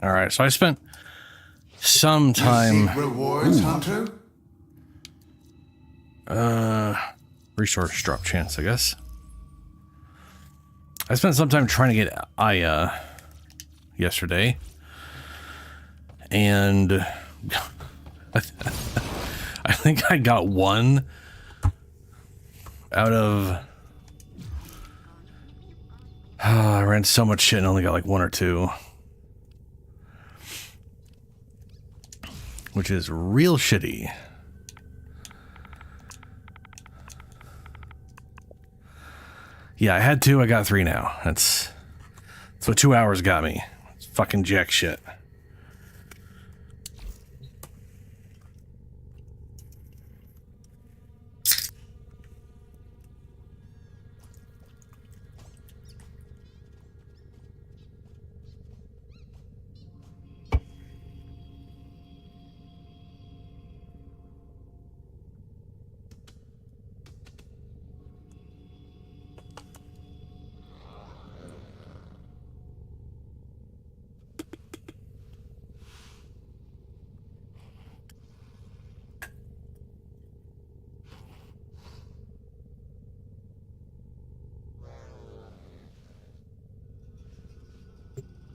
All right, so I spent some time. Rewards, Hunter? Resource drop chance, I guess. I spent some time trying to get Aya yesterday, and I think I got one out of. I ran so much shit and only got like one or two, which is real shitty. Yeah, I had two, I got three now. That's what 2 hours got me. It's fucking jack shit.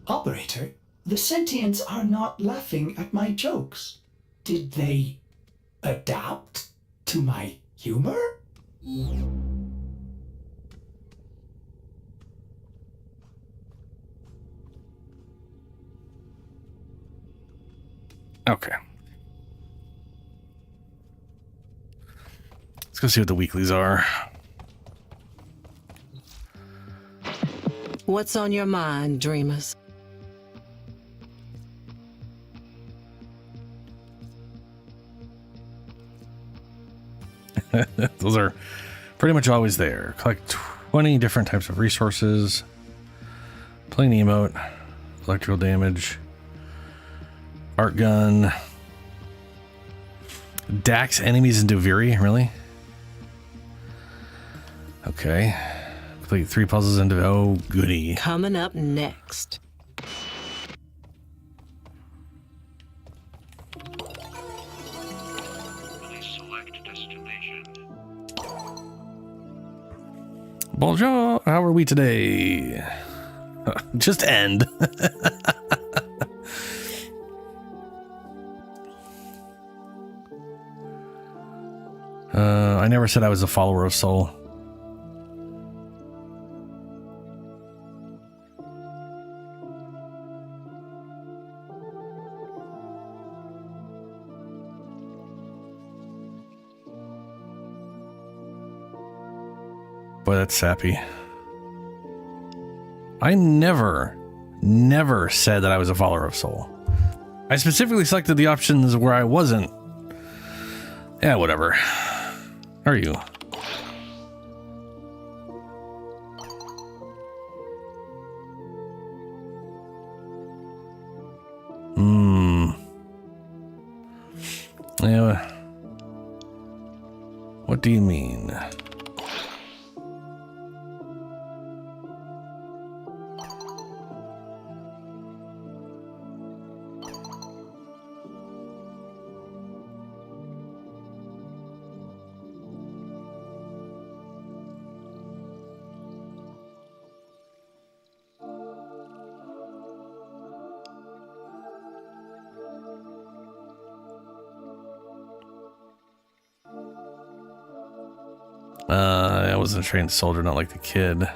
Operator, the sentients are not laughing at my jokes. Did they adapt to my humor? Okay. Let's go see what the weeklies are. What's on your mind, dreamers? Those are pretty much always there. Collect 20 different types of resources. Plain emote. Electrical damage. Art gun. Dax enemies in Duviri, really? Okay. Complete 3 puzzles into oh goody. Coming up next. Bonjour, how are we today? Just end. I never said I was a follower of Soul. Boy, that's sappy. I never said that I was a follower of Soul. I specifically selected the options where I wasn't. Yeah, whatever. How are you? Yeah. What do you mean? I wasn't a trained soldier, not like the kid.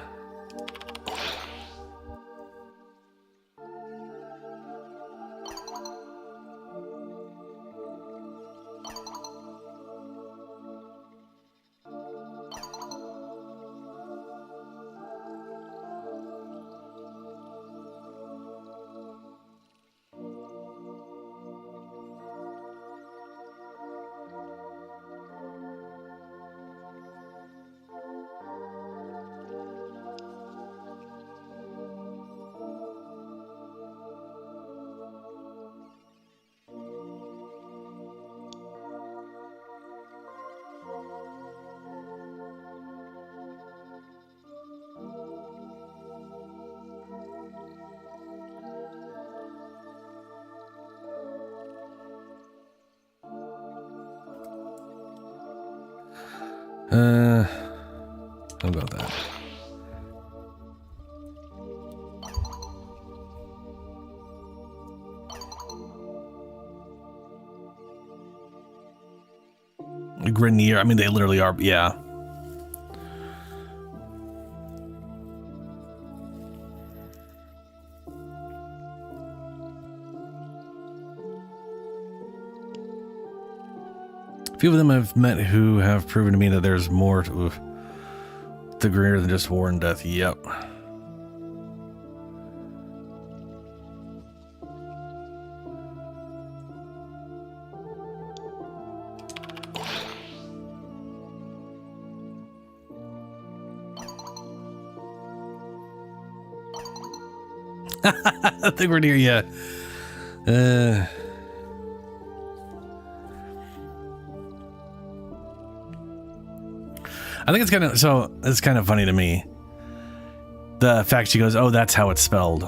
I'll go with that. Grenier. I mean, they literally are. Yeah. A few of them I've met who have proven to me that there's more to Grenier than just war and death. Yep. I think we're near, yeah. I think it's kind of funny to me. The fact she goes, oh, that's how it's spelled.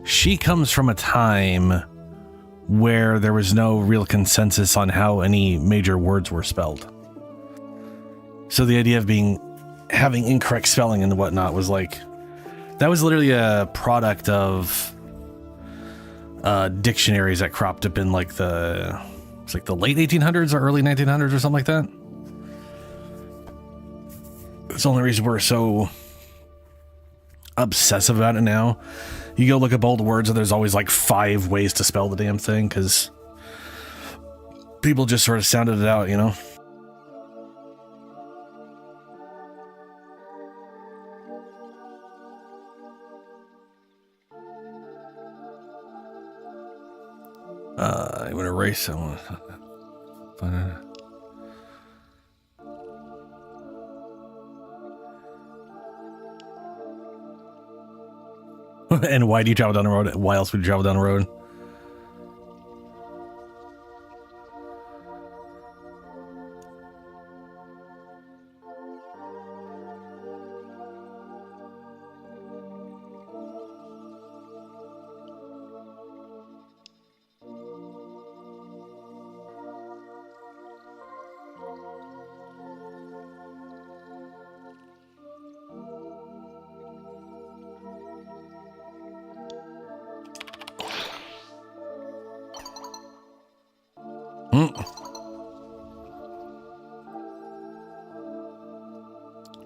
She comes from a time where there was no real consensus on how any major words were spelled. So the idea of having incorrect spelling and whatnot was like, that was literally a product of dictionaries that cropped up in like the late 1800s or early 1900s or something like that. It's the only reason we're so obsessive about it now. You go look up old words and there's always like 5 ways to spell the damn thing because people just sort of sounded it out, you know? I'm gonna erase someone. And why do you travel down the road? Why else would you travel down the road?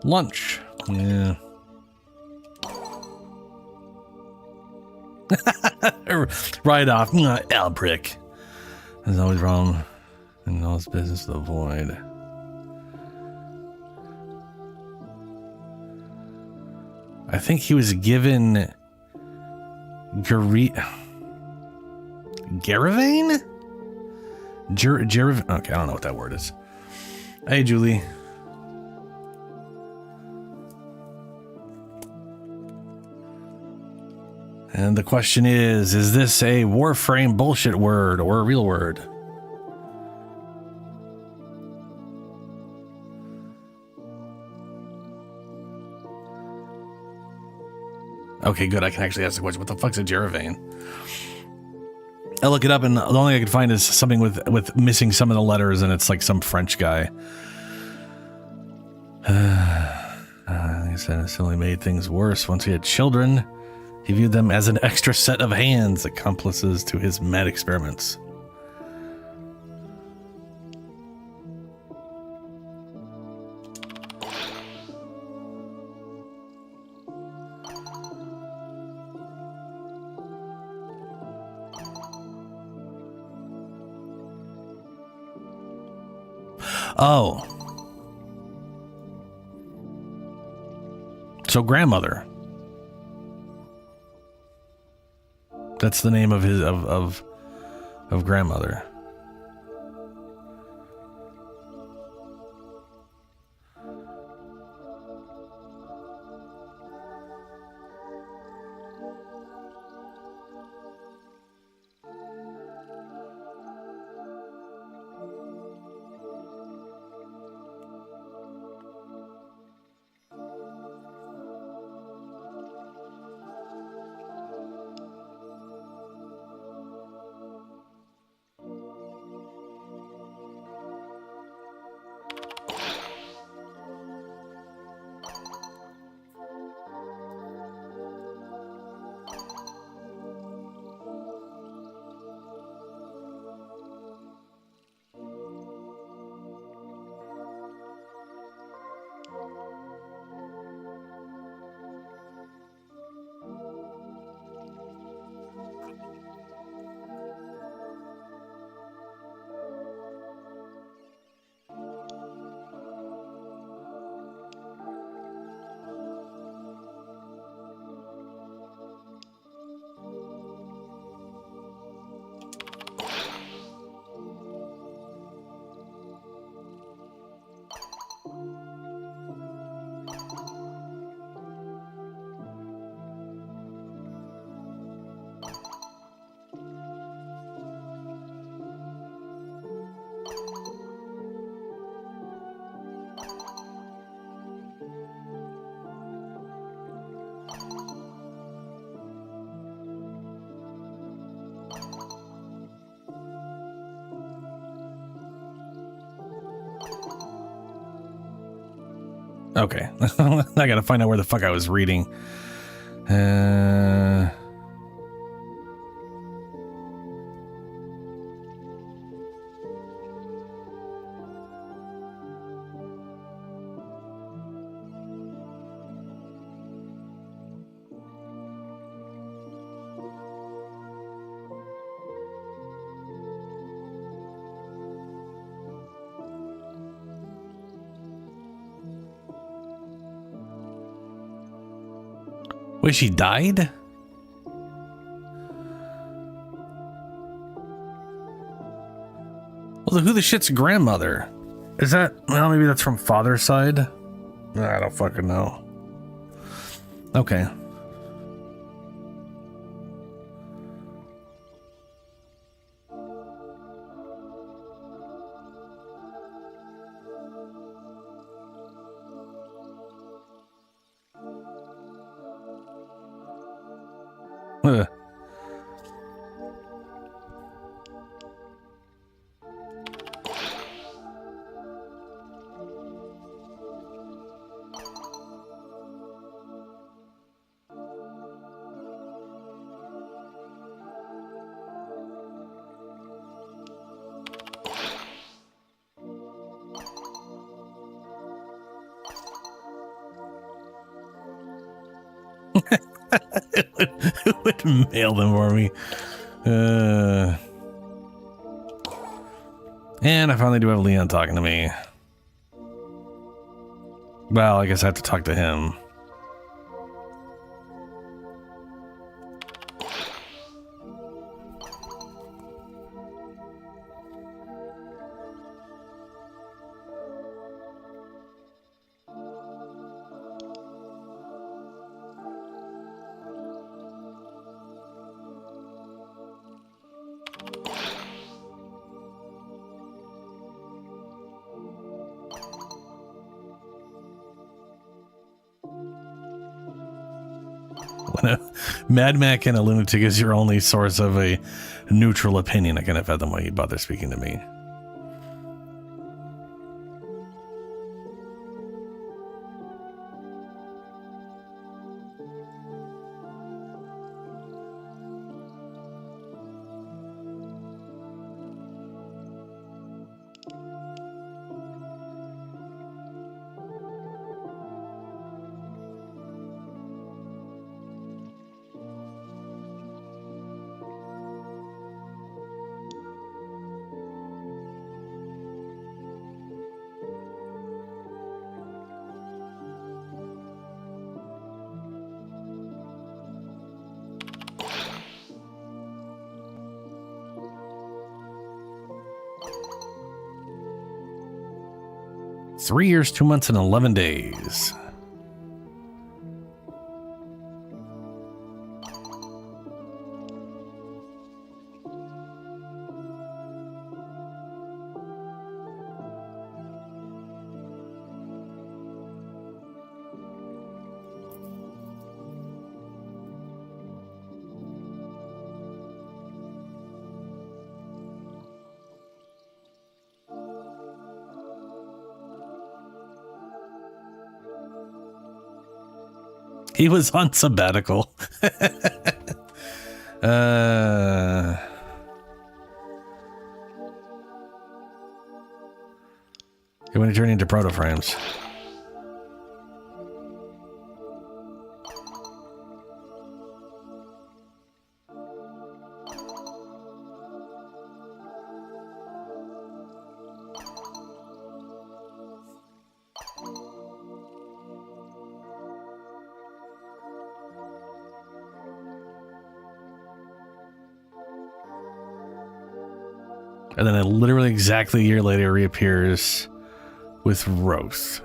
Lunch. Yeah. Right off. Albrick. Is always wrong. And all this business to avoid. I think he was given Garavane? Okay, I don't know what that word is. Hey, Julie. And the question is this a Warframe bullshit word or a real word? Okay, good. I can actually ask the question. What the fuck's a Garavane? I look it up, and the only thing I can find is something with missing some of the letters, and it's like some French guy. Like I said, it's only made things worse. Once he had children, he viewed them as an extra set of hands, accomplices to his mad experiments. Oh. So grandmother. That's the name of his of grandmother. Okay. I gotta find out where the fuck I was reading. Wait, she died? Well, who the shit's grandmother? Is that, well, maybe that's from father's side? I don't fucking know. Okay. Ugh. Who would mail them for me? And I finally do have Leon talking to me. Well, I guess I have to talk to him. When a madman and a lunatic is your only source of a neutral opinion, I can have had them why you bother speaking to me. Three years, 2 months, and 11 days. He was on sabbatical. He went to turn into proto frames. And then it literally exactly a year later reappears with Roth.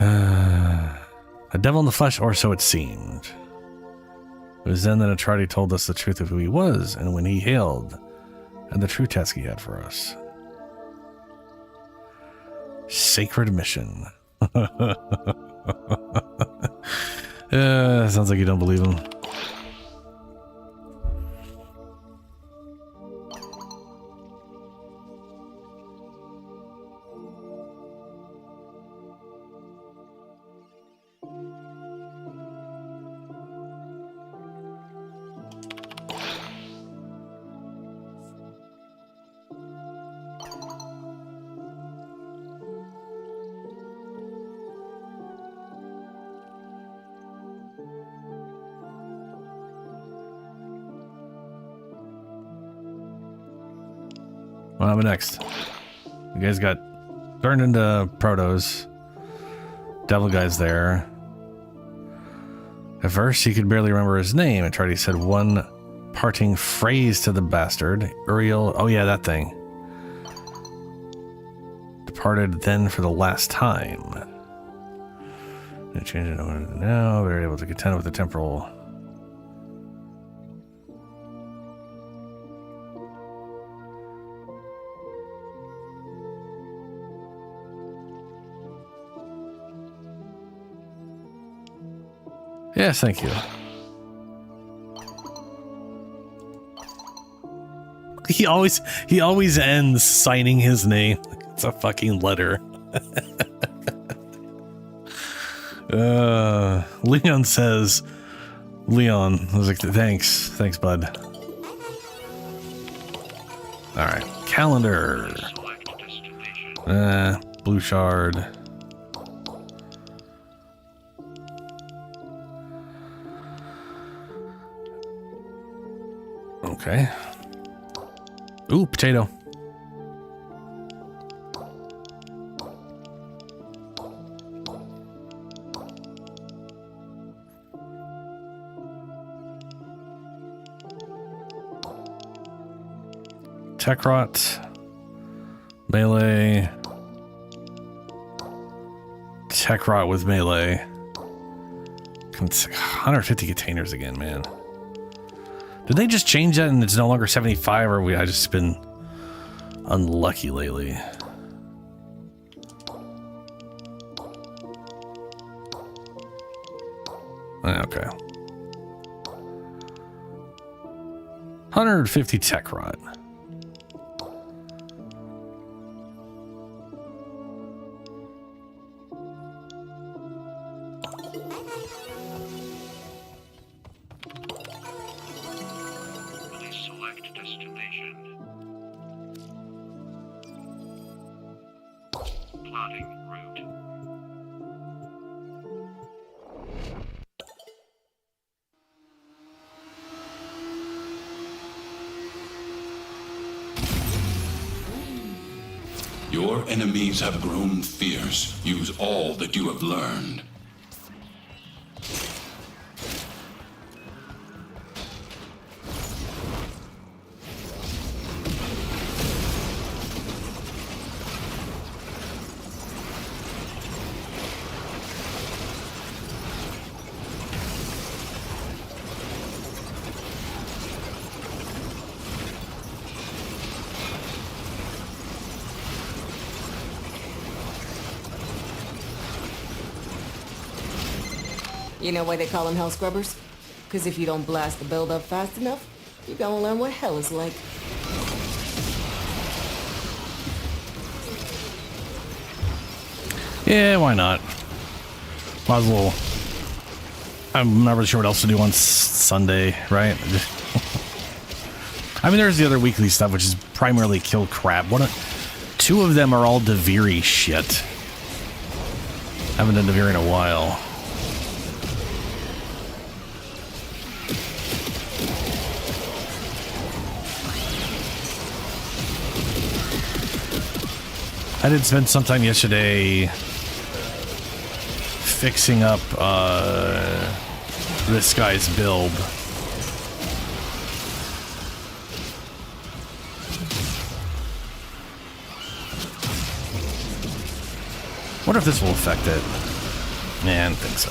A devil in the flesh, or so it seemed. It was then that Atradi told us the truth of who he was, and when he hailed, and the true task he had for us. Sacred mission. Sounds like you don't believe him. What happened next? You guys got turned into protos. Devil guy's there. At first, he could barely remember his name. Atradi said one parting phrase to the bastard. Uriel, oh yeah, that thing. Departed then for the last time. They changed it over now. They're able to contend with the temporal. Yes, thank you. He always ends signing his name. It's a fucking letter. Leon says, Leon, I was like, thanks, bud. All right, calendar. Blue shard. Okay. Ooh, potato. Tech rot. Melee. Tech rot with melee. 150 containers again, man. Did they just change that and it's no longer 75, or I just been unlucky lately? Okay. 150 tech rot. Your enemies have grown fierce. Use all that you have learned. You know why they call them hell scrubbers? Because if you don't blast the build up fast enough, you're gonna learn what hell is like. Yeah, why not? Might as well. I'm not really sure what else to do on Sunday, right? I mean, there's the other weekly stuff, which is primarily kill crap. Two of them are all Deviri shit. Haven't done Deviri in a while. I did spend some time yesterday fixing up this guy's build. Wonder if this will affect it. Yeah, I don't think so.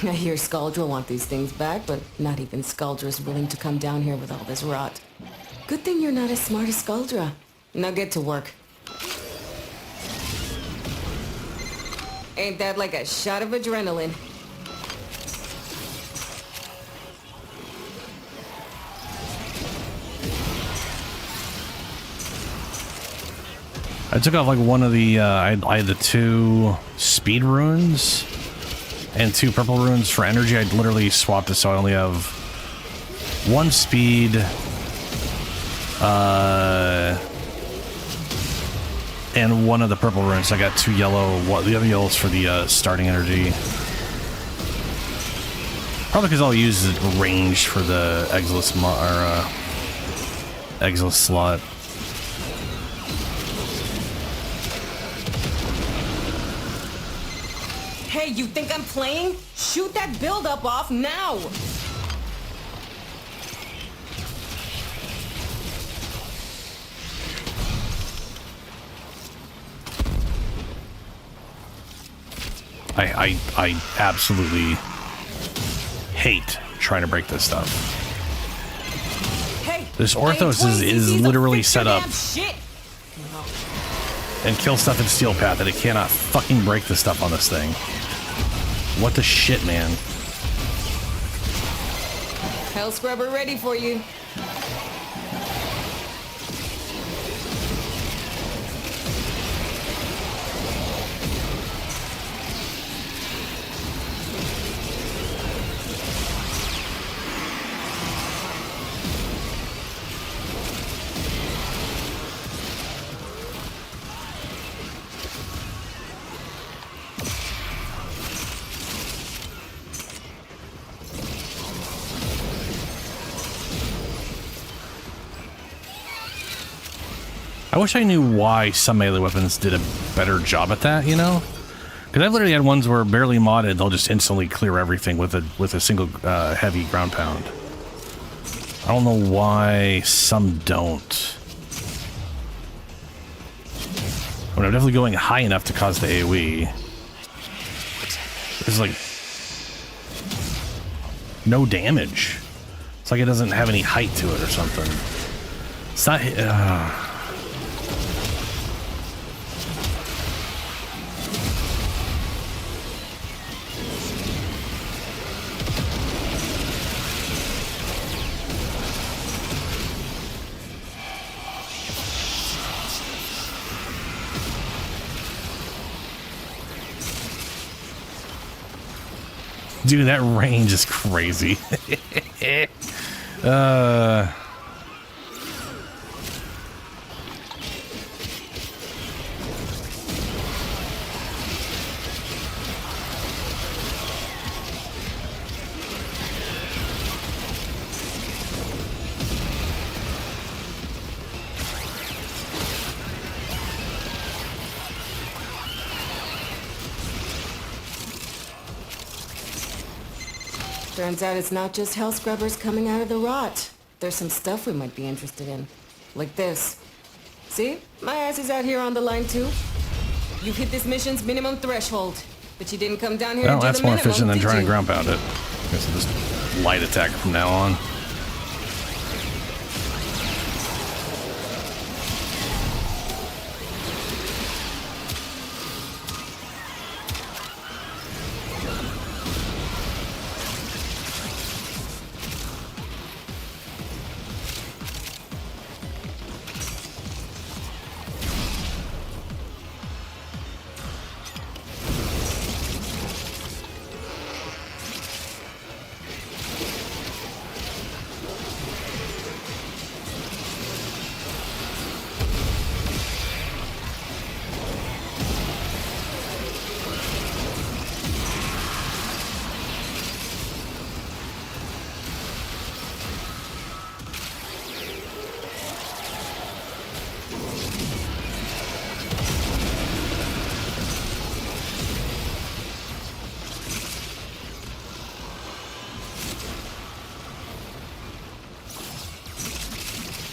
I hear Skaldra want these things back, but not even Skaldra's willing to come down here with all this rot. Good thing you're not as smart as Skaldra. Now get to work. Ain't that like a shot of adrenaline? I took off like one of the, I had the 2 speed runes and 2 purple runes for energy. I literally swapped it so I only have 1 speed, and 1 of the purple runes. I got 2 yellow, the other yellow's for the starting energy. Probably because I'll use the range for the Exilus, Exilus slot. Hey, you think I'm playing? Shoot that buildup off now! I absolutely hate trying to break this stuff. Hey, This Orthos is literally set up shit. and kill stuff in Steel Path that it cannot fucking break the stuff on this thing. What the shit, man? Hell Scrubber ready for you. I wish I knew why some melee weapons did a better job at that, you know? Because I've literally had ones where barely modded, they'll just instantly clear everything with a single heavy ground pound. I don't know why some don't. I mean, I'm definitely going high enough to cause the AoE. It's like no damage. It's like it doesn't have any height to it or something. It's not. Dude, that range is crazy. Turns out it's not just hell scrubbers coming out of the rot. There's some stuff we might be interested in. Like this. See? My ass is out here on the line too. You've hit this mission's minimum threshold. But you didn't come down here Well, to do that's the more minimum, efficient than did trying to you? ground pound it. I guess I'll just light attack from now on.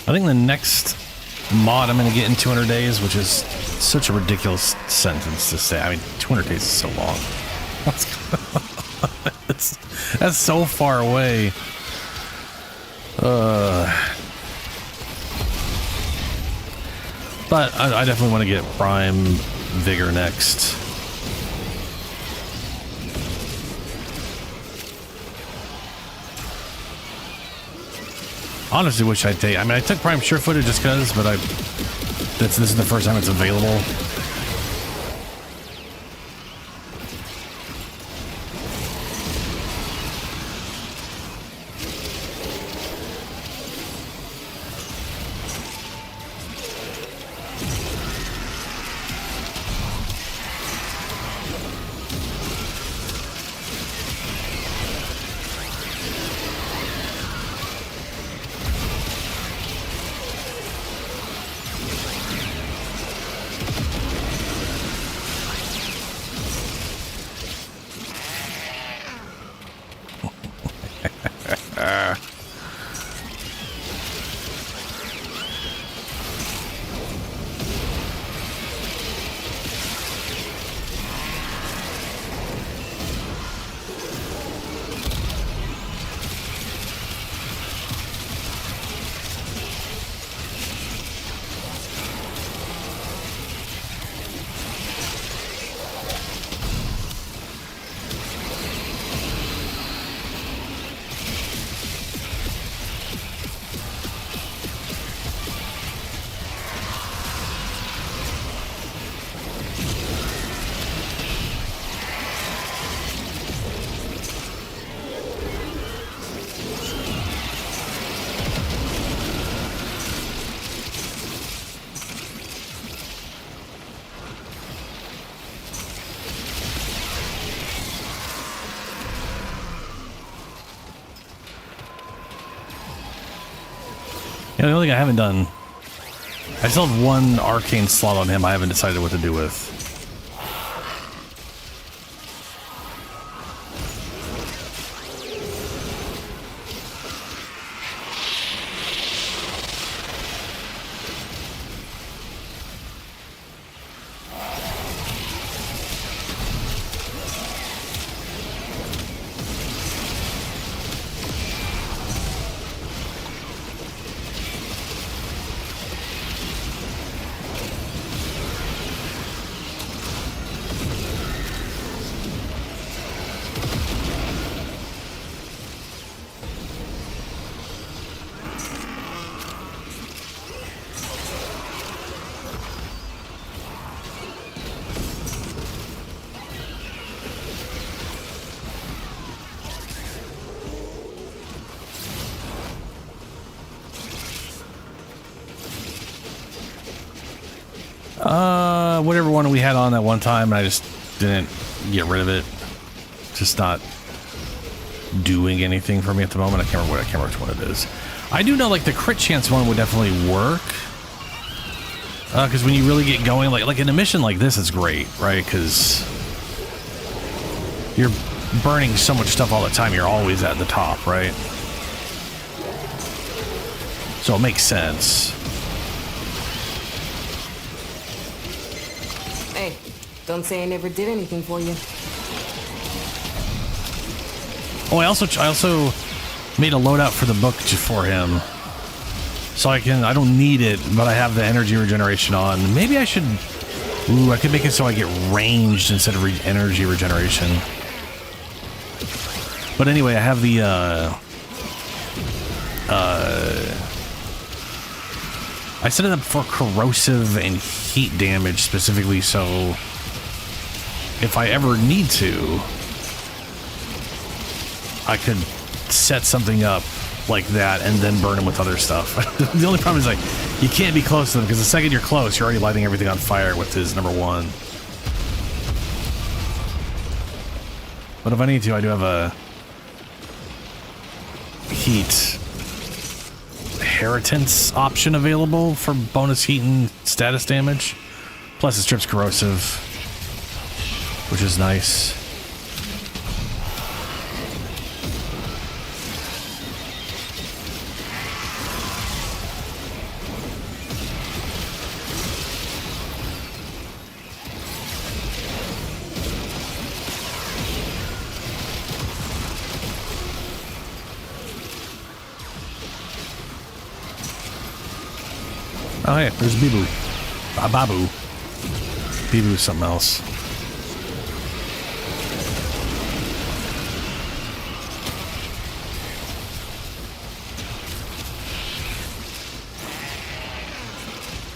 I think the next mod I'm going to get in 200 days, which is such a ridiculous sentence to say. I mean, 200 days is so long. That's so far away. But I definitely want to get Prime Vigor next. Honestly, wish I'd take. I mean, I took Prime Sure Footed just because, but this is the first time it's available. Yeah, the only thing I haven't done, I still have one arcane slot on him I haven't decided what to do with. Whatever one we had on that one time, and I just didn't get rid of it. Just not doing anything for me at the moment. I can't remember which one it is. I do know, like, the crit chance one would definitely work. Because when you really get going, like in a mission like this, it's great, right? Because you're burning so much stuff all the time. You're always at the top, right? So it makes sense. Hey, don't say I never did anything for you. Oh, I also made a loadout for the book for him. So I don't need it, but I have the energy regeneration on. Maybe I should, I could make it so I get ranged instead of energy regeneration. But anyway, I have the, I set it up for corrosive and heat damage specifically, so if I ever need to, I could set something up like that and then burn them with other stuff. The only problem is, like, you can't be close to them, because the second you're close, you're already lighting everything on fire with his number one. But if I need to, I do have a heat inheritance option available for bonus heat and status damage. Plus it strips corrosive, which is nice. Oh, hey, there's Bibu. Babu. Bibu's something else.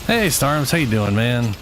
Hey, Starms, how you doing, man?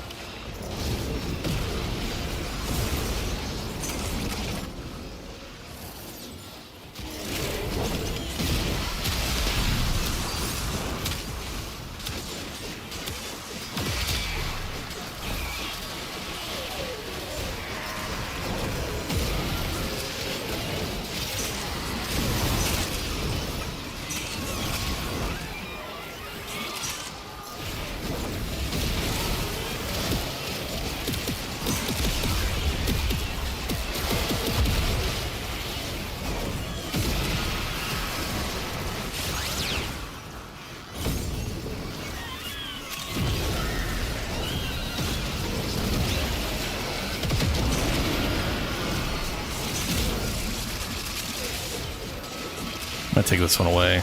I'm gonna take this one away.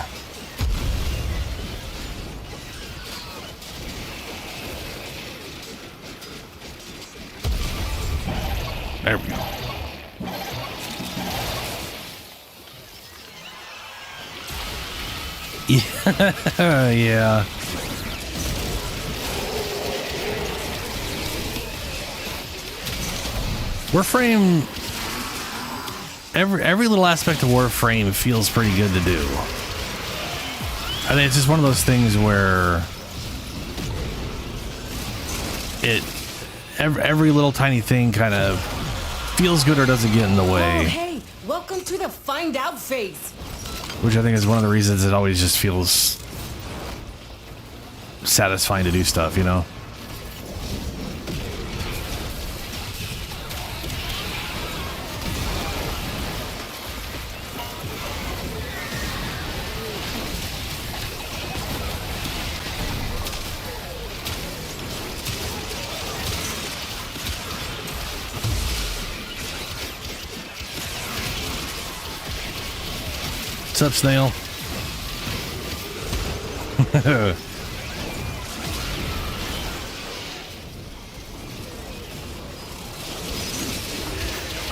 There we go. Yeah. Yeah. Warframe. Every little aspect of Warframe feels pretty good to do. I think it's just one of those things where every little tiny thing kind of feels good or doesn't get in the way. Oh, hey, welcome to the find out phase. Which I think is one of the reasons it always just feels satisfying to do stuff, you know? What's up, Snail?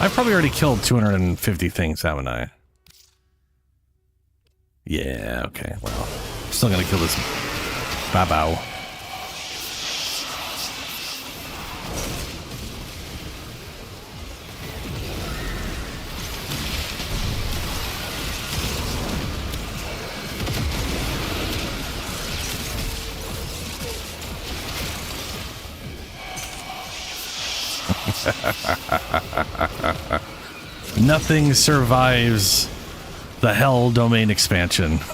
I've probably already killed 250 things, haven't I? Yeah, okay, well. I'm still gonna kill this Babao. Nothing survives the Hell domain expansion. He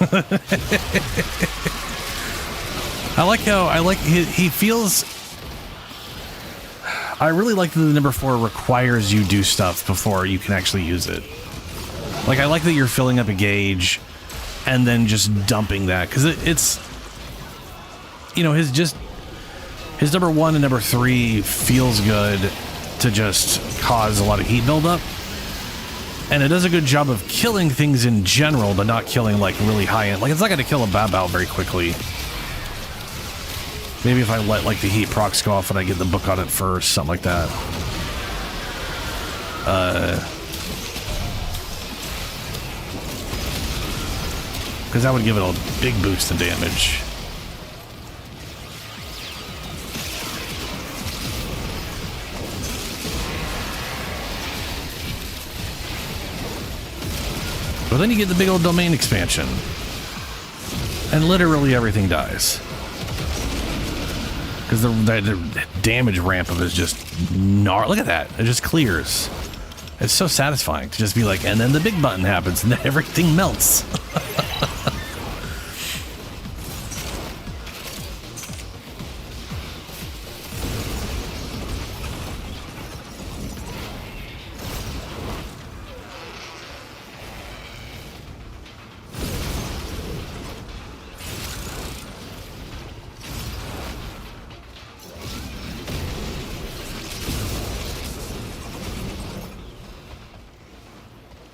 feels. I really like that the number 4 requires you do stuff before you can actually use it. Like, I like that you're filling up a gauge and then just dumping that, because it's, you know, his number 1 and number 3 feels good to just cause a lot of heat buildup. And it does a good job of killing things in general, but not killing, like, really high-end. Like, it's not going to kill a Babao very quickly. Maybe if I let, like, the heat procs go off and I get the book on it first, something like that. Because that would give it a big boost in damage. But then you get the big old domain expansion. And literally everything dies. Because the damage ramp of it is just gnarly. Look at that. It just clears. It's so satisfying to just be like, and then the big button happens and then everything melts.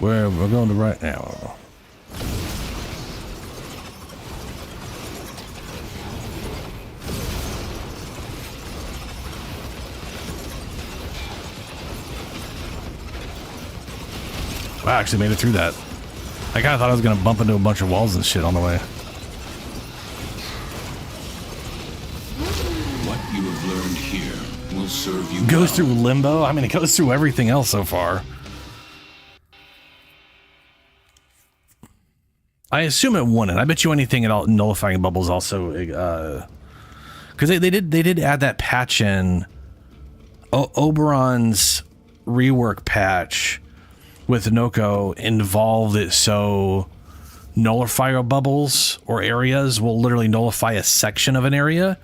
We're going to right now. I actually made it through that. I kind of thought I was going to bump into a bunch of walls and shit on the way. What you have learned here will serve you Goes well. through limbo? I mean, it goes through everything else so far. I assume it wouldn't. I bet you anything at all nullifying bubbles also, because they did add that patch in. Oberon's rework patch with Noko involved it so nullifier bubbles or areas will literally nullify a section of an area.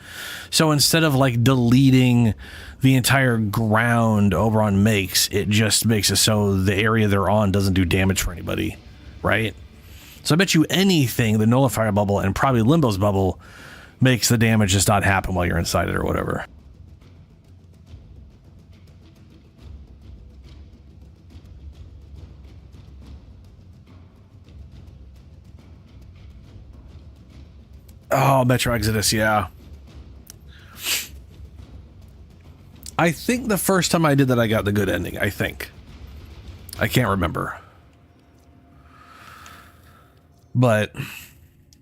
So instead of like deleting the entire ground Oberon makes, it just makes it so the area they're on doesn't do damage for anybody, right? So I bet you anything, the nullifier bubble and probably Limbo's bubble makes the damage just not happen while you're inside it or whatever. Oh, Metro Exodus, yeah. I think the first time I did that, I got the good ending, I think. I can't remember. But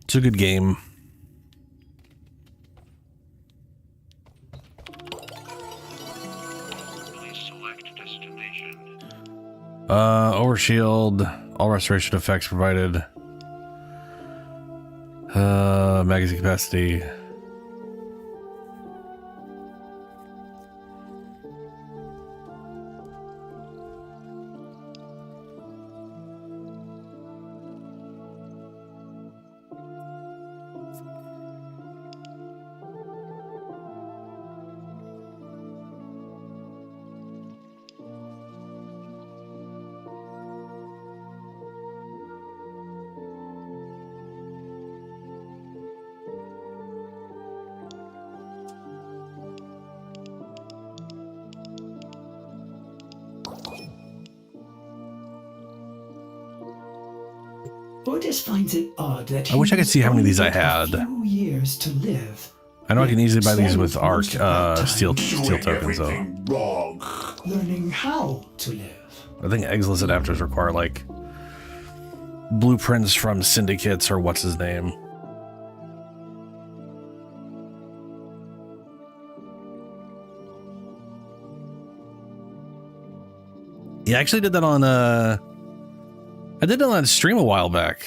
it's a good game. Please select destination. Overshield, all restoration effects provided. Magazine capacity. Otis finds it odd that I wish I could see how many of these I only had. got a few years to live. I know I can easily buy these with Spend ARC most of that time steel tokens though. Everything wrong. learning how to live. I think exilic adapters require like blueprints from syndicates or what's his name. Yeah, I actually did that on I did it on stream a while back.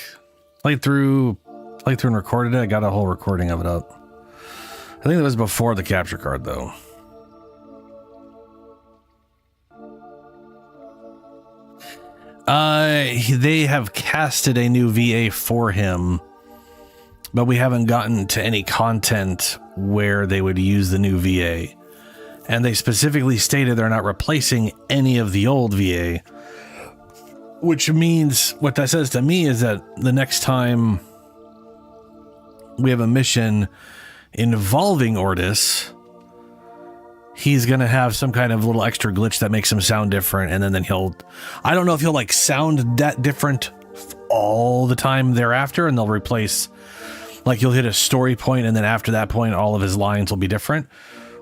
Played through and recorded it. I got a whole recording of it up. I think it was before the capture card though. They have casted a new VA for him, but we haven't gotten to any content where they would use the new VA. And they specifically stated they're not replacing any of the old VA, which means what that says to me is that the next time we have a mission involving Ortis, he's going to have some kind of little extra glitch that makes him sound different. And then he'll, I don't know if he'll like sound that different all the time thereafter. And they'll replace, like you'll hit a story point, and then after that point, all of his lines will be different.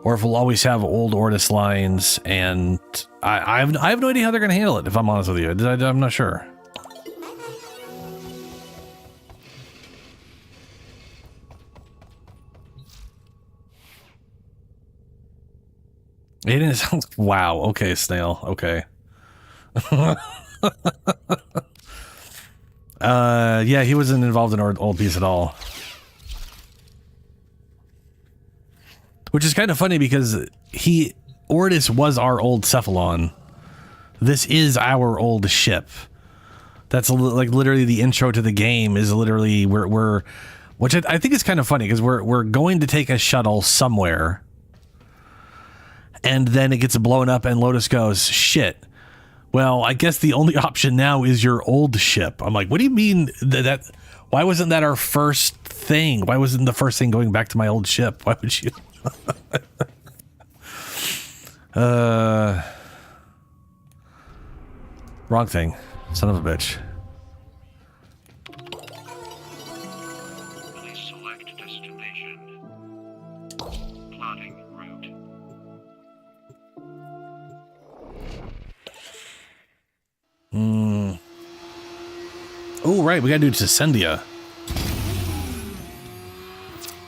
Or if we'll always have old Ortis lines, and I have no idea how they're going to handle it, if I'm honest with you. I'm not sure. It is. Wow. Okay, Snail. Okay. Yeah, he wasn't involved in Old Piece at all. Which is kind of funny because Ortis was our old Cephalon. This is our old ship. That's like literally the intro to the game is literally we're which I think is kind of funny because we're going to take a shuttle somewhere, and then it gets blown up and Lotus goes, shit. Well, I guess the only option now is your old ship. I'm like, what do you mean that why wasn't that our first thing? Why wasn't the first thing going back to my old ship? Why would you? Wrong thing. Son of a bitch. Please select destination. Plotting route. right. We gotta do Descendia.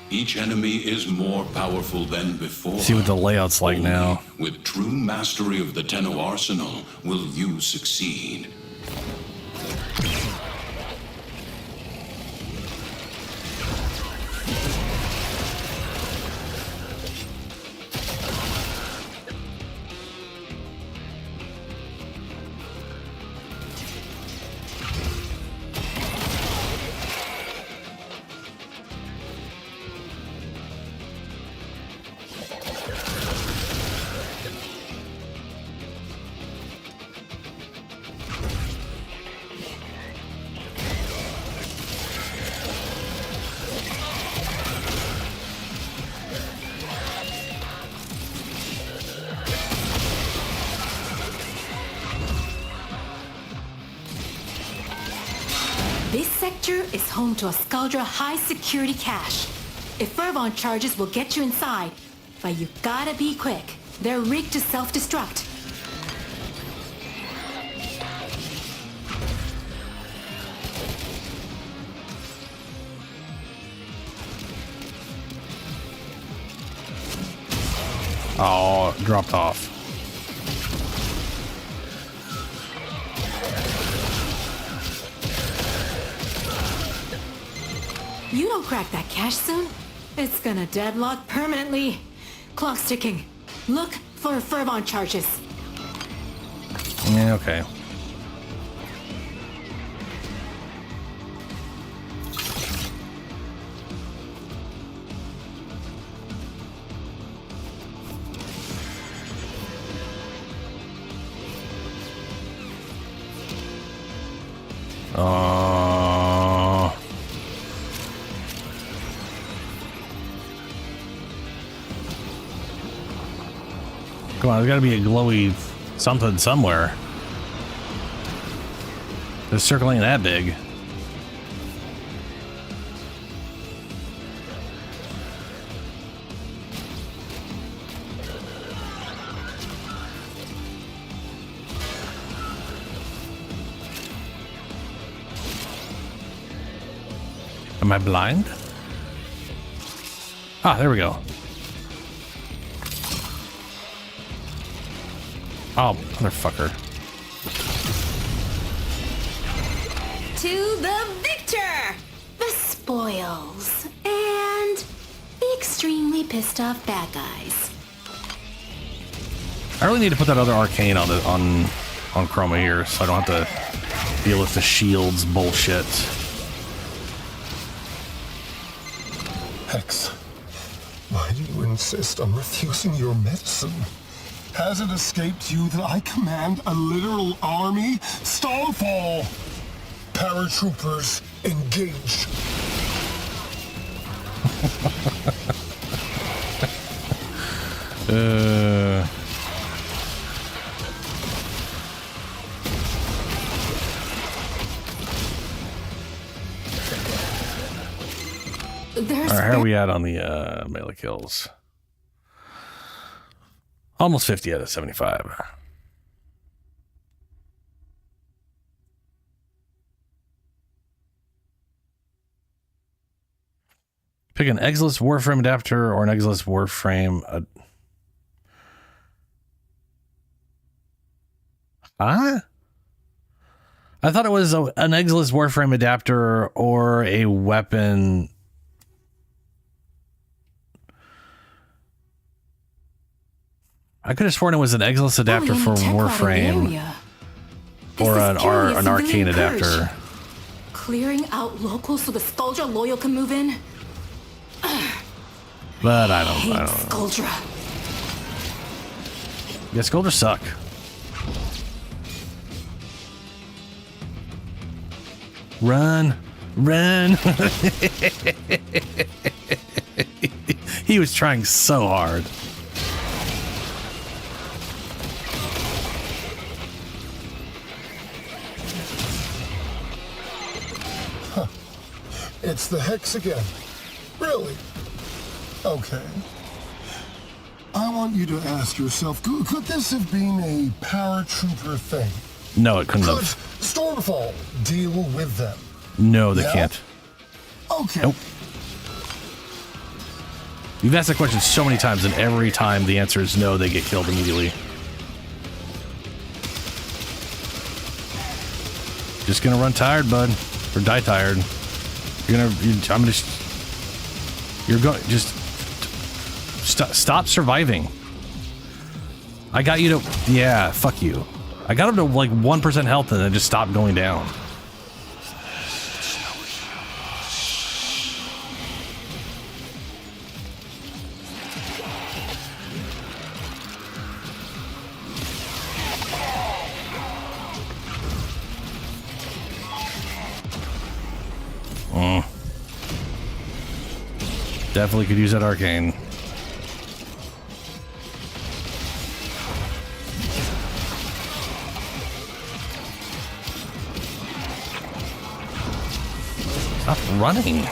Each enemy is more powerful than before. See what the layout's like Only now. with true mastery of the Tenno arsenal will you succeed. This sector is home to a Skaldra high-security cache. If Fervon charges will get you inside, but you gotta be quick. They're rigged to self-destruct. Oh, dropped off. You don't crack that cache soon, it's gonna deadlock permanently. Clock's ticking. Look for Fervon charges. Yeah, okay. Come on, there's gotta be a glowy something somewhere. The circle ain't that big. Am I blind? Ah, there we go. Oh, motherfucker. To the victor! The spoils. And the extremely pissed off bad guys. I really need to put that other arcane on Chroma here, so I don't have to deal with the shields bullshit. Hex, why do you insist on refusing your medicine? Has it escaped you that I command a literal army? Starfall! Paratroopers, engage! There's Alright, how are we at on the melee kills? Almost 50 out of 75. Pick an Exilus Warframe adapter or an Exilus Warframe. Huh? I thought it was an Exilus Warframe adapter or a weapon. I could have sworn it was an Exilus adapter for Warframe or an arcane adapter. Clearing out locals so the Skaldra loyal can move in. But I don't know. Skaldra. Yeah, Skaldra suck. Run. Run. He was trying so hard. It's the Hex again. Really? Okay. I want you to ask yourself, could this have been a paratrooper thing? No, it couldn't Could have. Stormfall deal with them? No, they Yeah? can't. Okay. Nope. You've asked that question so many times, and every time the answer is no, they get killed immediately. Just gonna run tired, bud, or die tired. You're going. Just stop surviving. I got you to. Yeah, fuck you. I got him to like 1% health, and then just stopped going down. Definitely could use that arcane. Stop running.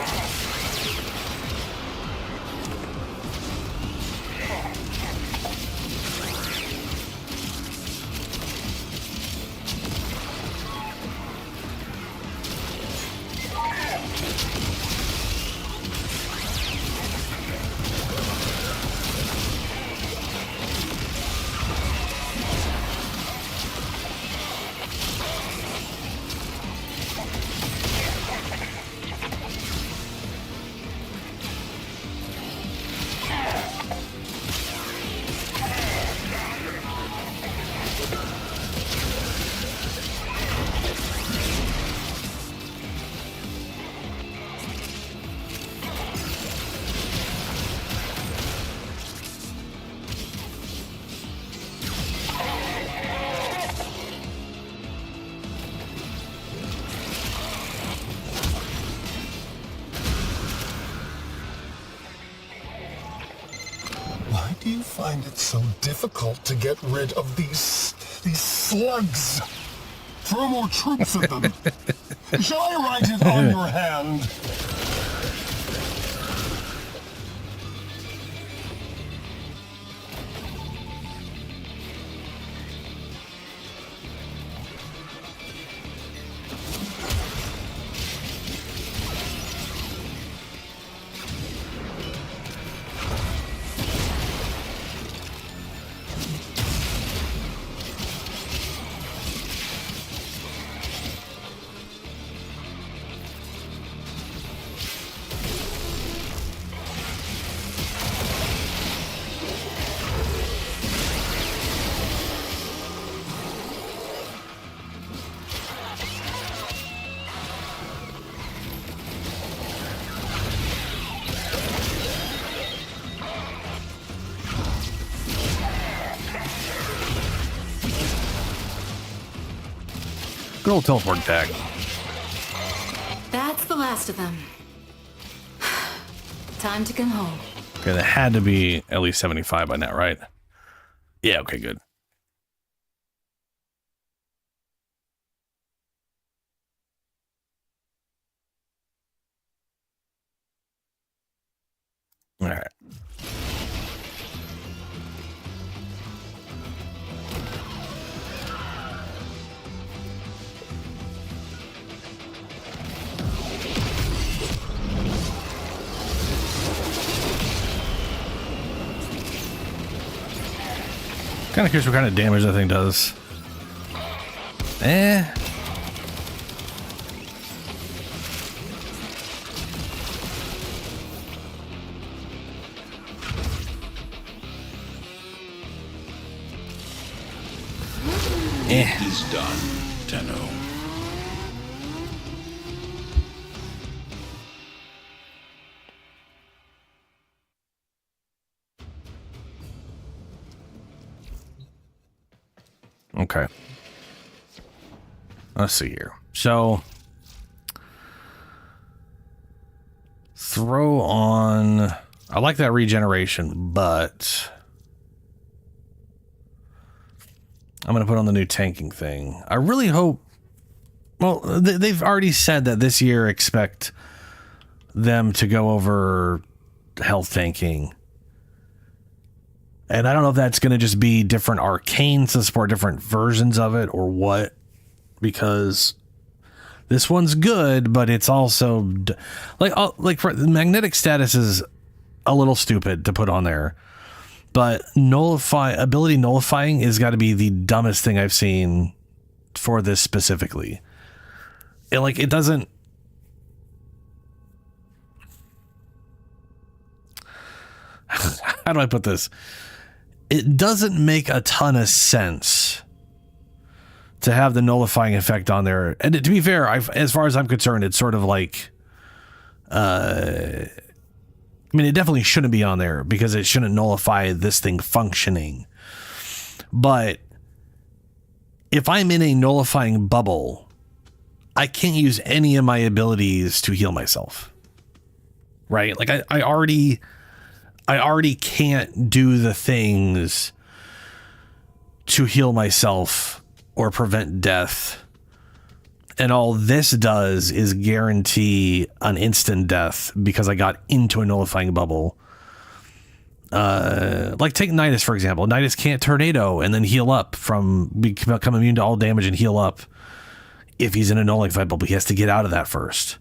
Why do you find it so difficult to get rid of these slugs? Throw more troops at them. Shall I write it on your hand? Good old teleport attack. That's the last of them. Time to come home. Okay, that had to be at least 75 by now, right? Yeah, okay, good. All right. Kind of curious what kind of damage that thing does. Eh. It is done, Tenno. Okay. Let's see here. So, throw on... I like that regeneration, but... I'm going to put on the new tanking thing. I really hope... Well, they've already said that this year expect them to go over health tanking. And I don't know if that's going to just be different arcanes to support different versions of it or what. Because This one's good, but it's also like for the magnetic status is a little stupid to put on there. But ability nullifying is got to be the dumbest thing I've seen for this specifically. It doesn't. How do I put this? It doesn't make a ton of sense to have the nullifying effect on there. And to be fair, as far as I'm concerned, it's sort of like, I mean, it definitely shouldn't be on there because it shouldn't nullify this thing functioning. But if I'm in a nullifying bubble, I can't use any of my abilities to heal myself. Right? Like I already can't do the things to heal myself or prevent death. And all this does is guarantee an instant death because I got into a nullifying bubble. Like take Nidus, for example. Nidus can't tornado and then heal up become immune to all damage and heal up if he's in a nullifying bubble. He has to get out of that first.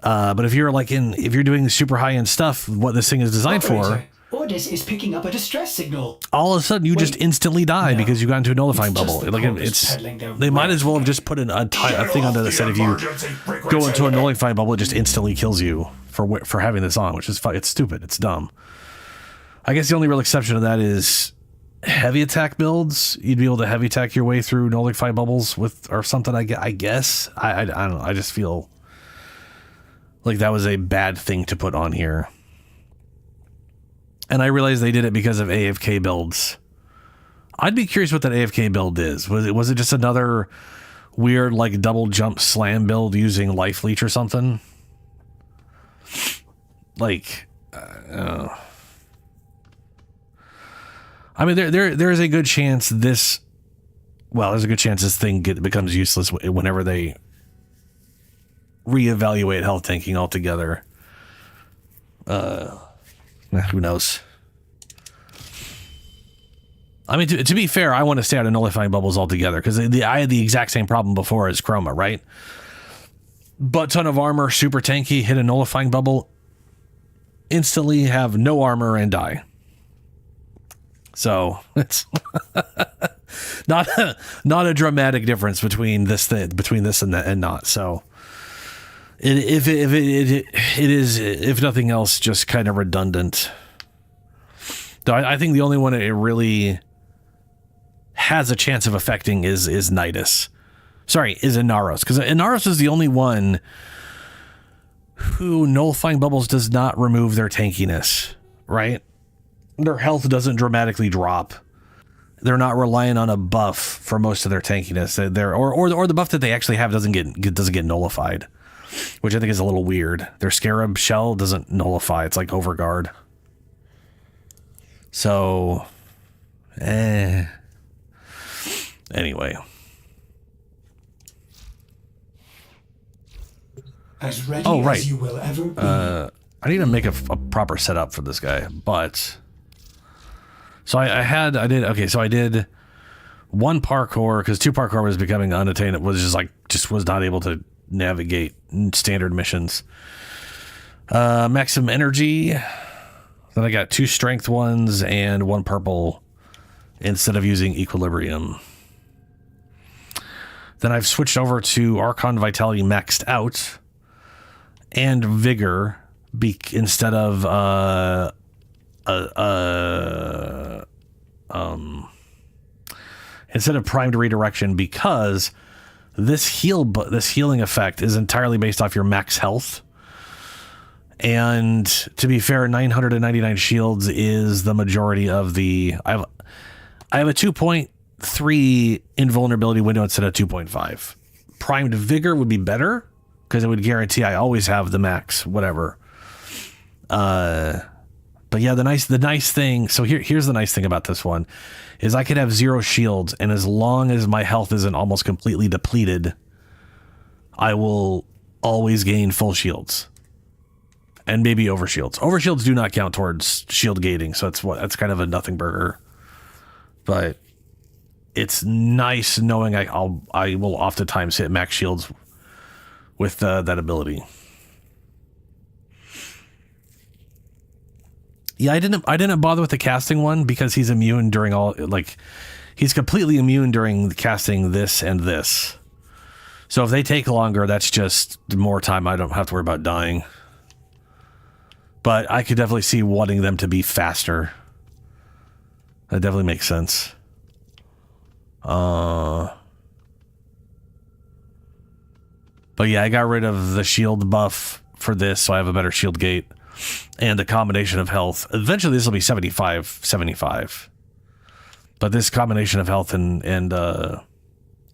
But if you're doing super high end stuff, what this thing is designed for, Ordis is picking up a distress signal. all of a sudden you just instantly die because you got into a nullifying bubble. They might as well have just put a thing on that said if you go into a nullifying bubble, it just instantly kills you for having this on, which is it's stupid. It's dumb. I guess the only real exception to that is heavy attack builds. You'd be able to heavy attack your way through nullifying bubbles or something. I guess I don't know. I just feel like that was a bad thing to put on here. And I realized they did it because of AFK builds. I'd be curious what that AFK build is. Was it just another weird like double jump slam build using life leech or something? Like, I mean, there is a good chance there's a good chance this thing becomes useless whenever they reevaluate health tanking altogether. Who knows? I mean, to be fair, I want to stay out of nullifying bubbles altogether because I had the exact same problem before as Chroma, right? Butt ton of armor, super tanky, hit a nullifying bubble, instantly have no armor and die. So it's not a dramatic difference between this and that and not. So it is, if nothing else, just kind of redundant. Though I think the only one it really has a chance of affecting is Nidus. Sorry, is Inaros, because Inaros is the only one who nullifying bubbles does not remove their tankiness, right? Their health doesn't dramatically drop. They're not relying on a buff for most of their tankiness. Or the buff that they actually have doesn't get nullified, which I think is a little weird. Their Scarab shell doesn't nullify. It's like Overguard. So, anyway. As ready as you will ever be. I need to make a proper setup for this guy, but so I did one parkour because 2 parkour was becoming unattainable. Was was not able to navigate standard missions. Maximum energy. Then I got 2 strength ones and 1 purple instead of using equilibrium. Then I've switched over to Archon Vitality maxed out and Vigor instead of primed redirection, because this healing effect is entirely based off your max health. And to be fair, 999 shields is the majority of the... I have a 2.3 invulnerability window instead of 2.5. Primed Vigor would be better, because it would guarantee I always have the max, whatever. But yeah, the nice thing... So here's the nice thing about this one, is I could have 0 shields, and as long as my health isn't almost completely depleted, I will always gain full shields. And maybe overshields. Overshields do not count towards shield gating, so that's kind of a nothing burger. But it's nice knowing I will oftentimes hit max shields with that ability. Yeah, I didn't bother with the casting one because he's immune during all, like, he's completely immune during the casting this and this. So if they take longer, that's just more time. I don't have to worry about dying. But I could definitely see wanting them to be faster. That definitely makes sense. But yeah, I got rid of the shield buff for this, so I have a better shield gate. And the combination of health. Eventually this will be 75. But this combination of health and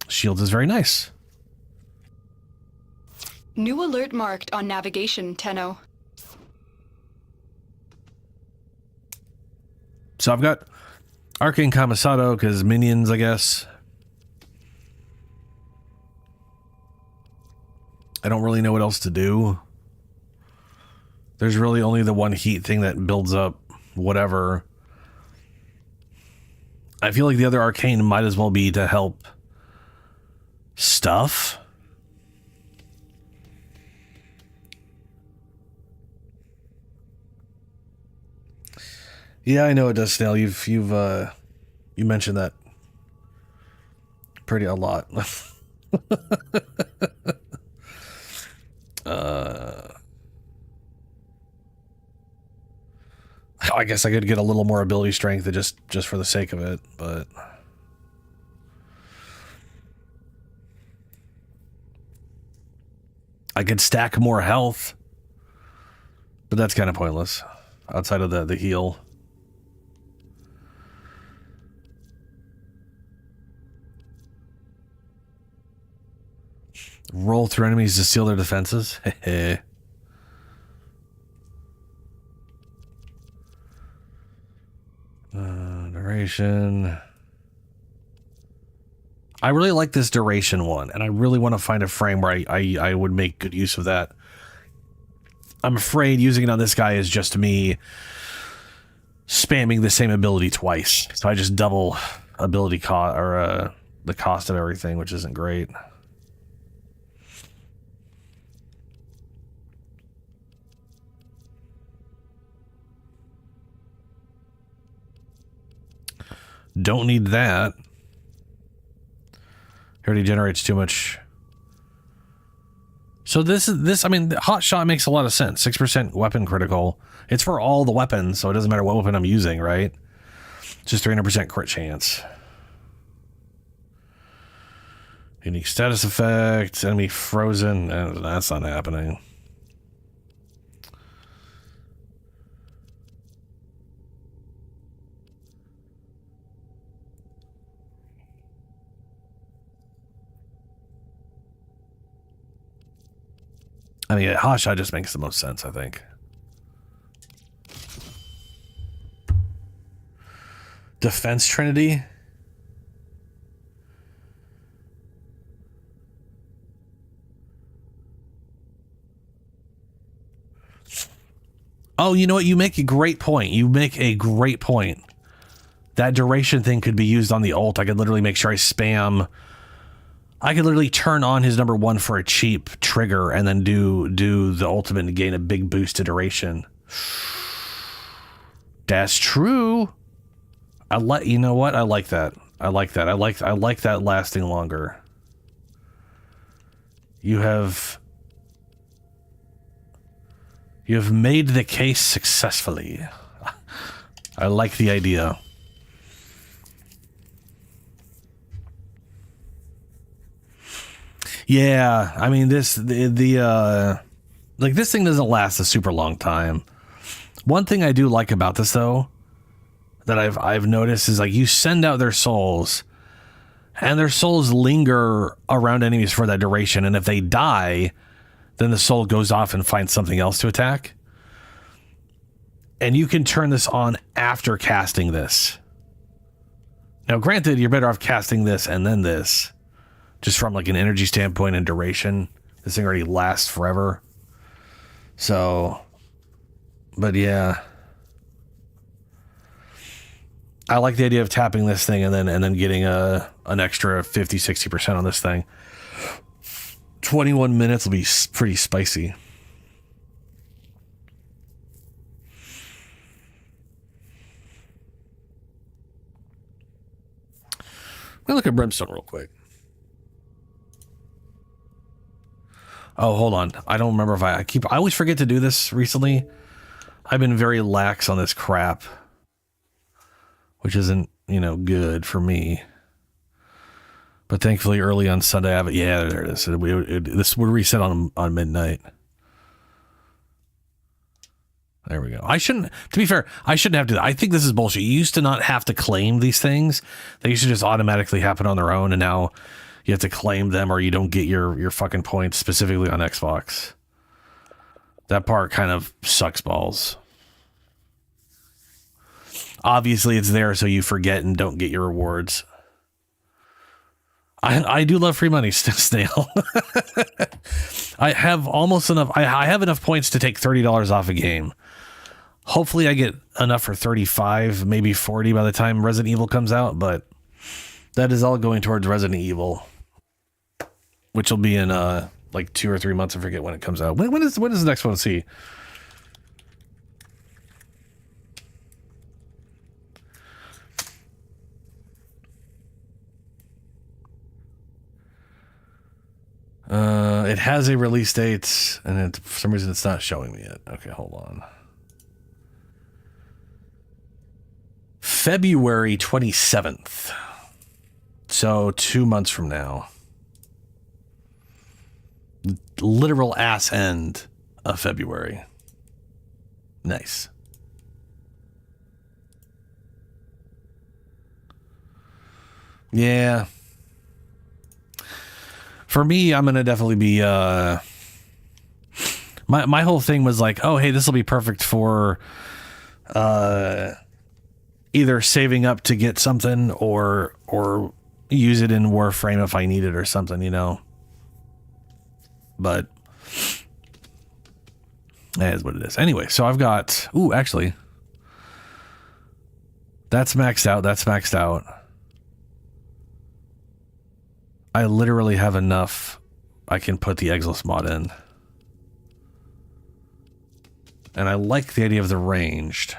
shields is very nice. New alert marked on navigation, Tenno. So I've got Arcane Camisado because minions, I guess. I don't really know what else to do. There's really only the one heat thing that builds up whatever. I feel like the other arcane might as well be to help stuff. Yeah, I know it does, Snail. You mentioned that pretty a lot. I guess I could get a little more ability strength just for the sake of it, but I could stack more health, but that's kind of pointless outside of the heal. Roll through enemies to steal their defenses. Duration. I really like this duration one, and I really want to find a frame where I would make good use of that. I'm afraid using it on this guy is just me spamming the same ability twice. So I just double ability cost, or the cost of everything, which isn't great. Don't need that. Already generates too much. So this, I mean, hot shot makes a lot of sense. 6% weapon critical. It's for all the weapons, so it doesn't matter what weapon I'm using, right? Just 300% crit chance. Unique status effect, enemy frozen. That's not happening. I mean, hot shot just makes the most sense, I think. Defense Trinity. Oh, you know what? You make a great point. That duration thing could be used on the ult. I could literally make sure I spam. I could literally turn on his number 1 for a cheap trigger and then do the ultimate to gain a big boost to duration. That's true. You know what? I like that. I like that lasting longer. You have made the case successfully. I like the idea. Yeah, I mean this like this thing doesn't last a super long time. One thing I do like about this though, that I've noticed is like you send out their souls, and their souls linger around enemies for that duration, and if they die, then the soul goes off and finds something else to attack. And you can turn this on after casting this. Now granted, you're better off casting this and then this. Just from like an energy standpoint and duration. This thing already lasts forever. So, but yeah. I like the idea of tapping this thing and then getting an extra 50-60% on this thing. 21 minutes will be pretty spicy. Let me look at Brimstone real quick. Oh, hold on. I don't remember if I always forget to do this recently. I've been very lax on this crap, which isn't, good for me. But thankfully, early on Sunday, I have it. Yeah, there it is. This would reset on midnight. There we go. To be fair, I shouldn't have to do that. I think this is bullshit. You used to not have to claim these things. They used to just automatically happen on their own, and now you have to claim them or you don't get your fucking points, specifically on Xbox. That part kind of sucks balls. Obviously, it's there so you forget and don't get your rewards. I do love free money, Snail. I have almost enough. I have enough points to take $30 off a game. Hopefully I get enough for 35, maybe 40 by the time Resident Evil comes out, but that is all going towards Resident Evil, which will be in like 2 or 3 months. I forget when it comes out. When is the next one to see? It has a release date, and for some reason it's not showing me it. Okay, hold on. February 27th. So 2 months from now. Literal ass end of February. Nice. Yeah. For me, I'm gonna definitely be my whole thing was like, oh hey, this will be perfect for either saving up to get something or use it in Warframe if I need it or something, But that is what it is. Anyway, so I've got actually that's maxed out. I literally have enough. I can put the Eggless mod in. And I like the idea of the ranged.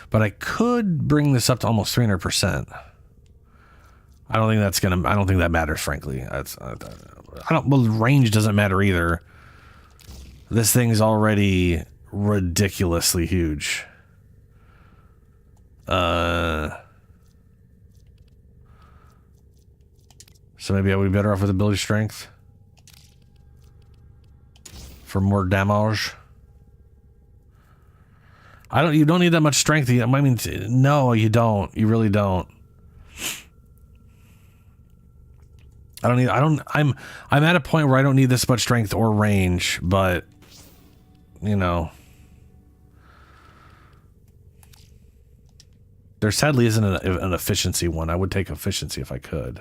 But I could bring this up to almost 300%. I don't think that matters, frankly. Range doesn't matter either. This thing's already ridiculously huge. So maybe I would be better off with ability strength for more damage. You don't need that much strength. I mean, no, you don't. You really don't. I'm at a point where I don't need this much strength or range, but there sadly isn't an efficiency one. I would take efficiency if I could.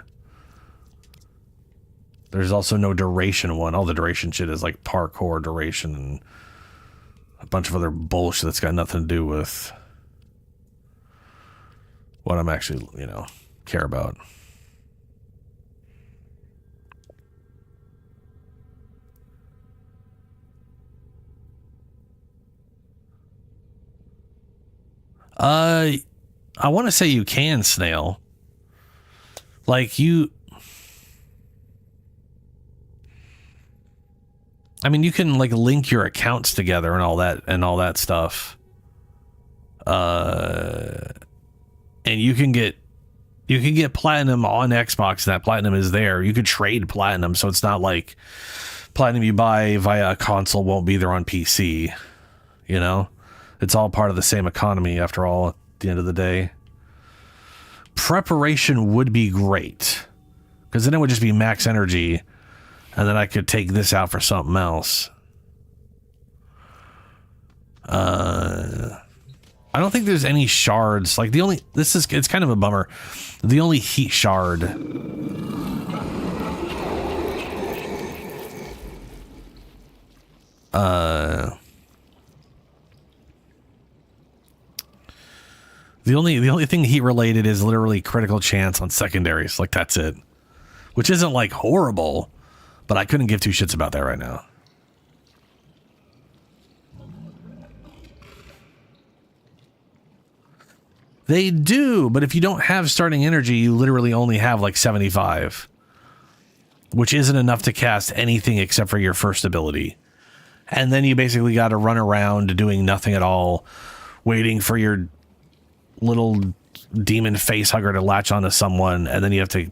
There's also no duration one. All the duration shit is like parkour duration and a bunch of other bullshit that's got nothing to do with what I'm actually, care about. I want to say you can, Snail. Like you can like link your accounts together and all that stuff. And you can get platinum on Xbox, and that platinum is there. You could trade platinum, so it's not like platinum you buy via a console won't be there on PC. It's all part of the same economy after all at the end of the day. Preparation would be great, because then it would just be max energy. And then I could take this out for something else. I don't think there's any shards. Like it's kind of a bummer. The only heat shard. The only thing heat related is literally critical chance on secondaries. Like that's it. Which isn't like horrible. But I couldn't give two shits about that right now. They do, but if you don't have starting energy, you literally only have like 75. Which isn't enough to cast anything except for your first ability. And then you basically got to run around doing nothing at all, waiting for your little demon face hugger to latch onto someone, and then you have to...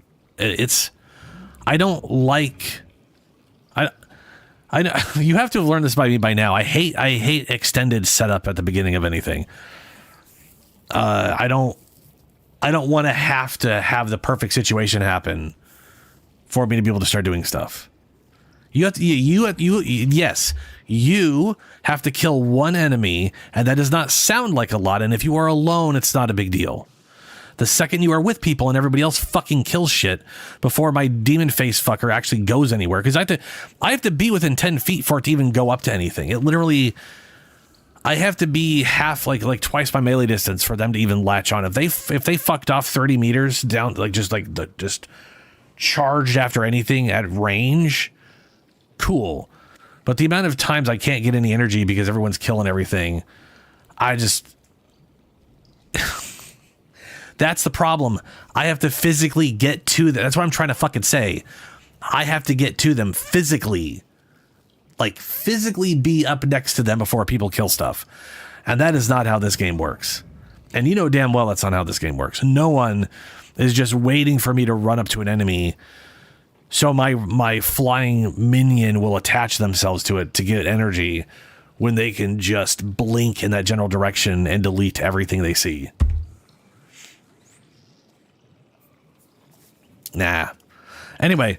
I don't like... you have to have learned this by me by now. I hate extended setup at the beginning of anything. I don't want to have the perfect situation happen for me to be able to start doing stuff. Yes, you have to kill one enemy, and that does not sound like a lot, and if you are alone, it's not a big deal. The second you are with people and everybody else fucking kills shit before my demon face fucker actually goes anywhere, because I have to be within 10 feet for it to even go up to anything. It literally... I have to be half, like twice my melee distance for them to even latch on. If they fucked off 30 meters down, just charged after anything at range, cool. But the amount of times I can't get any energy because everyone's killing everything, that's the problem. I have to physically get to them. That's what I'm trying to fucking say. I have to get to them physically. Like, physically be up next to them before people kill stuff. And that is not how this game works. And you know damn well that's not how this game works. No one is just waiting for me to run up to an enemy so my flying minion will attach themselves to it to get energy when they can just blink in that general direction and delete everything they see. Nah. Anyway...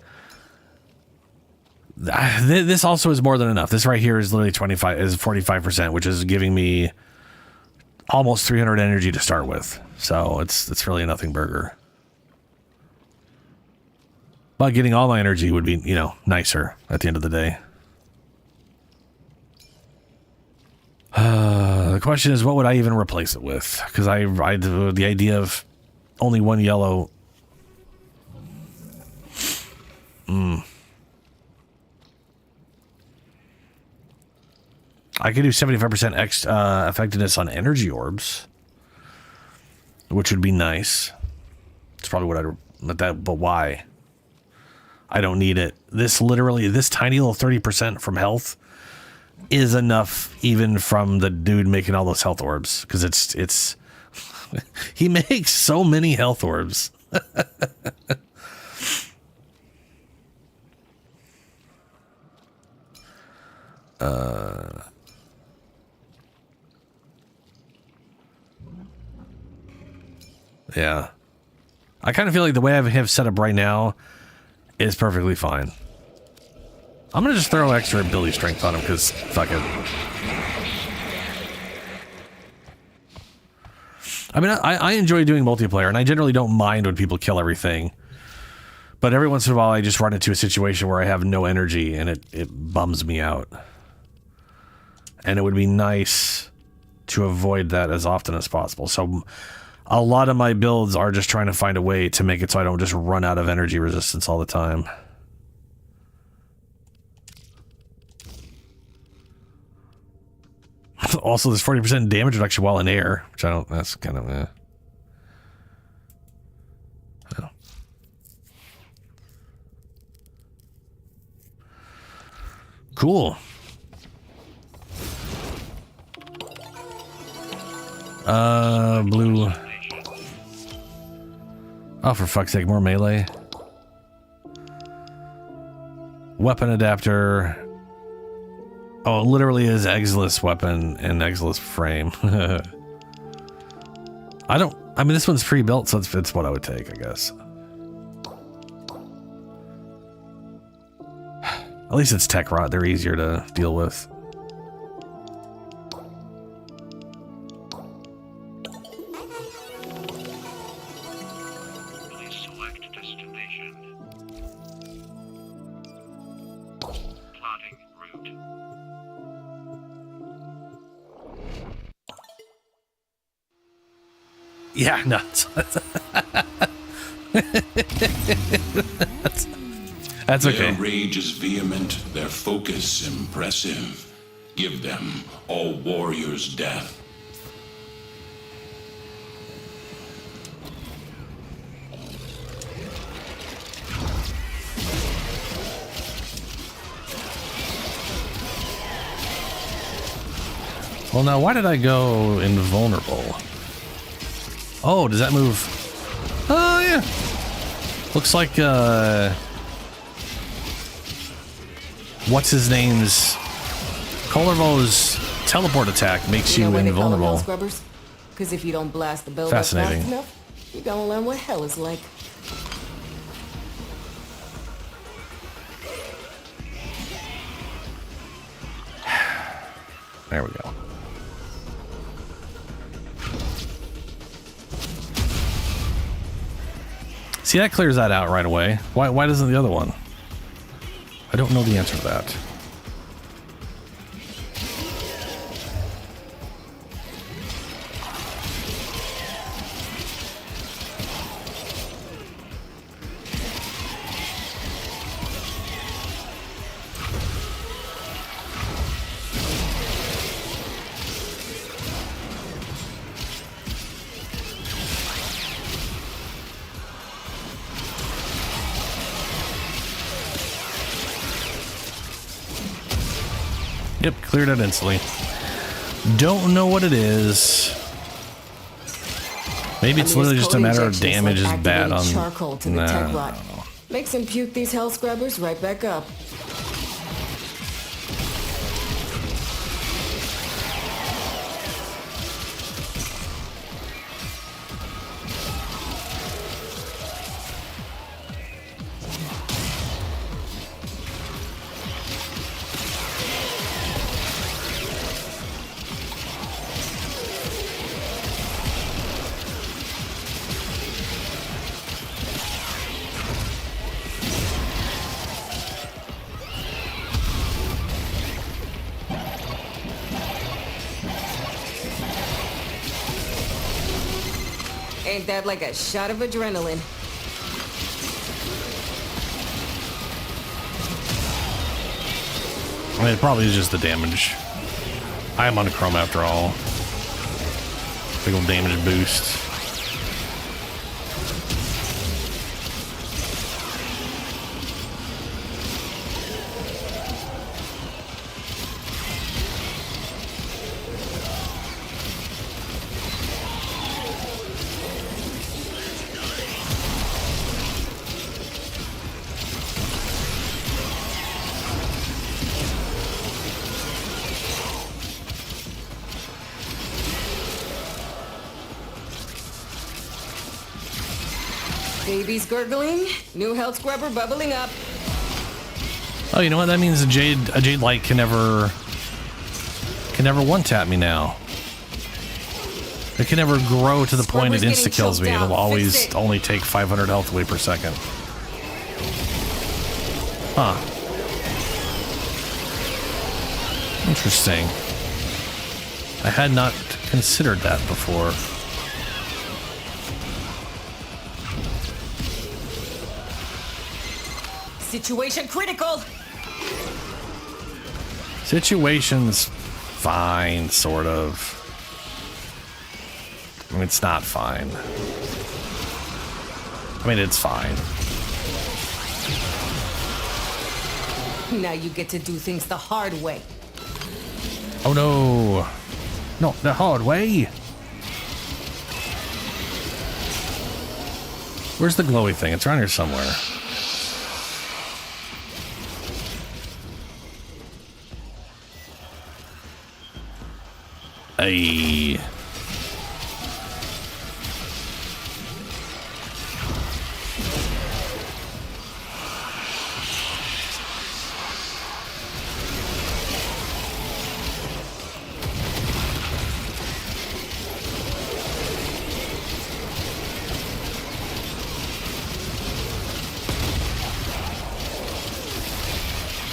This also is more than enough. This right here is literally 45%, which is giving me almost 300 energy to start with. So it's really a nothing burger. But getting all my energy would be, nicer at the end of the day. The question is, what would I even replace it with? Because the idea of only one yellow. I could do 75% effectiveness on energy orbs, which would be nice. It's probably but why? I don't need it. This tiny little 30% from health is enough even from the dude making all those health orbs. Because it's he makes so many health orbs. Yeah. I kind of feel like the way I have set up right now is perfectly fine. I'm going to just throw extra ability strength on him because fuck it. I mean, I enjoy doing multiplayer, and I generally don't mind when people kill everything. But every once in a while, I just run into a situation where I have no energy, and it bums me out. And it would be nice to avoid that as often as possible. So a lot of my builds are just trying to find a way to make it so I don't just run out of energy resistance all the time. Also, there's 40% damage reduction while in air, which that's kind of, Oh. Cool. Blue. Oh, for fuck's sake, more melee. Weapon adapter. Oh, it literally is Exilus weapon and Exilus frame. I mean, this one's pre-built, so it's what I would take, I guess. At least it's tech rot. They're easier to deal with. Please select destination. Plotting route. Yeah, no. That's okay. Their rage is vehement, their focus impressive. Give them all warriors' death. Well, now, why did I go invulnerable? Oh, does that move? Oh, yeah. Looks like, what's his name's? Colorvo's teleport attack makes you invulnerable. Scrubbers? Because if you don't blast the building fast enough, you're gonna learn what hell is like. There we go. See, that clears that out right away. Why doesn't the other one? I don't know the answer to that. Yep, cleared it instantly. Don't know what it is. Maybe it's literally just a matter of damage is bad on. Charcoal to the tech rot. Makes him puke these hell scrubbers right back up. Ain't that like a shot of adrenaline? I mean, it probably is just the damage. I am monochrome after all. Big old damage boost. Baby's gurgling, new health scrubber bubbling up. Oh, you know what? That means a jade light can never one tap me now. It can never grow to the point it insta kills me. It'll always only take 500 health away per second. Huh. Interesting. I had not considered that before. Situation critical. Situation's fine, sort of. I mean, it's not fine. I mean, it's fine. Now you get to do things the hard way. Oh no. Not the hard way. Where's the glowy thing? It's around here somewhere. Hey.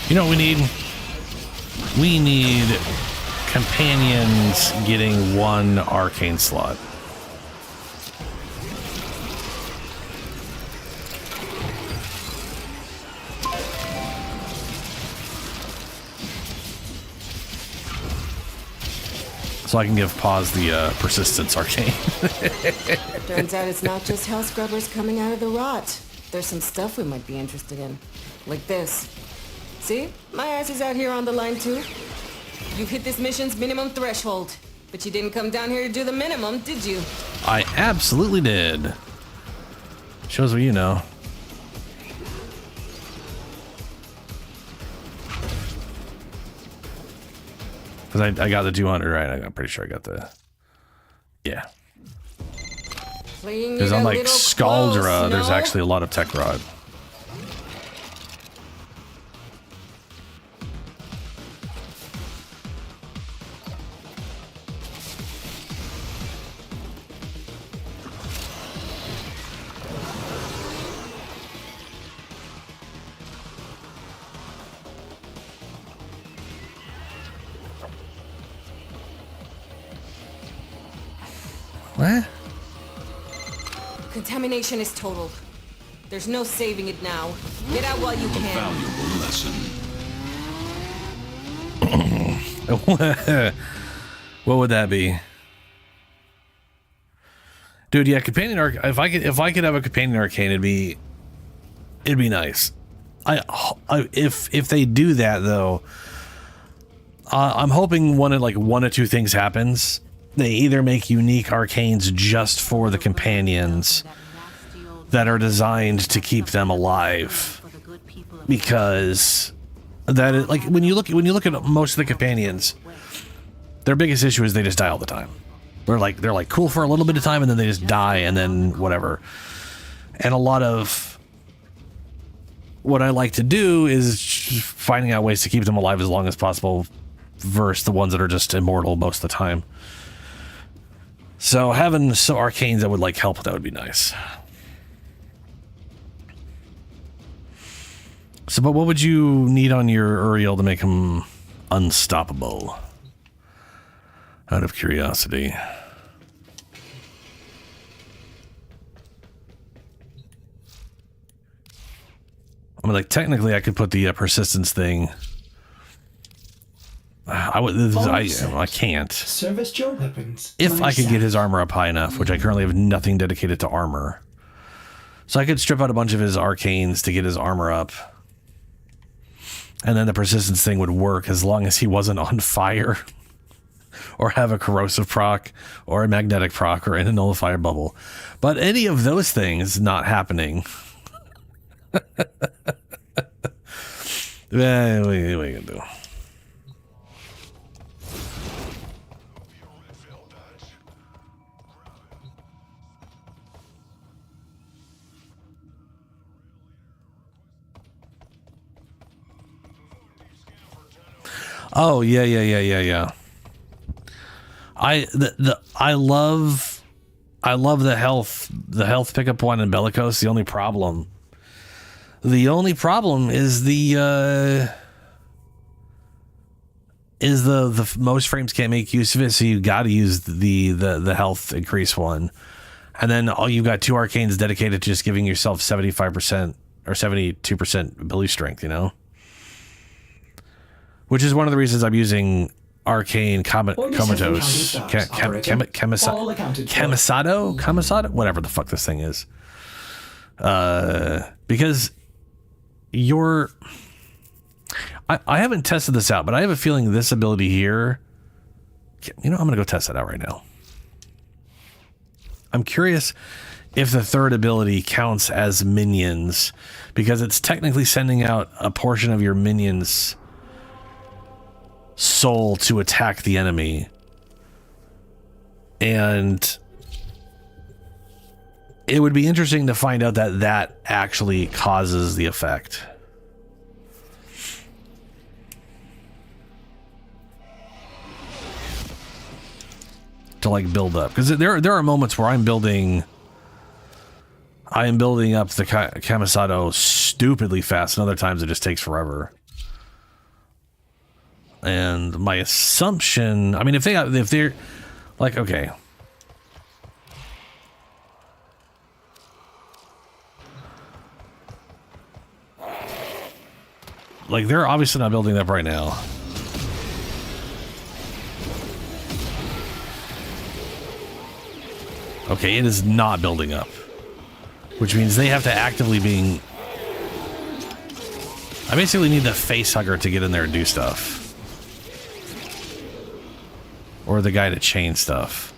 You know what we need? We need companions getting one arcane slot. So I can give pause the persistence arcane. Turns out it's not just hell scrubbers coming out of the rot. There's some stuff we might be interested in. Like this. See? My ass is out here on the line too. You've hit this mission's minimum threshold. But you didn't come down here to do the minimum, did you? I absolutely did. Shows what you know. Because I got the 200, right? I'm pretty sure I got the... Yeah. Because unlike Scaldra, there's actually a lot of tech rod. What? Contamination is total. There's no saving it now. Get out while you can. Valuable lesson. What would that be? Dude, yeah, companion arc. If I could have a companion arcane, it'd be nice. If they do that though, I'm hoping one of two things happens. They either make unique arcanes just for the companions that are designed to keep them alive, because that is, like when you look at most of the companions, their biggest issue is they just die all the time. They're like cool for a little bit of time and then they just die and then whatever. And a lot of what I like to do is finding out ways to keep them alive as long as possible versus the ones that are just immortal most of the time. So having some arcanes that would help, that would be nice. So, but what would you need on your Uriel to make him unstoppable? Out of curiosity. I mean, technically I could put the persistence thing. I can't. Service your weapons. If I could get his armor up high enough, which I currently have nothing dedicated to armor. So I could strip out a bunch of his arcanes to get his armor up. And then the persistence thing would work as long as he wasn't on fire. Or have a corrosive proc, or a magnetic proc, or in a nullifier bubble. But any of those things not happening. What are you gonna do? Oh yeah. I love the health pickup one in Bellicose. The only problem is the most frames can't make use of it, so you got to use the health increase one, and then you've got 2 arcanes dedicated to just giving yourself 75% or 72% ability strength. Which is one of the reasons I'm using Arcane Comatose. Camisado? Whatever the fuck this thing is. Because I haven't tested this out, but I have a feeling this ability here... I'm going to go test that out right now. I'm curious if the third ability counts as minions, because it's technically sending out a portion of your minions' soul to attack the enemy, and it would be interesting to find out that actually causes the effect. To build up, because there are moments where I am building up the Camisado stupidly fast, and other times it just takes forever. And my assumption, I mean, if they're okay. They're obviously not building up right now. Okay, it is not building up. Which means they have to actively being... I basically need the face hugger to get in there and do stuff. Or the guy to chain stuff.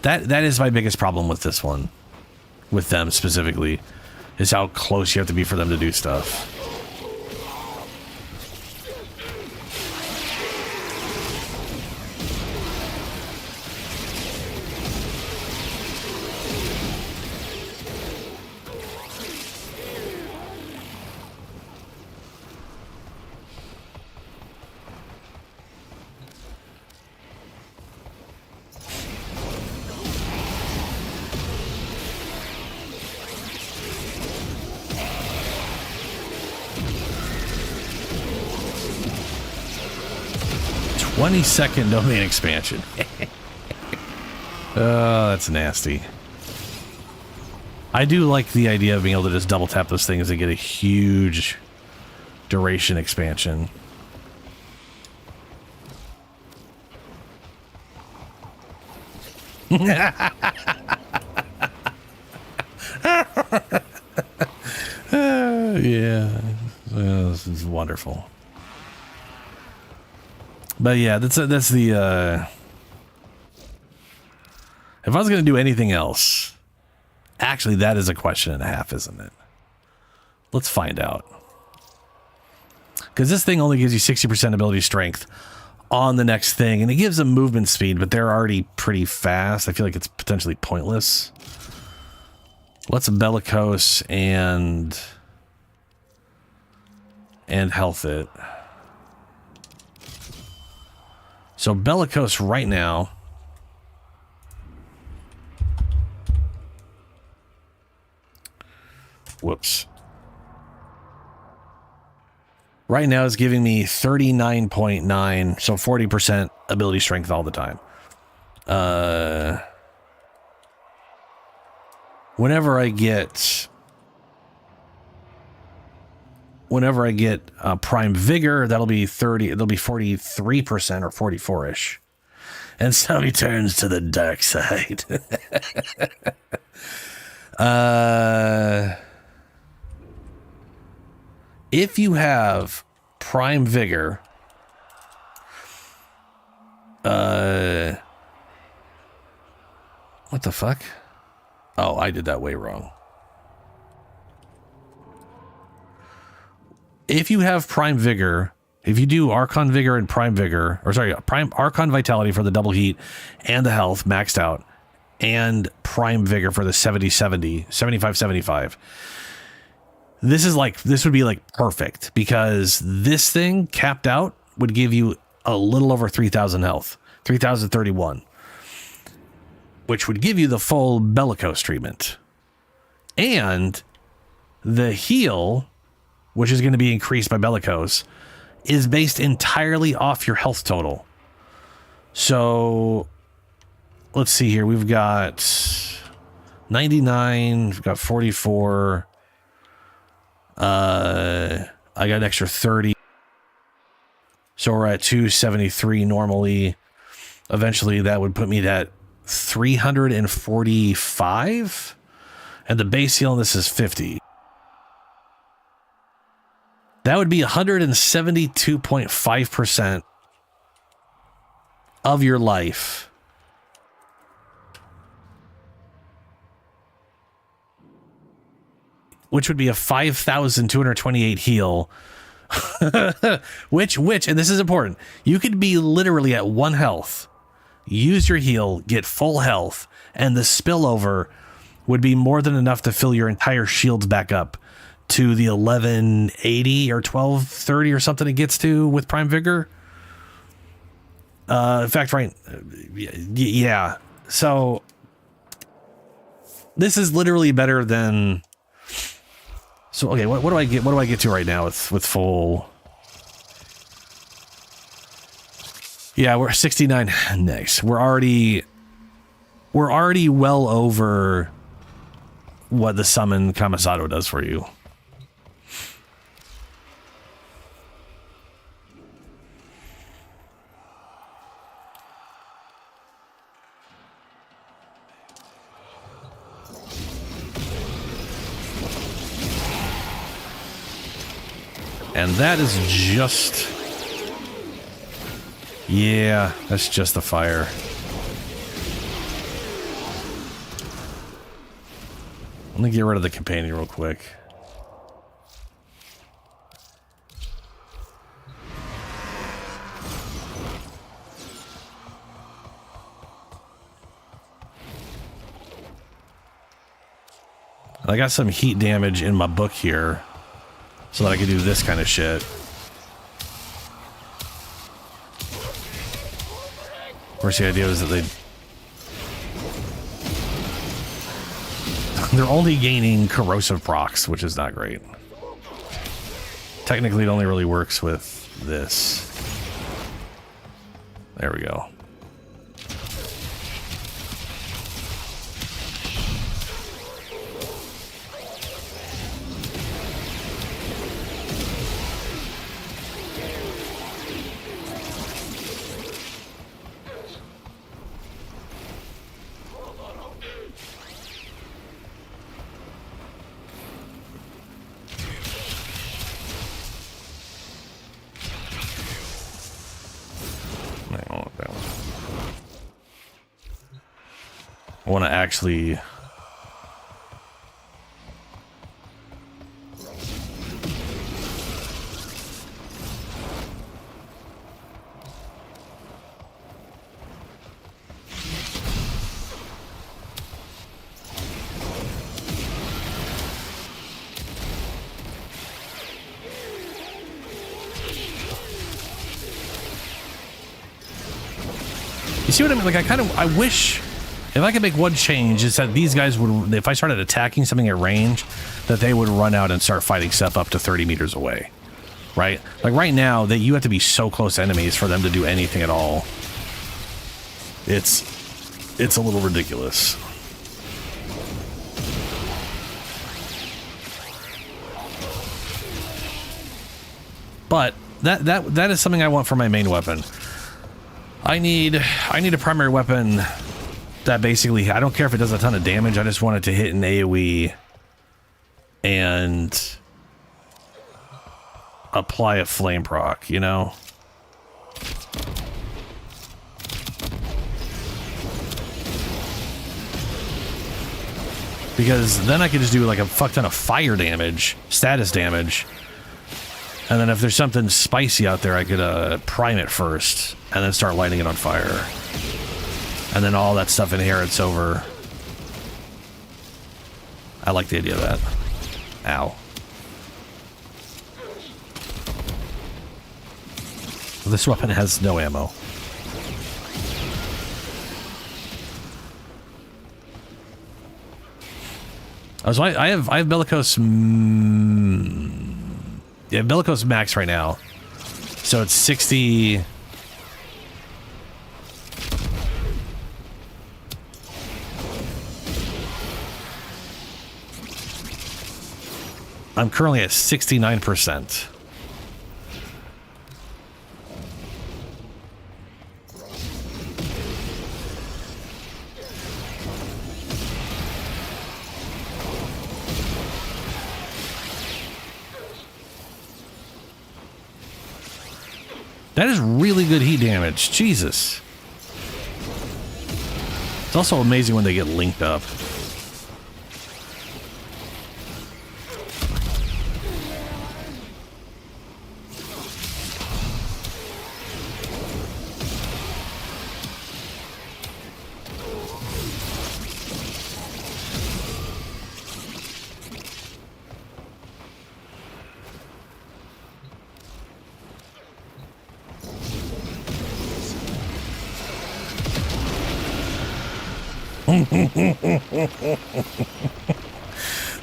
That is my biggest problem with this one. With them specifically. Is how close you have to be for them to do stuff. 22nd domain expansion. Oh, that's nasty. I do like the idea of being able to just double tap those things and get a huge duration expansion. Yeah. This is wonderful. But yeah, that's the if I was going to do anything else, actually that is a question and a half, isn't it? Let's find out. Because this thing only gives you 60% ability strength on the next thing, and it gives them movement speed, but they're already pretty fast. I feel like it's potentially pointless. Let's bellicose and health it. So bellicose right now. Whoops. Right now is giving me 39.9, so 40% ability strength all the time. Whenever I get prime vigor, that'll be 30, it'll be 43% or 44-ish. And so he turns to the dark side. If you have prime vigor, what the fuck? Oh, I did that way wrong. If you have prime vigor, if you do Archon vigor and prime vigor, or sorry, prime Archon vitality for the double heat and the health maxed out, and prime vigor for the 75-75, this would be like perfect, because this thing capped out would give you a little over 3,000 health, 3,031, which would give you the full bellicose treatment. And the heal, which is going to be increased by bellicose, is based entirely off your health total. So let's see here. We've got 99, we've got 44. I got an extra 30. So we're at 273 normally. Eventually that would put me at 345. And the base heal on this is 50. That would be 172.5% of your life. Which would be a 5,228 heal. which, and this is important, you could be literally at 1 health, use your heal, get full health, and the spillover would be more than enough to fill your entire shields back up to the 1180 or 1230 or something it gets to with prime vigor. In fact, right, yeah. So this is literally better than. So okay, what do I get? What do I get to right now with full? Yeah, we're 69 next. We're already well over what the summon Kamisato does for you. And that is just... Yeah, that's just the fire. Let me get rid of the companion real quick. I got some heat damage in my book here so that I can do this kind of shit. Of course, the idea is that they're only gaining corrosive procs, which is not great. Technically, it only really works with this. There we go. I want to actually... You see what I mean? Like, I wish... If I could make one change, is that these guys would, if I started attacking something at range, that they would run out and start fighting stuff up to 30 meters away. Right? Like right now, that you have to be so close to enemies for them to do anything at all. It's a little ridiculous. But that is something I want for my main weapon. I need a primary weapon that basically, I don't care if it does a ton of damage, I just want it to hit an AoE and apply a flame proc, you know? Because then I could just do like a fuck ton of fire damage, status damage, and then if there's something spicy out there, I could prime it first and then start lighting it on fire. And then all that stuff inherits over. I like the idea of that. Ow. This weapon has no ammo. Oh, so I have Bellicose. Yeah, Bellicose Max right now. So it's 60. I'm currently at 69%. That is really good heat damage. Jesus. It's also amazing when they get linked up.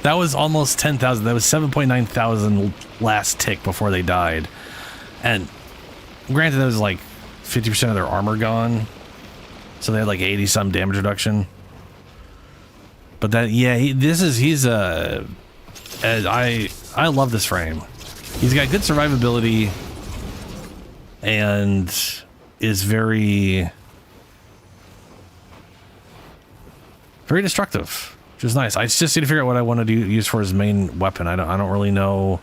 That was almost 10,000. That was 7.9 thousand last tick before they died. And granted, that was like 50% of their armor gone. So they had like 80 some damage reduction. But that, yeah, I love this frame. He's got good survivability and is very destructive, which is nice. I just need to figure out what I want to use for his main weapon. I don't really know.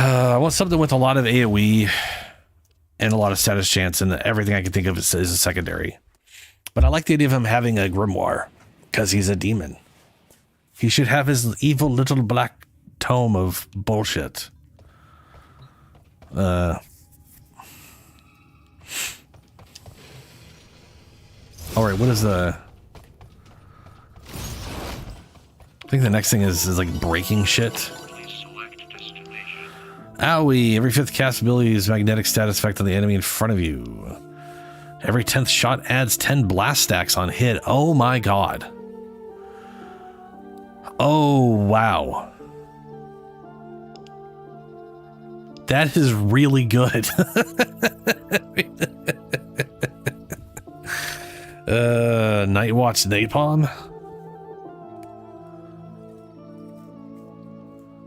I want something with a lot of AoE and a lot of status chance, and everything I can think of is a secondary. But I like the idea of him having a grimoire, because he's a demon. He should have his evil little black tome of bullshit. All right, what is the... I think the next thing is like breaking shit. Owie, every 5th cast ability is magnetic status effect on the enemy in front of you. Every 10th shot adds 10 blast stacks on hit. Oh my god. Oh, wow. That is really good. Night Watch Napalm?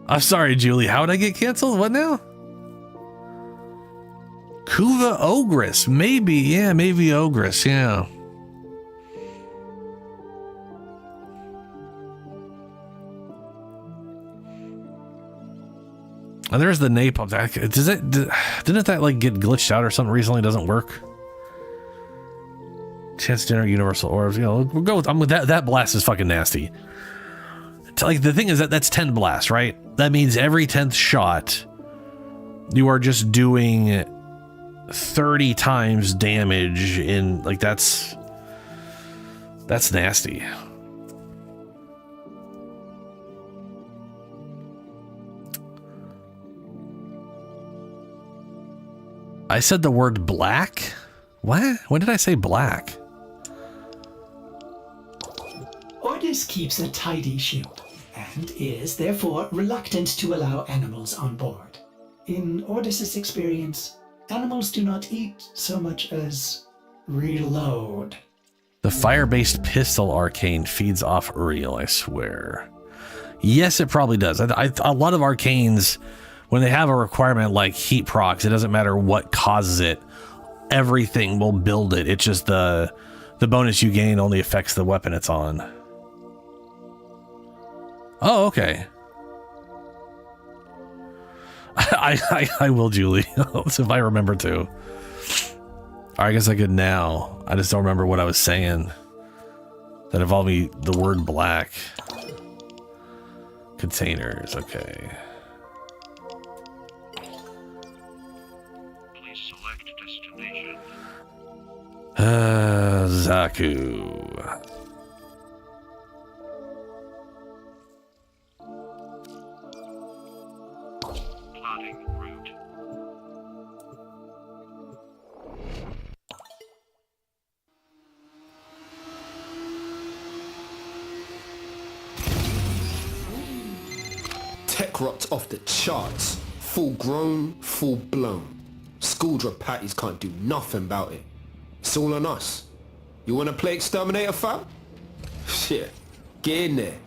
I'm sorry, Julie. How would I get canceled? What now? Kuva Ogress. Maybe. Yeah, maybe Ogress. Yeah. And there's the napalm. Didn't that like get glitched out or something recently? Doesn't work. Chance to enter universal orbs. You know, we'll go with. I'm with that. That blast is fucking nasty. Like the thing is that's 10 blasts, right? That means every 10th shot, you are just doing 30 times damage in like that's nasty. I said the word black? What? When did I say black? Ordis keeps a tidy ship and is therefore reluctant to allow animals on board. In Ordis's experience, animals do not eat so much as reload. The fire-based pistol arcane feeds off Uriel, I swear. Yes, it probably does. A lot of arcanes, when they have a requirement like heat procs, it doesn't matter what causes it. Everything will build it. It's just the bonus you gain only affects the weapon it's on. Oh, okay. I will, Julie, if I remember to. I guess I could now. I just don't remember what I was saying. That involved me the word black. Containers, okay. Please select destination. Zaku. Plotting route. Tech rot's off the charts. Full grown, full blown. Skuldra patties can't do nothing about it. It's all on us. You wanna play Exterminator, fam? Shit, get in there.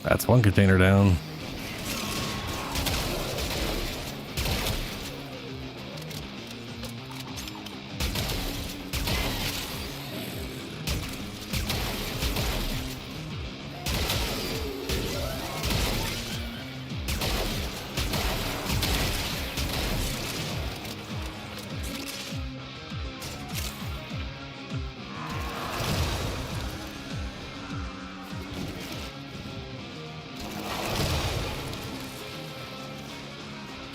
That's one container down.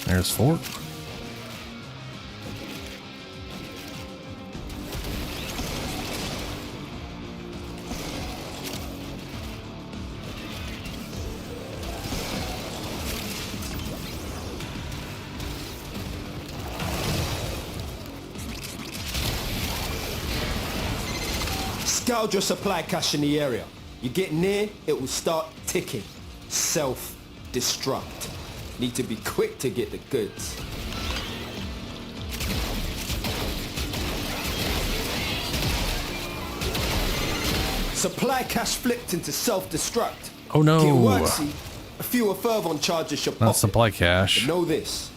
There's 4. Scourge your supply cache in the area. You get near, it will start ticking. Self-destruct. Need to be quick to get the goods. Supply cache flipped into self-destruct. Oh no. Get worksy. A few Fervon charges your pocket. Not supply cache. But know this.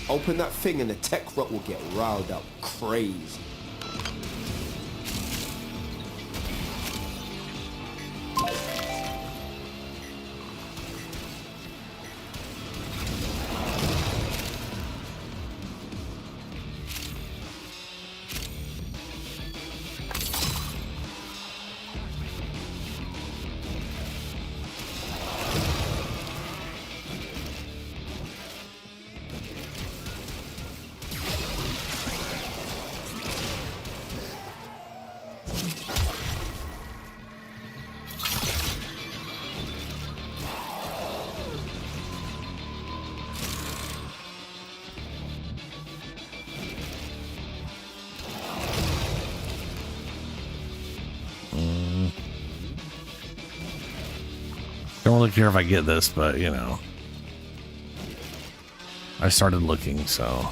Open that thing and the tech rot will get riled up crazy. Don't really care if I get this, but you know, I started looking, so.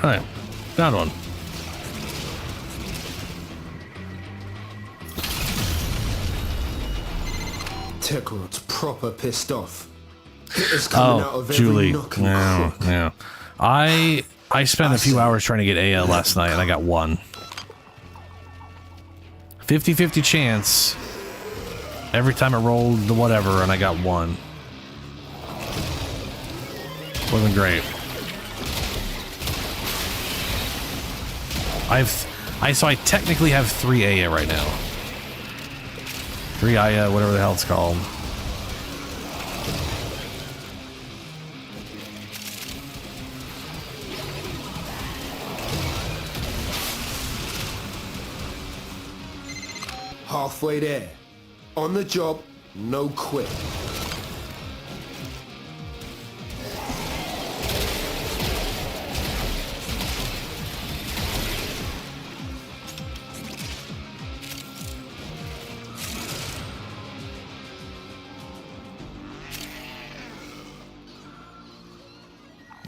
All right, found one. Tekrot's proper pissed off. It's coming out of every Julie. nook and Yeah, crook. yeah. I spent a few hours trying to get Aya last night, and I got one. 50-50 chance. Every time I rolled the whatever, and I got one. Wasn't great. So I technically have 3 Aya right now. 3 Aya, whatever the hell it's called. Halfway there. On the job, no quit.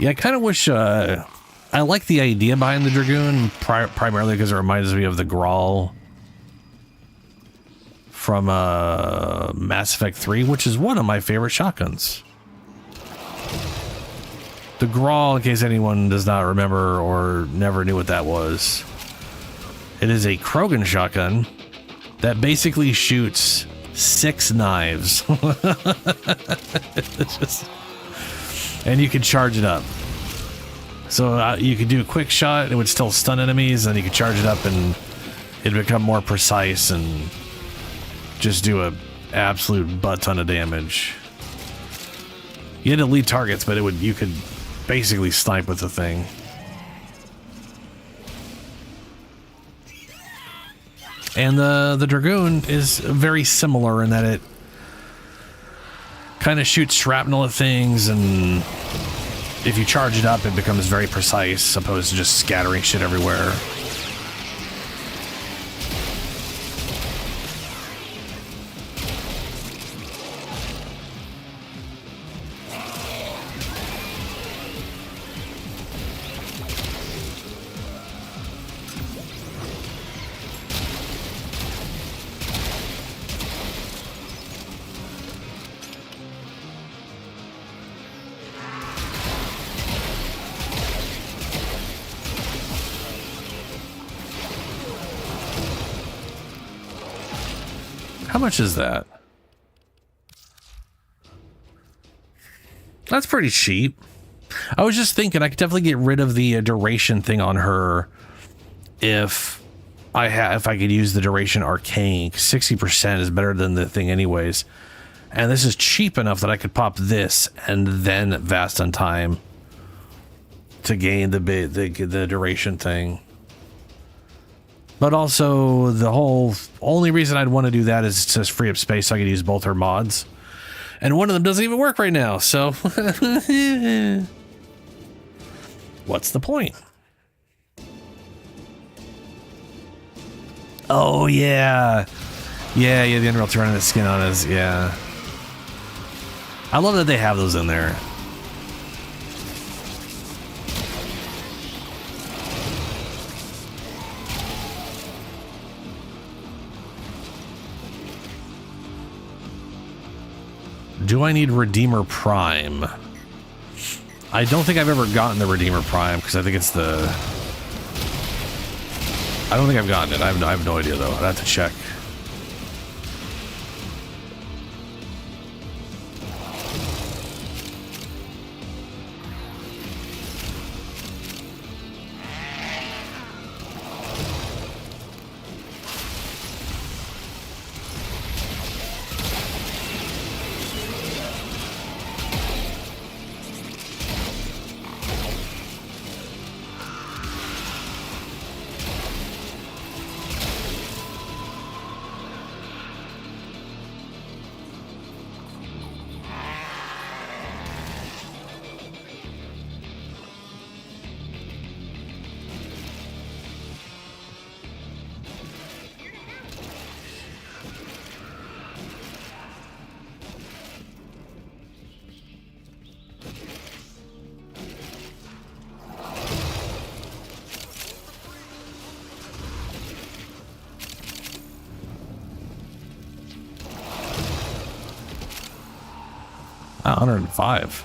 Yeah, I kind of wish, I like the idea behind the Dragoon, primarily because it reminds me of the Grawl from Mass Effect 3, which is one of my favorite shotguns. The Grawl, in case anyone does not remember or never knew what that was, it is a Krogan shotgun that basically shoots 6 knives. It's just... And you can charge it up. So you could do a quick shot, it would still stun enemies, and you could charge it up and it'd become more precise and just do a absolute butt ton of damage. You had to lead targets, but you could basically snipe with the thing. And the Dragoon is very similar in that it kind of shoots shrapnel at things, and if you charge it up, it becomes very precise, opposed to just scattering shit everywhere. How much is that? That's pretty cheap. I was just thinking I could definitely get rid of the duration thing on her if I could use the duration arcane. 60% is better than the thing anyways. And this is cheap enough that I could pop this and then Vast on Time to gain the duration thing. But also, the whole only reason I'd want to do that is to free up space so I could use both her mods. And one of them doesn't even work right now, so... What's the point? Oh, yeah. Yeah, the Underworld turning the skin on us, yeah. I love that they have those in there. Do I need Redeemer Prime? I don't think I've ever gotten the Redeemer Prime because I think it's the... I don't think I've gotten it. I have no idea though. I'd have to check. Ah, 105.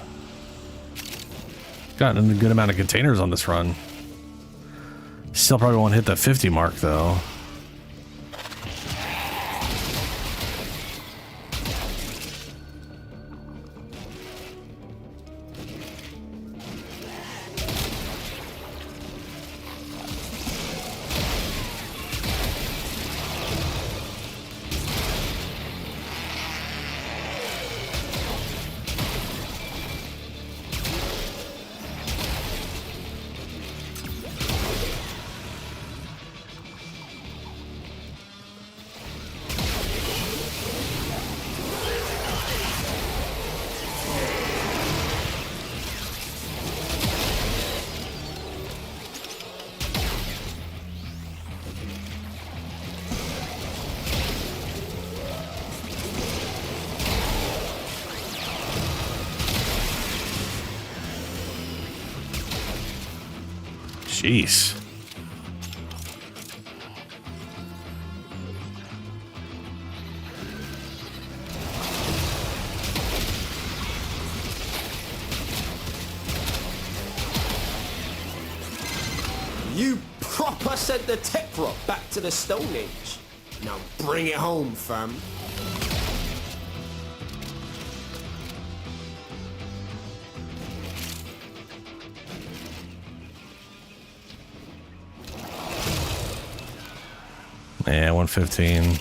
Gotten a good amount of containers on this run. Still probably won't hit the 50 mark though. Jeez. You proper sent the tech rock back to the Stone Age. Now bring it home, fam. Yeah, 115.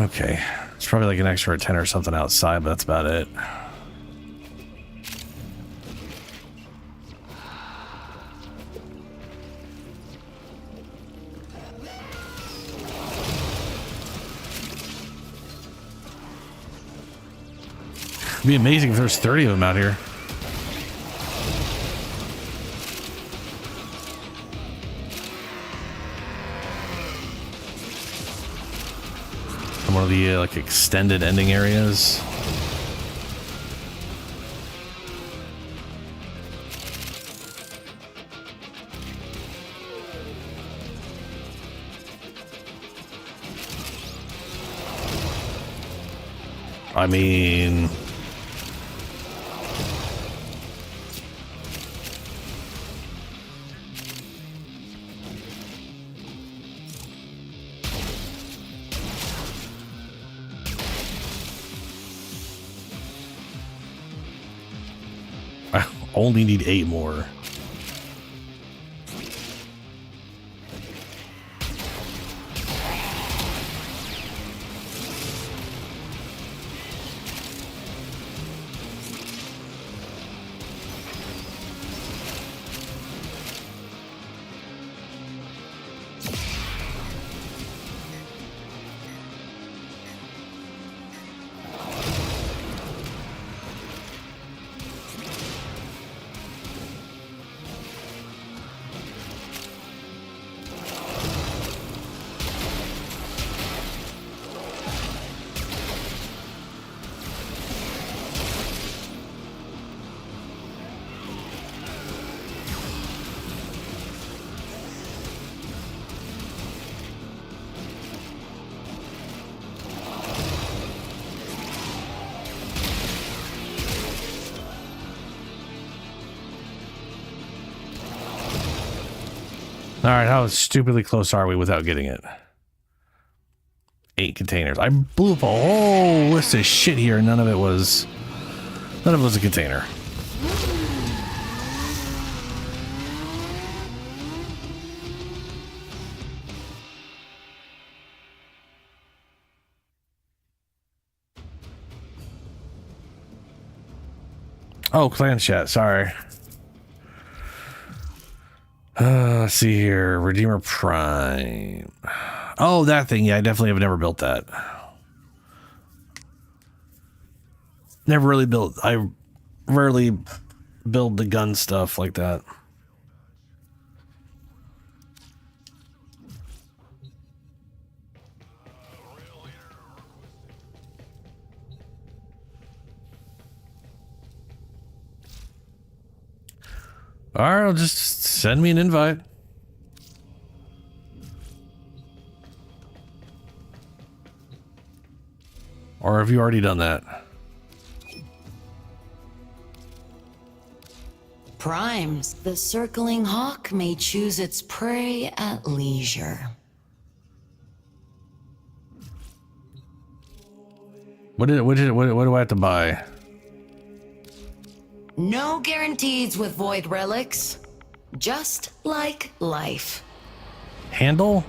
Okay. It's probably like an extra 10 or something outside, but that's about it. It'd be amazing if there's 30 of them out here. One of the like extended ending areas. I mean, I only need 8 more. All right, how stupidly close are we without getting it? 8 containers. I blew up a whole list of shit here, and none of it was a container. Oh, clan chat, sorry. Let's see here. Redeemer Prime. Oh, that thing. Yeah, I definitely have never built that. Never really built. I rarely build the gun stuff like that. All right, I'll just send me an invite. Or have you already done that? Primes, the circling hawk may choose its prey at leisure. What do I have to buy? No guarantees with void relics. Just like life. Handle?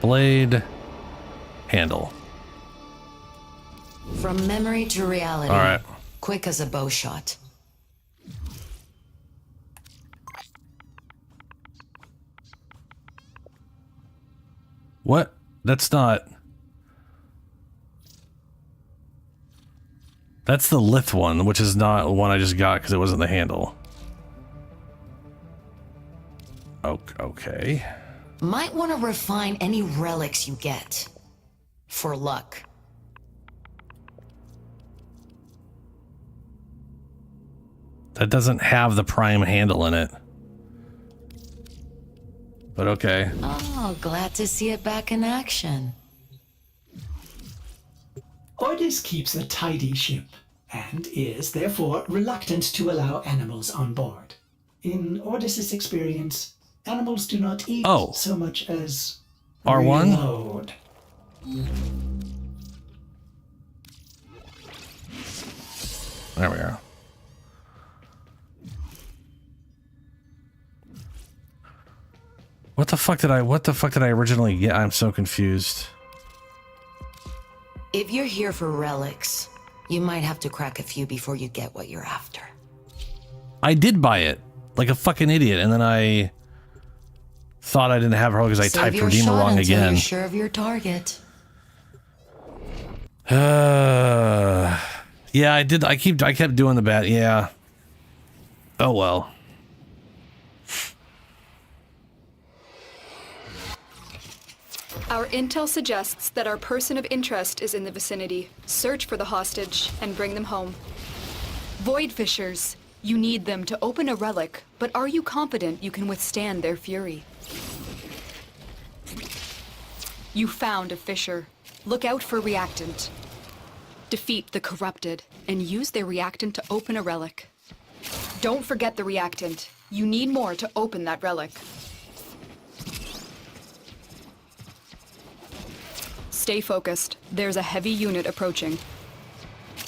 Blade. Handle. From memory to reality. All right. Quick as a bow shot. What? That's not... That's the Lith one, which is not one I just got because it wasn't the handle. Okay. Might want to refine any relics you get. For luck. That doesn't have the prime handle in it. But okay. Oh, glad to see it back in action. Ordis keeps a tidy ship, and is therefore reluctant to allow animals on board. In Ordis's experience, animals do not eat so much as R1? reload. There we are. What the fuck did I originally get? I'm so confused. If you're here for relics, you might have to crack a few before you get what you're after. I did buy it like a fucking idiot, and then I thought I didn't have her because I typed Redeemer wrong again. You're sure of your target. Yeah, I did. I kept doing the bad. Yeah. Oh well. Our intel suggests that our person of interest is in the vicinity. Search for the hostage and bring them home. Void Fishers, you need them to open a relic, but are you confident you can withstand their fury? You found a Fisher. Look out for reactant. Defeat the corrupted and use their reactant to open a relic. Don't forget the reactant. You need more to open that relic. Stay focused. There's a heavy unit approaching.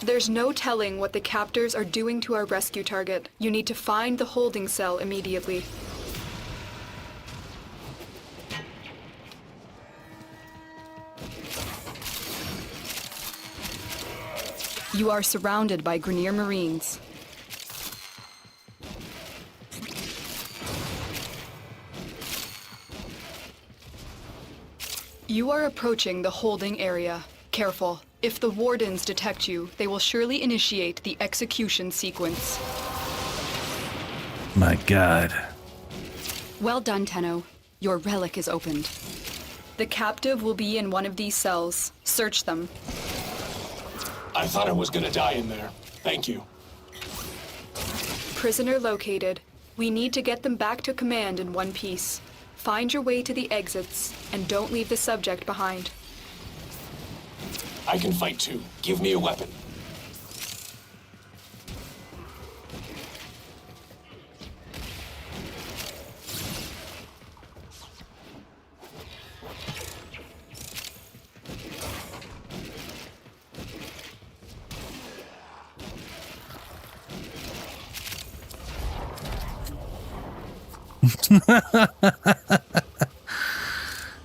There's no telling what the captors are doing to our rescue target. You need to find the holding cell immediately. You are surrounded by Grenier Marines. You are approaching the holding area. Careful. If the wardens detect you, they will surely initiate the execution sequence. My God. Well done, Tenno. Your relic is opened. The captive will be in one of these cells. Search them. I thought I was gonna die in there. Thank you. Prisoner located. We need to get them back to command in one piece. Find your way to the exits, and don't leave the subject behind. I can fight too. Give me a weapon.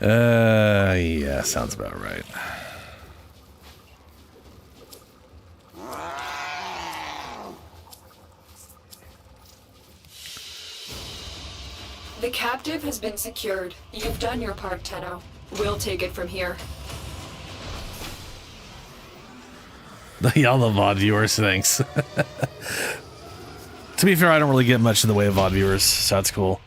Yeah, sounds about right. The captive has been secured. You've done your part, Tenno. We'll take it from here. Y'all the VOD viewers, thanks. To be fair, I don't really get much in the way of VOD viewers, so that's cool.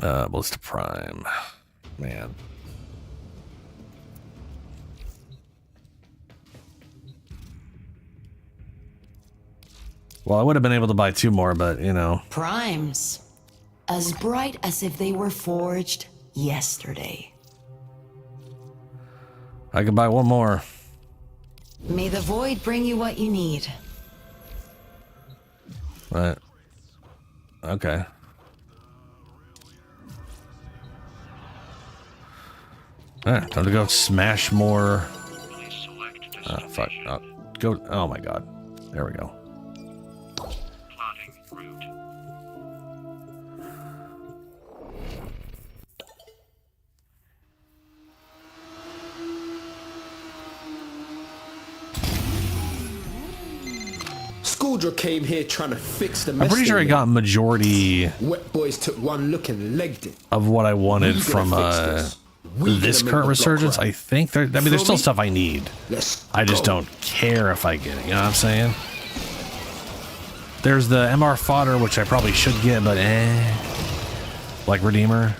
Ballista Prime. Man. Well, I would have been able to buy 2 more, but, you know. Primes. As bright as if they were forged yesterday. I could buy 1 more. May the void bring you what you need. Right. Okay. Alright, time to go smash more. Fuck. Go. Oh my god. There we go. Plotting route. Skuldra came here trying to fix the mess. I'm pretty sure I got majority Wet boys took one look and legged it. of what I wanted from this gonna current make the block resurgence. right. I think there. I mean, there's still me? stuff I need. Let's I just go. don't care if I get it. You know what I'm saying? There's the MR fodder, which I probably should get, but like Redeemer.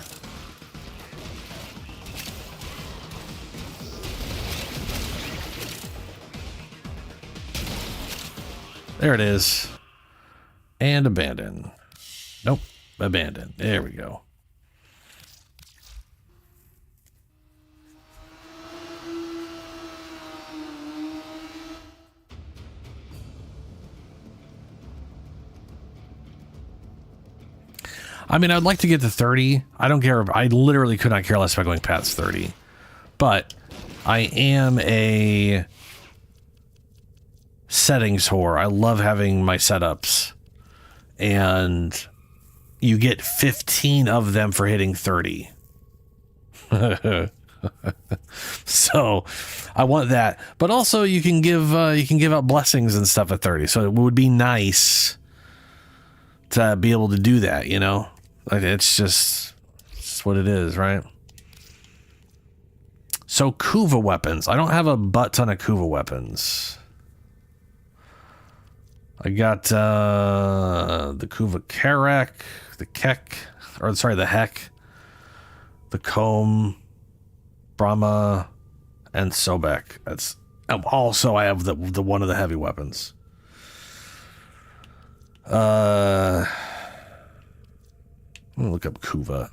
There it is. And abandon. Nope. Abandon. There we go. I mean, I'd like to get to 30. I don't care. I literally could not care less about going past 30. But I am a settings whore. I love having my setups. And you get 15 of them for hitting 30. So I want that. But also you can give out blessings and stuff at 30. So it would be nice to be able to do that, you know? Like it's what it is, right? So Kuva weapons. I don't have a butt ton of Kuva weapons. I got the Kuva Karak, the Kek, or sorry, the Heck, the Comb, Brahma, and Sobek. That's also I have the one of the heavy weapons. I'm gonna look up Kuva.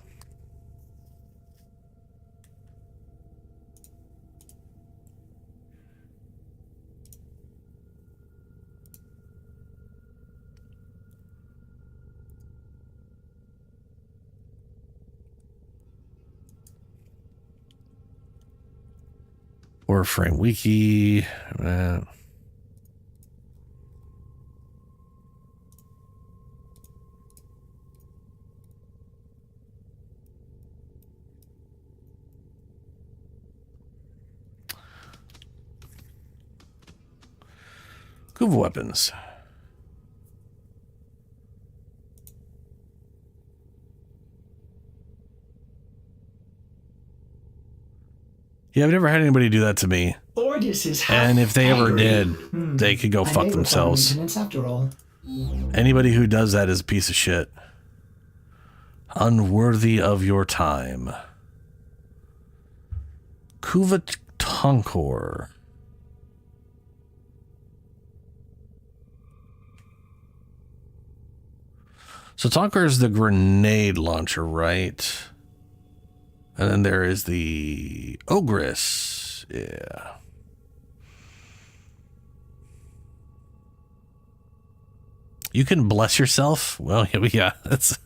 Warframe wiki. Kuva weapons. Yeah, I've never had anybody do that to me. Ordis is half And if they ever angry. did, they could go I fuck may require themselves. maintenance after all. Anybody who does that is a piece of shit. Unworthy of your time. Kuva Tonkor. So Tonkor is the grenade launcher, right? And then there is the Ogress. Yeah. You can bless yourself? Well, yeah, that's...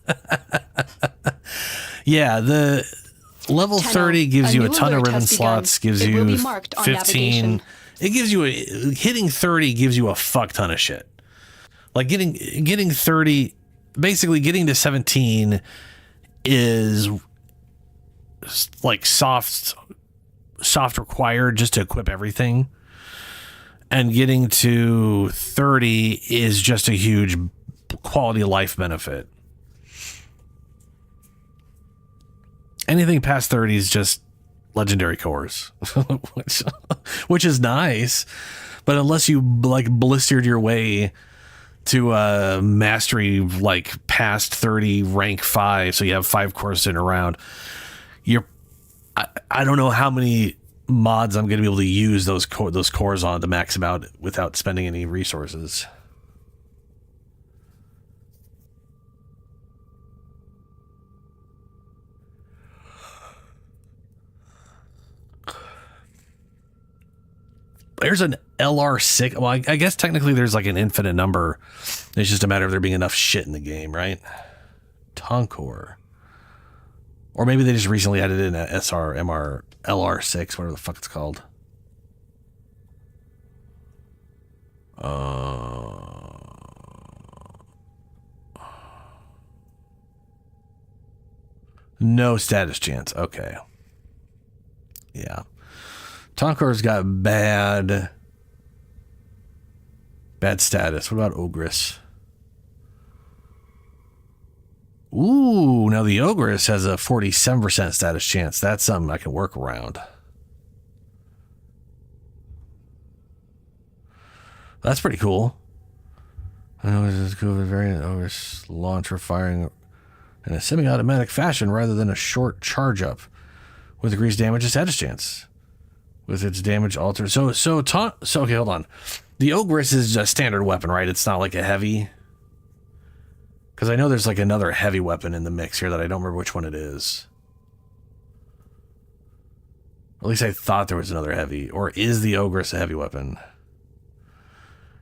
Yeah, the level 30 gives you a ton of ribbon slots, gives you 15. It gives you hitting 30 gives you a fuck ton of shit. Like getting 30, basically getting to 17 is like soft required just to equip everything. And getting to 30 is just a huge quality of life benefit. Anything past 30 is just legendary cores, which is nice. But unless you like blistered your way to mastery like past 30 rank 5, so you have 5 cores sitting around, I don't know how many mods I'm going to be able to use those cores on to max them out without spending any resources. There's an LR6. Well, I guess technically there's like an infinite number. It's just a matter of there being enough shit in the game, right? Tonkor. Or maybe they just recently added in a SR, MR, LR6, whatever the fuck it's called. No status chance. Okay. Yeah. Tonkor's got bad status. What about Ogress? Ooh, now the Ogress has a 47% status chance. That's something I can work around. That's pretty cool. I know this is cool. The variant Ogress launcher firing in a semi-automatic fashion rather than a short charge up with increased damage and status chance. With its damage altered. So okay, hold on. The Ogress is a standard weapon, right? It's not like a heavy. Because I know there's like another heavy weapon in the mix here that I don't remember which one it is. Or at least I thought there was another heavy. Or is the Ogress a heavy weapon?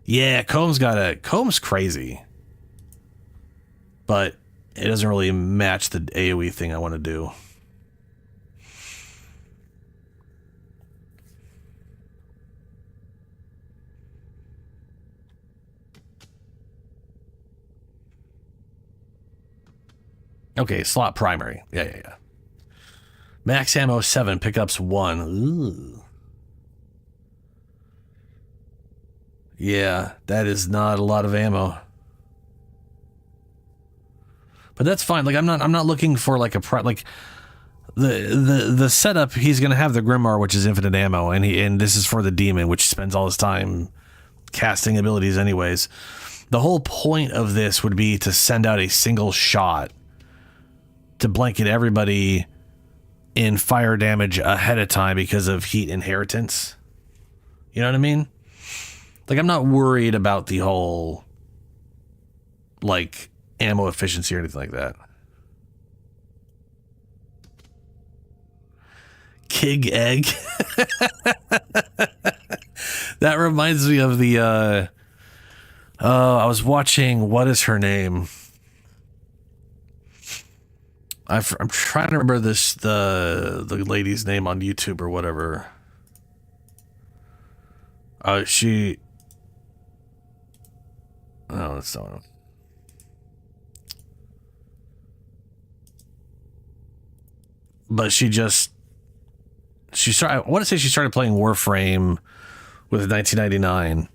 Yeah, Comb's crazy. But it doesn't really match the AoE thing I want to do. Okay, slot primary. Yeah. Max ammo 7, pickups 1. Ooh. Yeah, that is not a lot of ammo. But that's fine. Like I'm not looking for like like the setup. He's gonna have the Grimoire, which is infinite ammo, and this is for the demon, which spends all his time casting abilities anyways. The whole point of this would be to send out a single shot to blanket everybody in fire damage ahead of time because of heat inheritance. You know what I mean? Like, I'm not worried about the whole, like, ammo efficiency or anything like that. Kig egg. That reminds me of the, I was watching, what is her name? I'm trying to remember the lady's name on YouTube or whatever. Oh, that's not one. But she started. I want to say she started playing Warframe with 1999.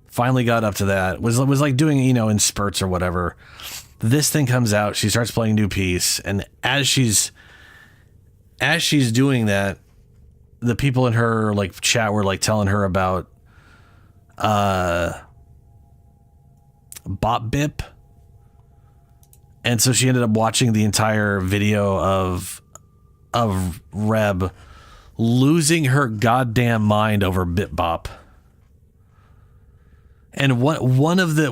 Finally got up to that. Was like doing, in spurts or whatever. This thing comes out, she starts playing new piece, and as she's doing that, the people in her like chat were like telling her about bot bip, and so she ended up watching the entire video of Reb losing her goddamn mind over bit bop. And one of the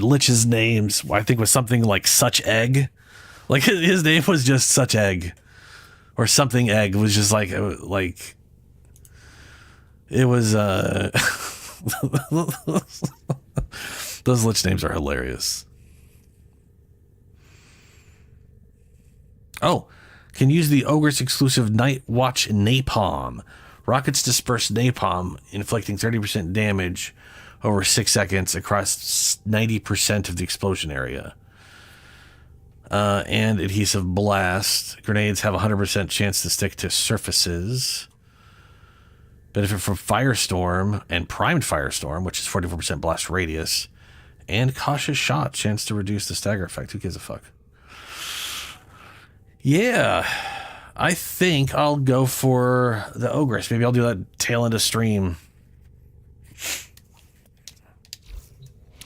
Lich's names, I think, was something like Such Egg. Like his name was just Such Egg, or something Egg. It was just like it was. Those Lich names are hilarious. Oh, can use the Ogre's exclusive Night Watch Napalm. Rockets disperse napalm, inflicting 30% damage over 6 seconds across 90% of the explosion area. And adhesive blast. Grenades have a 100% chance to stick to surfaces. Benefit from Firestorm and Primed Firestorm, which is 44% blast radius. And Cautious Shot, chance to reduce the stagger effect. Who gives a fuck? Yeah, I think I'll go for the Ogress. Maybe I'll do that tail end of stream.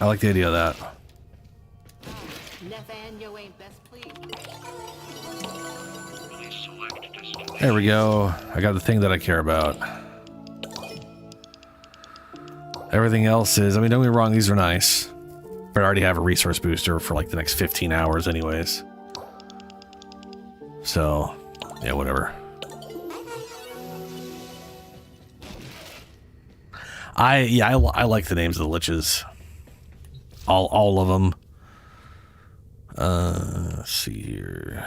I like the idea of that. There we go. I got the thing that I care about. Everything else is, I mean, don't get me wrong, these are nice. But I already have a resource booster for like the next 15 hours anyways. So, yeah, whatever. I like the names of the liches. All of them. Let's see here.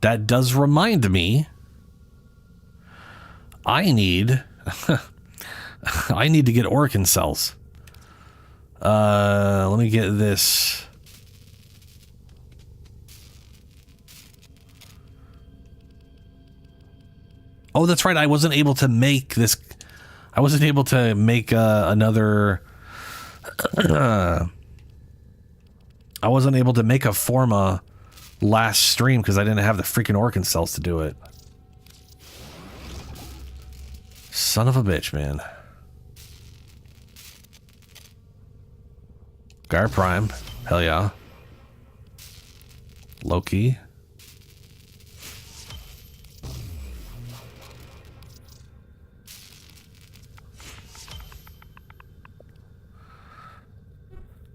That does remind me. I need I need to get Orkin cells. Let me get this. Oh, that's right. I wasn't able to make this. I wasn't able to make another. I wasn't able to make a Forma last stream because I didn't have the freaking Orkin cells to do it. Son of a bitch, man. Gaia Prime. Hell yeah. Loki.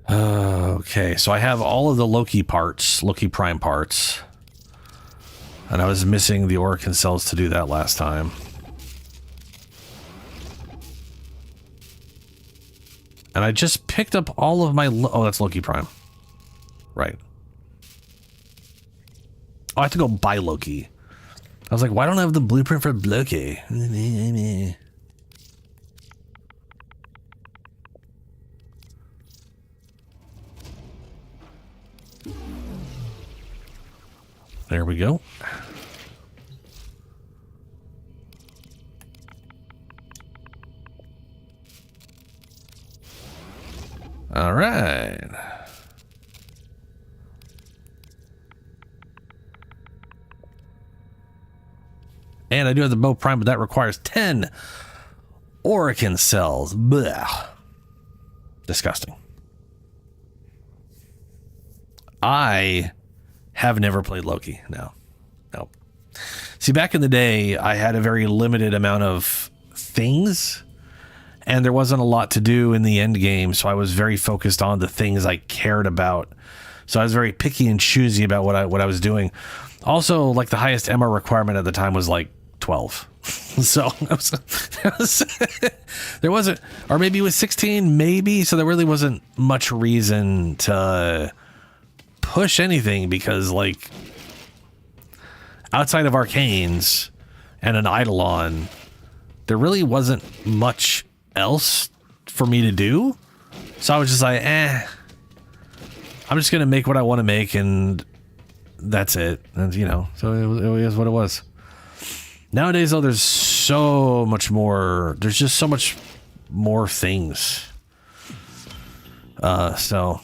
Okay, so I have all of the Loki parts, Loki Prime parts. And I was missing the Orkin cells to do that last time. And I just picked up all of my... Oh, that's Loki Prime. Right. Oh, I have to go buy Loki. I was like, why don't I have the blueprint for Loki? There we go. All right. And I do have the bow prime, but that requires 10 Orkin cells. Blech. Disgusting. I have never played Loki. No. Nope. See, back in the day, I had a very limited amount of things, and there wasn't a lot to do in the end game, so I was very focused on the things I cared about. So I was very picky and choosy about what I was doing. Also, like the highest MR requirement at the time was like 12. So there wasn't, or maybe it was 16, maybe. So there really wasn't much reason to push anything because, like, outside of Arcanes and an Eidolon, there really wasn't much else for me to do. So I was just like, I'm just gonna make what I want to make, and that's it. And you know, so it was what it was. Nowadays, though, there's so much more. There's just so much more things. So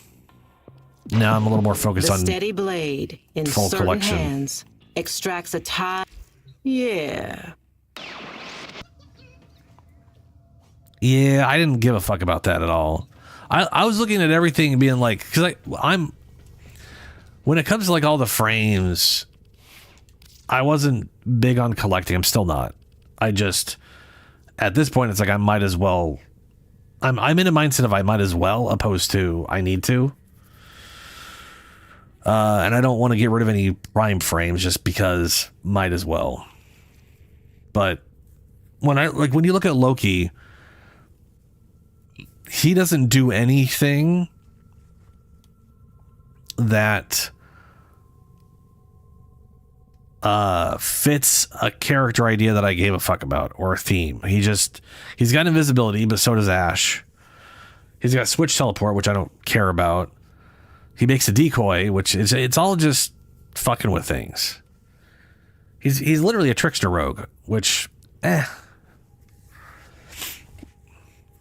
now I'm a little more focused on steady blade in full certain collection. hands extracts a tie. Yeah. Yeah, I didn't give a fuck about that at all. I was looking at everything and being like, because I'm when it comes to like all the frames, I wasn't big on collecting. I'm still not. I just, at this point, it's like I might as well. I'm in a mindset of I might as well, opposed to I need to. And I don't want to get rid of any prime frames just because might as well. But when you look at Loki, he doesn't do anything that fits a character idea that I gave a fuck about, or a theme. He's got invisibility, but so does Ash. He's got switch teleport, which I don't care about. He makes a decoy, which is, it's all just fucking with things. He's literally a trickster rogue, which I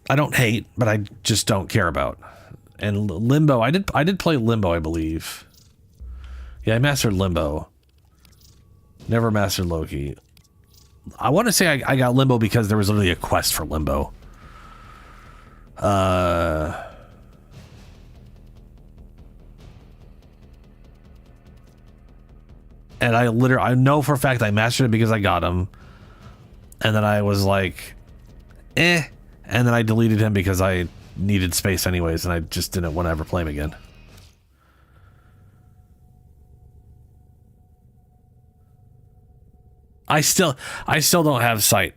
don't hate, but I just don't care about. And Limbo, I did play Limbo, I believe. Yeah, I mastered Limbo. Never mastered Loki. I want to say I got Limbo because there was literally a quest for Limbo. And I know for a fact I mastered it because I got him. And then I was like, and then I deleted him because I needed space anyways, and I just didn't want to ever play him again. I still don't have sight.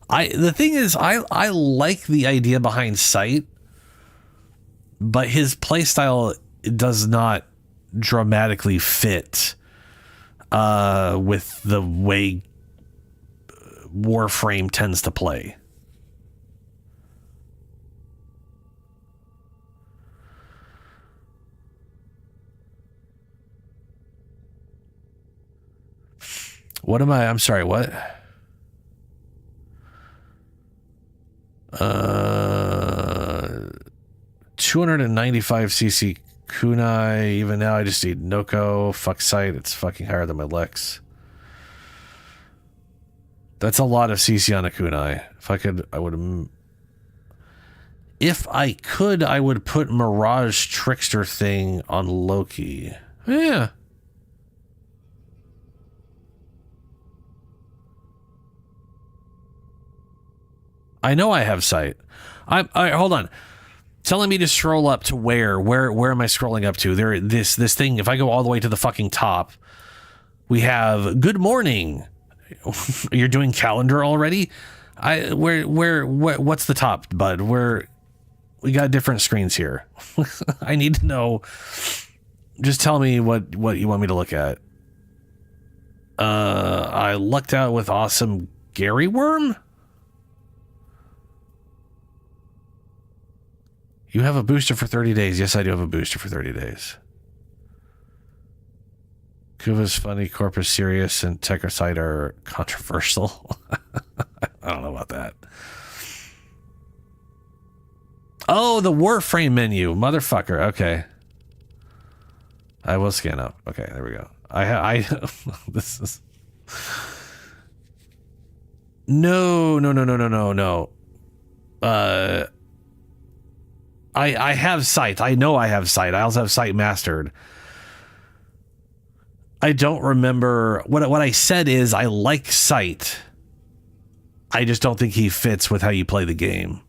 The thing is, I like the idea behind sight, but his playstyle does not dramatically fit with the way Warframe tends to play. What am I? I'm sorry, what? 295cc kunai. Even now, I just need Noko. Fuck sight. It's fucking higher than my Lex. That's a lot of CC on a kunai. If I could, I would. If I could, I would put Mirage Trickster thing on Loki. Yeah. I know I have sight. Hold on. Telling me to scroll up to where am I scrolling up to? This thing, if I go all the way to the fucking top, we have good morning. You're doing calendar already? What's the top, bud? We got different screens here. I need to know. Just tell me what you want me to look at. I lucked out with awesome Gary Worm. You have a booster for 30 days. Yes, I do have a booster for 30 days. Kuva's funny, Corpus serious, and Techocide are controversial. I don't know about that. Oh, the Warframe menu. Motherfucker. Okay. I will scan up. Okay, there we go. This is... No. I have sight. I know I have sight. I also have sight mastered. I don't remember what I said is I like sight. I just don't think he fits with how you play the game.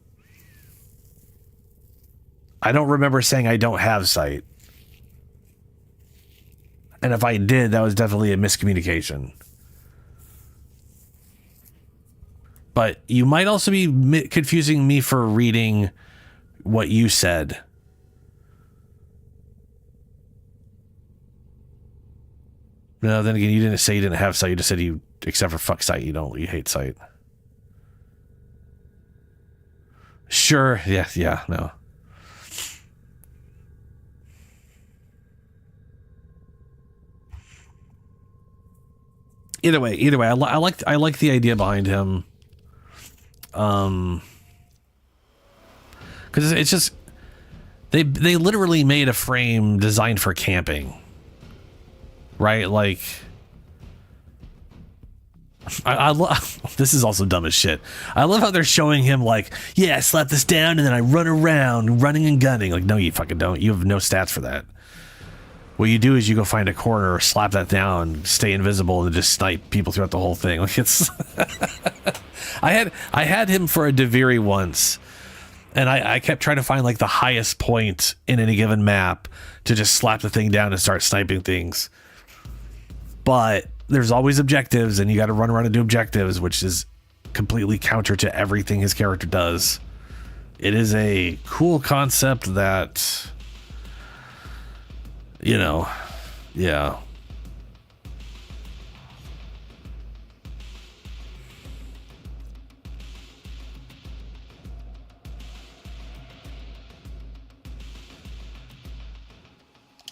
I don't remember saying I don't have sight. And if I did, that was definitely a miscommunication. But you might also be confusing me for reading what you said. No, then again, you didn't say you didn't have sight. You just said you, except for fuck sight, you hate sight. Sure. Yeah, no. Either way, I like the idea behind him. Because it's just they literally made a frame designed for camping, right? Like, I love this is also dumb as shit. I love how they're showing him like, yeah, I slap this down and then I run around running and gunning. Like, no, you fucking don't. You have no stats for that. What you do is you go find a corner, slap that down, stay invisible, and just snipe people throughout the whole thing. Like, it's I had him for a Deviri once, and I kept trying to find like the highest point in any given map to just slap the thing down and start sniping things. But there's always objectives, and you got to run around and do objectives, which is completely counter to everything his character does. It is a cool concept that you know, yeah.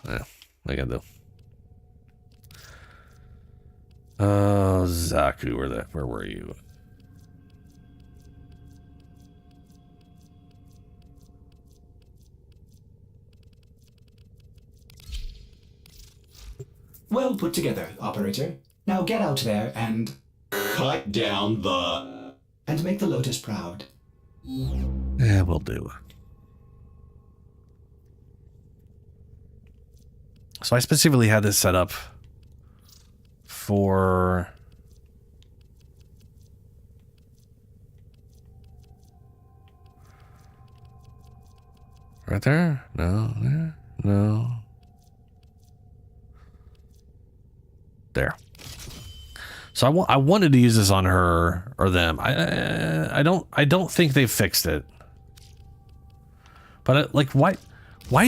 Yeah, I got though. Oh, Zaku, where were you? Well put together, operator. Now get out there and Cut down the... and make the Lotus proud. Yeah, we'll do. So I specifically had this set up for right there. No, there, no, there. So I wanted to use this on her or them. I don't think they fixed it. But like, why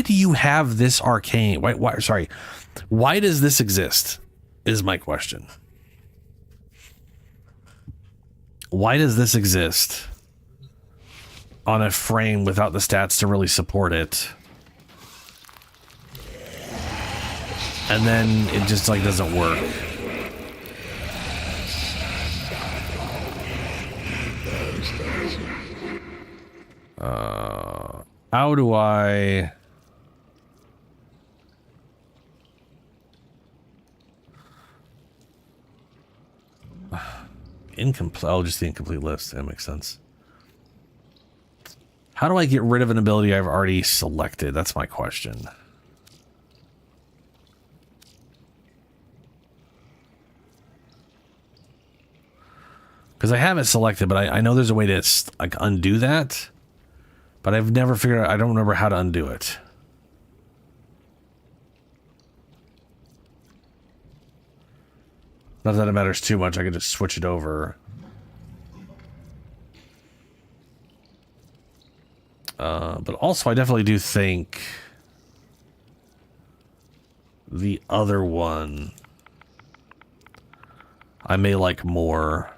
do you have this arcane? Why does this exist? Is my question. Why does this exist on a frame without the stats to really support it? And then it just like doesn't work. How do I... Incomplete. Oh, just the incomplete list. That makes sense. How do I get rid of an ability I've already selected? That's my question. Because I have it selected, but I know there's a way to like undo that. But I've never figured out, I don't remember how to undo it. Not that it matters too much, I could just switch it over. But also I definitely do think the other one I may like more.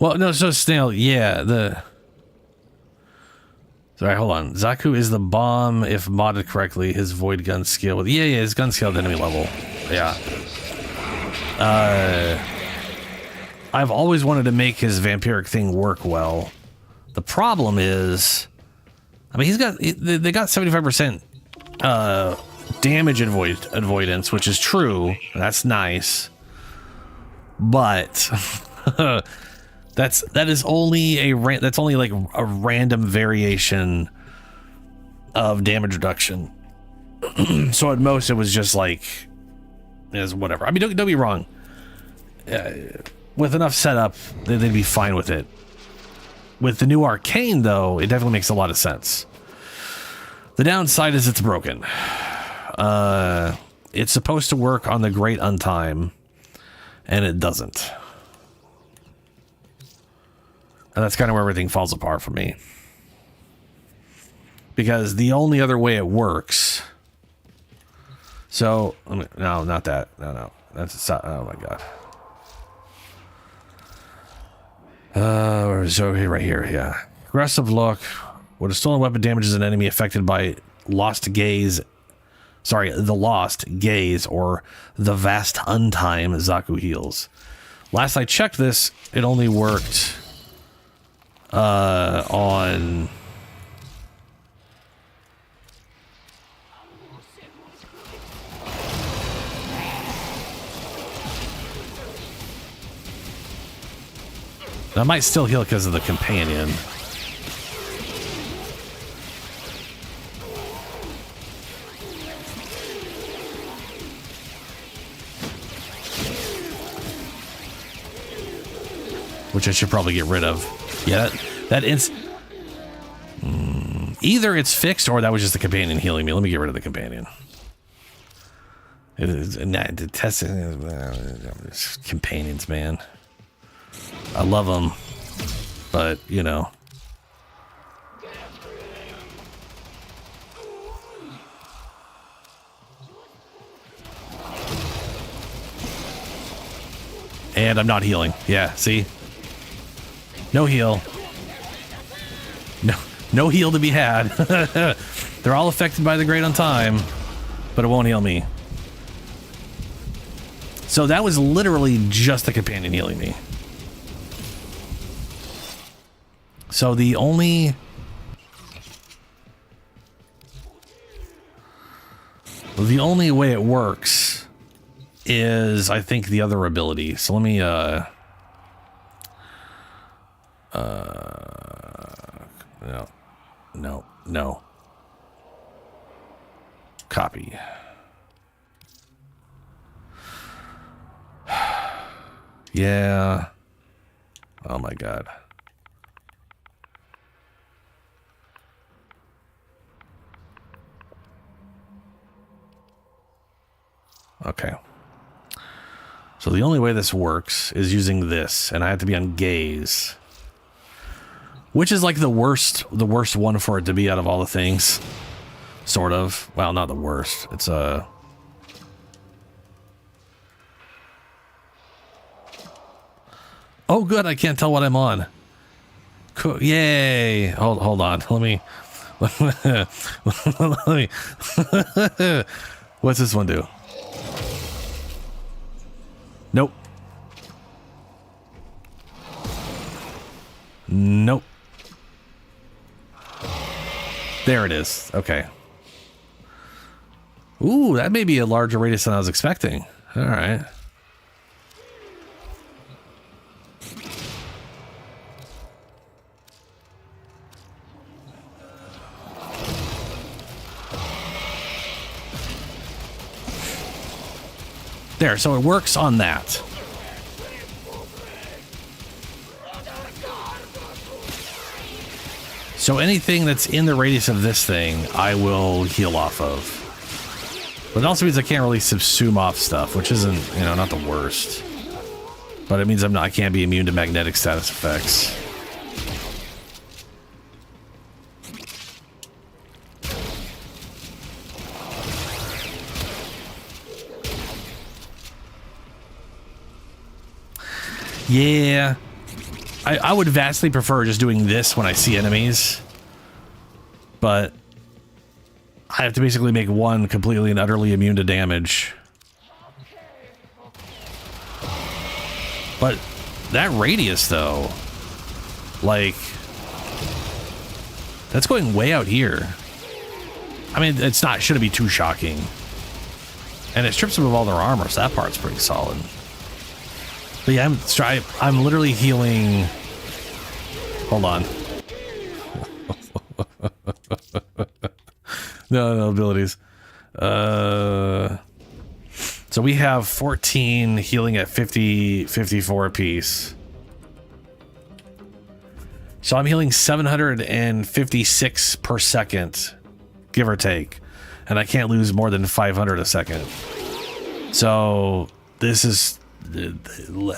Well, no, so Snail, yeah, Sorry, hold on. Zaku is the bomb if modded correctly. His void gun skill. Yeah, his gun skill at enemy level. Yeah. I've always wanted to make his vampiric thing work well. The problem is, I mean, they got 75% damage avoidance, which is true. That's nice. But that's only like a random variation of damage reduction. So at most it was just like is whatever. I mean, don't be wrong. With enough setup, they'd be fine with it. With the new arcane, though, it definitely makes a lot of sense. The downside is it's broken. It's supposed to work on the Great Untime, and it doesn't. And that's kind of where everything falls apart for me. Because the only other way it works... So, no, not that. No. That's, oh my god. So here, right here, yeah. Aggressive look. When a stolen weapon damages an enemy affected by lost gaze... Sorry, the lost gaze or the vast untime, Zaku heals. Last I checked this, it only worked... on... I might still heal because of the companion. Which I should probably get rid of. Yeah, either it's fixed or that was just the companion healing me. Let me get rid of the companion. The testing companions, man. I love them, but you know. And I'm not healing. Yeah, see? No heal. No heal to be had. They're all affected by the Great on Time, but it won't heal me. So that was literally just the companion healing me. So the only way it works is, I think, the other ability. So let me no. Copy. Yeah. Oh my god. Okay. So the only way this works is using this, and I have to be on gaze. Which is like the worst one for it to be out of all the things. Sort of. Well, not the worst. It's a... Oh, good. I can't tell what I'm on. Cool. Yay. Hold on. Let me... Let me... What's this one do? Nope. Nope. There it is. Okay. Ooh, that may be a larger radius than I was expecting. All right. There, so it works on that. So anything that's in the radius of this thing, I will heal off of. But it also means I can't really subsume off stuff, which isn't, you know, not the worst. But it means I can't be immune to magnetic status effects. Yeah. I would vastly prefer just doing this when I see enemies. But I have to basically make one completely and utterly immune to damage. But that radius, though, like, that's going way out here. I mean, it's not, shouldn't be too shocking. And it strips them of all their armor, so that part's pretty solid. But yeah, I'm literally healing. Hold on. No abilities. So we have 14 healing at 54 apiece. So I'm healing 756 per second, give or take. And I can't lose more than 500 a second. So this is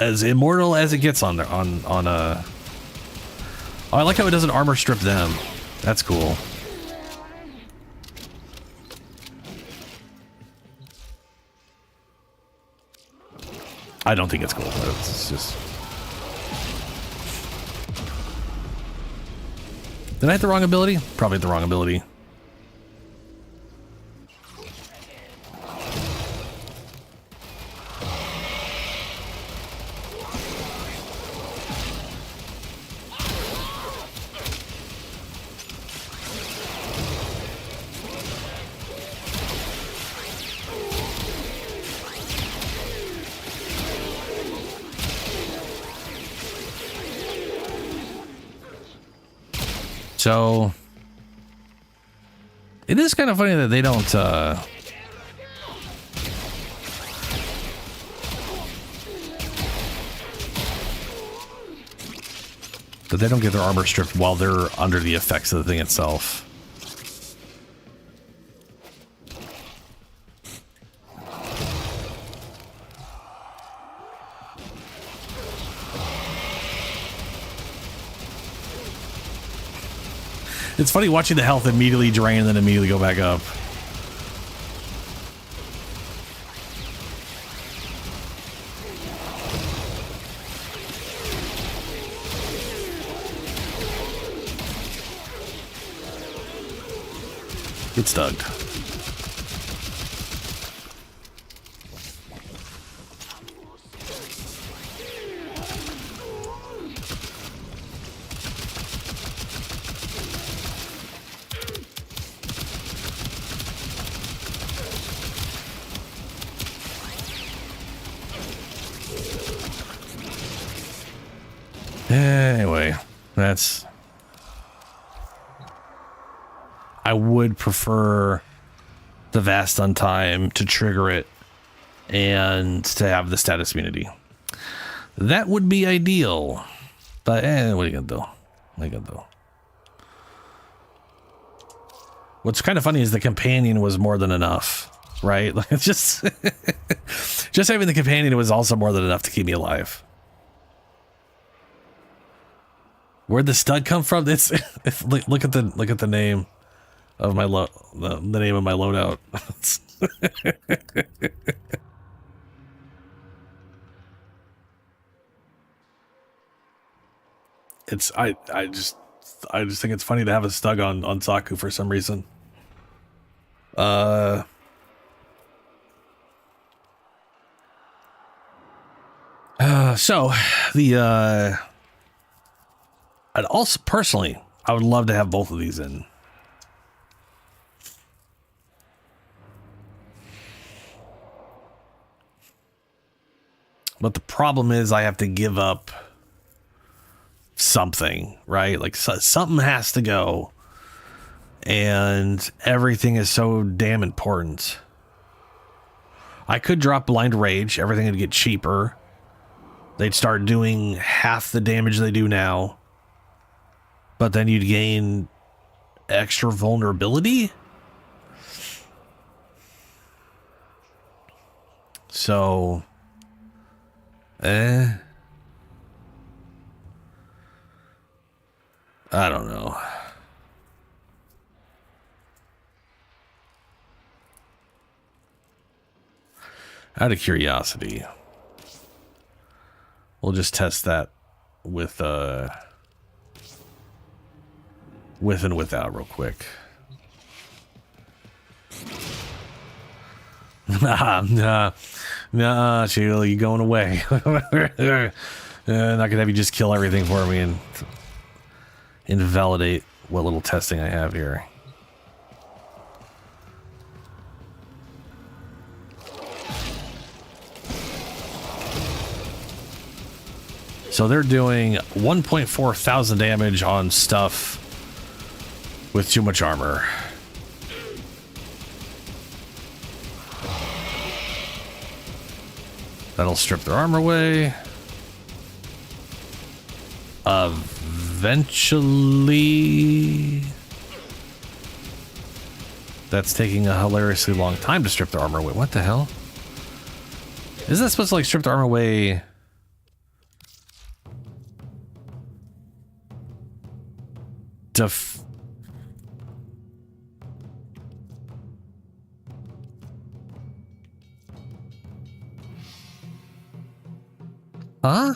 as immortal as it gets on Oh, I like how it doesn't armor strip them. That's cool. I don't think it's cool. It's just... Did I hit the wrong ability? Probably hit the wrong ability. So it is kind of funny that they don't get their armor stripped while they're under the effects of the thing itself. It's funny watching the health immediately drain and then immediately go back up. It's stugged. Anyway, that's... I would prefer the Vast Untime to trigger it and to have the status immunity. That would be ideal. But, what are you gonna do? What are you gonna do? What's kind of funny is the companion was more than enough, right? Like, it's just... just having the companion was also more than enough to keep me alive. Where'd the stud come from? It's look at the name of my the name of my loadout. It's I just think it's funny to have a stug on Saku for some reason. So the I'd also personally, I would love to have both of these in. But the problem is I have to give up something, right? Like something has to go. And everything is so damn important. I could drop Blind Rage. Everything would get cheaper. They'd start doing half the damage they do now. But then you'd gain extra vulnerability. So, I don't know. Out of curiosity, we'll just test that with and without real quick. Nah, Sheila, you going away. Not gonna have you just kill everything for me and invalidate what little testing I have here. So they're doing 1.4 thousand damage on stuff with too much armor. That'll strip their armor away. Eventually... That's taking a hilariously long time to strip their armor away. What the hell? Isn't that supposed to, like, strip their armor away... Huh?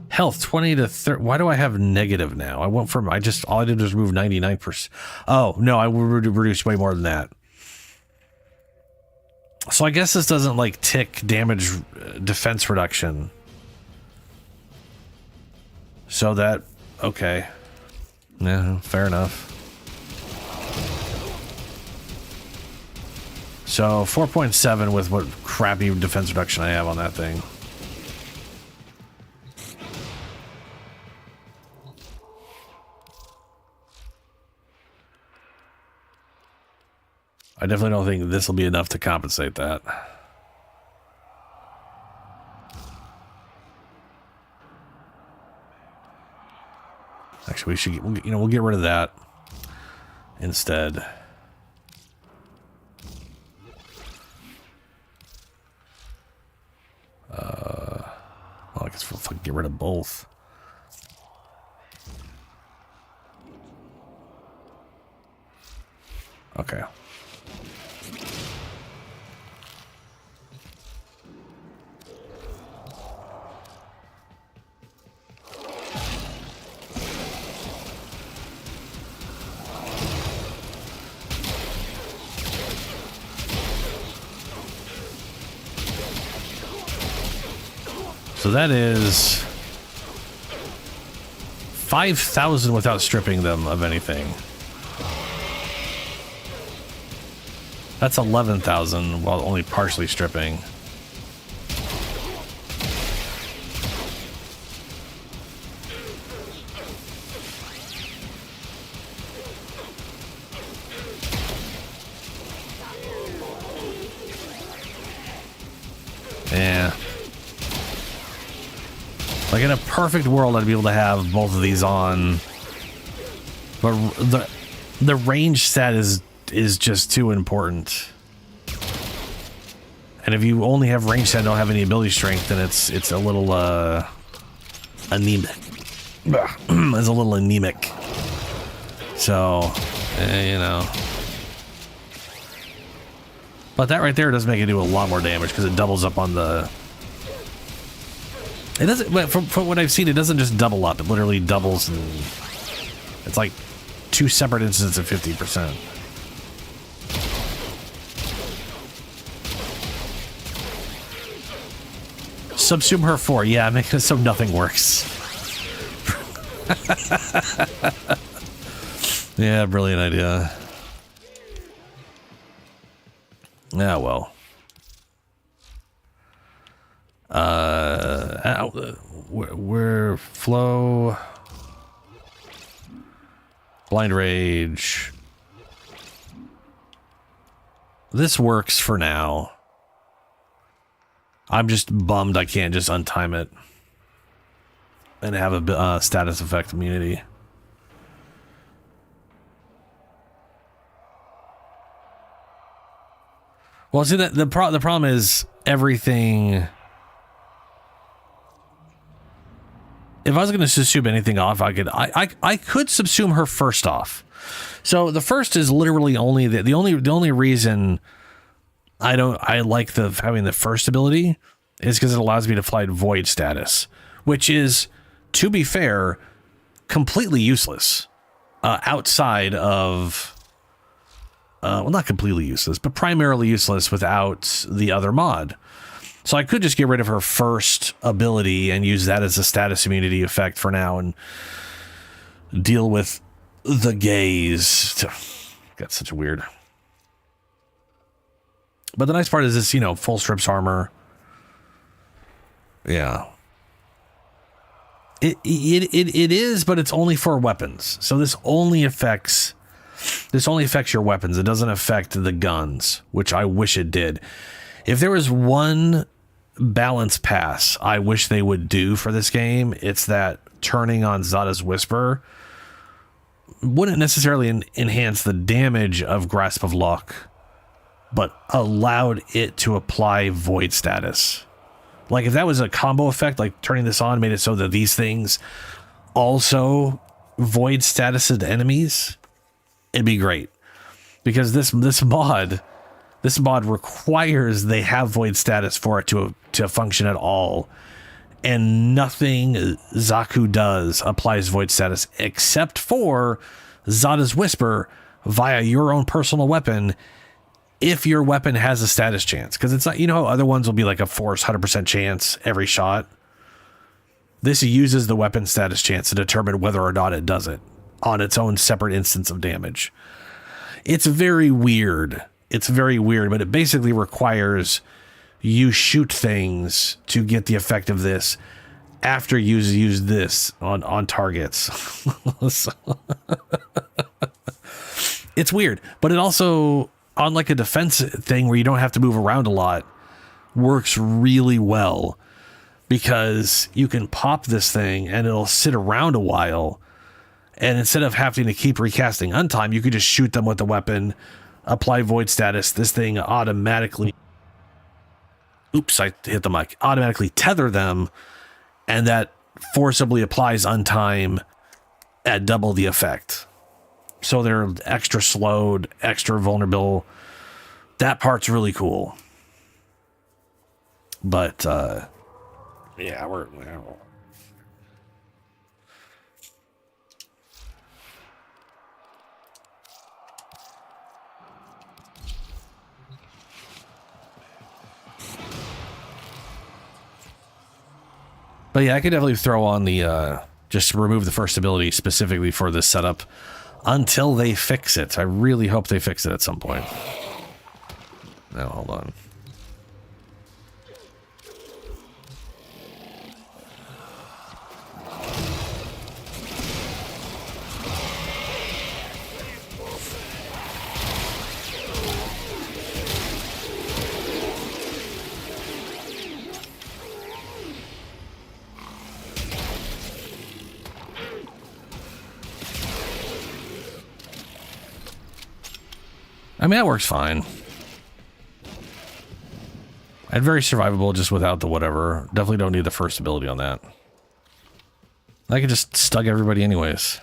Health 20 to 30. Why do I have negative now? I went from, all I did was remove 99%. Oh, no, I would reduce way more than that. So I guess this doesn't like tick damage defense reduction. So that, okay. Yeah, fair enough. So 4.7 with what crappy defense reduction I have on that thing. I definitely don't think this will be enough to compensate that. Actually, we should, we'll get rid of that instead. Well, I guess we'll fucking get rid of both. Okay. So that is 5,000 without stripping them of anything. That's 11,000 while only partially stripping. Yeah. Like in a perfect world, I'd be able to have both of these on, but the range stat is just too important. And if you only have range stat and don't have any ability strength, then it's a little anemic. It's a little anemic. So, you know. But that right there does make it do a lot more damage because it doubles up on the. It doesn't. From what I've seen, it doesn't just double up. It literally doubles, and it's like 2 separate instances of 50%. Subsume her 4. Yeah, make it so nothing works. Yeah, brilliant idea. Yeah, well. We're flow, blind rage. This works for now. I'm just bummed I can't just untime it and have a status effect immunity. Well, see, the problem is everything. If I was going to subsume anything off, I could subsume her first off. So the first is literally only the only reason I like having the first ability is because it allows me to fly void status, which is, to be fair, completely useless outside of. Well, not completely useless, but primarily useless without the other mod. So I could just get rid of her first ability and use that as a status immunity effect for now and deal with the gaze. Got such a weird. But the nice part is this, full strips armor. Yeah. It is, but it's only for weapons. So this only affects your weapons. It doesn't affect the guns, which I wish it did. If there was one balance pass I wish they would do for this game, it's that turning on Zada's Whisper wouldn't necessarily enhance the damage of Grasp of Luck, but allowed it to apply void status. Like if that was a combo effect, like turning this on made it so that these things also void statused enemies, it'd be great. Because this mod requires they have void status for it to function at all. And nothing Zaku does applies void status except for Zada's Whisper via your own personal weapon if your weapon has a status chance. Because it's not, how other ones will be like a force 100% chance every shot. This uses the weapon status chance to determine whether or not it does it on its own separate instance of damage. It's very weird. But it basically requires you shoot things to get the effect of this after you use this on targets. So, it's weird, but it also on like a defense thing where you don't have to move around a lot, works really well, because you can pop this thing and it'll sit around a while, and instead of having to keep recasting Untime, you could just shoot them with the weapon, apply void status, this thing automatically, oops, I hit the mic, automatically tether them, and that forcibly applies Untime at double the effect. So they're extra slowed, extra vulnerable. That part's really cool. But, yeah, we're but yeah, I could definitely throw on the, just remove the first ability specifically for this setup until they fix it. I really hope they fix it at some point. Now, hold on. I mean, that works fine. And very survivable just without the whatever. Definitely don't need the first ability on that. I could just stug everybody anyways.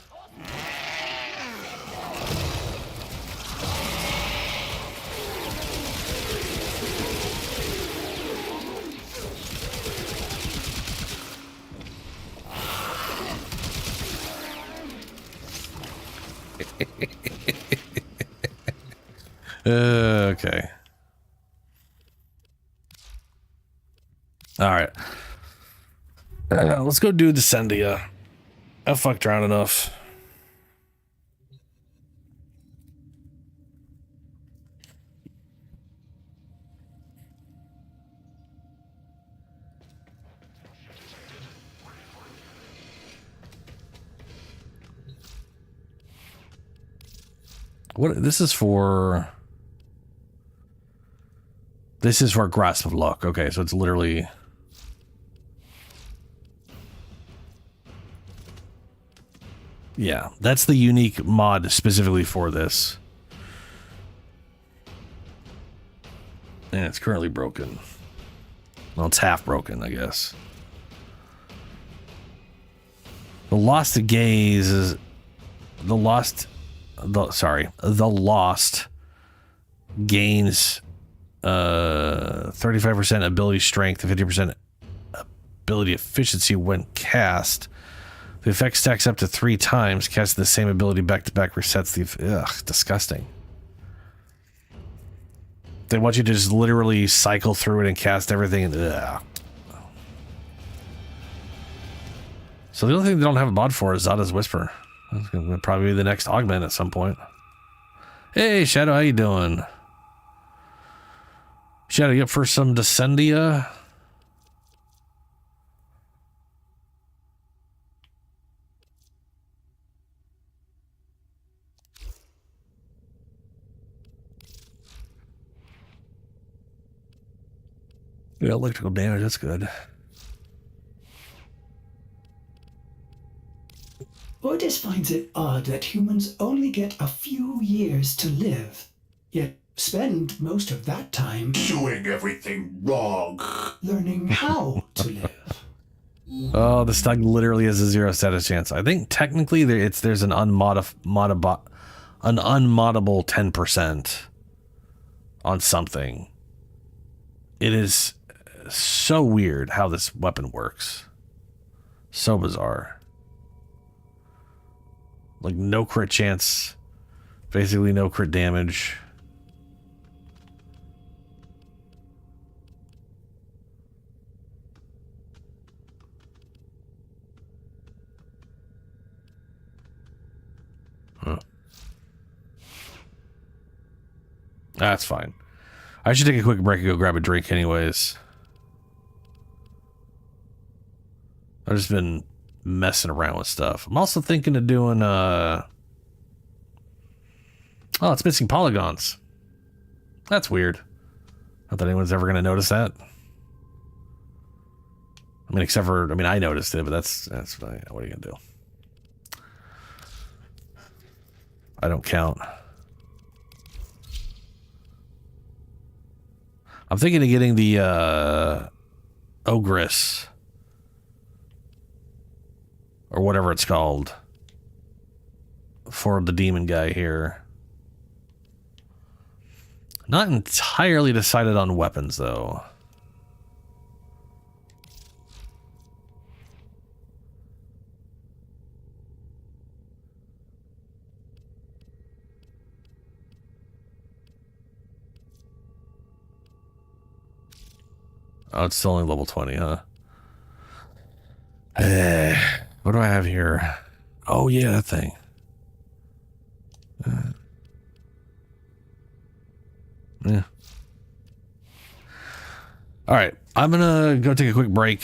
Okay. All right. Let's go do Descendia. I fucked around enough. What this is for? This is for Grasp of Luck. Okay, so it's literally... Yeah, that's the unique mod specifically for this. And it's currently broken. Well, it's half broken, I guess. The Lost Gaze is... The Lost gains 35% ability strength and 50% ability efficiency when cast. The effect stacks up to 3 times. Casting the same ability back to back resets the... Ugh, disgusting. They want you to just literally cycle through it and cast everything. And, ugh. So the only thing they don't have a mod for is Zada's Whisper. That's going to probably be the next augment at some point. Hey, Shadow, how you doing? Shadow, you up for some Descendia? Yeah, electrical damage, that's good. Ordis finds it odd that humans only get a few years to live, yet spend most of that time Doing everything wrong. learning how to live. Oh, the stug literally has a 0 status chance. I think technically there's an unmoddable 10% on something. It is so weird how this weapon works. So bizarre. Like no crit chance, basically no crit damage. Huh. That's fine. I should take a quick break and go grab a drink anyways. I've just been messing around with stuff. I'm also thinking of doing oh, it's missing polygons. That's weird. Not that anyone's ever going to notice that. I mean, except for, I mean, I noticed it, but that's what are you going to do? I don't count. I'm thinking of getting the Ogress. Or whatever it's called. For the demon guy here. Not entirely decided on weapons, though. Oh, it's still only level 20, huh? What do I have here? Oh, yeah, that thing. Yeah. All right, I'm gonna go take a quick break.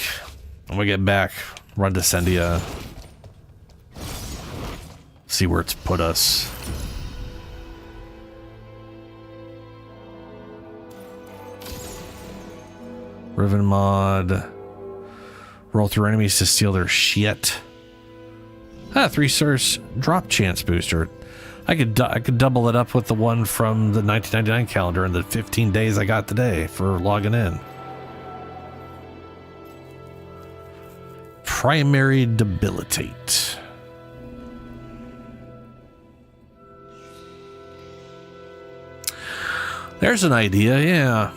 I'm gonna get back, run to Sendia, see where it's put us. Riven mod. Roll through enemies to steal their shit. 3 stars drop chance booster. I could double it up with the one from the 1999 calendar and the 15 days I got today for logging in. Primary debilitate. There's an idea, yeah.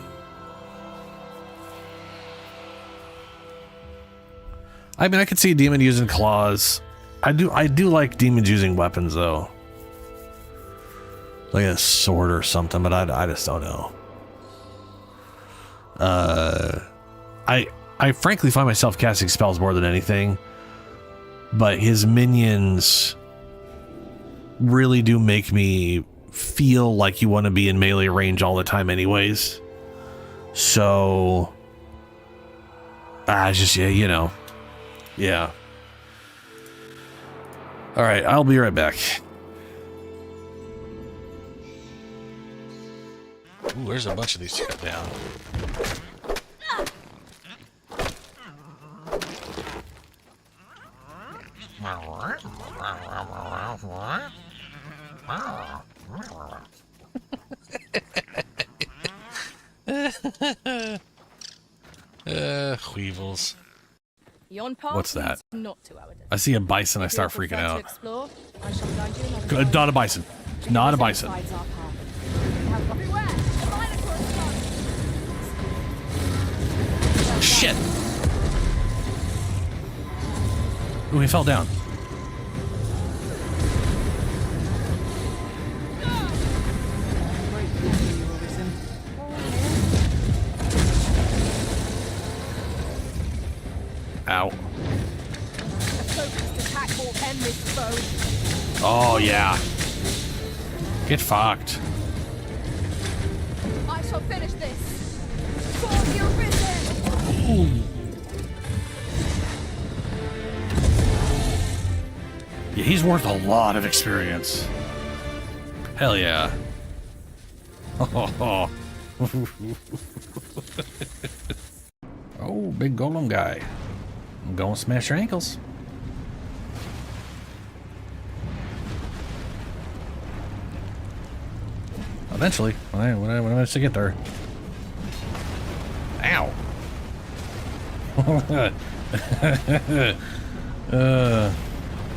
I mean, I could see a demon using claws. I do like demons using weapons, though. Like a sword or something, but I just don't know. I frankly find myself casting spells more than anything, but his minions really do make me feel like you want to be in melee range all the time anyways. So, just, yeah, you know. Yeah. All right, I'll be right back. Ooh, there's a bunch of these to cut down. Weevils. What's that? I see a bison, I start freaking out. Not a bison. Not a bison. Shit! Ooh, he fell down. Ow. Oh, yeah. Get fucked. I shall finish this. For your risen. Yeah, he's worth a lot of experience. Hell yeah. Oh, big golem guy. I'm going to smash your ankles. Eventually, when I manage to get there. Ow.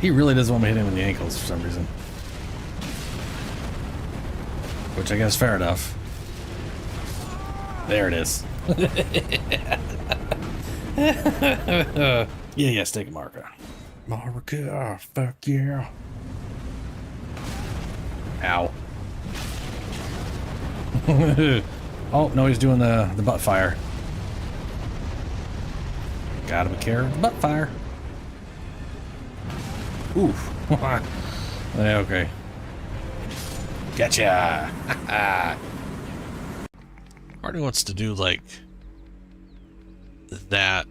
He really doesn't want me to hit him in the ankles for some reason. Which I guess fair enough. There it is. Yeah, stick a marker. Marker, fuck yeah. Ow. Oh, no, he's doing the butt fire. Gotta be careful with the butt fire. Oof. Okay. Gotcha. Marty wants to do like that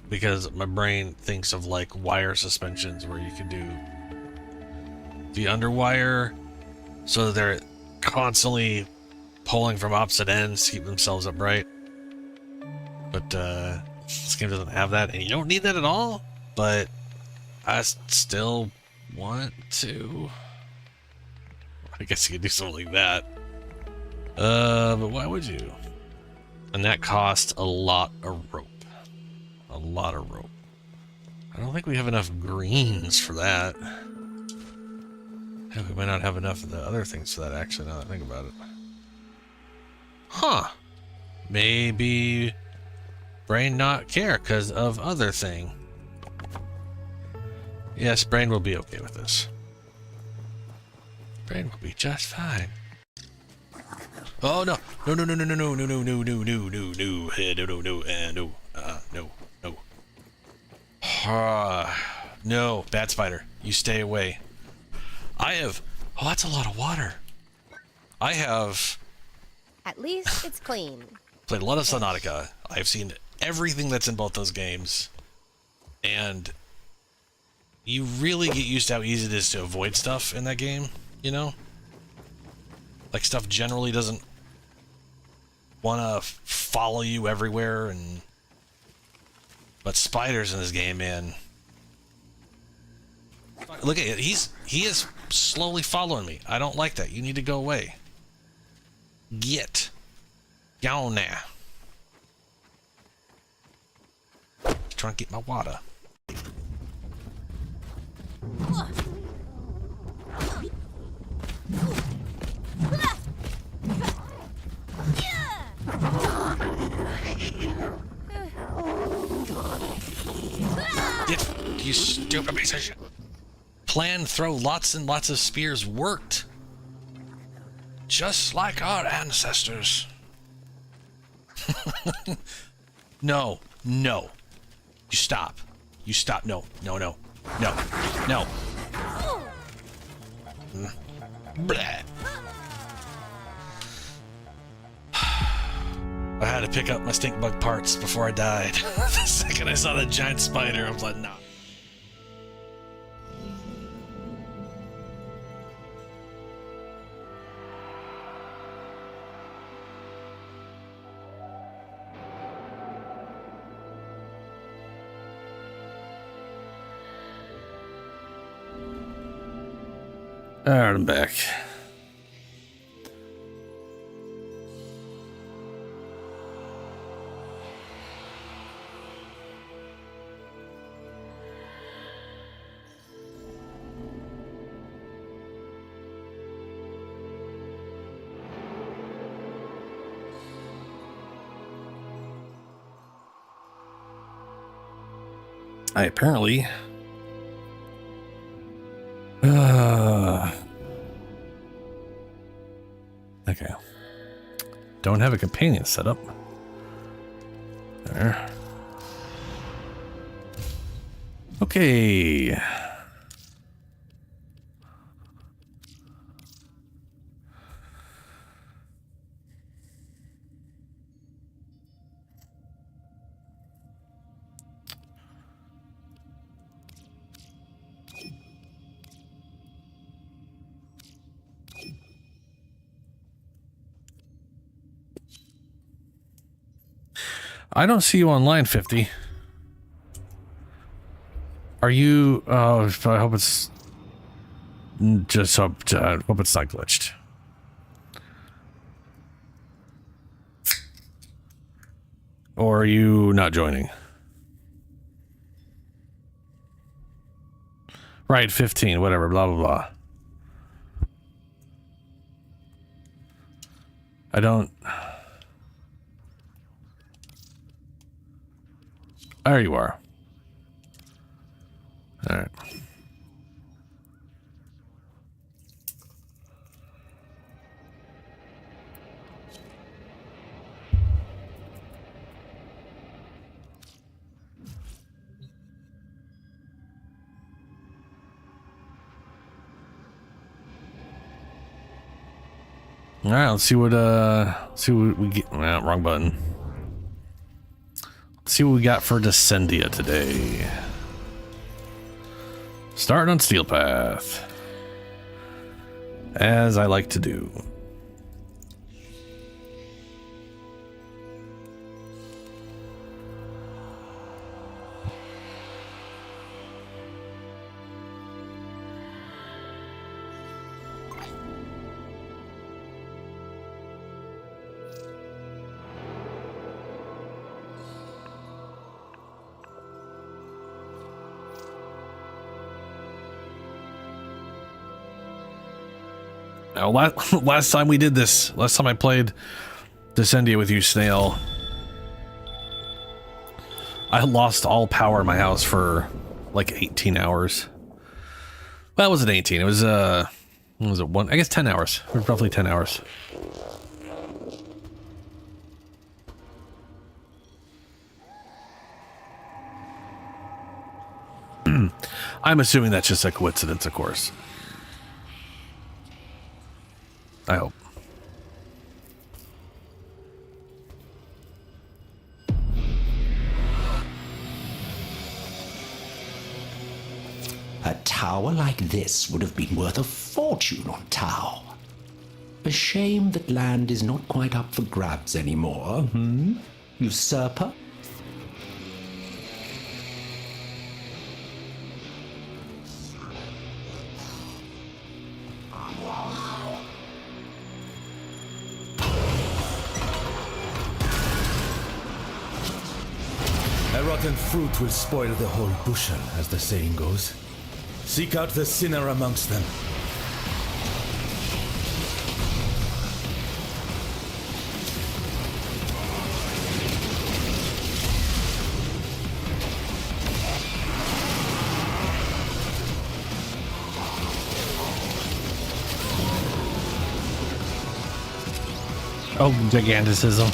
because my brain thinks of like wire suspensions where you can do the underwire so they're constantly pulling from opposite ends to keep themselves upright. But this game doesn't have that, and you don't need that at all. But I still want to. I guess you could do something like that. But why would you? And that costs a lot of rope. A lot of rope. I don't think we have enough greens for that. Heck, we might not have enough of the other things for that, actually, now that I think about it. Huh. Maybe Brain not care because of other thing. Yes, Brain will be okay with this. Brain will be just fine. Oh no! No! No! No! No! No! No! No! No! No! No! No! No! No! No! No! No! No! No! Bad spider, you stay away. I have. Oh, that's a lot of water. I have. At least it's clean. Played a lot of Subnautica. I've seen everything that's in both those games, and you really get used to how easy it is to avoid stuff in that game. You know, like stuff generally doesn't want to follow you everywhere, and but spiders in this game, man. Look at it. He is slowly following me. I don't like that. You need to go away. Get down there. Trying to get my water. You stupid piece of shit. Plan, throw lots and lots of spears worked. Just like our ancestors. No, no. You stop. You stop. No, no, no, no, no. Bleh. I had to pick up my stink bug parts before I died. The second I saw that giant spider, I was like, nah. Alright, I'm back. I apparently okay. Don't have a companion set up. There. Okay. I don't see you online, 50. Are you? Oh, I hope it's just hope it's not glitched. Or are you not joining? Right, 15, whatever, blah blah blah. I don't. There you are. All right. All right, let's see what we get. Wrong button. Let's see what we got for Descendia today. Starting on Steel Path, as I like to do. Now, last time we did this, last time I played Descendia with you, Snail, I lost all power in my house for like 18 hours. Well, it wasn't 18. It was, what was it? I guess 10 hours. It was roughly 10 hours. I'm assuming that's just a coincidence, of course. I hope. A tower like this would have been worth a fortune on Tau. A shame that land is not quite up for grabs anymore, Usurper? A rotten fruit will spoil the whole bushel, as the saying goes. Seek out the sinner amongst them. Oh, giganticism.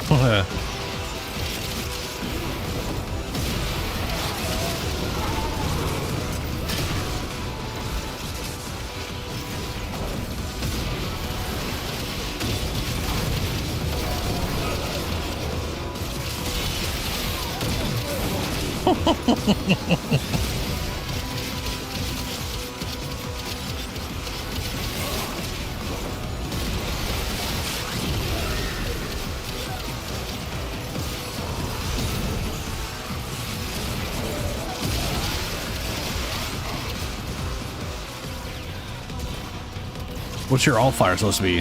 What's your all fire supposed to be?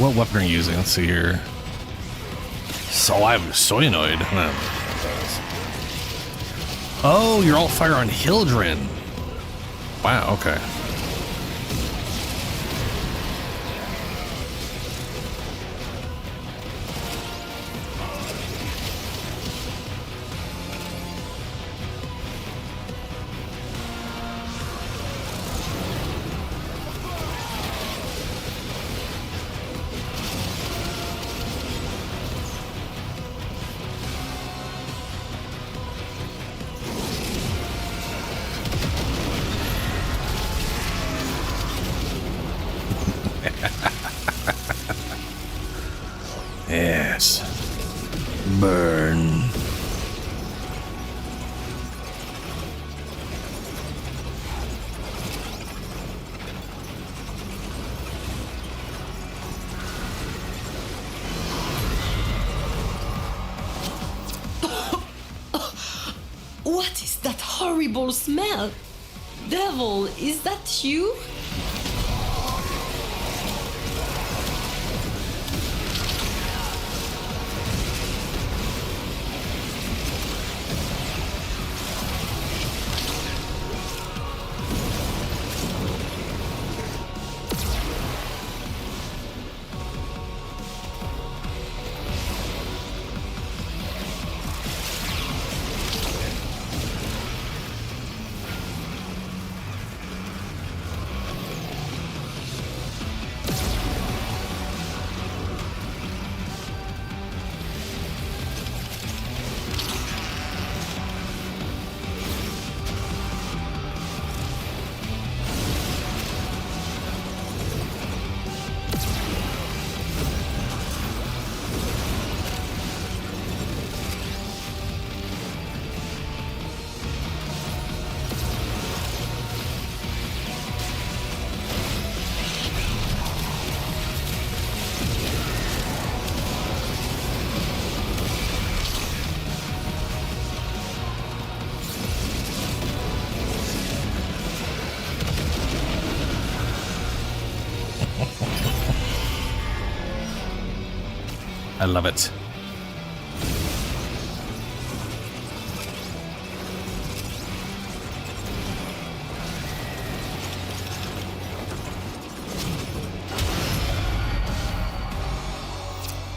What weapon are you using? Let's see here. So I'm Soyanoid. Oh, you're all fire on Hildren. Wow, okay. Yes. Burn. What is that horrible smell? Devil, is that you? I love it.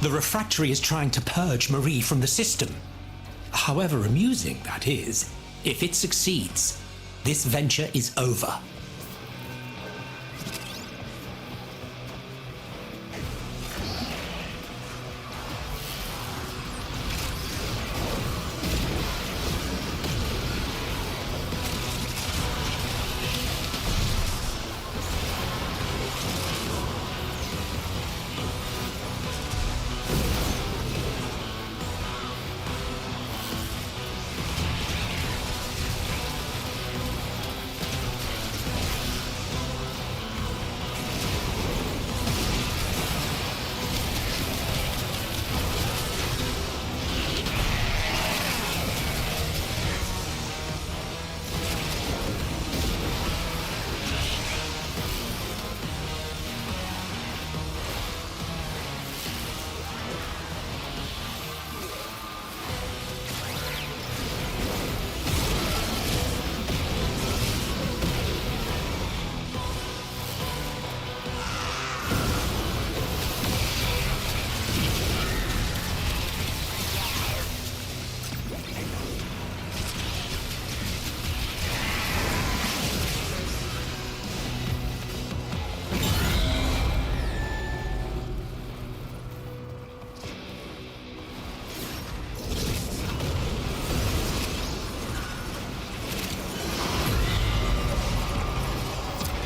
The refractory is trying to purge Marie from the system. However amusing that is, if it succeeds, this venture is over.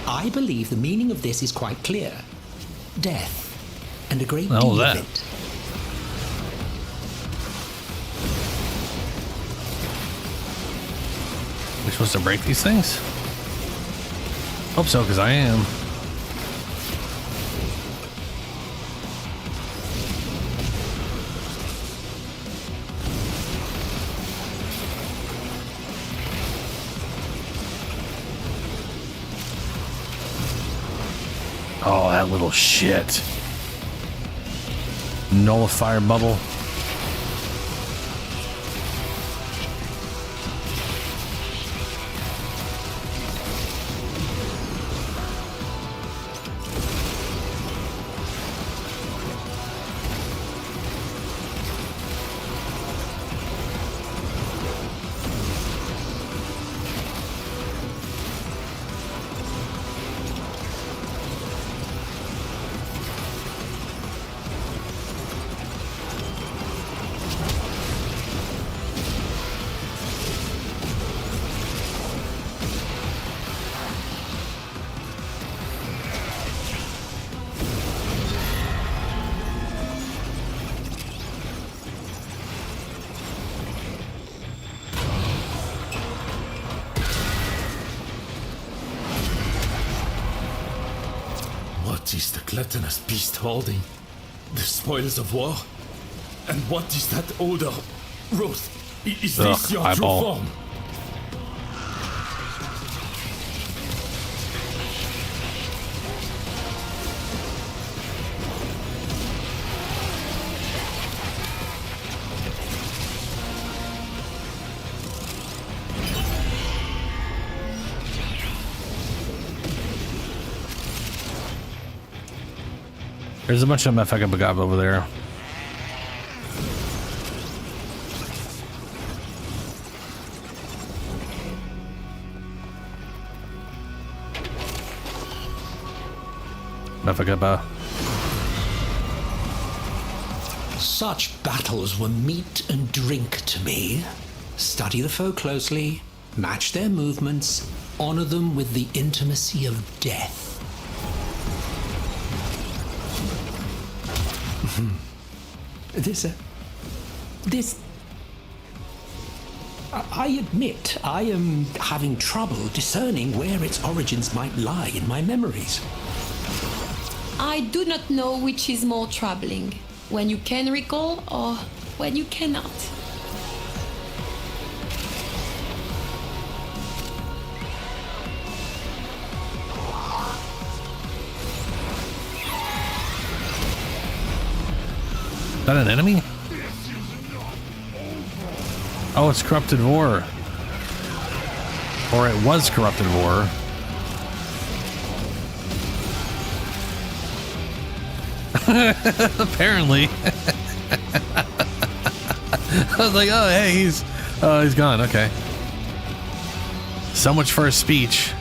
I believe the meaning of this is quite clear. Death, and a great deal of it. We're supposed to break these things? Hope so, because I am. Oh, that little shit. Nullifier bubble. What is the gluttonous beast holding? The spoils of war? And what is that odor? Roth, is this your true form? There's a bunch of motherfucking bagab over there. Motherfucker. Such battles were meat and drink to me. Study the foe closely, match their movements, honor them with the intimacy of death. I admit, I am having trouble discerning where its origins might lie in my memories. I do not know which is more troubling, when you can recall or when you cannot. Is that an enemy? Oh, it's Corrupted Vor. Or it was Corrupted Vor. Apparently. I was like, oh, hey, he's gone. Okay. So much for his speech.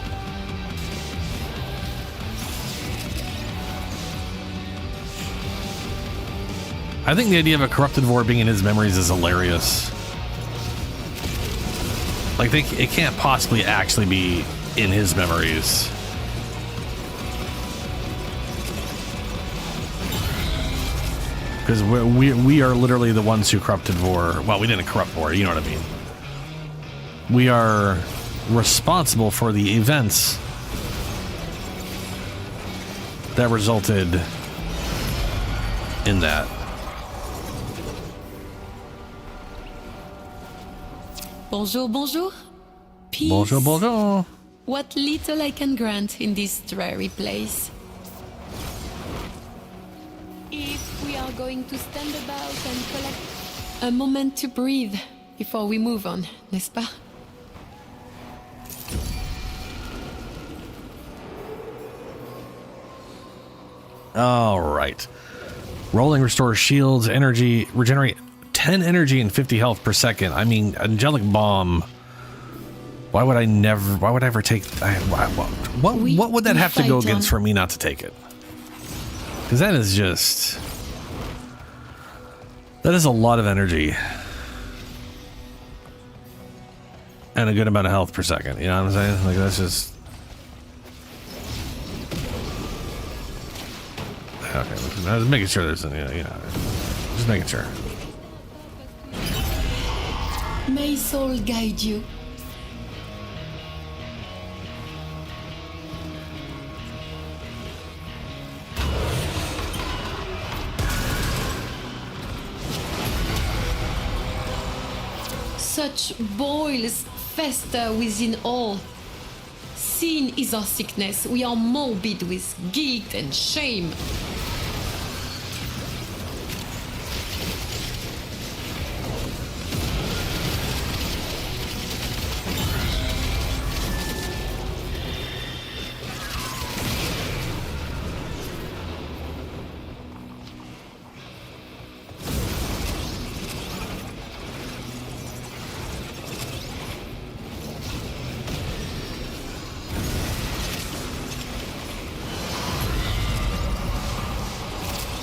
I think the idea of a corrupted Vor being in his memories is hilarious. Like, it can't possibly actually be in his memories. Because we are literally the ones who corrupted Vor. Well, we didn't corrupt Vor, you know what I mean. We are responsible for the events that resulted in that. Bonjour, bonjour. Peace. Bonjour, bonjour. What little I can grant in this dreary place. If we are going to stand about and collect a moment to breathe before we move on, n'est-ce pas? All right. Rolling restores shields, energy, regenerate 10 energy and 50 health per second. I mean, Angelic Bomb. Why would I ever take... What would that have to go against for me not to take it? Because that is just... That is a lot of energy. And a good amount of health per second. You know what I'm saying? Like, that's just... Okay, I was making sure there's... just making sure. May soul guide you. Such boils fester within all. Sin is our sickness. We are morbid with guilt and shame.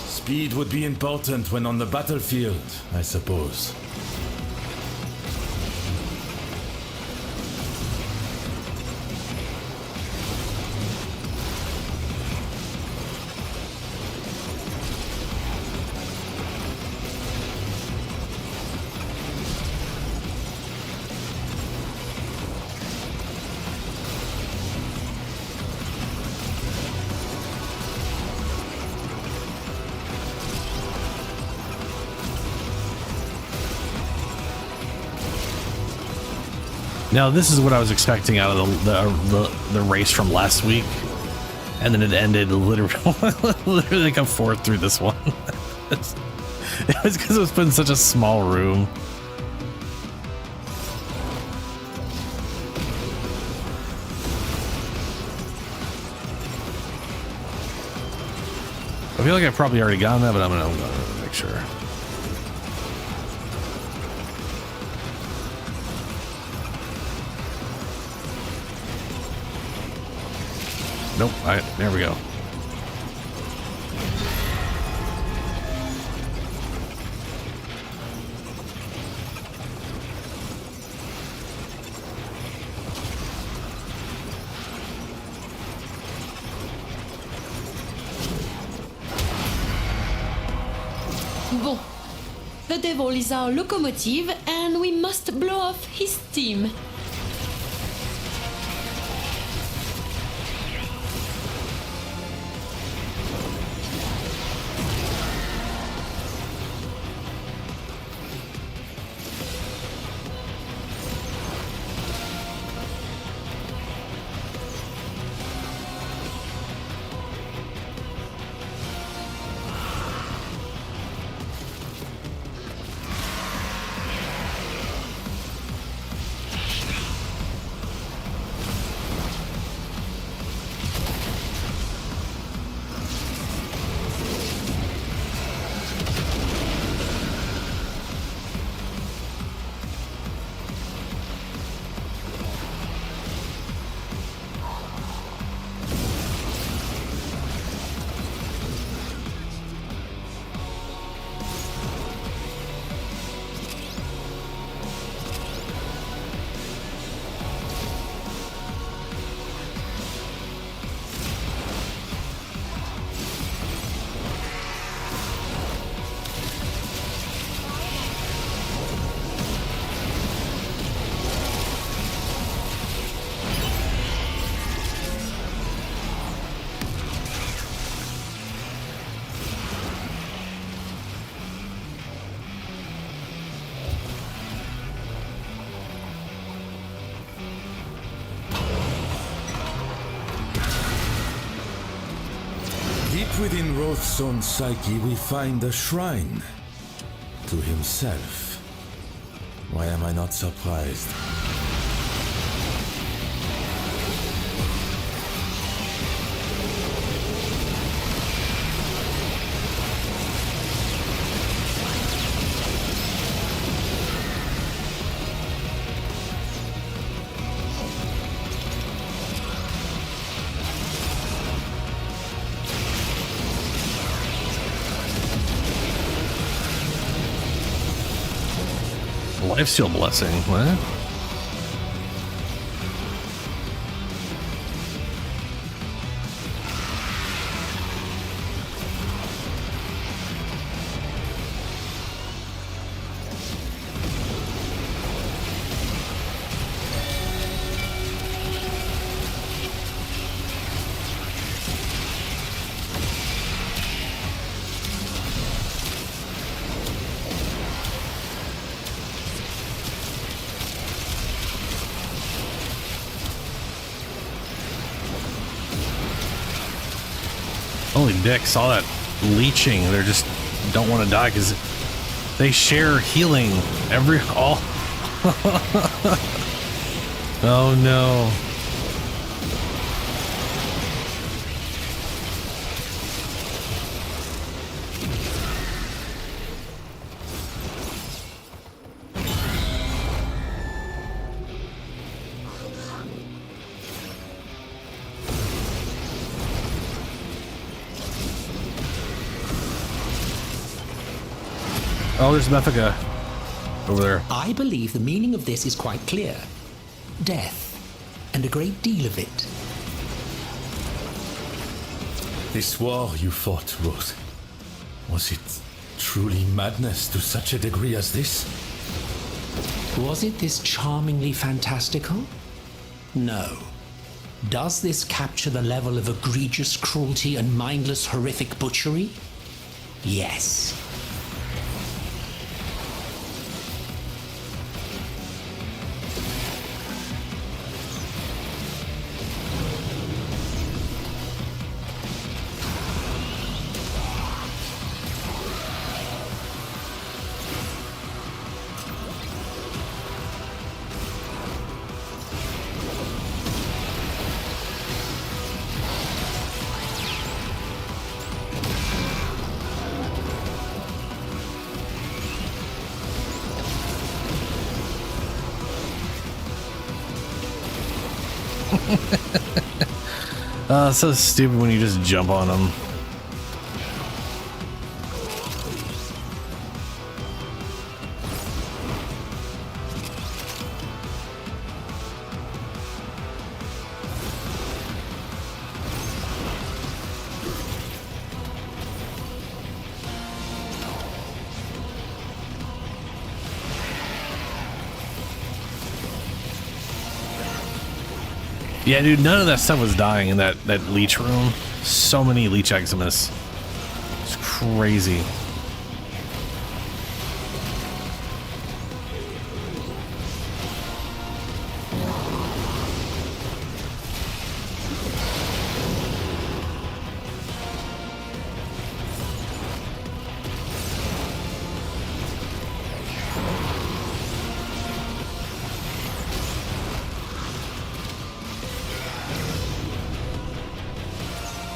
Speed would be important when on the battlefield, I suppose. Now, this is what I was expecting out of the race from last week, and then it ended literally like a fourth through this one. It was because it was put in such a small room. I feel like I've probably already gotten that, but I'm gonna make sure. Nope. All right, there we go. Bon. The devil is our locomotive and we must blow off his steam. Deep within Roth's own psyche, we find a shrine to himself. Why am I not surprised? Lifesteal blessing, what? Holy dicks, all that leeching, they're just don't want to die because they share healing all. Oh no. Oh, there's Mephica over there. I believe the meaning of this is quite clear. Death, and a great deal of it. This war you fought, Roth, was it truly madness to such a degree as this? Was it this charmingly fantastical? No. Does this capture the level of egregious cruelty and mindless horrific butchery? Yes. So stupid when you just jump on them. Yeah, dude, none of that stuff was dying in that leech room. So many leech eczemas. It's crazy.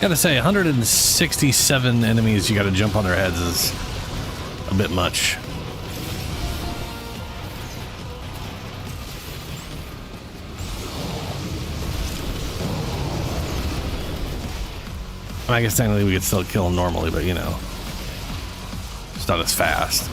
Gotta say, 167 enemies you gotta jump on their heads is a bit much. I guess technically we could still kill them normally, but you know, it's not as fast.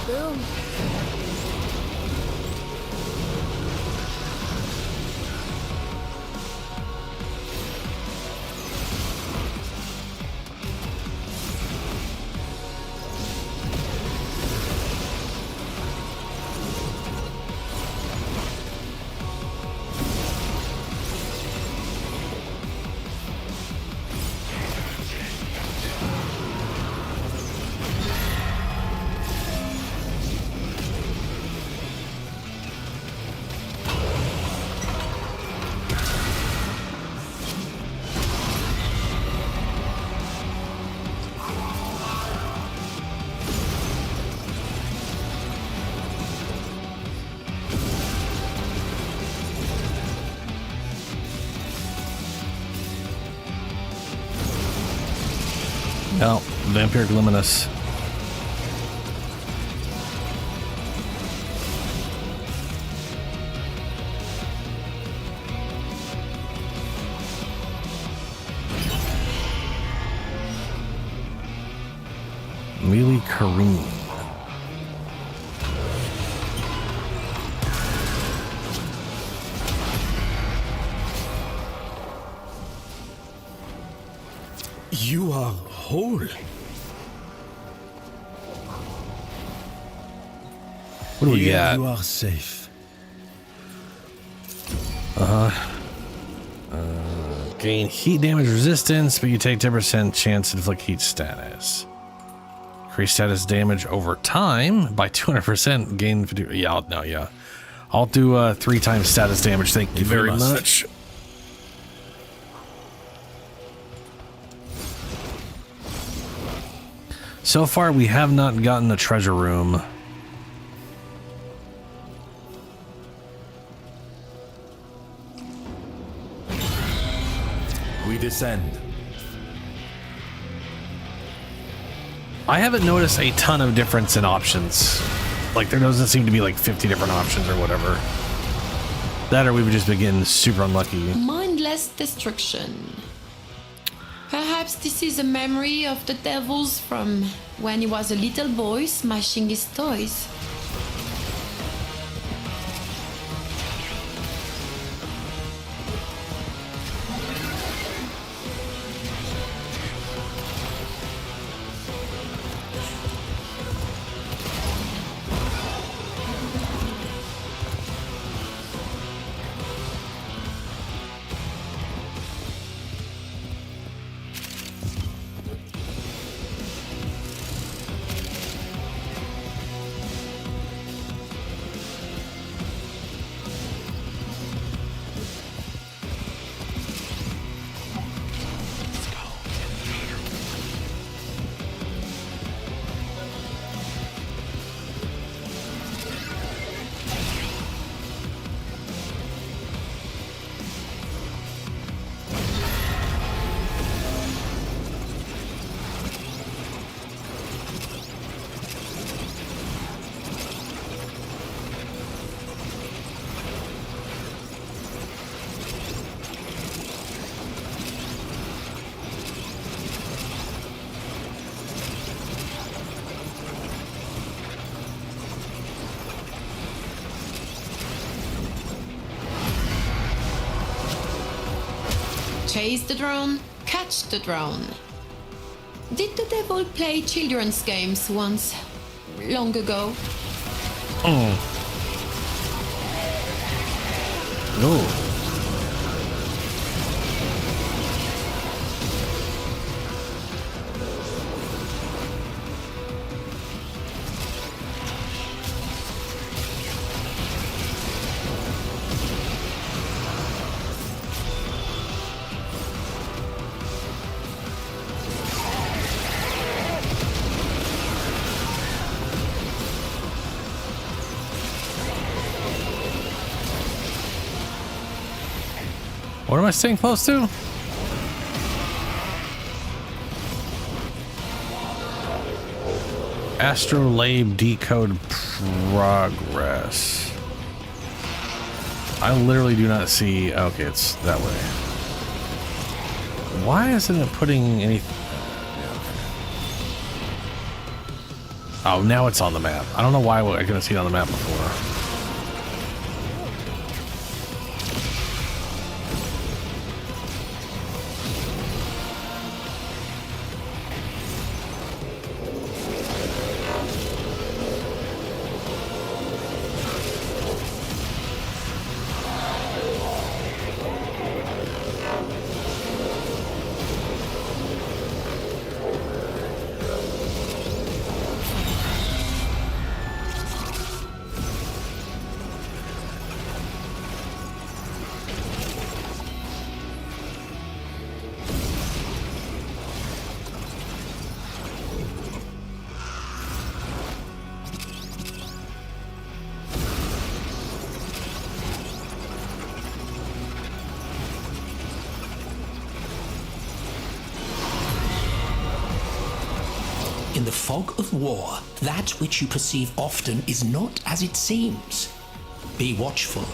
Boom. Oh, Vampiric Luminous. Melee Kareem. You are whole. What do we got? You are safe. Gain heat damage resistance, but you take 10% chance to inflict heat status. Increase status damage over time by 200%. Gain. Yeah. I'll do 3 times status damage. Thank you very much. So far, we have not gotten a treasure room. We descend. I haven't noticed a ton of difference in options. Like, there doesn't seem to be like 50 different options or whatever. That or we would just be getting super unlucky. Mindless destruction. Perhaps this is a memory of the devils from when he was a little boy smashing his toys. Chase the drone, catch the drone. Did the devil play children's games once, long ago? Oh. No. What am I staying close to? Astrolabe decode progress. I literally do not see. Okay, it's that way. Why isn't it putting anything? Oh, now it's on the map. I don't know why I couldn't see it on the map before. in the fog of war, that which you perceive often is not as it seems. Be watchful.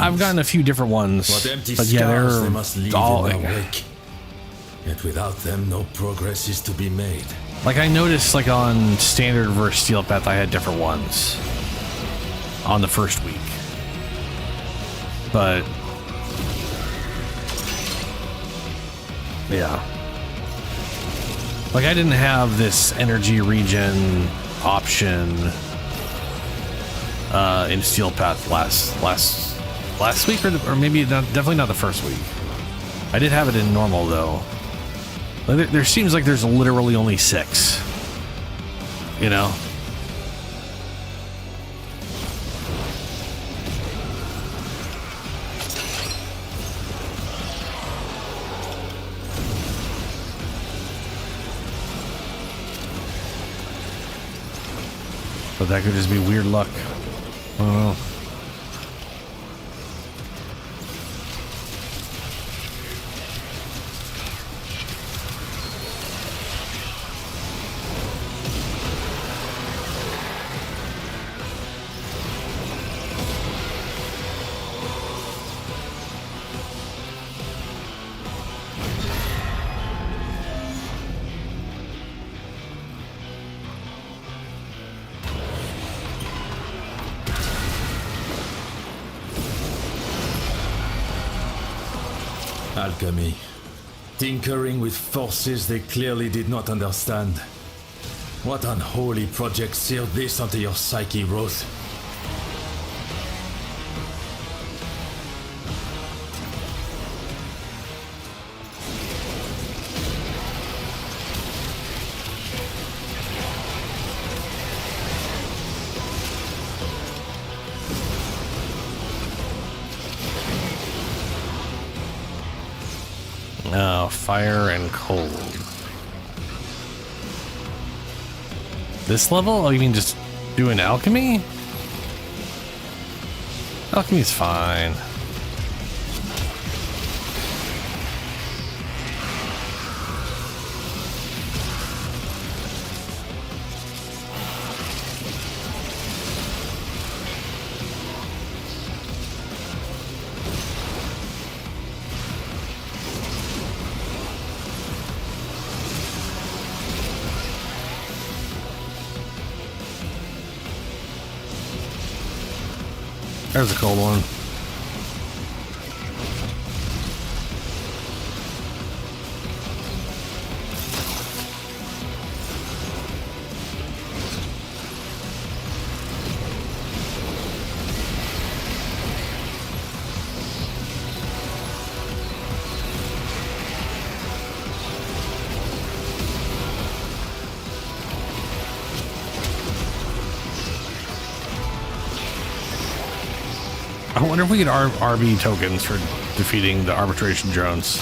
I've gotten a few different ones, What empty but yeah, scars they they're must leave all in their wake. Yet without them, no progress is to be made. like I noticed like on standard versus steel path, I had different ones on the first week, but yeah, like I didn't have this energy regen option in steel path last week, or maybe not, definitely not the first week. I did have it in normal though. There seems like there's literally only 6, you know. But that could just be weird luck. I don't know. Alchemy. Tinkering with forces they clearly did not understand. What unholy project sealed this onto your psyche, Roth? Fire and cold. This level? Oh, you mean just doing alchemy? Alchemy's fine. There's a cold one. I wonder if we get RB tokens for defeating the arbitration drones.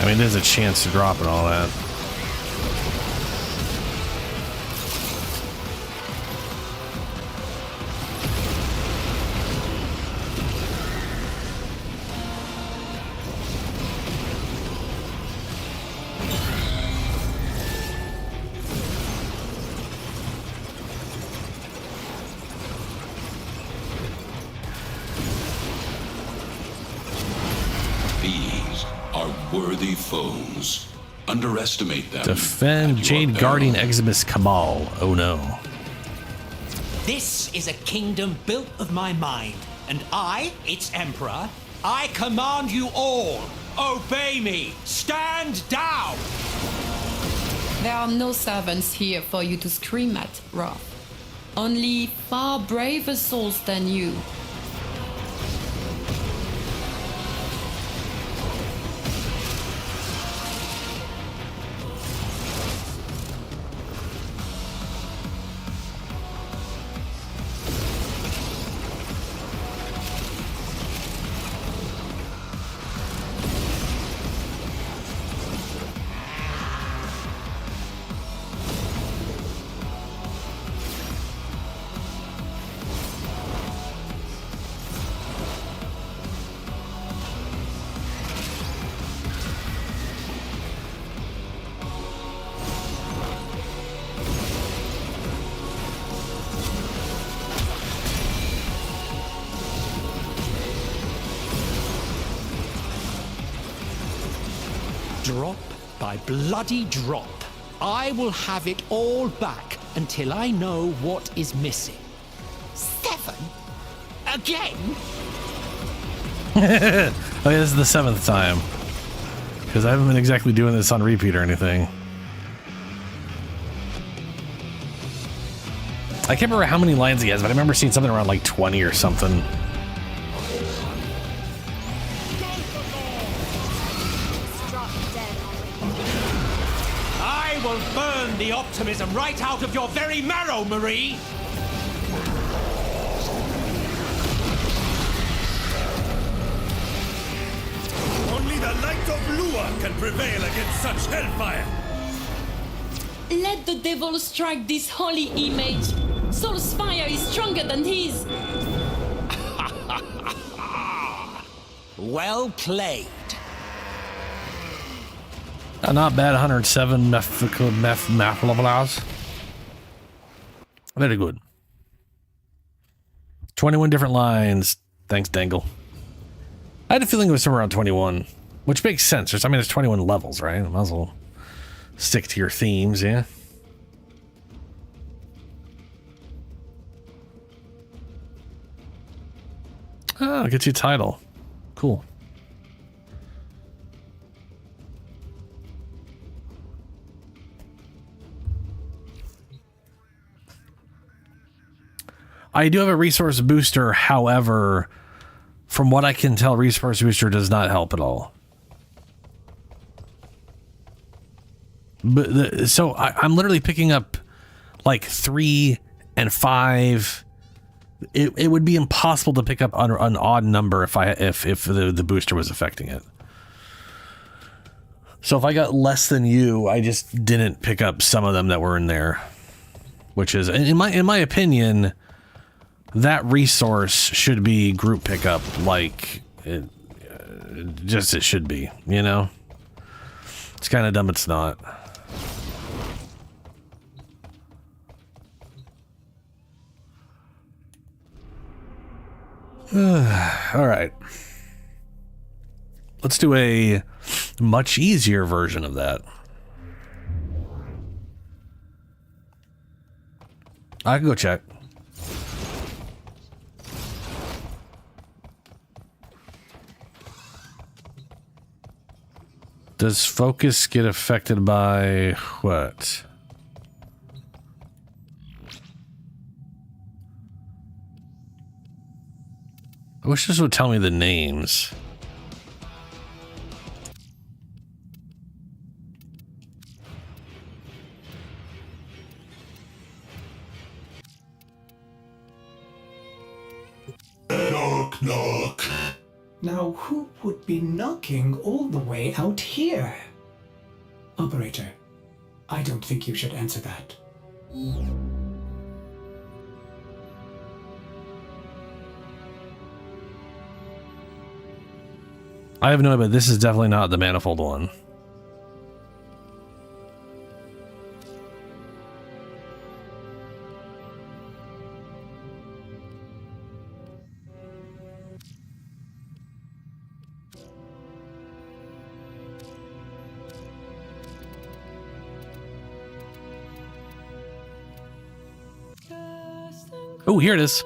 I mean, there's a chance to drop and all that. Worthy foes. Underestimate them. Defend Jade Guardian Eximus Cabal. Oh no. This is a kingdom built of my mind, and I, its emperor, I command you all, obey me, stand down! There are no servants here for you to scream at, Roth. Only far braver souls than you. Drop by bloody drop. I will have it all back until I know what is missing. 7? Again? Oh, yeah, this is the 7th time. Because I haven't been exactly doing this on repeat or anything. I can't remember how many lines he has, but I remember seeing something around like 20 or something. I will burn the optimism right out of your very marrow, Marie! Only the light of Lua can prevail against such hellfire! Let the devil strike this holy image. Soul's fire is stronger than his. Well played. Not bad, 107 math. Very good. 21 different lines. Thanks, Dangle. I had a feeling it was somewhere around 21, which makes sense. There's 21 levels, right? Might as well stick to your themes, yeah? Oh, it gets you a title. Cool. I do have a resource booster, however, from what I can tell, resource booster does not help at all. But so I'm literally picking up like 3 and 5. It would be impossible to pick up an odd number if the booster was affecting it. So if I got less than you, I just didn't pick up some of them that were in there, which is in my opinion, that resource should be group pickup, like it should be, you know? It's kind of dumb it's not. All right. Let's do a much easier version of that. I can go check. Does focus get affected by what? I wish this would tell me the names. Knock, knock. Now, who would be knocking all the way out here? Operator, I don't think you should answer that. I have no idea, but this is definitely not the manifold one. Oh, here it is.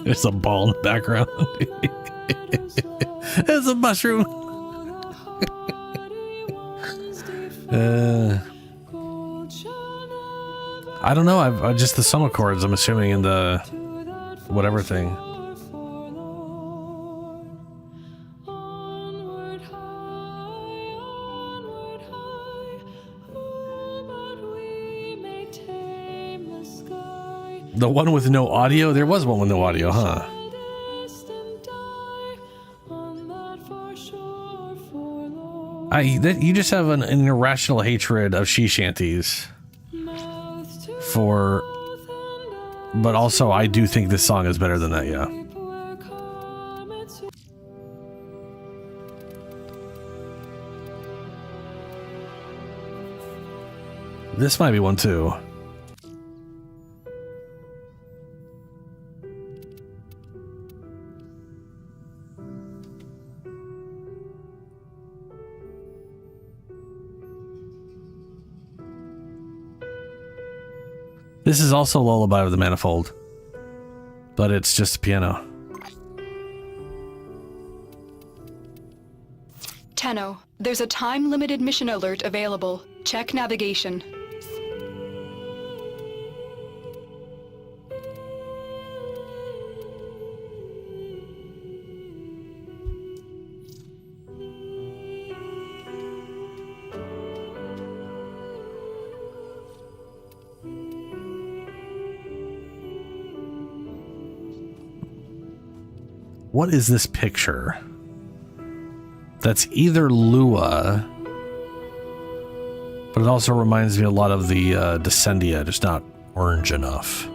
There's a ball in the background. There's a mushroom. I don't know. I've just the summer chords. I'm assuming in the whatever thing. The one with no audio? There was one with no audio, huh? You just have an irrational hatred of she shanties. But also I do think this song is better than that, yeah. This might be one too. This is also Lullaby of the Manifold, but it's just a piano. Tenno, there's a time-limited mission alert available. Check navigation. What is this picture? That's either Lua, but it also reminds me a lot of the Descendia, just not orange enough.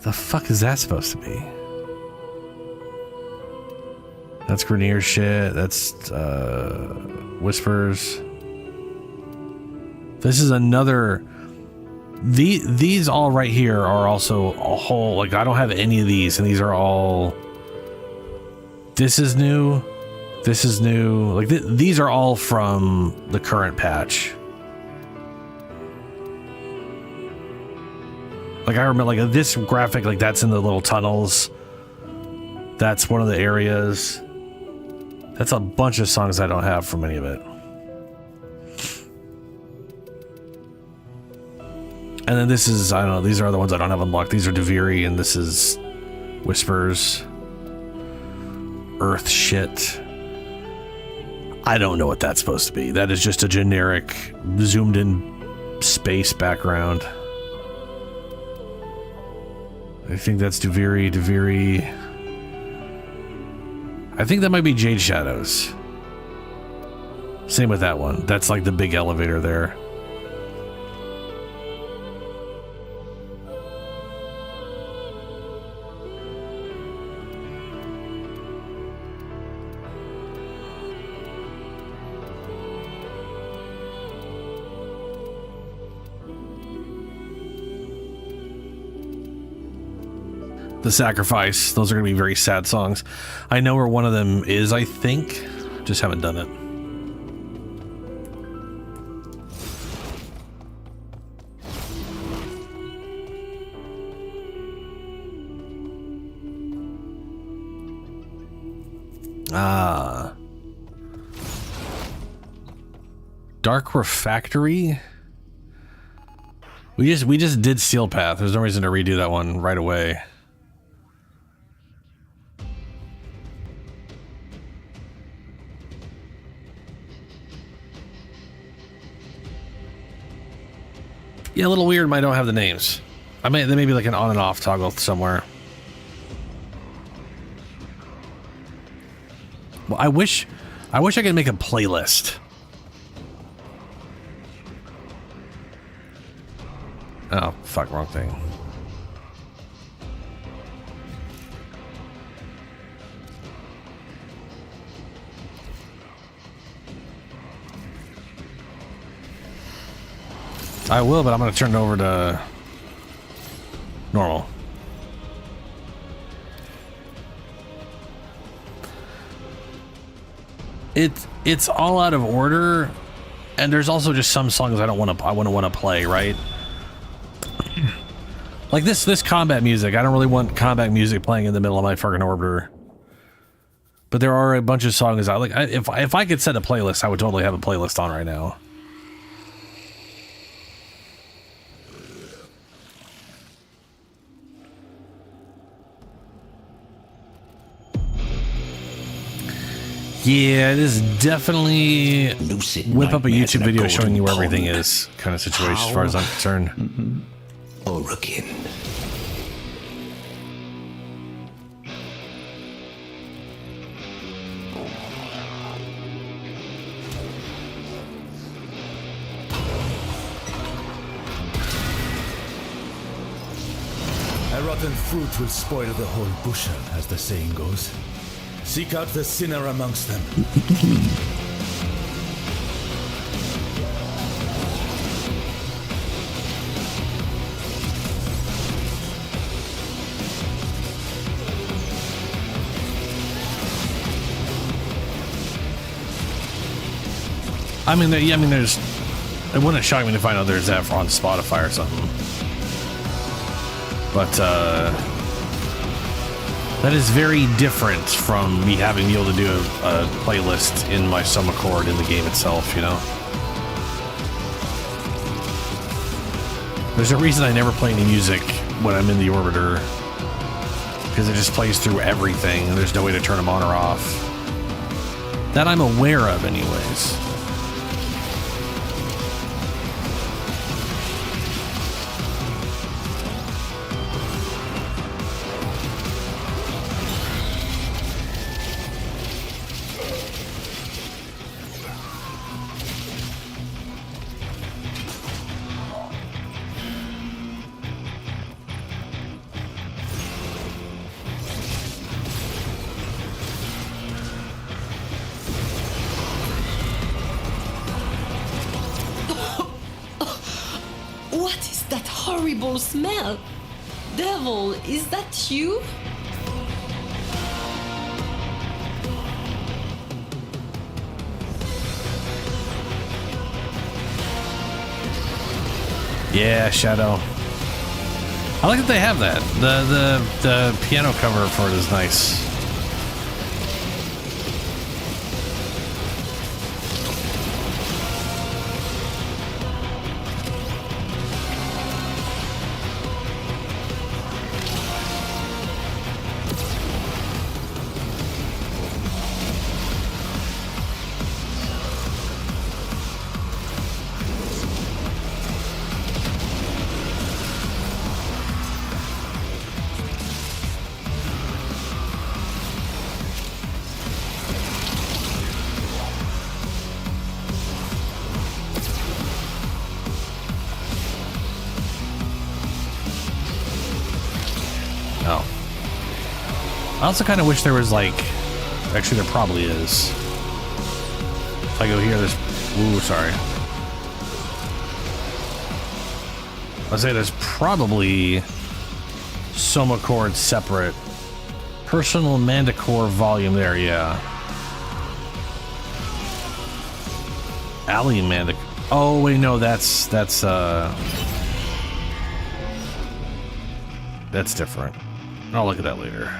The fuck is that supposed to be? That's Grenier shit. That's Whispers. This is another. These all right here are also a whole, like I don't have any of these, and these are all. This is new. This is new. Like these are all from the current patch. Like I remember, like this graphic, like that's in the little tunnels. That's one of the areas. That's a bunch of songs I don't have from any of it. And then this is, I don't know, these are the ones I don't have unlocked. These are Deviri, and this is Whispers. Earth shit. I don't know what that's supposed to be. That is just a generic, zoomed in space background. I think that's Deviri. I think that might be Jade Shadows. Same with that one. That's like the big elevator there. The Sacrifice. Those are going to be very sad songs. I know where one of them is, I think. Just haven't done it. Dark Refractory. We just did Steel Path. There's no reason to redo that one right away. Yeah, a little weird. I don't have the names. There may be like an on and off toggle somewhere. I wish I could make a playlist. Oh, fuck, wrong thing. I will, but I'm going to turn it over to normal. It's all out of order, and there's also just some songs I wouldn't want to play, right? Like this combat music. I don't really want combat music playing in the middle of my fucking orbiter. But there are a bunch of songs I like. If I could set a playlist, I would totally have a playlist on right now. Yeah, it is definitely whip up a YouTube video showing you where everything is kind of situation as far as I'm concerned. Oregon. A rotten fruit will spoil the whole bushel, as the saying goes. Seek out the sinner amongst them. There's. It wouldn't shock me to find out there's that on Spotify or something. But that is very different from me having be able to do a playlist in my Soma chord in the game itself, you know? There's a reason I never play any music when I'm in the orbiter, because it just plays through everything and there's no way to turn them on or off. That I'm aware of anyways. What is that horrible smell? Devil, is that you? Yeah, Shadow. I like that they have that. The piano cover for it is nice. I also kind of wish there was actually there probably is. If I go here, there's, sorry. I'll say there's probably Soma chord separate. Personal Manticore volume there, yeah. Alley Manticore. Oh wait, no, that's different. I'll look at that later.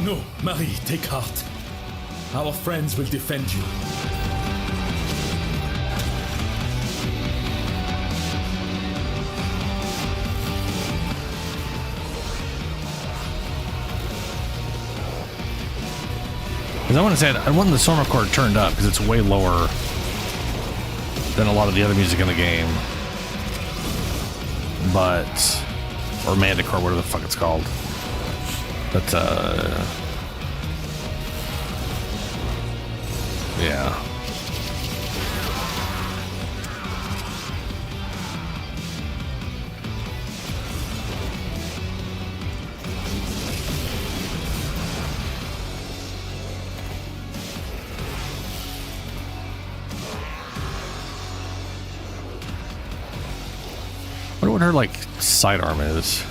No, Marie, take heart. Our friends will defend you. Because I want to say I want the Soma chord turned up because it's way lower than a lot of the other music in the game. But, or Manticore, whatever the fuck it's called. But, yeah. I wonder what her, like, sidearm is.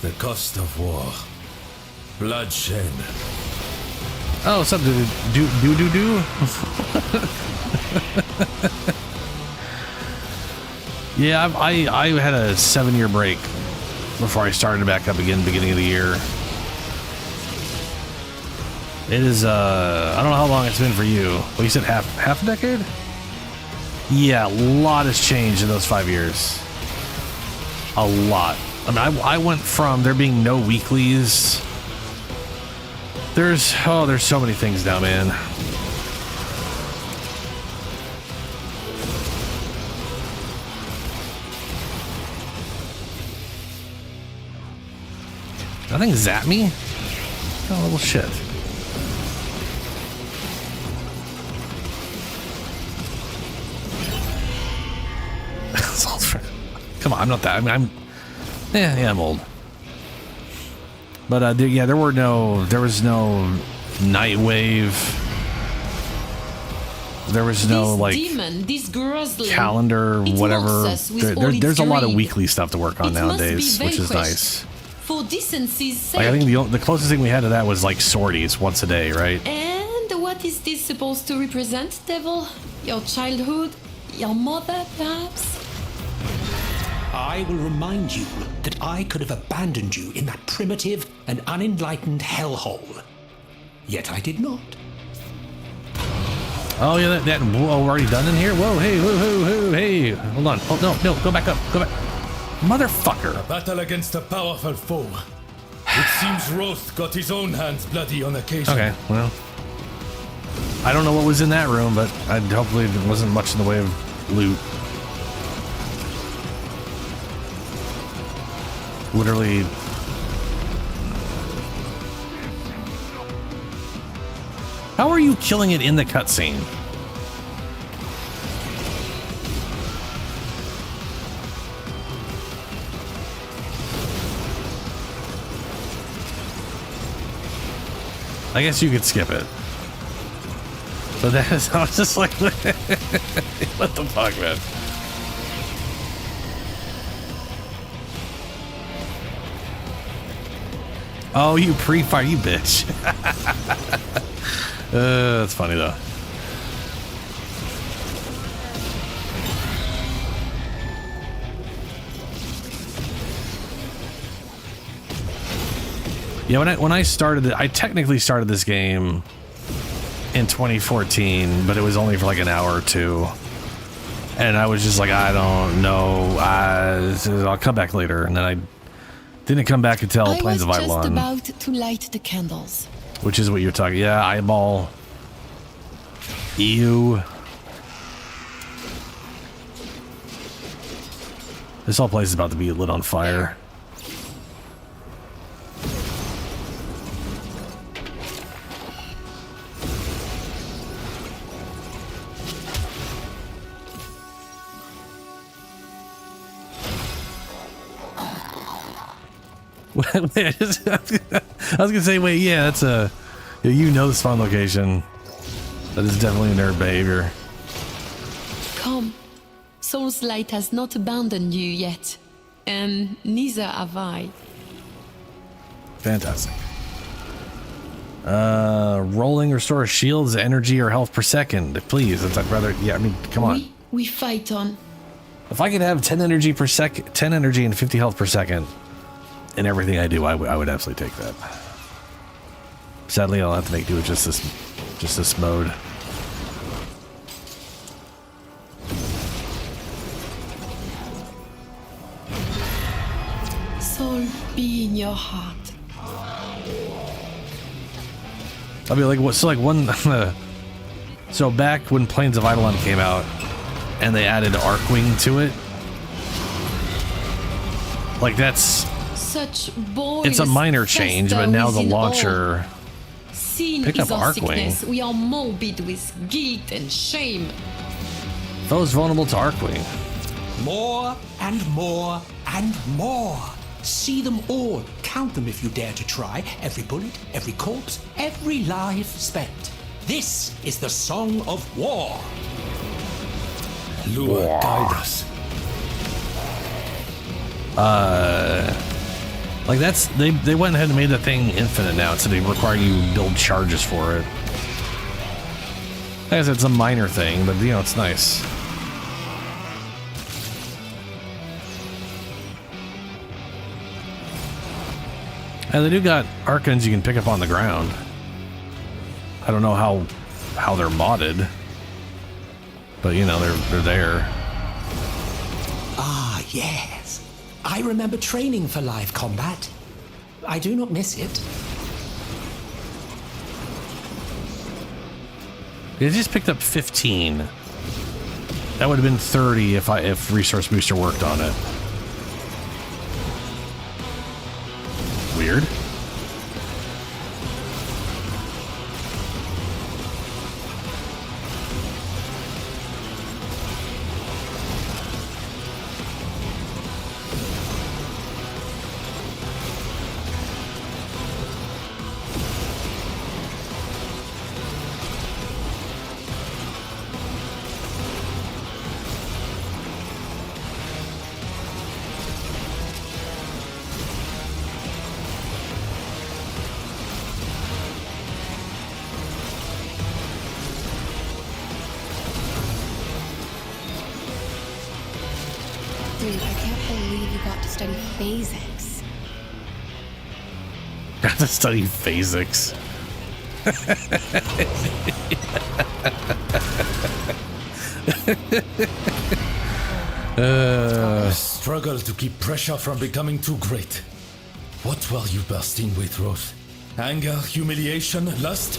The cost of war. Bloodshed. Oh, something do. Yeah, I had a 7-year break before I started back up again beginning of the year. It is I don't know how long it's been for you. Well, you said half a decade? Yeah, a lot has changed in those 5 years. A lot. I mean, I went from there being no weeklies. There's so many things now, man. Nothing zap me? Oh, little shit. Come on, I'm not that. I mean, yeah, I'm old. But there was no Nightwave. There was no This like demon, this Grossling, calendar, it whatever. mocks us with all its There's a lot of greed. weekly stuff to work on It must be nowadays, which is vanquished. nice. For decency's sake. Like I think the closest thing we had to that was like sorties once a day, right? And what is this supposed to represent, Devil? Your childhood? Your mother, perhaps? I will remind you that I could have abandoned you in that primitive and unenlightened hellhole. Yet I did not. Oh yeah, that whoa, we're already done in here. Whoa, hey, hey, hold on. Oh no, go back up, go back, motherfucker. A battle against a powerful foe. It seems Roth got his own hands bloody on occasion. Okay, well, I don't know what was in that room, but hopefully there wasn't much in the way of loot. Literally. How are you killing it in the cutscene? I guess you could skip it. But that is, I was just like, what the fuck, man? Oh, you pre-fire, you bitch. That's funny though. Yeah, when I started it, I technically started this game in 2014, but it was only for like an hour or two. And I was just like, I don't know. I'll come back later. And then I didn't come back until Plains of I was just Eidolon. about to light the candles. Which is what you're talking. Yeah, eyeball. Ew. This whole place is about to be lit on fire. I was gonna say, wait, yeah, that's a, you know, the spawn location. That is definitely nerd behavior. Come. Soul's Light has not abandoned you yet. And neither have I. Fantastic. Rolling restores shields, energy, or health per second. Please, I'd rather. Yeah, I mean, come on. We fight on. If I could have 10 energy per second, 10 energy and 50 health per second in everything I do, I would absolutely take that. Sadly, I'll have to make do with just this mode. Soul be in your heart. I'll be like, what? So like one, so back when Plains of Eidolon came out, and they added Arcwing to it, like that's such it's a minor change, but now the launcher picked up Arcwing. We are morbid with guilt and shame. Foes vulnerable to Arcwing. More and more and more. See them all. Count them if you dare to try. Every bullet, every corpse, every life spent. This is the Song of War. Lure, guide us. Like that's they went ahead and made the thing infinite now, so they require you to build charges for it. I guess it's a minor thing, but you know it's nice. And they do got Archons you can pick up on the ground. I don't know how they're modded, but you know they're there. Ah, yes. I remember training for live combat. I do not miss it. They just picked up 15. That would have been 30 if Resource Booster worked on it. Weird. Dude, I can't believe you got to study phasics. Got to study phasics. I struggle to keep pressure from becoming too great. What were you bursting with, Rose? Anger, humiliation, lust?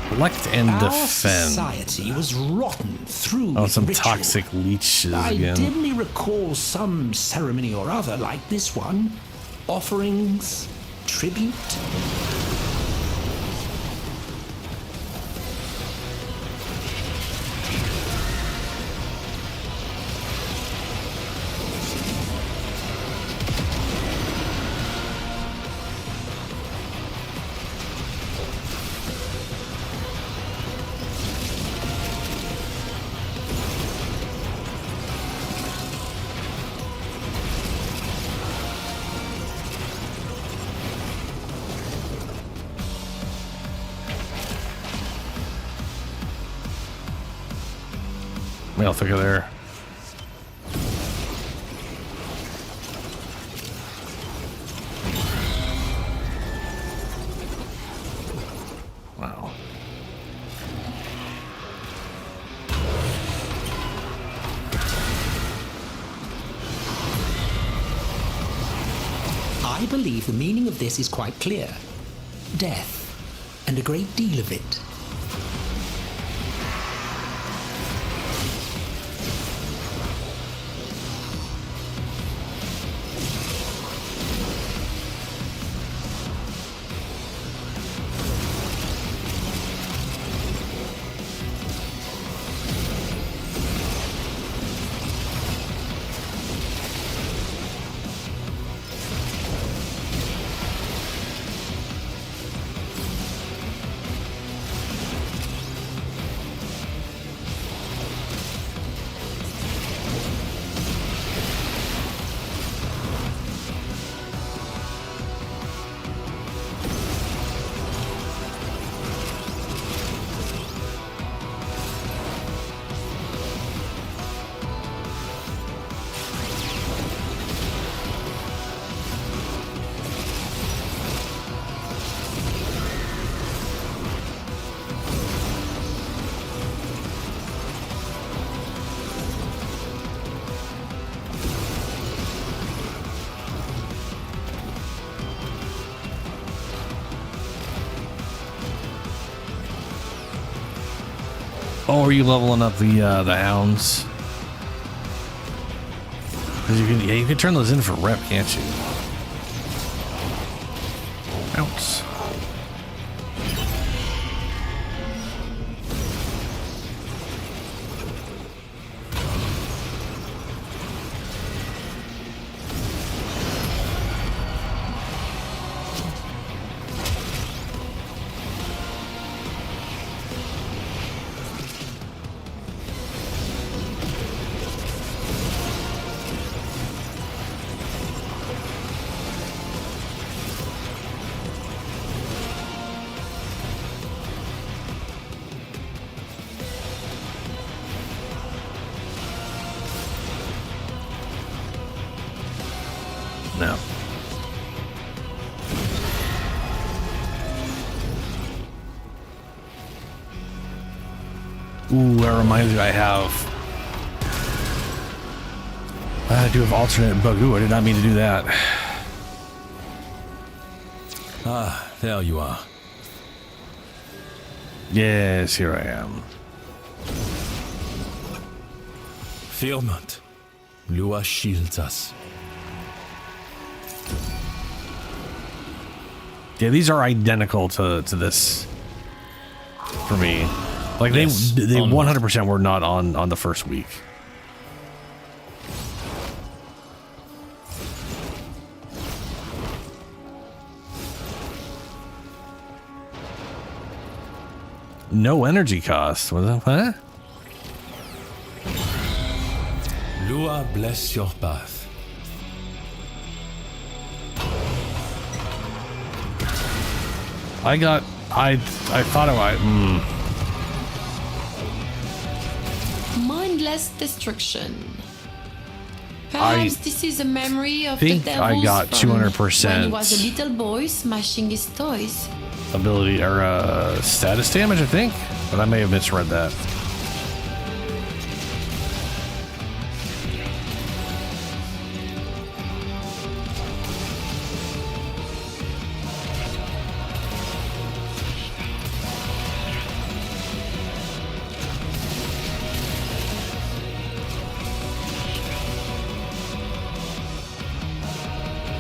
Collect and Our defend. society was rotten through Oh, with some ritual. toxic leeches I again. dimly recall some ceremony or other like this one. Offerings, tribute. Maybe I'll think of there. Wow. I believe the meaning of this is quite clear. Death, and a great deal of it. Oh, are you leveling up the hounds? 'Cause you can turn those in for rep, can't you? Ounce. No. Ooh, that reminds me I do have alternate bug. Ooh, I did not mean to do that. Ah, there you are. Yes, here I am. Fear not. Lua shields us. Yeah, these are identical to this for me. Like Yes, they 100% were not on the first week. No energy cost. Was that what? Lua bless your path. I thought Mindless destruction. Perhaps this is a memory of the think devils I got from 200% when he was a little boy smashing his toys. ability or status damage, I think, but I may have misread that.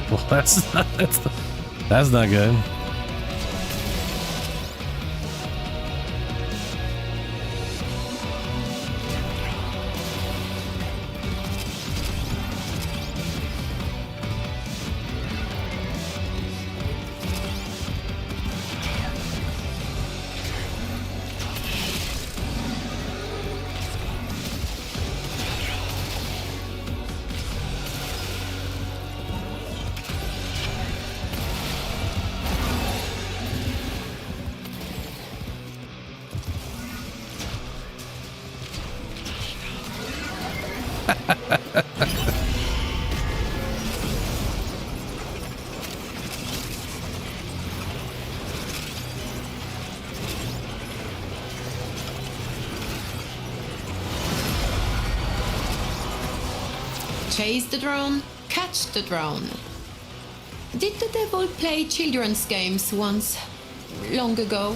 Well, that's not good. Chase the drone, catch the drone. Did the devil play children's games once, long ago?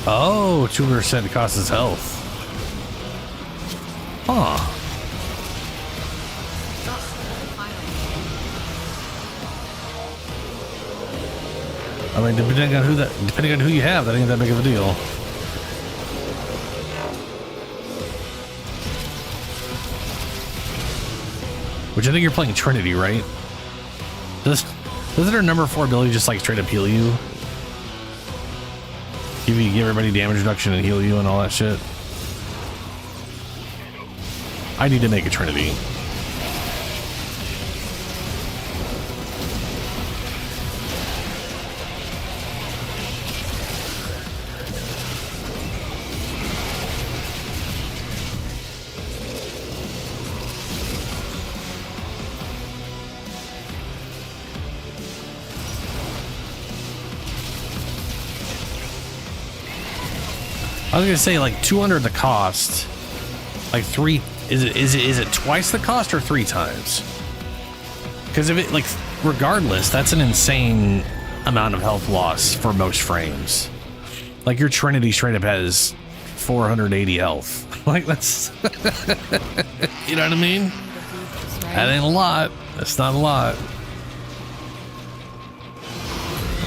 Oh, 2% costs his health. Huh. I mean, depending on who you have, that ain't that big of a deal. Which I think you're playing Trinity, right? Doesn't her number 4 ability just like straight up heal you? Give everybody damage reduction and heal you and all that shit. I need to make a Trinity. I was gonna say like 200 the cost, like three. Is it twice the cost or 3 times? Because if it like, regardless, that's an insane amount of health loss for most frames. Like your Trinity straight up has 480 health. Like that's, you know what I mean? That ain't a lot. That's not a lot.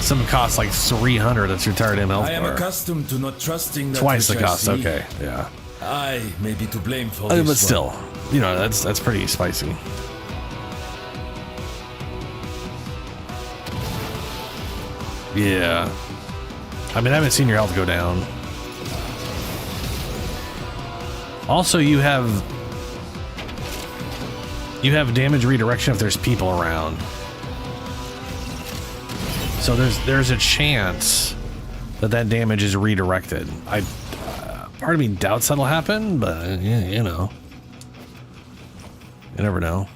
Some costs like 300. That's your entire damn health I am bar. accustomed to not trusting that Twice the which I cost. see. Okay, yeah. I may be to blame for this. But still, you know, that's pretty spicy. Yeah. I mean, I haven't seen your health go down. Also, you have damage redirection if there's people around. So there's a chance that damage is redirected. Part of me doubts that'll happen, but you know, you never know.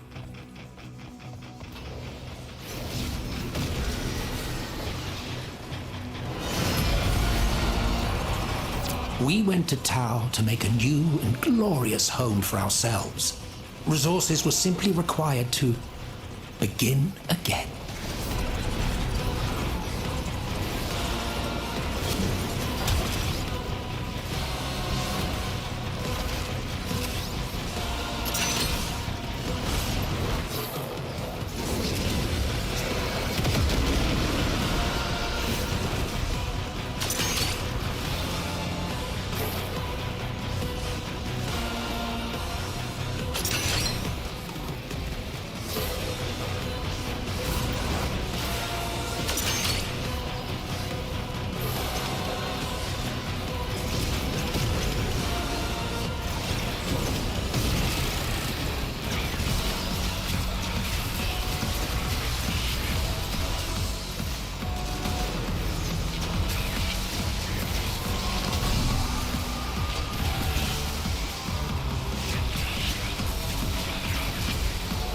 We went to Tau to make a new and glorious home for ourselves. Resources were simply required to begin again.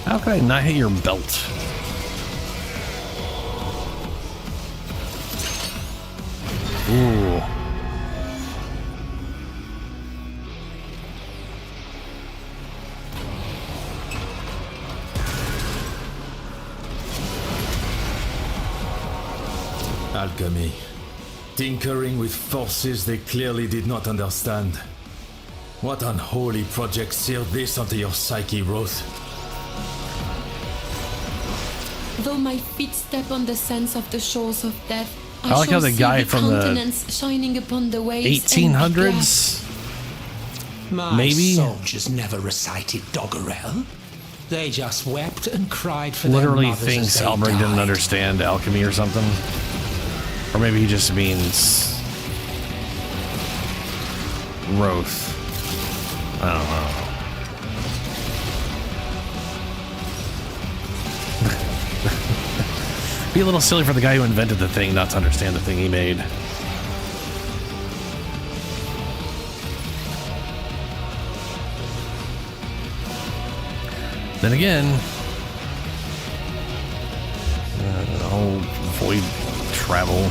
How could I not hit your belt? Ooh. Alchemy. Tinkering with forces they clearly did not understand. What unholy project sealed this onto your psyche, Roth? Though my feet step on the sands of the shores of death, I like how the guy from the shining upon the waves 1800s, My maybe, soldiers never recited Doggerel. They just wept and cried for literally their mothers thinks as they Elbring didn't died. understand alchemy or something. Or maybe he just means Roth. I don't know. Be a little silly for the guy who invented the thing not to understand the thing he made. Then again, I'll avoid travel.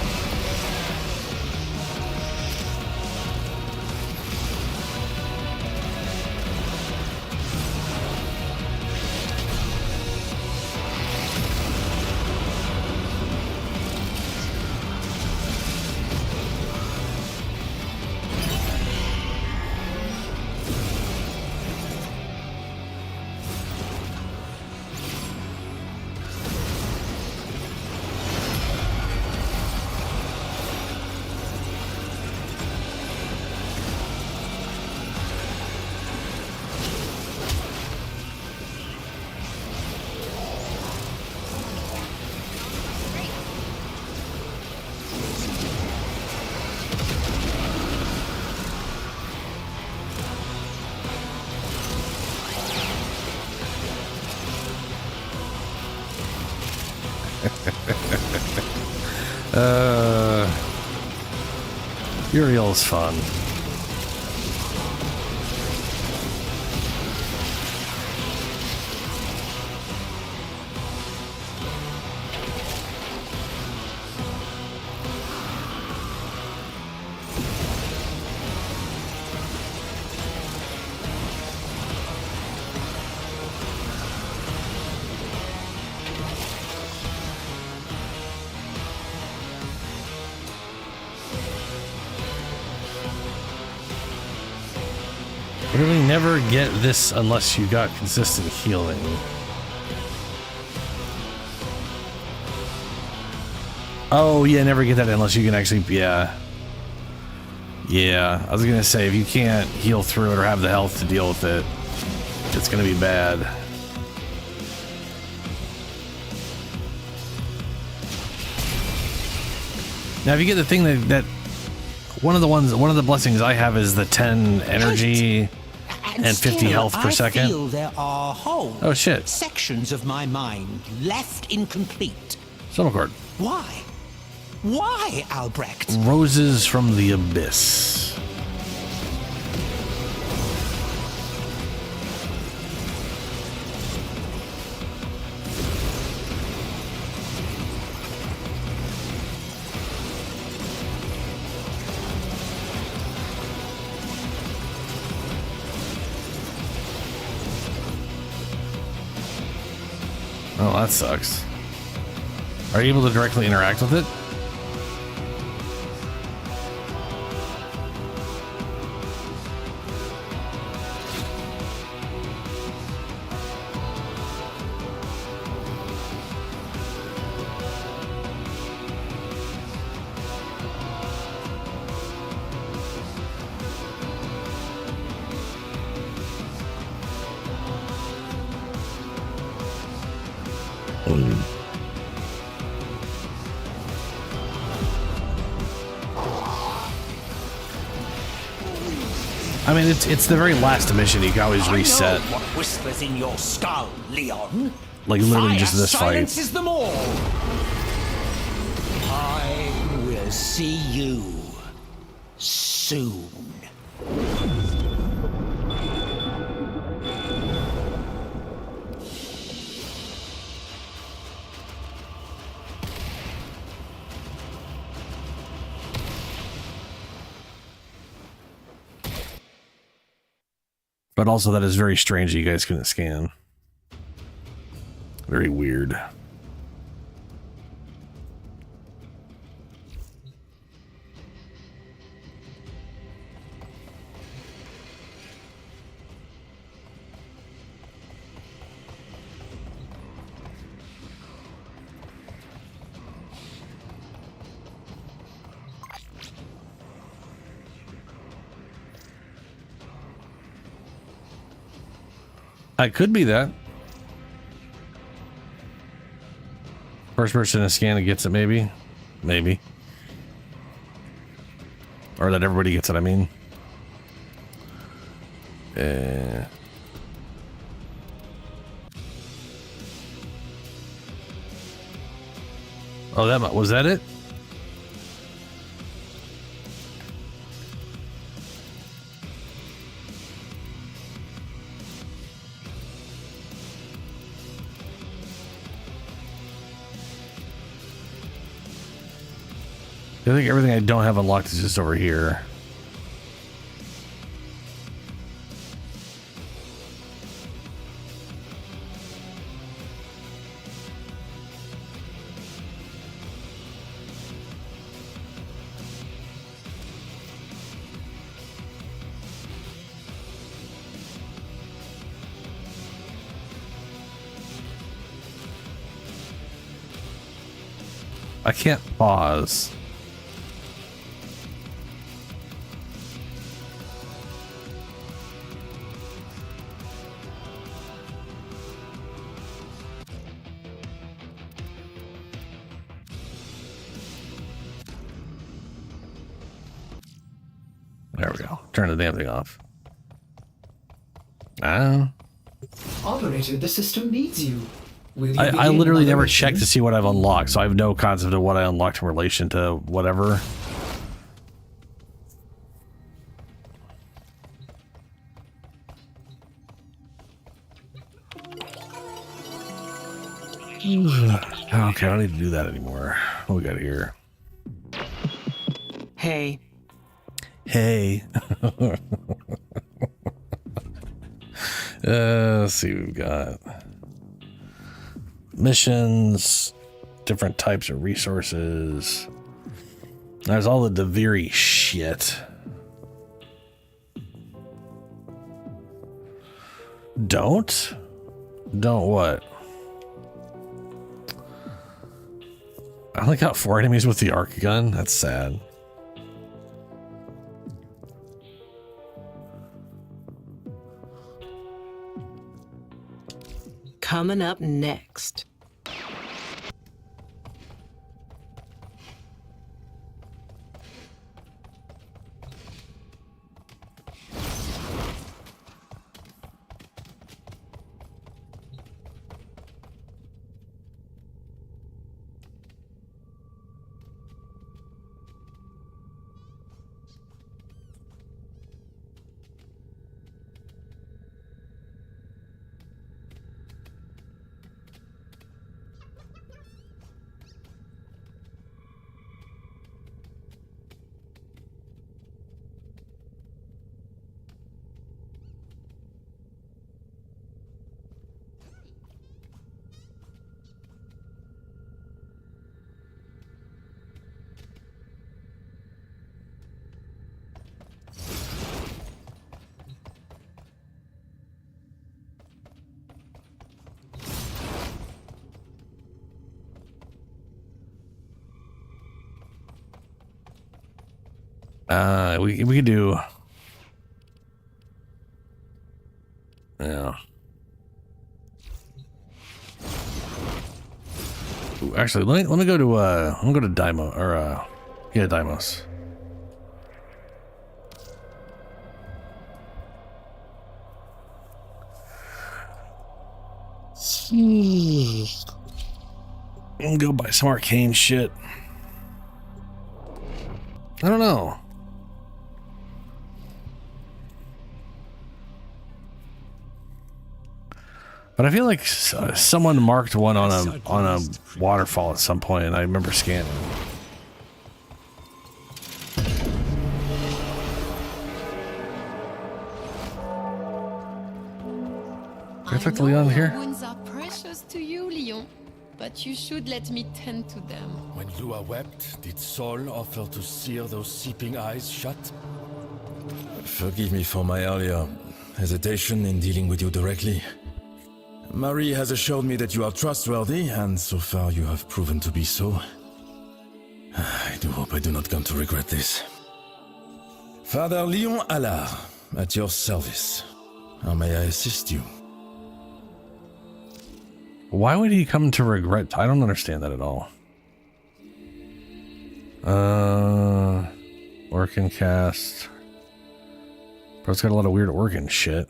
Uriel's fun. Really never get this unless you got consistent healing. Oh yeah, never get that unless you can actually, yeah. I was gonna say, if you can't heal through it or have the health to deal with it, it's gonna be bad. Now if you get the thing that one of the blessings I have is the 10 energy and 50 health per second. I feel there are whole oh shit. sections of my mind left incomplete. Soul cord. Why? Why, Albrecht? Roses from the abyss. Oh, that sucks. Are you able to directly interact with it? I mean, it's the very last mission. You can always reset. I know what whispers in your skull, Leon. Like literally Fire just this fight. silences them all. I will see you soon. But also that is very strange that you guys couldn't scan. Very weird. I could be that. First person to scan it gets it, maybe. Maybe. Or that everybody gets it, I mean. Oh, that was that it? I think everything I don't have unlocked is just over here. I can't pause. There we go. Turn the damn thing off. Operator, the system needs you. I literally never checked to see what I've unlocked, so I have no concept of what I unlocked in relation to whatever. Okay, I don't need to do that anymore. What we got here? Hey. Hey. Let's see what we've got. Missions, different types of resources. There's all the Deviri shit. Don't what? I only got 4 enemies with the arc gun. That's sad. Coming up next. We could do. Yeah. Ooh, actually, let me go to let me go to Daimos or yeah, Daimos. And go buy some arcane shit. I don't know. But I feel like someone marked one on a waterfall at some point, and I remember scanning. Can I talk to Leon here? Wounds are precious to you, Leon, but you should let me tend to them. When Lua wept, did Sol offer to sear those seeping eyes shut? Forgive me for my earlier hesitation in dealing with you directly. Marie has assured me that you are trustworthy, and so far you have proven to be so. I do hope I do not come to regret this. Father Leon Allard, at your service. How may I assist you? Why would he come to regret? I don't understand that at all. Orcan cast. Bro, it's got a lot of weird organ shit.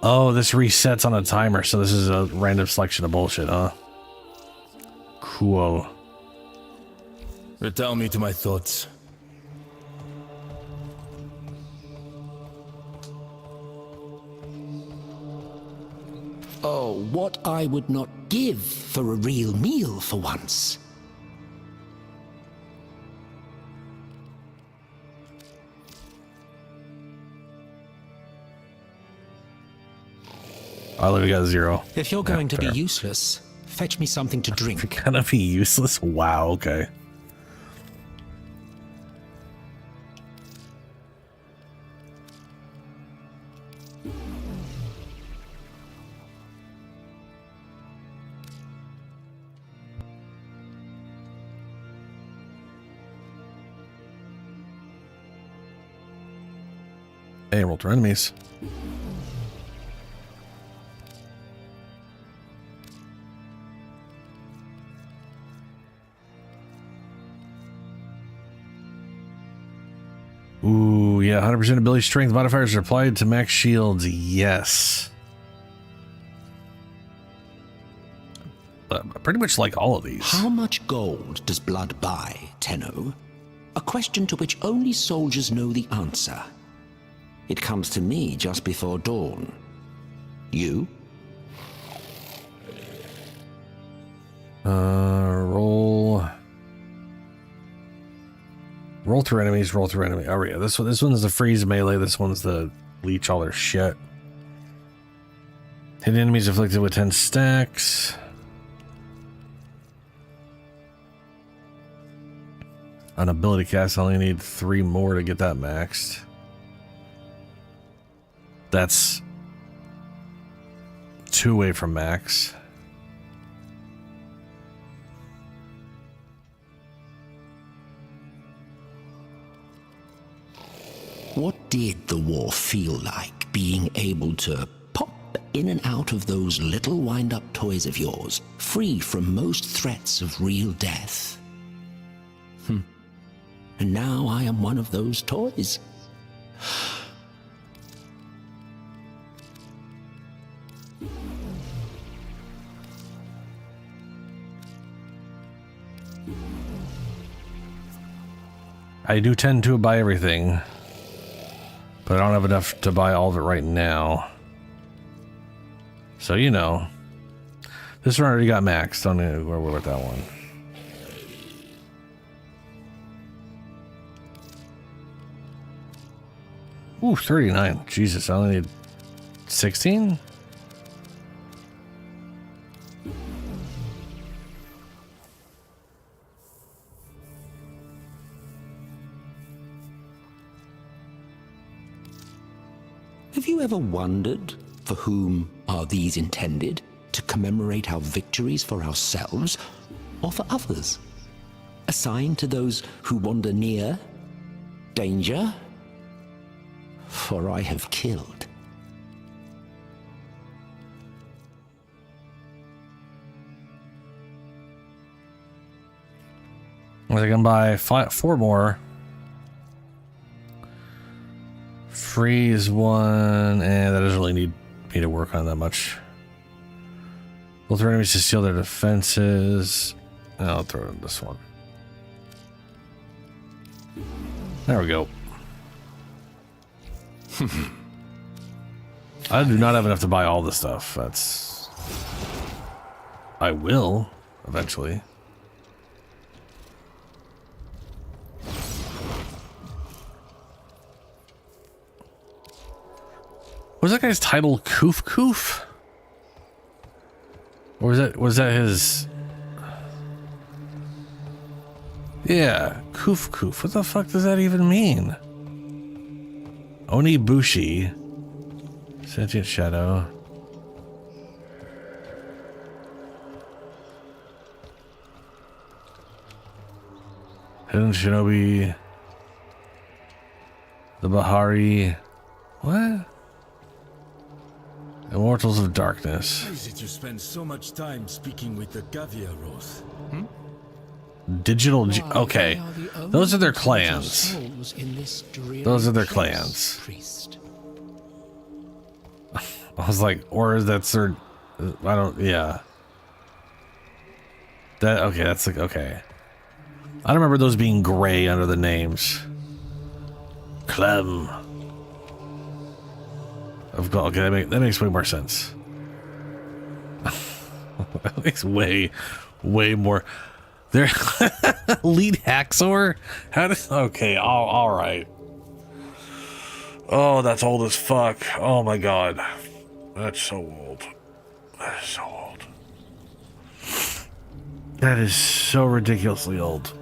Oh, this resets on a timer, so this is a random selection of bullshit, huh? Cool. Return me to my thoughts. Oh, what I would not give for a real meal for once. I literally got 0. If you're going to be useless, fetch me something to drink. You're gonna be useless? Wow, okay. Hey, roll through enemies. Ooh, yeah, 100% ability strength modifiers are applied to max shields. Yes. But pretty much like all of these. How much gold does blood buy, Tenno? A question to which only soldiers know the answer. It comes to me just before dawn. You? Roll through enemies, roll through enemy. Oh yeah, this one's the freeze melee, this one's the leech all their shit. Hit enemies afflicted with 10 stacks. On ability cast, I only need 3 more to get that maxed. That's 2 away from max. What did the war feel like, being able to pop in and out of those little wind-up toys of yours, free from most threats of real death? And now I am one of those toys. I do tend to buy everything, but I don't have enough to buy all of it right now. So, you know, this one already got maxed. Don't need to go with that one. Ooh, 39. Jesus, I only need 16? Have you ever wondered for whom are these intended? To commemorate our victories for ourselves or for others? Assigned to those who wander near danger? For I have killed. I can buy 4 more. Freeze 1, and that doesn't really need me to work on that much. We'll throw enemies to steal their defenses. I'll throw in this one. There we go. I do not have enough to buy all the stuff. That's... I will, eventually. Was that guy's title Koof Koof? Or was that his... Yeah, Koof Koof. What the fuck does that even mean? Onibushi. Sentient Shadow. Hidden Shinobi. The Bahari. What? Immortals of Darkness. Why is it you spend so much time speaking with the Gavia Rose? Digital... okay. Those are their clans. Those are their clans. I was like, or that's their... I don't... Yeah. That... Okay, that's like... Okay. I don't remember those being gray under the names. Clem. Okay, that makes way more sense. It's way more. There, Elite Haxor? How does? Okay, all right. Oh, that's old as fuck. Oh my god, that's so old. That is so old. That is so ridiculously old.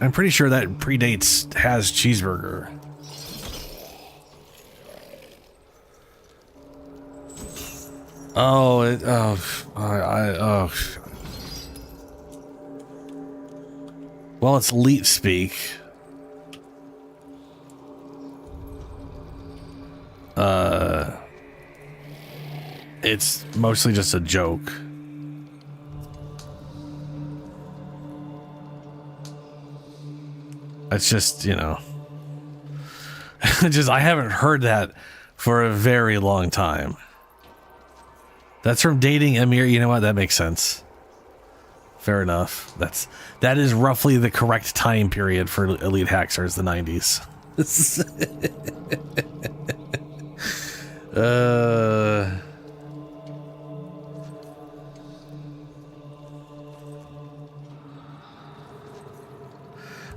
I'm pretty sure that predates Has Cheeseburger. Oh, well, it's elite speak. It's mostly just a joke. It's just, you know, I haven't heard that for a very long time. That's from dating Amir. You know what? That makes sense. Fair enough. That is roughly the correct time period for Elite Haxors, the 90s.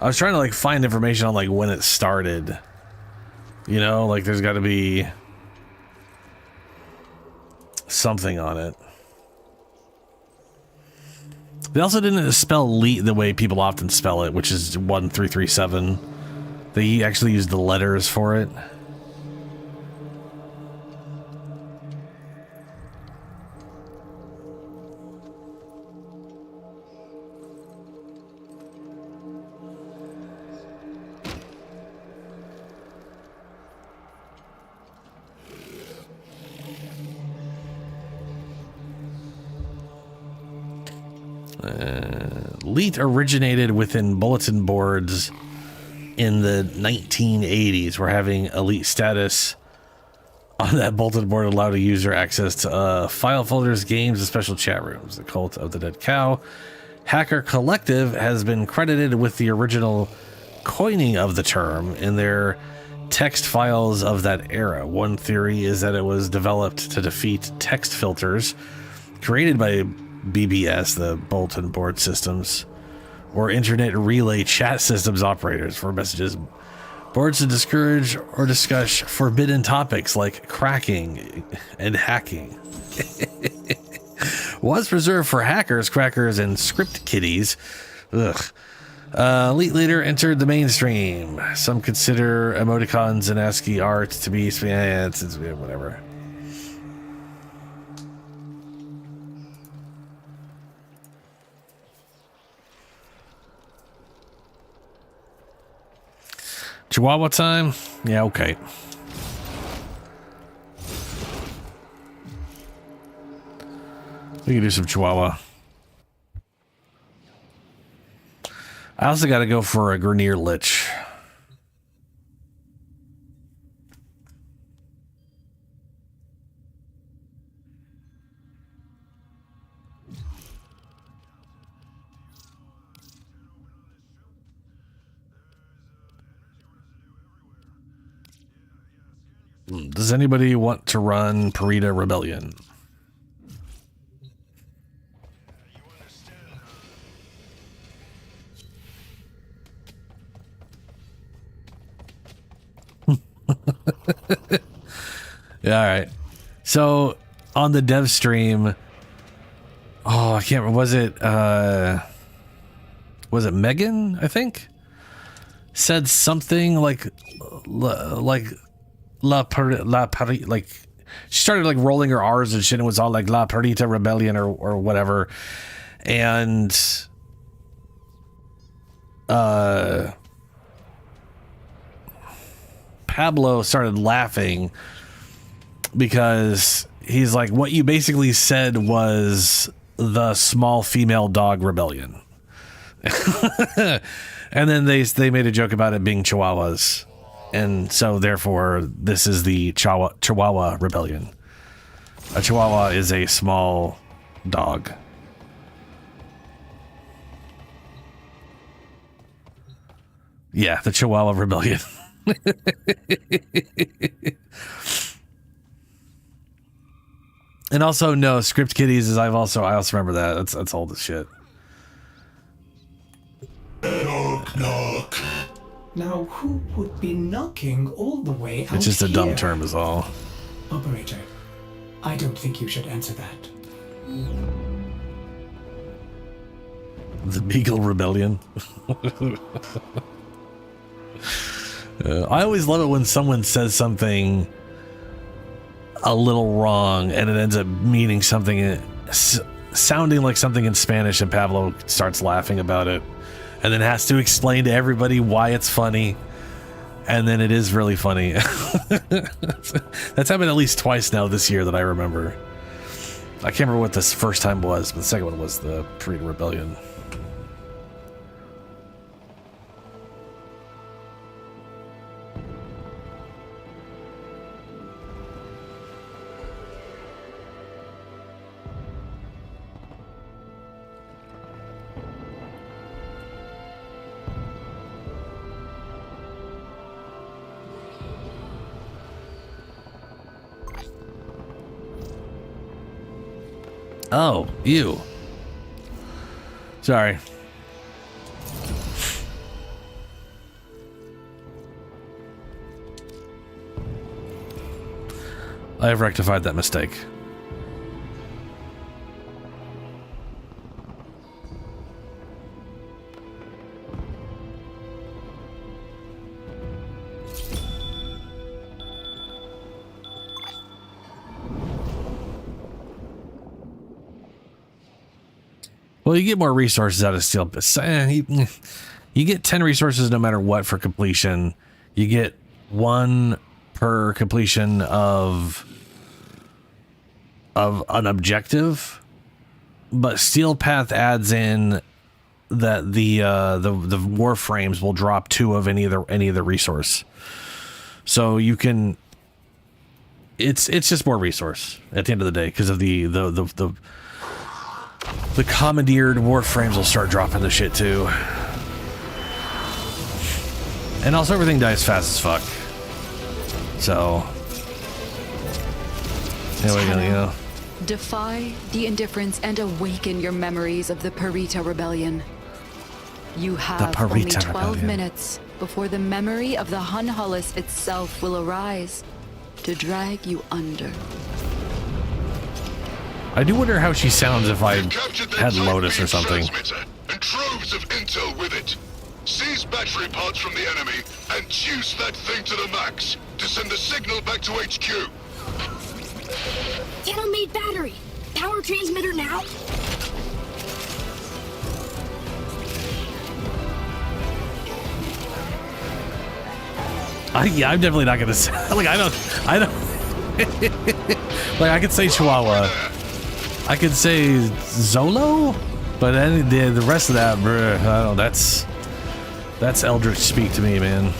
I was trying to like find information on like when it started. You know, like there's got to be something on it. They also didn't spell elite the way people often spell it, which is 1337. They actually used the letters for it. Elite originated within bulletin boards in the 1980s, where having elite status on that bulletin board allowed a user access to file folders, games, and special chat rooms. The Cult of the Dead Cow Hacker Collective has been credited with the original coining of the term in their text files of that era. One theory is that it was developed to defeat text filters created by BBS, the bulletin board systems, or internet relay chat systems operators for messages boards to discourage or discuss forbidden topics like cracking and hacking. Was reserved for hackers, crackers, and script kiddies. Ugh. Elite later entered the mainstream. Some consider emoticons and ASCII art to be whatever. Chihuahua time? Yeah, okay. We can do some Chihuahua. I also got to go for a Grenier Lich. Does anybody want to run Parita Rebellion? Yeah, all right. So on the dev stream, oh, I can't remember. Was it Megan? I think said something like like she started like rolling her R's and shit, and it was all like La Parita Rebellion or whatever, and Pablo started laughing because he's like, what you basically said was the small female dog rebellion. And then they made a joke about it being Chihuahuas, and so therefore this is the Chihuahua rebellion. A Chihuahua is a small dog. Yeah, the Chihuahua rebellion. And also, no, Script Kitties is I also remember that. That's old as shit. Knock, knock. Now, who would be knocking all the way out It's just a dumb here? term is all. Operator, I don't think you should answer that. The Beagle Rebellion. I always love it when someone says something a little wrong and it ends up meaning something, sounding like something in Spanish, and Pablo starts laughing about it and then has to explain to everybody why it's funny, and then it is really funny. That's happened at least twice now this year that I remember. I can't remember what this first time was, but the second one was the Purita Rebellion. Oh, you. Sorry. I have rectified that mistake. Well, you get more resources out of steel. You get 10 resources no matter what for completion. You get 1 per completion of an objective, but Steel Path adds in that the Warframes will drop 2 of any of the resource. So you can. It's just more resource at the end of the day because of the commandeered Warframes will start dropping the shit too. And also everything dies fast as fuck. So anyway, you know. Defy the indifference and awaken your memories of the Purita Rebellion. You have only 12 minutes before the memory of the Hunhullus itself will arise to drag you under. I do wonder how she sounds if I had Lotus or something. And troves of intel with it. Seize battery parts from the enemy and juice that thing to the max to send the signal back to HQ. Kettle-made battery. Power transmitter now. Yeah, I'm definitely not gonna say. Like, I don't. Like, I could say Chihuahua. I could say Zolo, but the rest of that, bruh, I don't know. That's Eldritch speak to me, man.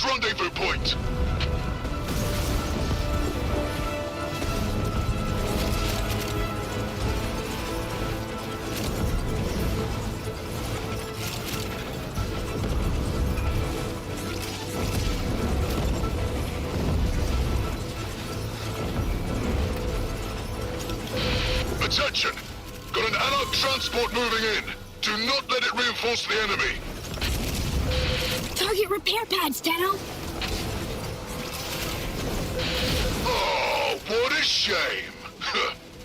Rendezvous point. Attention! Got an Anarch transport moving in. Do not let it reinforce the enemy. Target repair pads, Tenno. Oh, what a shame.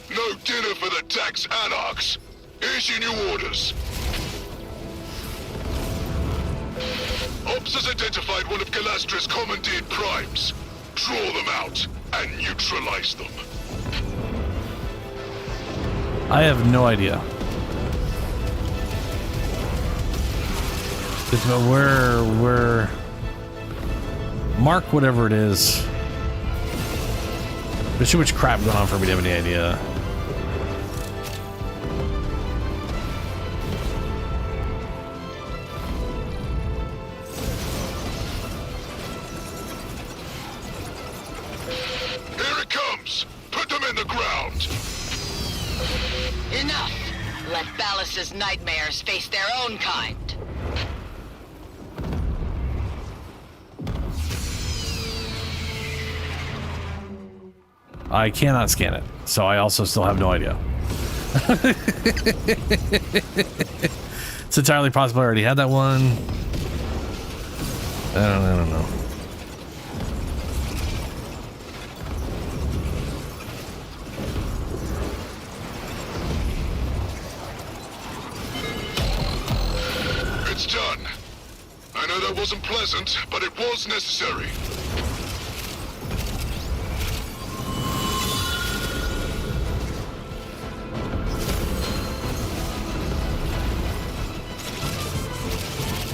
No dinner for the tax Anarchs. Here's your new orders. Ops has identified one of Galastra's commandeered primes. Draw them out and neutralize them. I have no idea. We're Mark whatever it is. There's too much crap going on for me to have any idea. Here it comes! Put them in the ground! Enough! Let Ballas's nightmares face their own kind. I cannot scan it, so I also still have no idea. It's entirely possible I already had that one. I don't know. It's done. I know that wasn't pleasant, but it was necessary.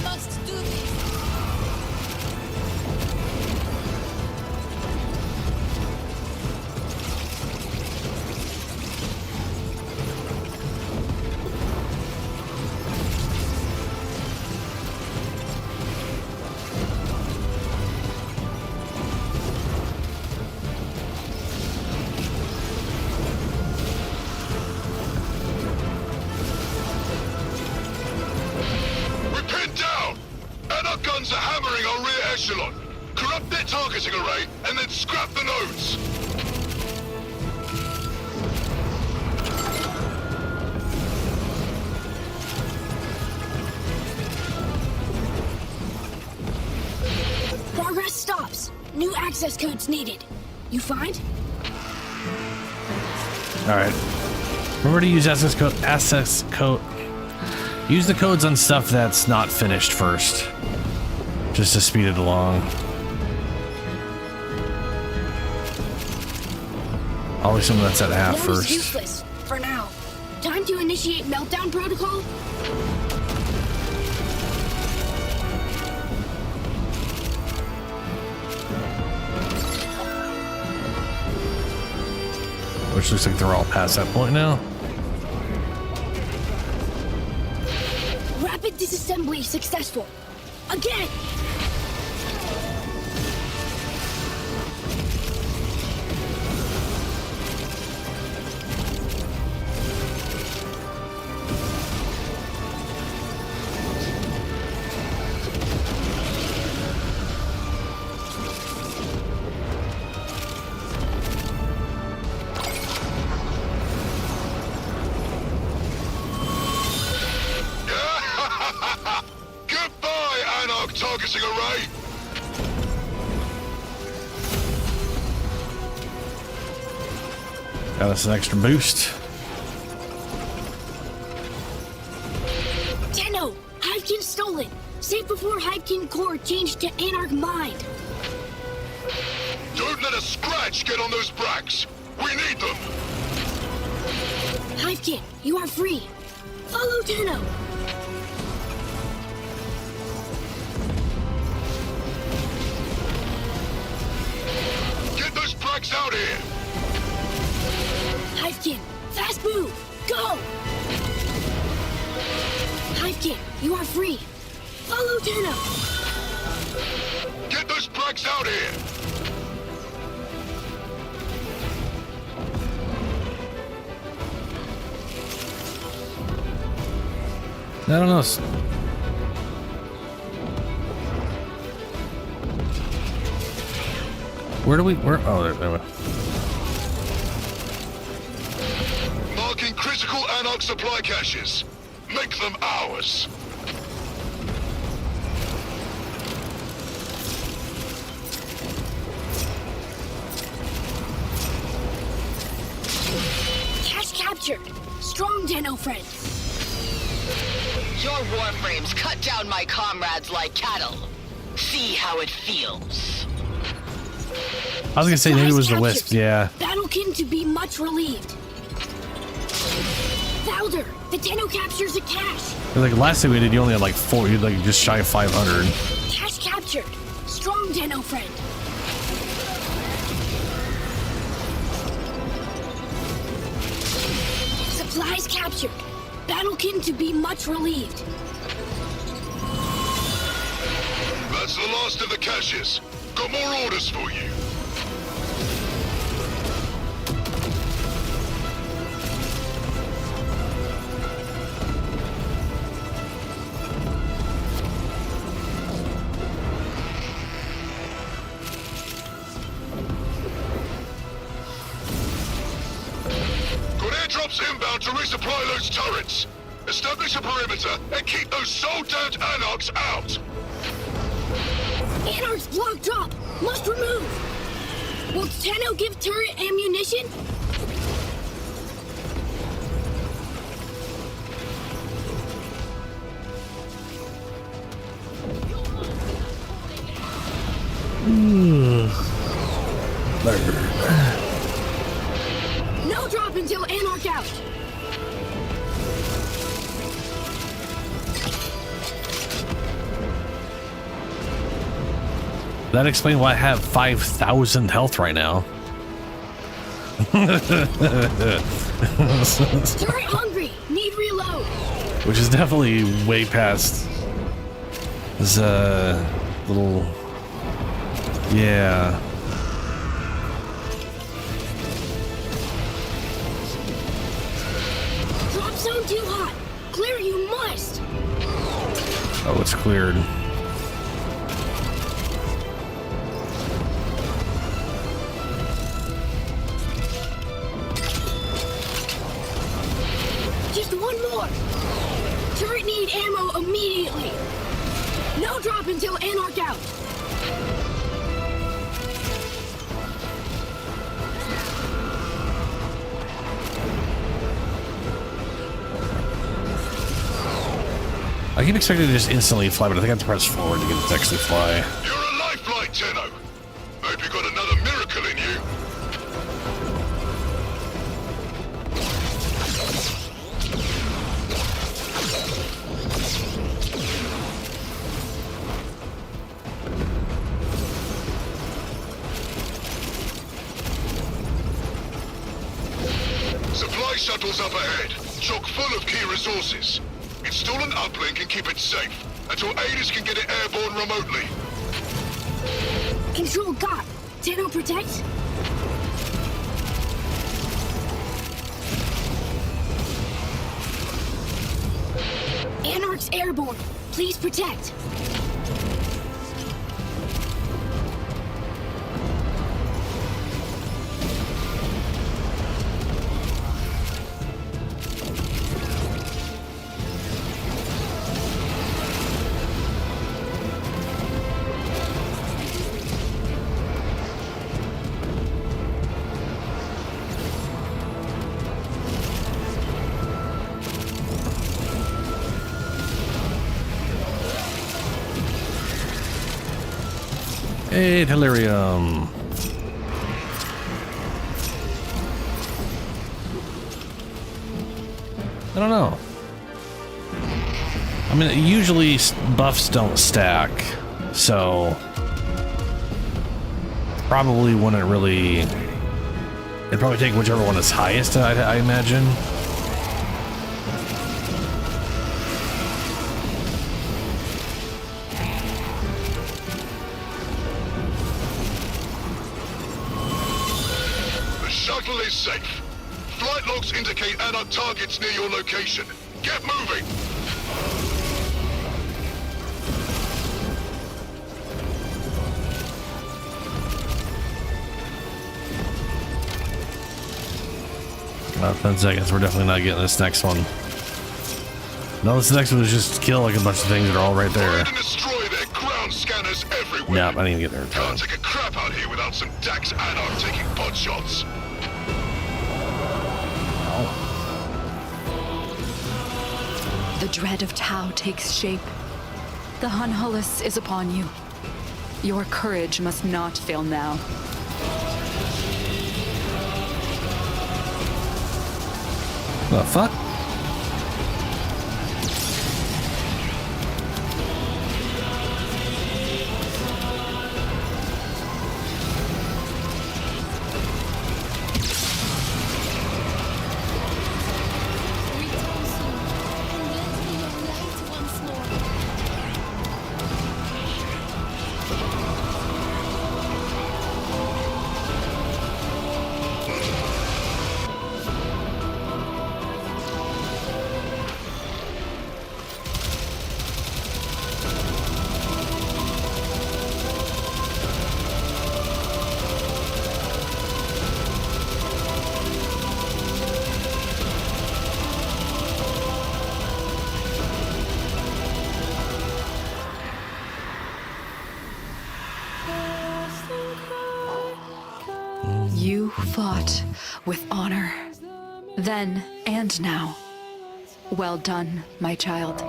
Must do this. We're pinned down! Anarch guns are hammering our rear echelon. Corrupt their targeting array, and then scrap the nodes! Progress stops. New access codes needed. You find? All right. Remember to use access code. Use the codes on stuff that's not finished first, just to speed it along. Always something that's at half Load is first. useless for now. Time to initiate meltdown protocol. Which looks like they're all past that point now. Rapid disassembly successful. Again! Goodbye, Anarch targeting array! Got us an extra boost. Tenno! Hivekin stolen! Safe before Hivekin core changed to Anarch mind. Don't let a scratch get on those bracks! We need them! Hivekin, you are free. Follow Tenno! Get those bracks out here! Hivekin, fast move! Go! Hivekin, you are free. Follow Tenno! Get those bracks out here! I don't know. Where do we? Where? Oh, there we go. Marking critical Anarch supply caches. Make them ours. Cache captured. Strong Tenno friend. Your Warframes cut down my comrades like cattle. See how it feels. I was gonna say maybe it was the Captured. Wisp. Yeah. Battlekin to be much relieved. Valder, the Tenno captures a cache. Like last thing we did, you only had like 4. You'd like just shy of 500. Cache captured. Strong Tenno friend. Supplies captured. Battlekin to be much relieved. That's the last of the caches. Got more orders for you. Got airdrops inbound to resupply those turrets. Establish a perimeter and keep those soul-damned anarchs out. Anarch's block drop! Must remove! Will Tenno give turret ammunition? No drop until Anarch out! That explains why I have 5,000 health right now. Turret hungry! Need reload! Which is definitely way past this little... Yeah. Drop zone too hot! Clear you must! Oh, it's cleared. Just one more! Turret need ammo immediately! No drop until Anarch out! I keep expecting to just instantly fly, but I think I have to press forward to get it to actually fly. You're a lifeline, Tenno. Hope you got another miracle in you. Supply shuttles up ahead, chock full of key resources. Install an uplink and keep it safe until Aiders can get it airborne remotely. Control got. Tenno protect. Anarch's airborne. Please protect. Hey, Delirium. I don't know. I mean, usually buffs don't stack, so probably wouldn't really. It'd probably take whichever one is highest, I imagine. Is safe. Flight logs indicate Anarch targets near your location. Get moving! About 10 seconds. We're definitely not getting this next one. No, this next one is just kill like a bunch of things that are all right there. Find and destroy their ground scanners everywhere. Yep, I didn't get there in time. Can't take a crap out here without some Dax Anarch taking pot shots. The dread of Tau takes shape. The Hunhullus is upon you. Your courage must not fail now. The fuck? You fought with honor, then and now. Well done, my child.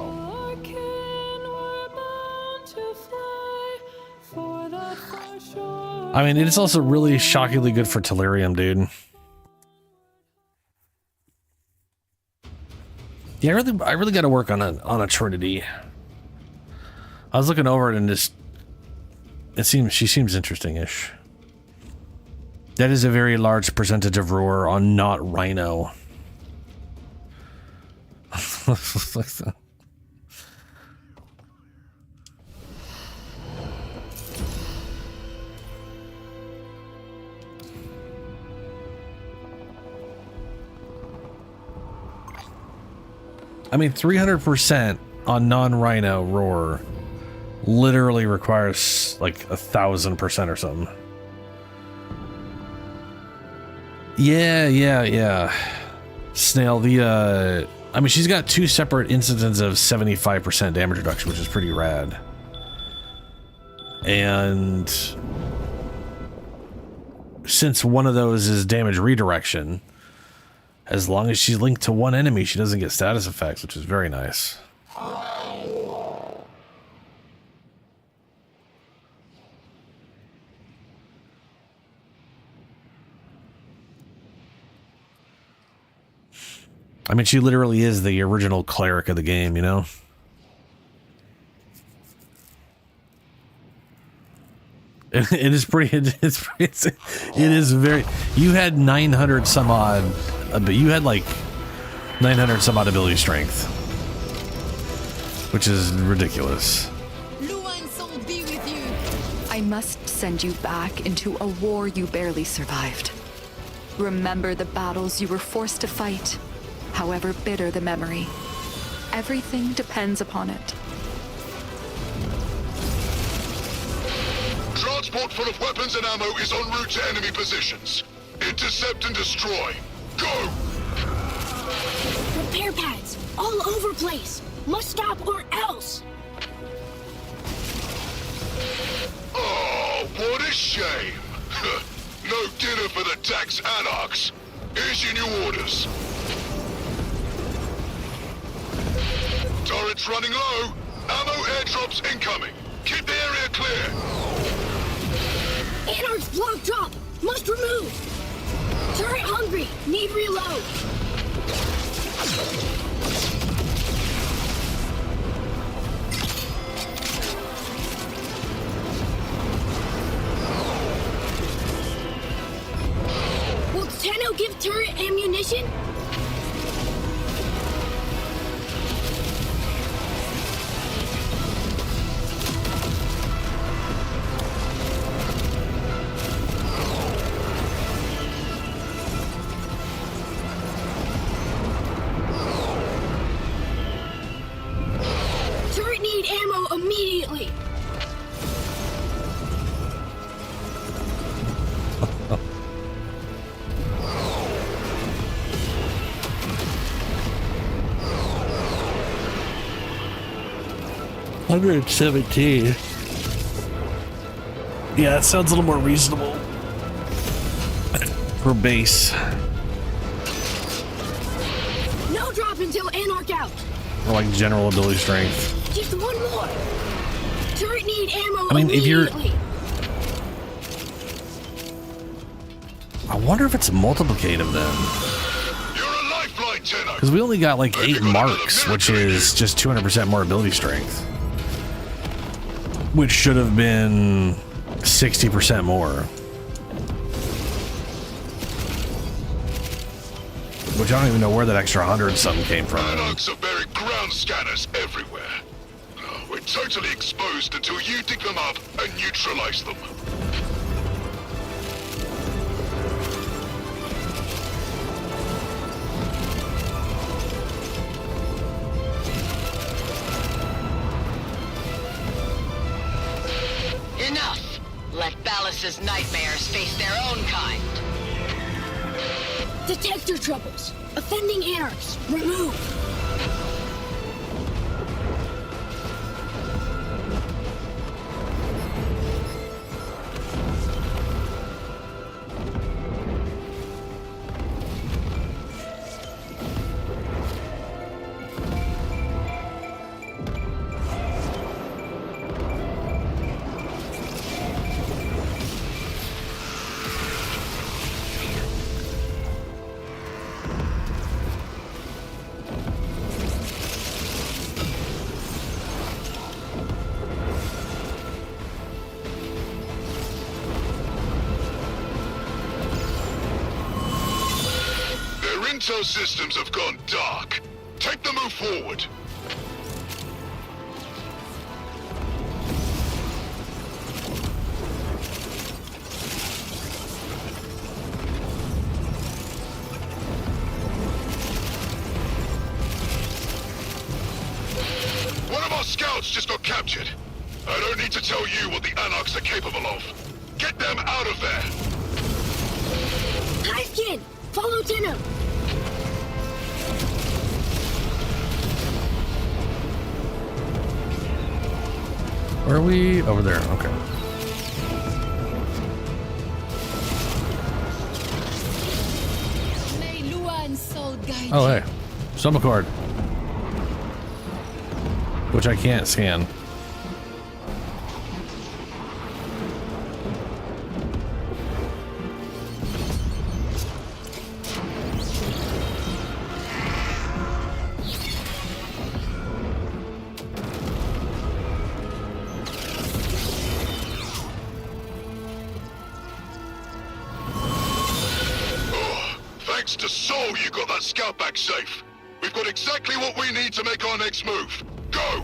I mean, it's also really shockingly good for Tellurium, dude. Yeah, I really got to work on a Trinity. I was looking over it and just, she seems interesting-ish. That is a very large percentage of roar on not Rhino. I mean, 300% on non-Rhino roar literally requires like 1,000% or something. Yeah. Snail, I mean, she's got 2 separate instances of 75% damage reduction, which is pretty rad. And since one of those is damage redirection, as long as she's linked to one enemy, she doesn't get status effects, which is very nice. I mean, she literally is the original cleric of the game, you know? It is pretty, it is very, you had 900 some odd, but you had like 900 some odd ability strength, which is ridiculous. I must send you back into a war you barely survived. Remember the battles you were forced to fight, however bitter the memory. Everything depends upon it. Transport full of weapons and ammo is en route to enemy positions. Intercept and destroy. Go! Repair pads, all over place. Must stop or else. Oh, what a shame. No dinner for the tax anarchs. Here's your new orders. Turrets running low. Ammo airdrops incoming. Keep the area clear. Anarch's block drop. Must remove. Turret hungry. Need reload. Will Tenno give turret ammunition? Turret need ammo immediately. $117. Yeah, that sounds a little more reasonable for base. No drop until Anarch out. Or like general ability strength. Just one more. Turret need ammo I mean, if you're... immediately. I wonder if it's multiplicative then. Because we only got like 8 marks, which is just 200% more ability strength. Which should have been 60% more. Which I don't even know where that extra 100 something came from. Anarchs are buried ground scanners everywhere. We're totally exposed until you dig them up and neutralize them. Enough! Let Ballas's nightmares face their own kind. Detector troubles. Offending Anarchs. Remove. intel systems have gone dark. Take the move forward. One of our scouts just got captured. I don't need to tell you what the Anarchs are capable of. Get them out of there! Hivekid! Follow Tenno! Where are we? Over there. Okay. May Luan's soul guide Oh, hey. Stomach cord. Which I can't scan. Thanks to Soul, you got that scout back safe. We've got exactly what we need to make our next move. Go!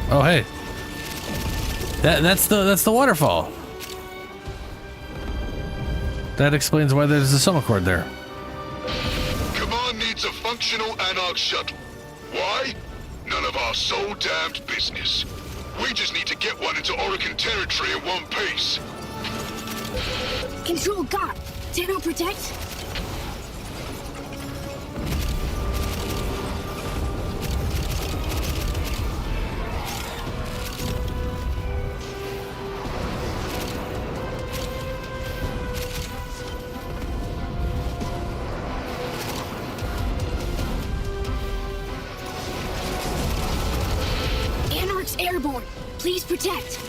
Oh, hey. That's the waterfall. That explains why there's a summer cord there. Command needs a functional Anarch shuttle. Why? None of our soul-damned business. We just need to get one into Orokin territory in one piece. Control got. Tenno protect. Anarch's airborne. Please protect.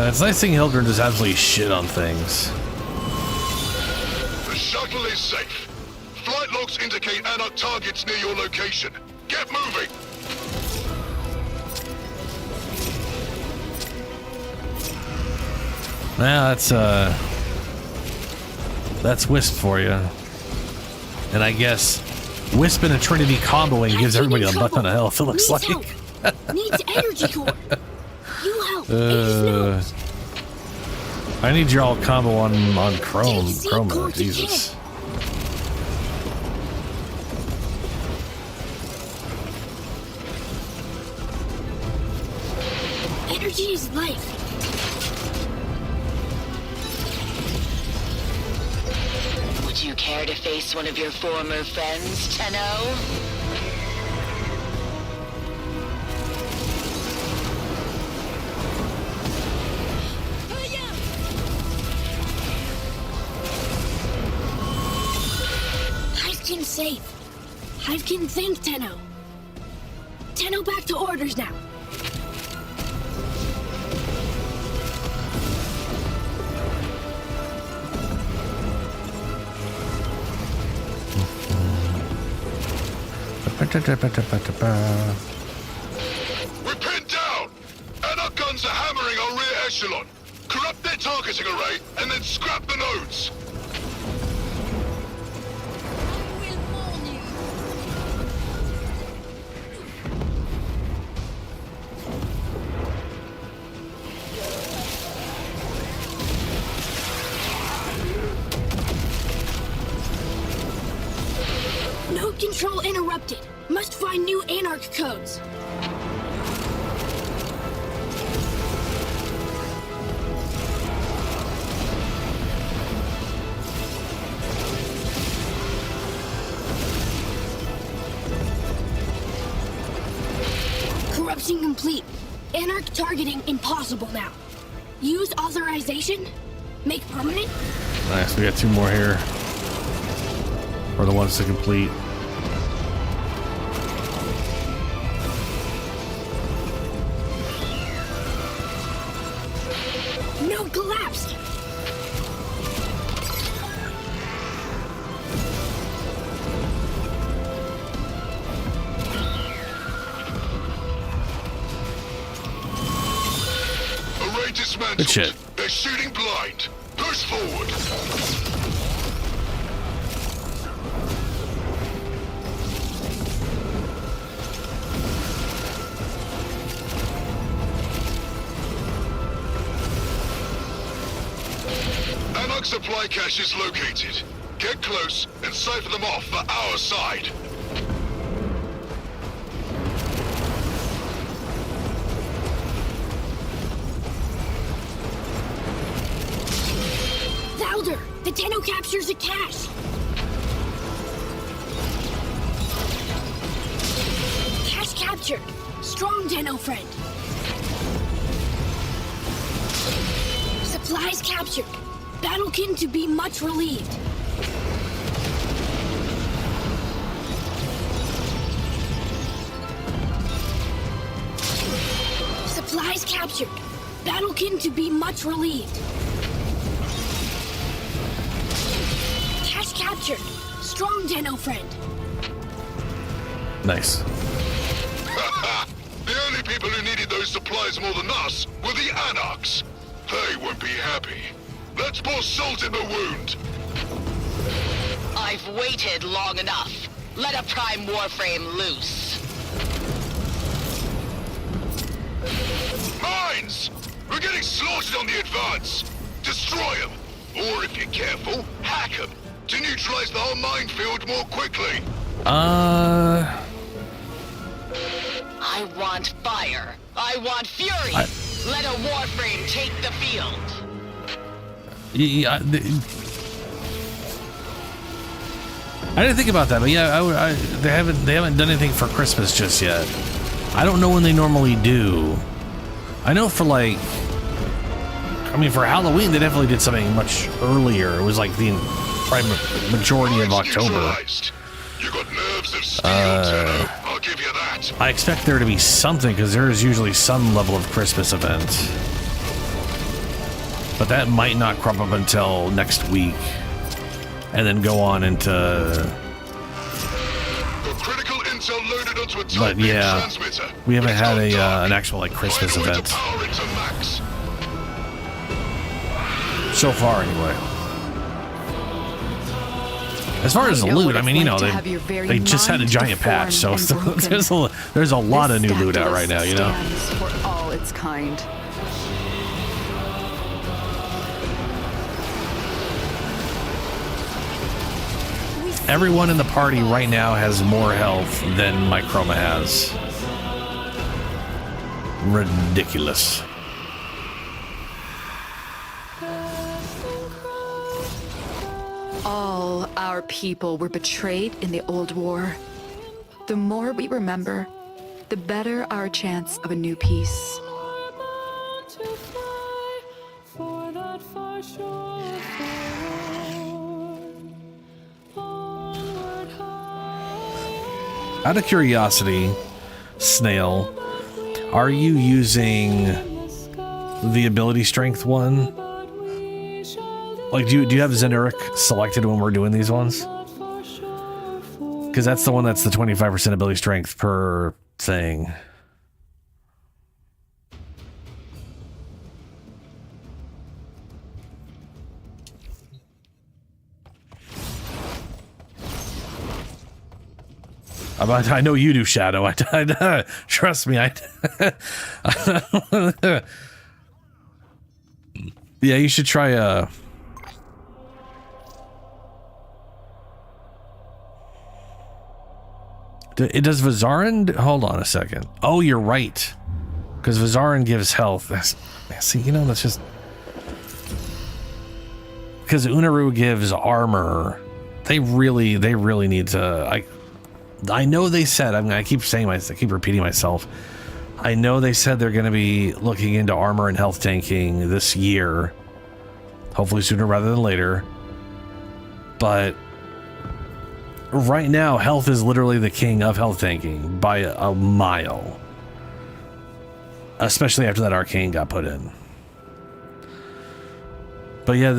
It's nice seeing Hildren just absolutely shit on things. The shuttle is safe. Flight logs indicate Anarch targets near your location. Get moving! Well, that's Wisp for you. And I guess Wisp and a Trinity comboing gives everybody a butt ton of health, it looks like. Needs energy core. You help. I need your all combo on Chroma. Jesus. Energy is life. Would you care to face one of your former friends, Tenno? Hivekin safe. Hivekin thank Tenno. Tenno back to orders now. We're pinned down! Anarch guns are hammering our rear echelon. Corrupt their targeting array and then scrap the nodes. Control interrupted. Must find new Anarch codes. Corruption complete. Anarch targeting impossible now. Use authorization? Make permanent? Nice, we got 2 more here. Or the ones to complete. No, collapsed. Array dismantled. Good shit. They're shooting blind. Push forward. Anarch supply cache is located. Get close and siphon them off for our side. Louder! The Deno captures a cache! Cache captured! Strong Deno friend! Supplies captured! Battlekin to be much relieved. Supplies captured. Battlekin to be much relieved. Cache captured. Strong Deno friend. Nice. The only people who needed those supplies more than us were the Anarchs. They won't be happy. Let's pour salt in the wound. I've waited long enough. Let a prime Warframe loose. Mines! We're getting slaughtered on the advance. Destroy them. Or if you're careful, hack them. To neutralize the whole minefield more quickly. I want fire. I want fury. Let a Warframe take the field. Yeah, I didn't think about that, but yeah, they haven't done anything for Christmas just yet. I don't know when they normally do. I know for like, I mean, for Halloween they definitely did something much earlier. It was like the majority of October. You got nerves of steel, Tenno. I'll give you that. I expect there to be something because there is usually some level of Christmas event. But that might not crop up until next week, and then go on into. Critical intel loaded onto a But yeah, transmitter. we haven't had an actual like Christmas event so far, anyway. As far as the loot, I mean, you know, they just had a giant patch, so there's a lot of new loot out right now, you know. For all its kind. Everyone in the party right now has more health than my Chroma has. Ridiculous. All our people were betrayed in the old war. The more we remember, the better our chance of a new peace. Out of curiosity, Snail, are you using the ability strength one? Like, do you have Zenuric selected when we're doing these ones? Because that's the one that's the 25% ability strength per thing. I know you do, Shadow. Trust me. Yeah, you should try Does Vizarin... Hold on a second. Oh, you're right. Because Vizarin gives health. See, you know, that's just... Because Unaru gives armor. They really need to... I know they said... I keep repeating myself. I know they said they're going to be looking into armor and health tanking this year. Hopefully sooner rather than later. But right now, health is literally the king of health tanking by a mile. Especially after that arcane got put in. But yeah,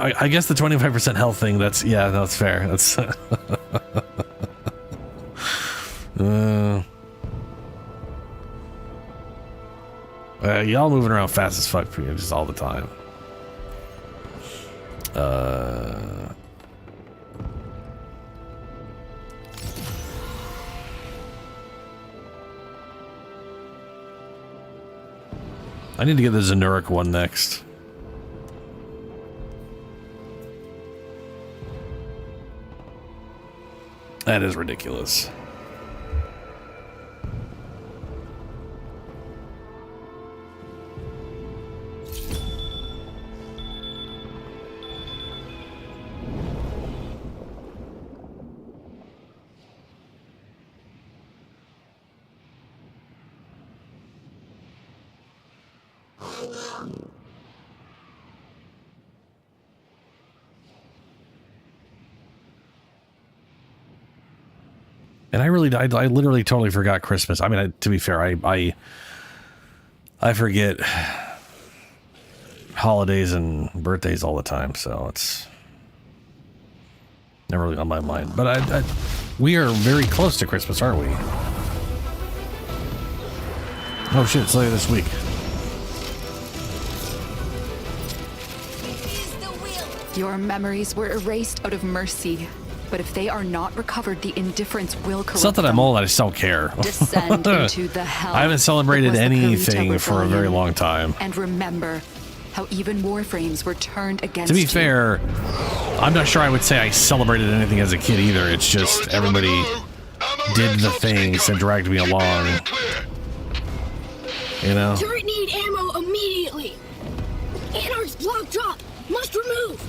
I guess the 25% health thing, that's fair. That's... y'all moving around fast as fuck for you just all the time. I need to get the Zenuric one next. That is ridiculous. And I literally totally forgot Christmas. I mean, to be fair, I forget holidays and birthdays all the time, so it's never really on my mind. But we are very close to Christmas, aren't we? Oh shit, it's later this week. Your memories were erased out of mercy. But if they are not recovered, the indifference will corrupt. It's not that I'm old, I just don't care. Descend into the hell. I haven't celebrated anything for a very long time. And remember how even Warframes were turned against To be you. fair, I'm not sure I would say I celebrated anything as a kid either. It's just everybody did the things and dragged me along. You know? Turret need ammo immediately. Anarch's block drop. Must remove.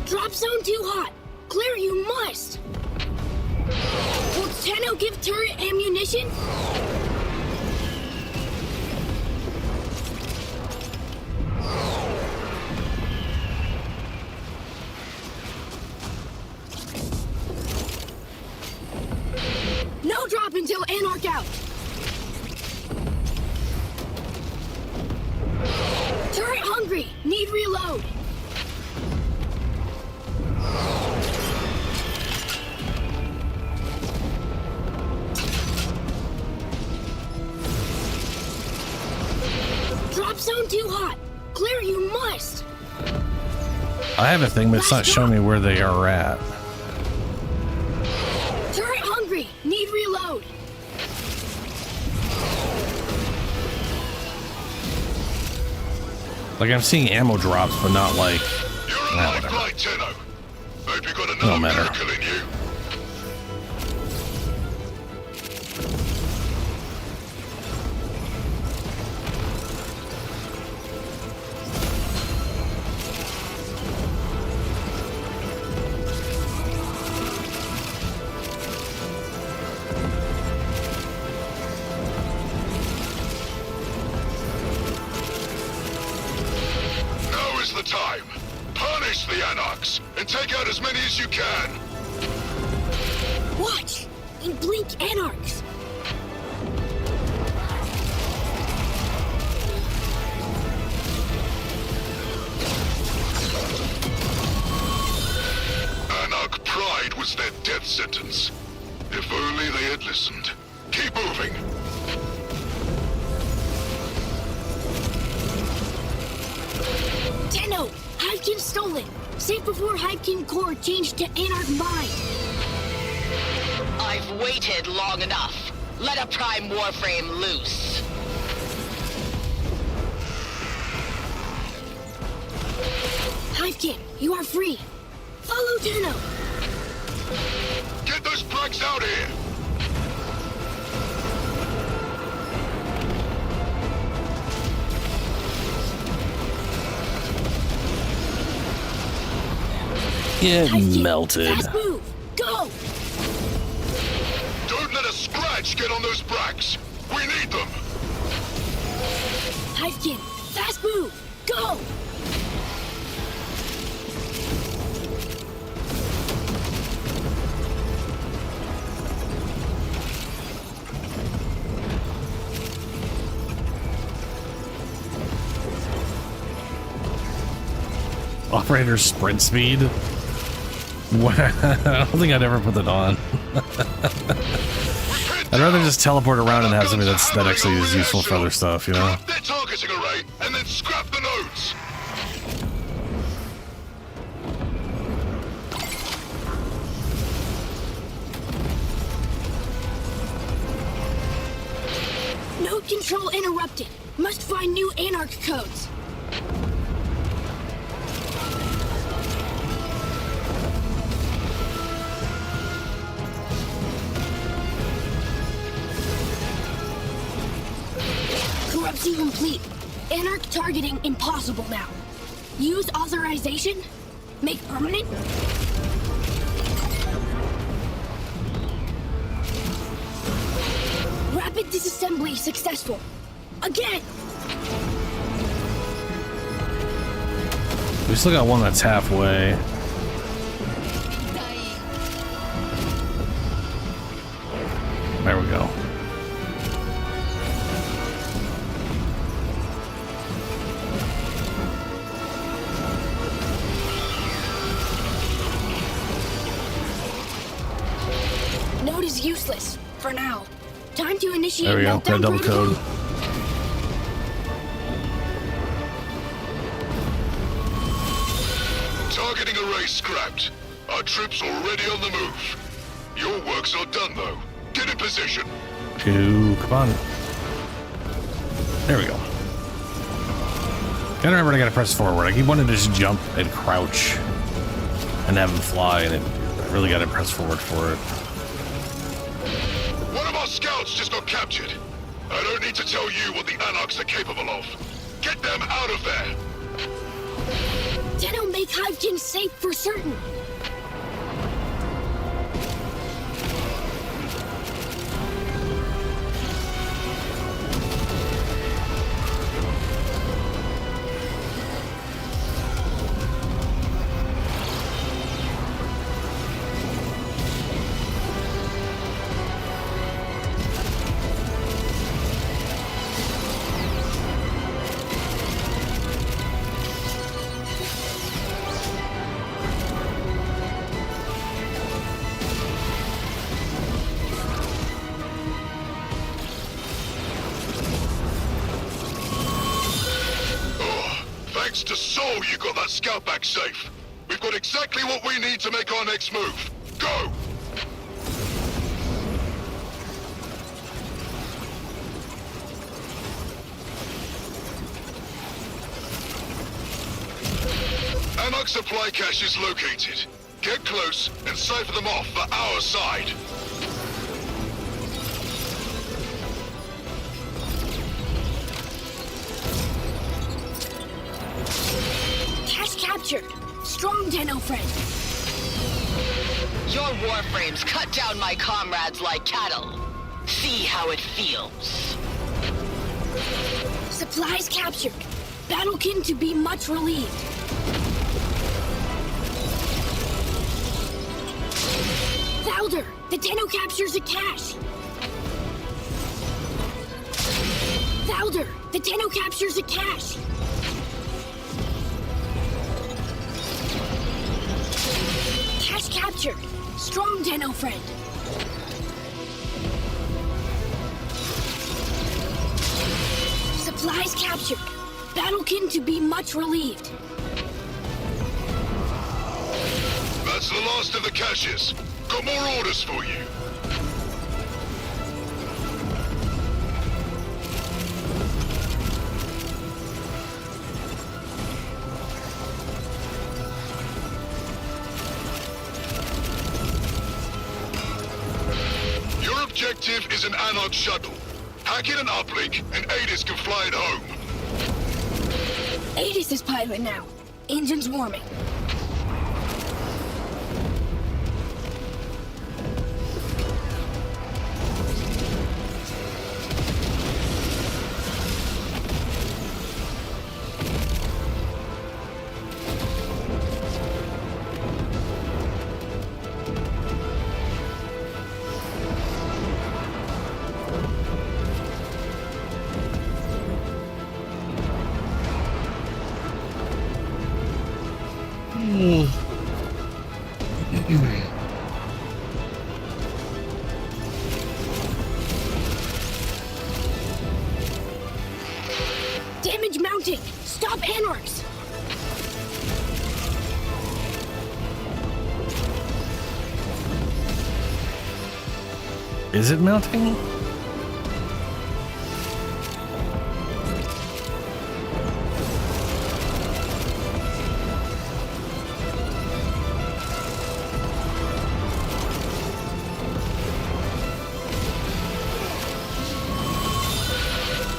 Drop zone too hot. Clear you must. Will Tenno give turret ammunition? No drop until Anarch out. Turret hungry. Need reload. Drop zone too hot. Clear you must. I have a thing, but it's not showing me where they are at. Turret hungry. Need reload. Like, I'm seeing ammo drops, but not like... Whatever. Hope you got another Don't matter. miracle in you. Now is the time. Punish the Anarchs and take out as many as you can. Watch. And blink Anarchs. Anarch pride was their death sentence. If only they had listened. Keep moving. Tenno, Hivekin stolen. Safe before Hivekin core changed to Anarch mind. I've waited long enough. Let a prime Warframe loose. Hivekin, you are free. Follow Tenno. Get those bricks out here! Get Hivekin, melted. Fast move. Go. Don't let a scratch get on those bricks! We need them! Hivekin, fast move. Go. Operator sprint speed? Wow, I don't think I'd ever put that on. I'd rather just teleport around and have something that actually is useful for other stuff, you know? Drop their targeting array and then scrap the nodes! Node control interrupted. Must find new Anarch codes. Corruption complete. Anarch targeting impossible now. Use authorization? Make permanent? Rapid disassembly successful. Again! We still got one that's halfway. There we go. Node is useless, for now. Time to initiate There we go. meltdown Got double protocol. code. Targeting array scrapped. Our troops already on the move. Your work's not done, though. Get in position. Come on. There we go. Gotta remember I gotta press forward. I keep wanting to just jump and crouch and have him fly, and I really gotta press forward for it. One of our scouts just got captured. I don't need to tell you what the Anarchs are capable of. Get them out of there. Tenno make Hivekin safe for certain. Thanks to Soul, you got that scout back safe. We've got exactly what we need to make our next move. Go! Anarch supply cache is located. Get close and cipher them off for our side. Cache captured. Strong Tenno friend. Your Warframes cut down my comrades like cattle. See how it feels. Supplies captured. Battlekin to be much relieved. Valder, the Tenno captures a cache. Valder, the Tenno captures a cache. Cache captured. Strong Tenno friend. Supplies captured. Battlekin to be much relieved. That's the last of the caches. Got more orders for you. objective is an Anarch shuttle. Hack it and uplink, and Adis can fly it home. Adis is pilot now. Engine's warming. Damage mounting! Stop Anarchs! Is it mounting?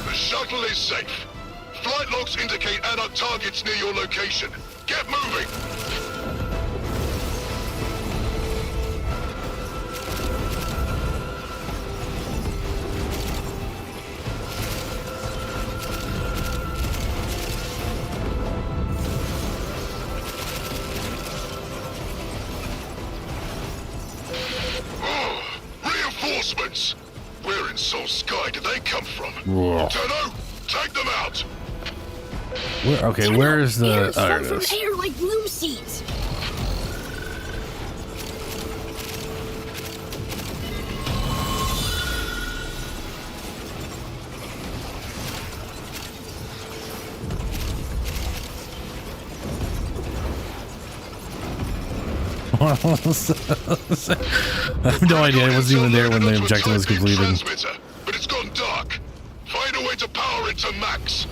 The shuttle is safe. Flight logs indicate Anarch targets near your location. Get moving! Reinforcements! Where in Soul Sky did they come from? Whoa. Tenno, take them out! Where is the... Airs Oh, there fall it from is. air like bloom seeds! I have no idea. I wasn't even there when the objective was completed. Transmitter, but it's gone dark. Find a way to power it to max.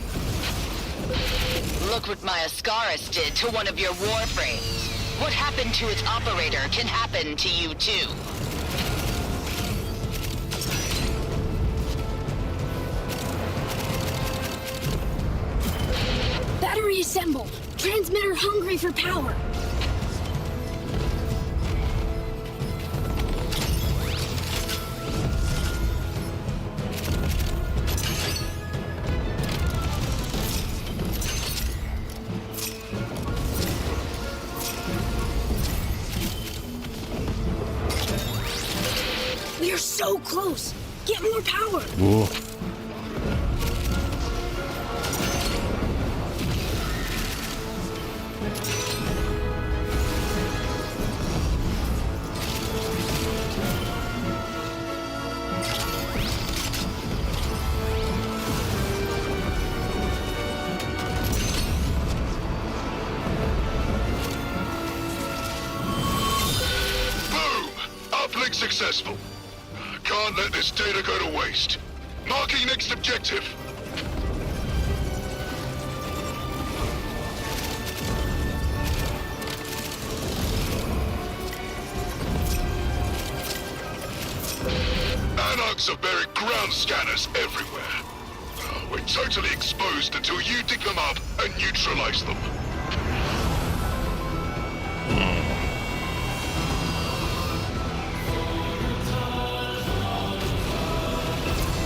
Look what my Ascaris did to one of your Warframes. What happened to its operator can happen to you too. Battery assembled! Transmitter hungry for power! We're so close! Get more power! Whoa. Uplink successful. Can't let this data go to waste. Marking next objective. Anarchs have buried ground scanners everywhere. We're totally exposed until you dig them up and neutralize them.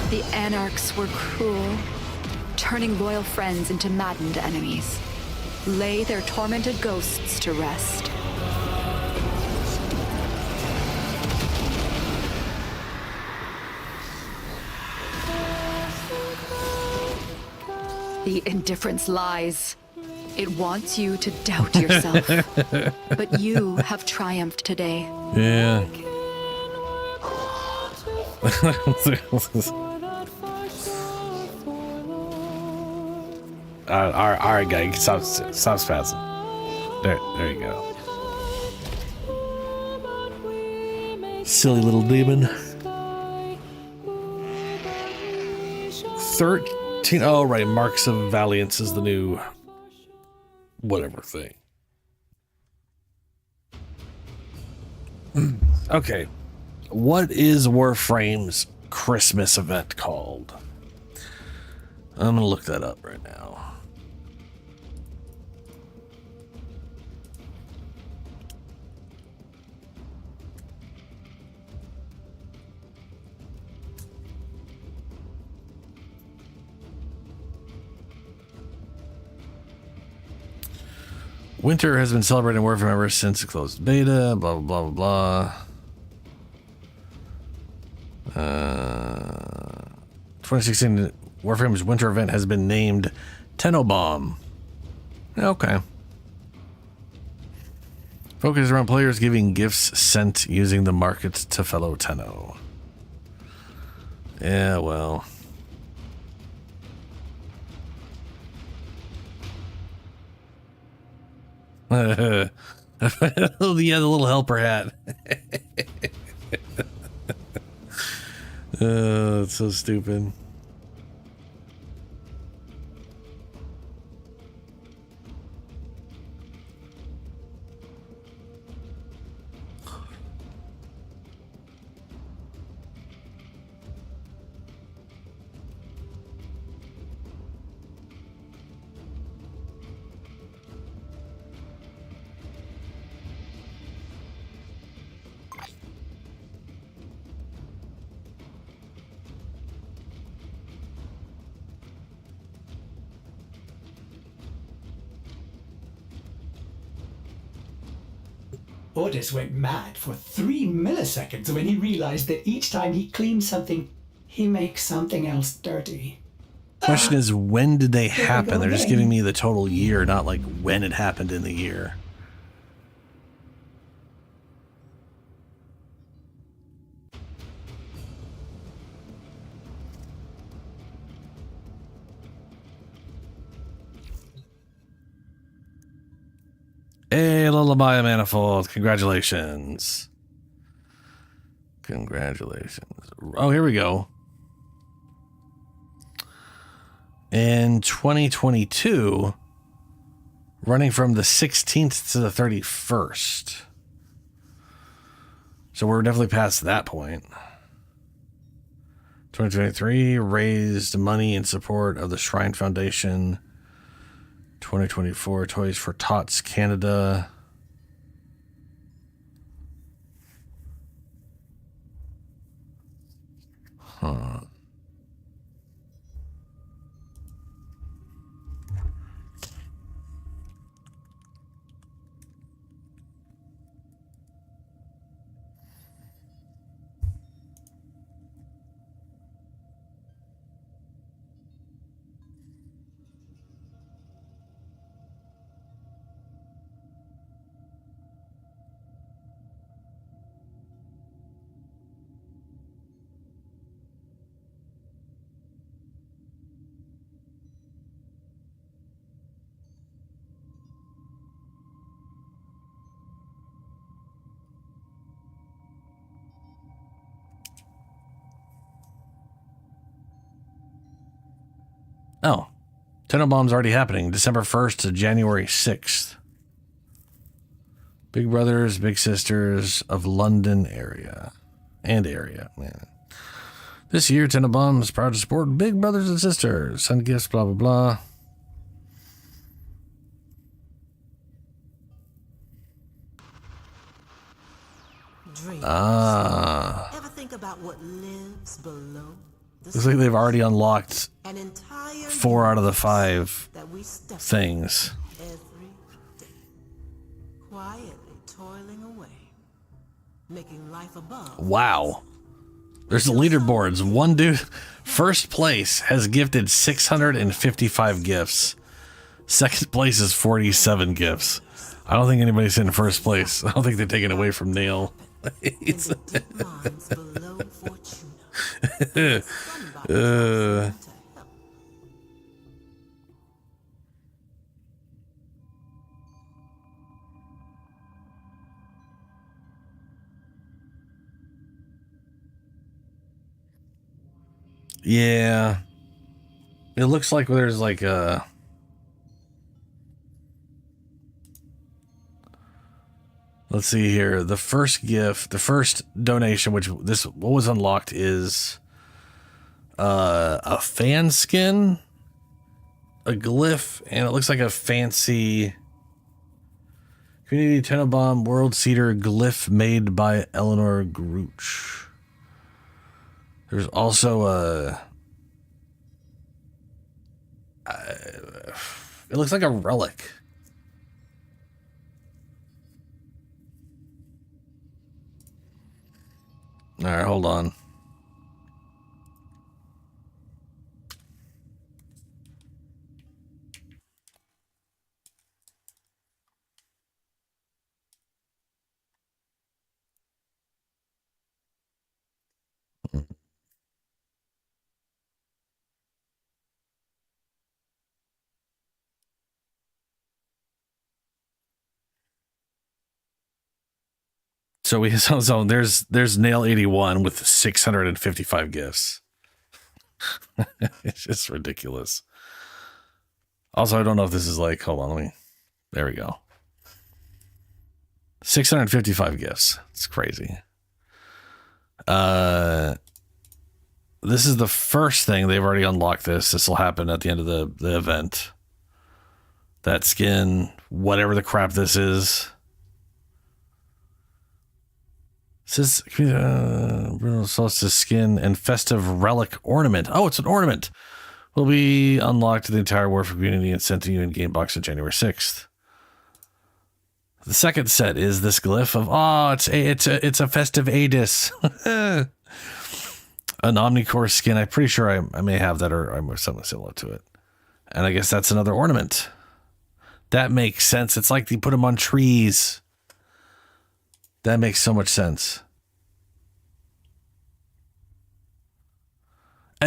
The Anarchs were cruel, turning loyal friends into maddened enemies. Lay their tormented ghosts to rest. The indifference lies. It wants you to doubt yourself. But you have triumphed today. Yeah. All right, guy, stop spazzing. There you go. Silly little demon. 13. Oh, right. Marks of Valiance is the new whatever thing. Okay. What is Warframe's Christmas event called? I'm gonna look that up right now. Winter has been celebrating Warframe ever since the closed beta, blah, blah, blah, blah. 2016 Warframe's winter event has been named Tenno-Bomb. Okay. Focus around players giving gifts sent using the market to fellow Tenno. Yeah, well. Yeah, the little helper hat. It's so stupid. Ordis went mad for 3 milliseconds when he realized that each time he cleans something, he makes something else dirty. Question is, when did they happen? They're just again. giving me the total year, not like when it happened in the year. Hey, Lullaby Manifold, congratulations. Congratulations. Oh, here we go. In 2022, running from the 16th to the 31st. So we're definitely past that point. 2023 raised money in support of the Shrine Foundation. 2024 Toys for Tots Canada. Huh. Oh, Tenno-Bomb's already happening. December 1st to January 6th. Big Brothers, Big Sisters of London area. Man. This year, Tenno-Bomb is proud to support Big Brothers and Sisters. Send gifts, blah, blah, blah. Ever think about what lives below? Looks like they've already unlocked 4 out of the 5 things. Every day, quietly toiling away, making life above. Wow. There's the leaderboards. One dude, first place, has gifted 655 gifts. Second place is 47 gifts. I don't think anybody's in first place. I don't think they're taking away from Nail. Yeah. It looks like there's like a... Let's see here. The first gift, the first donation, which what was unlocked is a fan skin, a glyph, and it looks like a fancy Community Tenenbaum World Cedar glyph made by Eleanor Gruch. There's also it looks like a relic. All right, hold on. So there's Nail 81 with 655 gifts. It's just ridiculous. Also, I don't know if this is like, hold on, there we go. 655 gifts. It's crazy. This is the first thing they've already unlocked. This will happen at the end of the event. That skin, whatever the crap this is. This is Bruno Solstice skin and festive relic ornament. Oh, it's an ornament. Will be unlocked to the entire Warframe community and sent to you in game box on January 6th. The second set is this glyph of it's a festive Adis. An Omnicore skin. I'm pretty sure I may have that or I'm something similar to it. And I guess that's another ornament. That makes sense. It's like they put them on trees. That makes so much sense.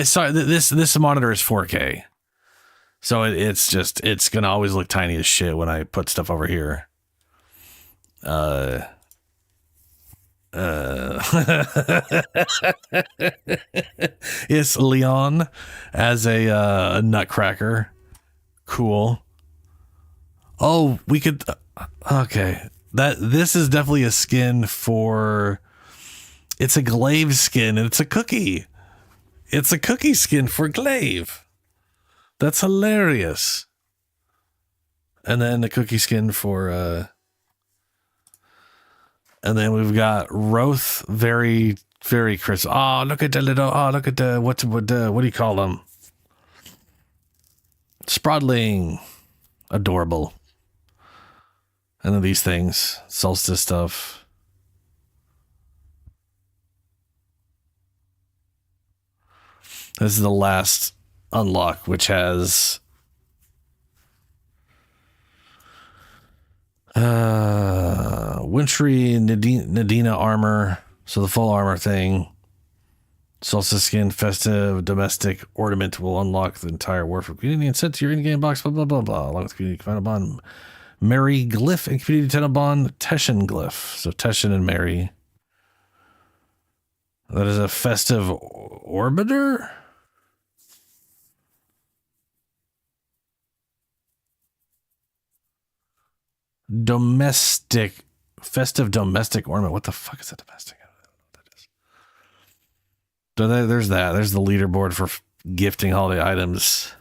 Sorry, this monitor is 4K. So it's going to always look tiny as shit when I put stuff over here. It's Leon as a nutcracker. Cool. Oh, we could okay. This is definitely a skin for it's a glaive skin and it's a cookie. It's a cookie skin for glaive. That's hilarious. And then the cookie skin for and then we've got Roth, very, very crisp. Oh, look at the what do you call them? Sprodling. Adorable. And then these things, Solstice stuff. This is the last unlock, which has wintry Nadina armor, so the full armor thing. Solstice skin, festive, domestic ornament will unlock the entire Warframe community and sent to your in-game box, blah, blah, blah, blah, along with community command bond. Mary glyph and community tenenbaum Teshin glyph. So Teshin and Mary. That is a festive orbiter. Festive domestic ornament. What the fuck is a domestic? I don't know what that is. So there's that. There's the leaderboard for gifting holiday items.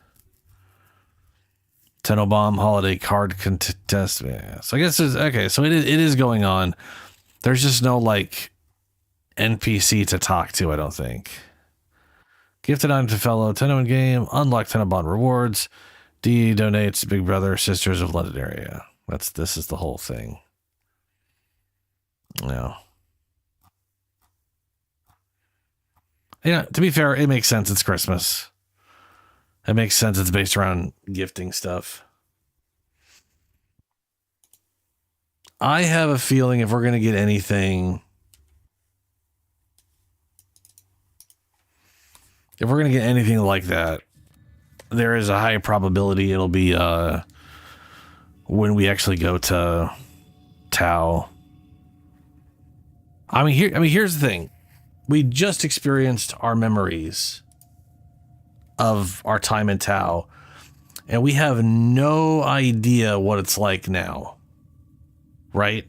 Tenenbaum holiday card contest. Yeah. So I guess okay. So it is going on. There's just no like NPC to talk to. I don't think. Gifted item to fellow Tenno in game. Unlock Tenenbaum rewards. D donates Big Brother Sisters of London area. This is the whole thing. Yeah. Yeah. To be fair, it makes sense. It's Christmas. It makes sense. It's based around gifting stuff. I have a feeling if we're going to get anything, like that, there is a high probability it'll be when we actually go to Tau. Here's the thing. We just experienced our memories of our time in Tau, and we have no idea what it's like now, right?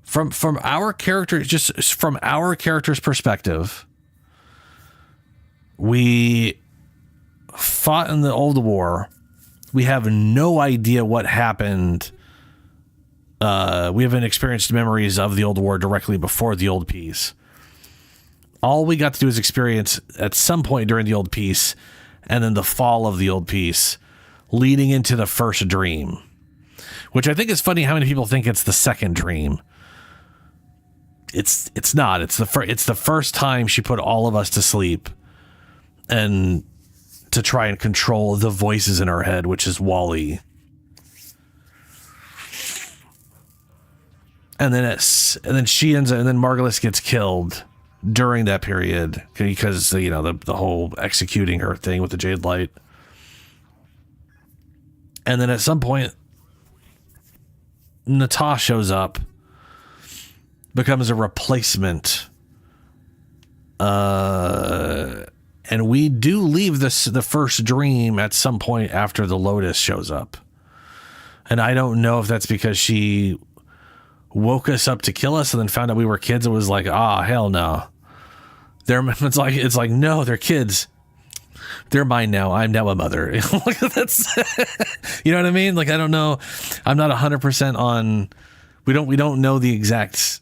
From our character, just from our character's perspective, We fought in the old war. We have no idea what happened. We haven't experienced memories of the old war directly before the old peace. All we got to do is experience at some point during the old peace and then the fall of the old peace leading into the first dream, which I think is funny how many people think it's the second dream. It's not. It's the first time she put all of us to sleep and to try and control the voices in her head, which is Wally. And then she ends up, and then Margulis gets killed during that period because, you know, the whole executing her thing with the Jade Light. And then at some point, Nata shows up, becomes a replacement. And we do leave the first dream at some point after the Lotus shows up. And I don't know if that's because she woke us up to kill us and then found out we were kids. It was like, hell no. It's like, no, they're kids. They're mine now. I'm now a mother. That's, you know what I mean? Like, I don't know. I'm not 100% on, we don't know the exact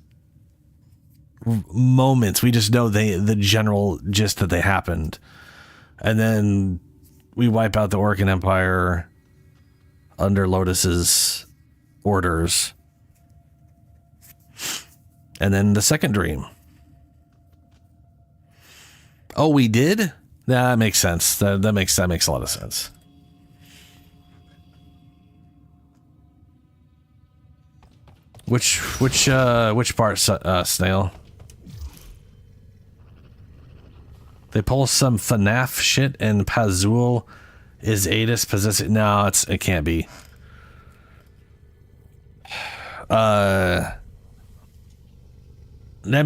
moments. We just know the general gist that they happened. And then we wipe out the Orcan Empire under Lotus's orders. And then the second dream. Oh, we did? That makes sense. That makes a lot of sense. Which part, Snail? They pull some FNAF shit and Pazul is Adis possessing. No, it can't be. That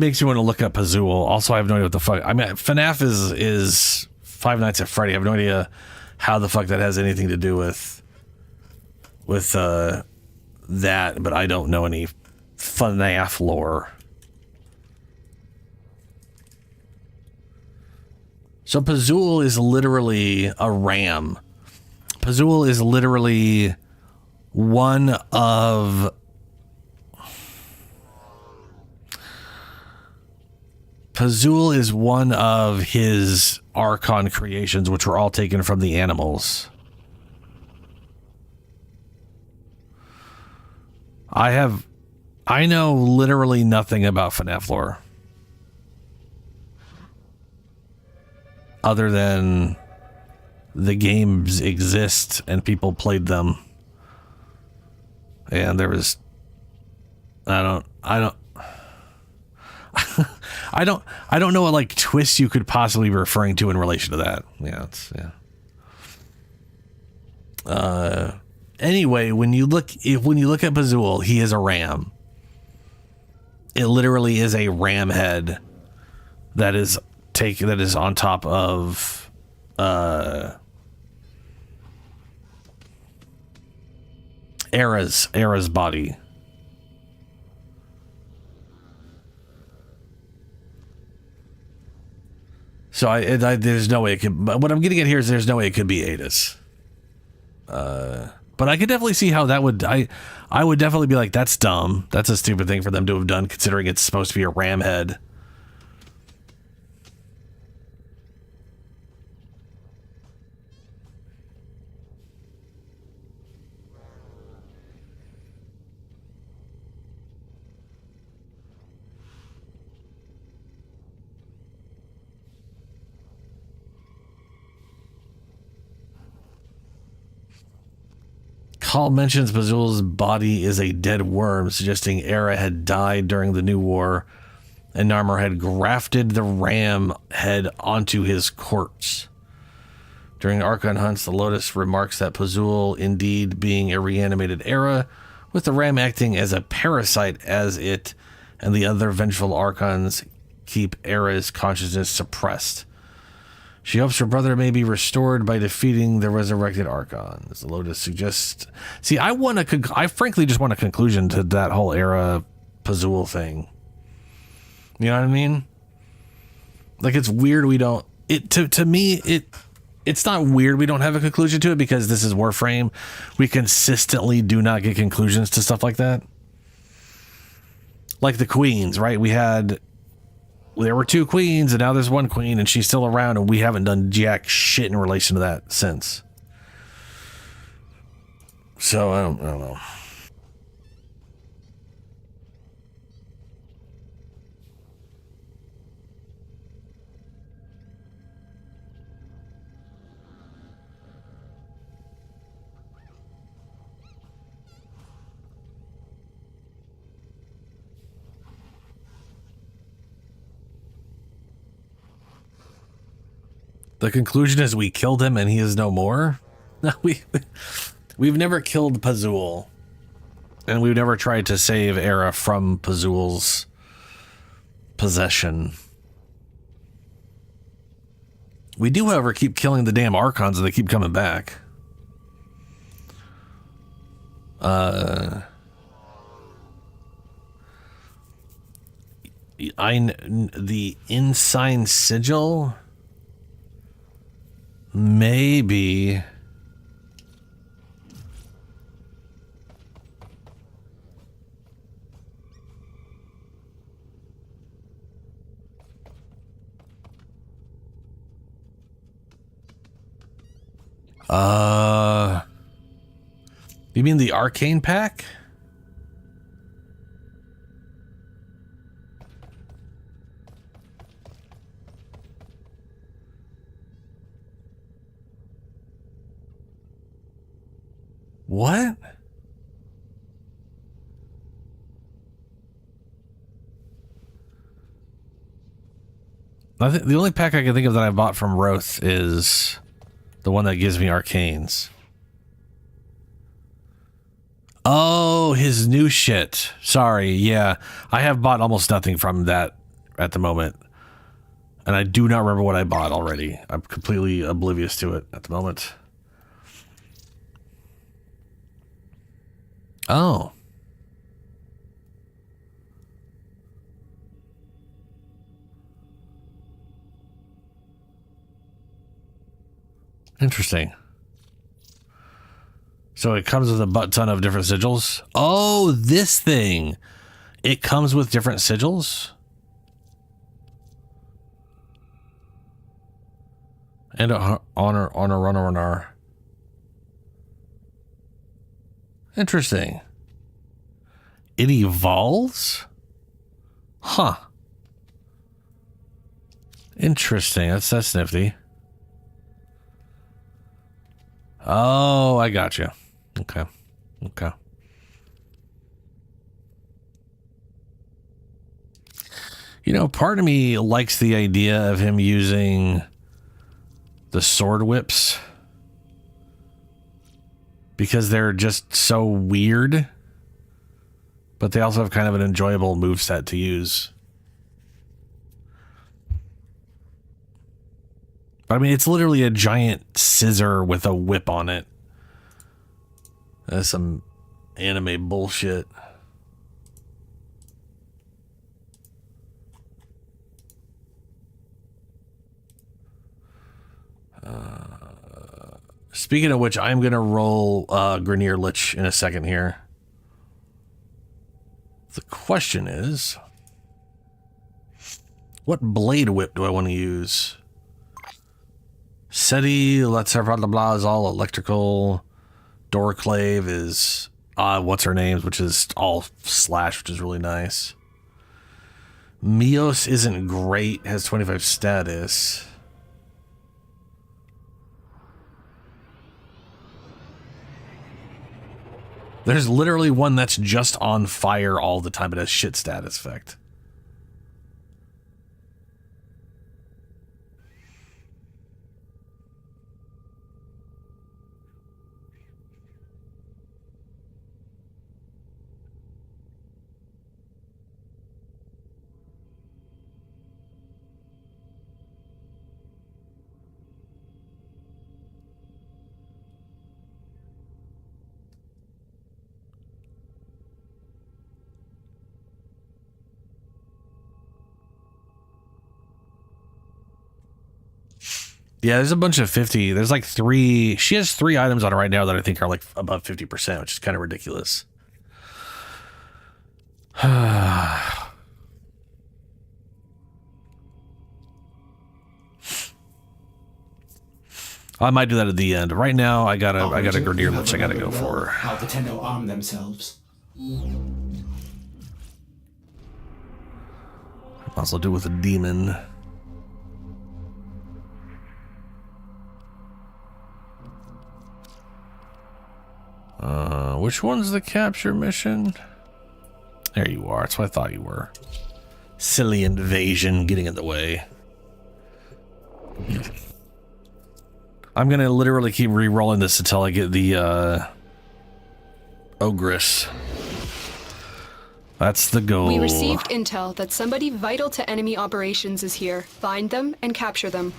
makes you want to look up Pazul. Also, I have no idea what the fuck. I mean, FNAF is Five Nights at Freddy. I have no idea how the fuck that has anything to do with that, but I don't know any FNAF lore. So Pazul is literally a ram. Pazul is literally one of his Archon creations, which were all taken from the animals. I know literally nothing about FNAF lore. Other than the games exist and people played them. And there was, I don't know what like twist you could possibly be referring to in relation to that. Anyway, when you look at Pazul, he is a ram. It literally is a ram head that is on top of Era's body. So there's no way it could. What I'm getting at here is there's no way it could be Adis. But I could definitely see how that would. I would definitely be like, that's dumb. That's a stupid thing for them to have done, considering it's supposed to be a ram head. Hall mentions Pazul's body is a dead worm, suggesting Era had died during the New War, and Narmer had grafted the ram head onto his corpse. During Archon hunts, the Lotus remarks that Pazul indeed being a reanimated Era, with the ram acting as a parasite as it and the other vengeful Archons keep Era's consciousness suppressed. She hopes her brother may be restored by defeating the resurrected Archons. The Lotus suggests... See, I frankly just want a conclusion to that whole Era Pazul thing. You know what I mean? Like, it's weird we don't... to me, it's not weird we don't have a conclusion to it because this is Warframe. We consistently do not get conclusions to stuff like that. Like the queens, right? There were 2 queens and now there's 1 queen and she's still around and we haven't done jack shit in relation to that since. So I don't know. The conclusion is we killed him and he is no more. No, we've never killed Pazul, and we've never tried to save Era from Pazul's possession. We do, however, keep killing the damn Archons and they keep coming back. The Ensign Sigil? Maybe. You mean the Arcane Pack? What? The only pack I can think of that I bought from Roth is the one that gives me arcanes. Oh, his new shit. Sorry, yeah. I have bought almost nothing from that at the moment. And I do not remember what I bought already. I'm completely oblivious to it at the moment. Oh. Interesting. So it comes with a butt ton of different sigils. Oh, this thing. It comes with different sigils? And a honor. Interesting. It evolves? Huh. Interesting. That's nifty. Oh, I got you. Okay. You know, part of me likes the idea of him using the sword whips because they're just so weird, but they also have kind of an enjoyable moveset to use. But I mean, it's literally a giant scissor with a whip on it. That's some anime bullshit. Speaking of which, I'm going to roll Grineer Lich in a second here. The question is, what blade whip do I want to use? SETI, let's have blah, blah, blah, is all electrical. Doorclave is what's her name, which is all slash, which is really nice. Mios isn't great, has 25 status. There's literally one that's just on fire all the time. It has shit status effect. Yeah, there's a bunch of 50. There's like 3. She has 3 items on it right now that I think are like above 50%, which is kind of ridiculous. I might do that at the end. Right now, I got a Grenadier Lich I gotta go for. How the Tenno arm themselves. Also do with a demon. Which one's the capture mission? There you are. That's what I thought you were. Silly invasion getting in the way. I'm gonna literally keep re-rolling this until I get the Ogress. That's the goal. We received intel that somebody vital to enemy operations is here. Find them and capture them.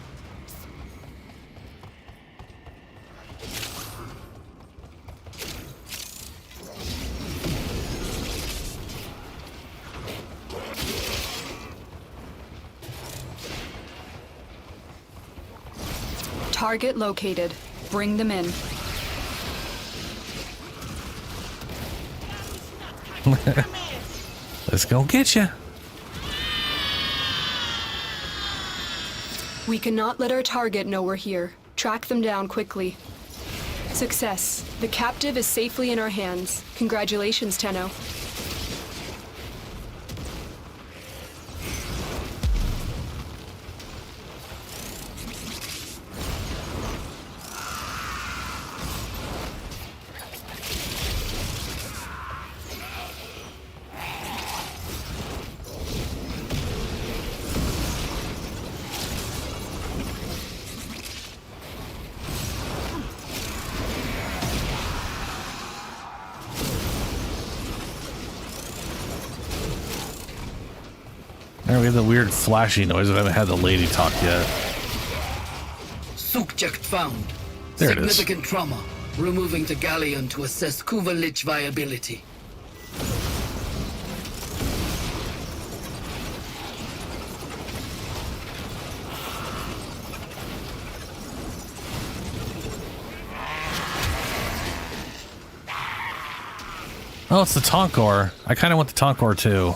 Target located. Bring them in. Let's go get you. We cannot let our target know we're here. Track them down quickly. Success. The captive is safely in our hands. Congratulations, Tenno. There we have the weird flashy noise. I haven't had the lady talk yet. Subject found. There it is. Significant trauma. Removing the galleon to assess Kuva Lich viability. Oh, it's the Tonkor. I kind of want the Tonkor too.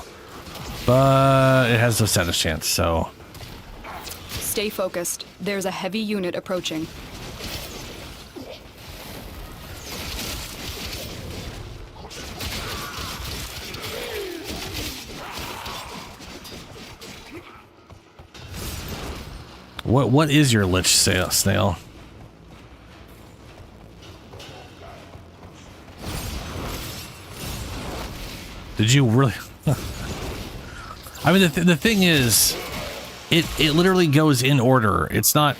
But it has no status chance, so... Stay focused. There's a heavy unit approaching. What is your Lich Snail? Did you really... I mean, the thing is, it literally goes in order. It's not...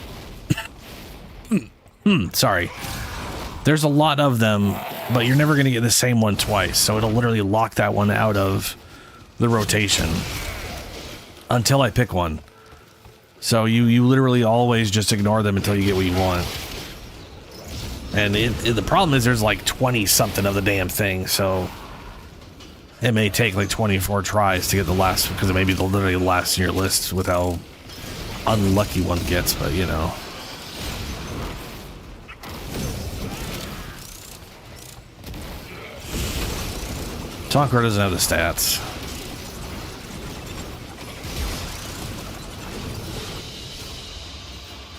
Sorry. There's a lot of them, but you're never going to get the same one twice. So it'll literally lock that one out of the rotation until I pick one. So you literally always just ignore them until you get what you want. And the problem is there's like 20 something of the damn thing, so... It may take like 24 tries to get the last, because it may be literally the last in your list with how unlucky one gets, but you know. Tonkor doesn't have the stats.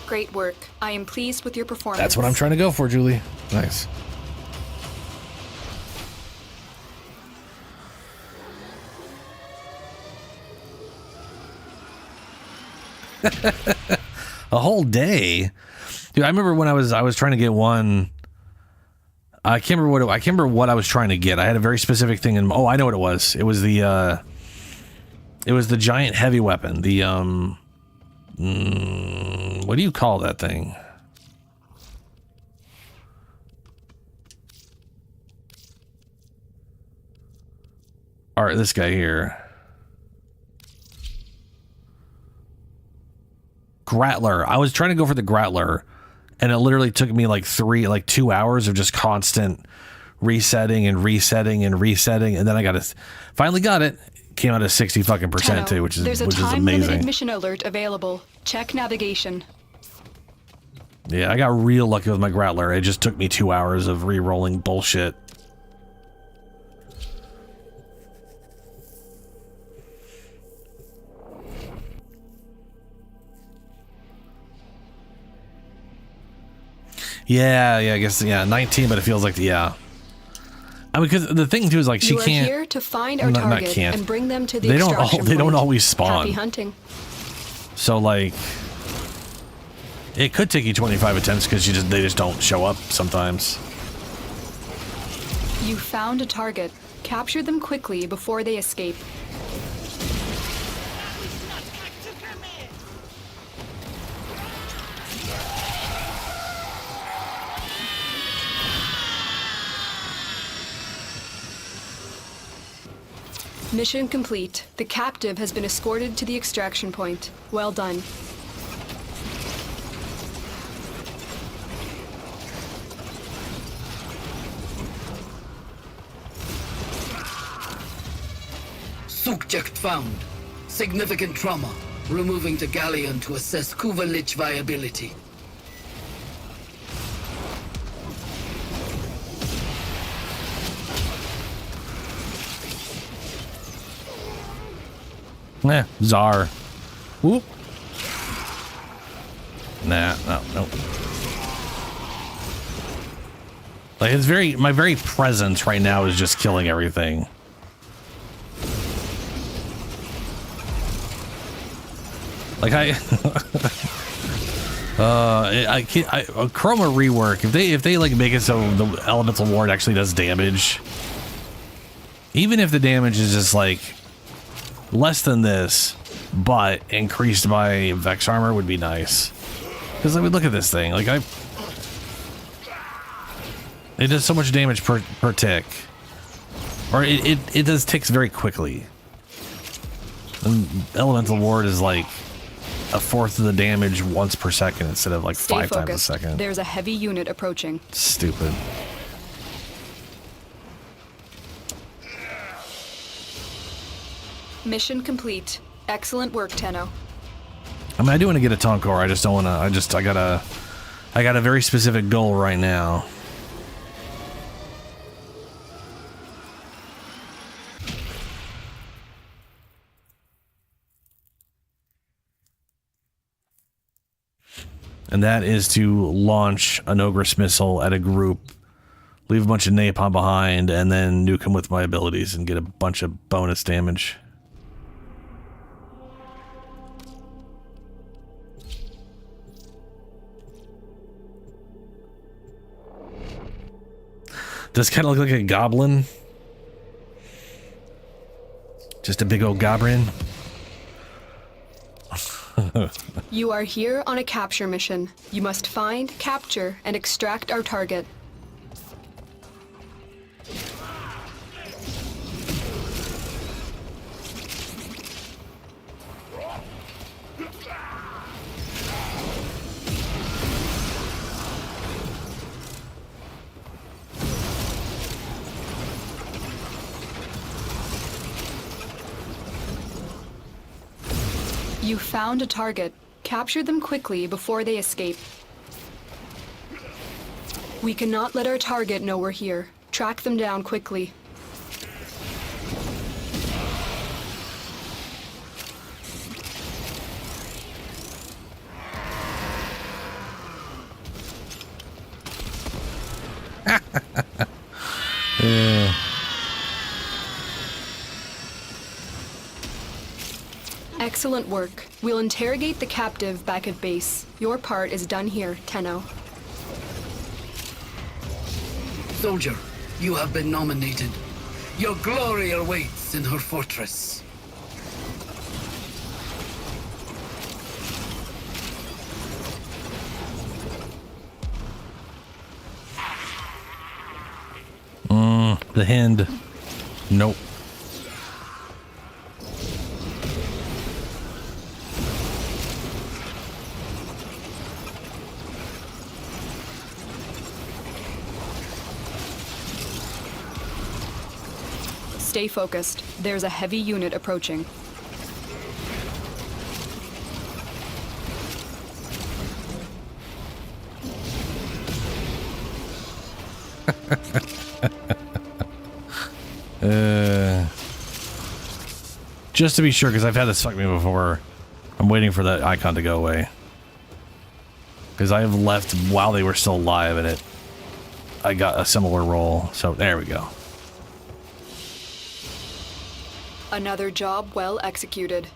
Great work. I am pleased with your performance. That's what I'm trying to go for, Julie. Nice. A whole day, dude. I remember when I was trying to get one. I can't remember what I was trying to get. I had a very specific thing in. Oh, I know what it was. It was the giant heavy weapon. The what do you call that thing? All right, this guy here. Grattler. I was trying to go for the Grattler, and it literally took me like 2 hours of just constant resetting and resetting and resetting, and then I finally got it. Came out at 60 fucking percent too, which is There's a amazing. time-limited mission alert available. Check navigation. Yeah, I got real lucky with my Growler. It just took me 2 hours of re-rolling bullshit. Yeah, I guess, 19, but it feels like, yeah. I mean, because the thing too is like she can't. You are here to find our target and bring them to the extraction point. They don't always spawn. Happy hunting. So like, it could take you 25 attempts because they just don't show up sometimes. You found a target. Capture them quickly before they escape. Mission complete. The captive has been escorted to the extraction point. Well done. Subject found. Significant trauma. Removing to Galleon to assess Kuva Lich viability. Czar. Whoop. Nah, no. Like my very presence right now is just killing everything. Like I can't. A Chroma rework. If they like make it so the elemental ward actually does damage, even if the damage is just like less than this, but increased by Vex armor would be nice. Because I mean, look at this thing. Like it does so much damage per tick, or it does ticks very quickly. And elemental ward is like a fourth of the damage once per second instead of like Stay 5 focused. times a second. There's a heavy unit approaching. Stupid. Mission complete. Excellent work, Tenno. I mean, I do want to get a Tonkor. I just don't want to. I got a very specific goal right now. And that is to launch an Ogress missile at a group, leave a bunch of napalm behind, and then nuke them with my abilities and get a bunch of bonus damage. Does kind of look like a goblin. Just a big old goblin. You are here on a capture mission. You must find, capture, and extract our target. You found a target. Capture them quickly before they escape. We cannot let our target know we're here. Track them down quickly. Yeah. Excellent work. We'll interrogate the captive back at base. Your part is done here, Tenno. Soldier, you have been nominated. Your glory awaits in her fortress. The Hind. Nope. Stay focused. There's a heavy unit approaching. Just to be sure, because I've had this fuck me before. I'm waiting for that icon to go away. Because I have left while they were still alive, and I got a similar roll. So there we go. Another job well executed.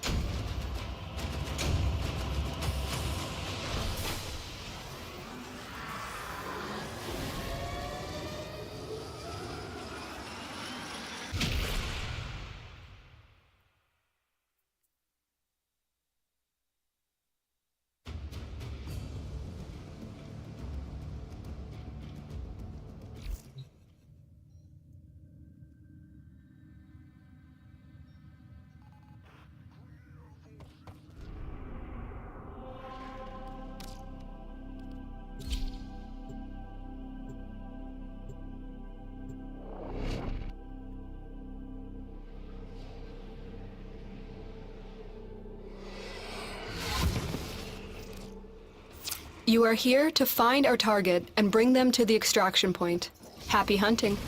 You are here to find our target and bring them to the extraction point. Happy hunting.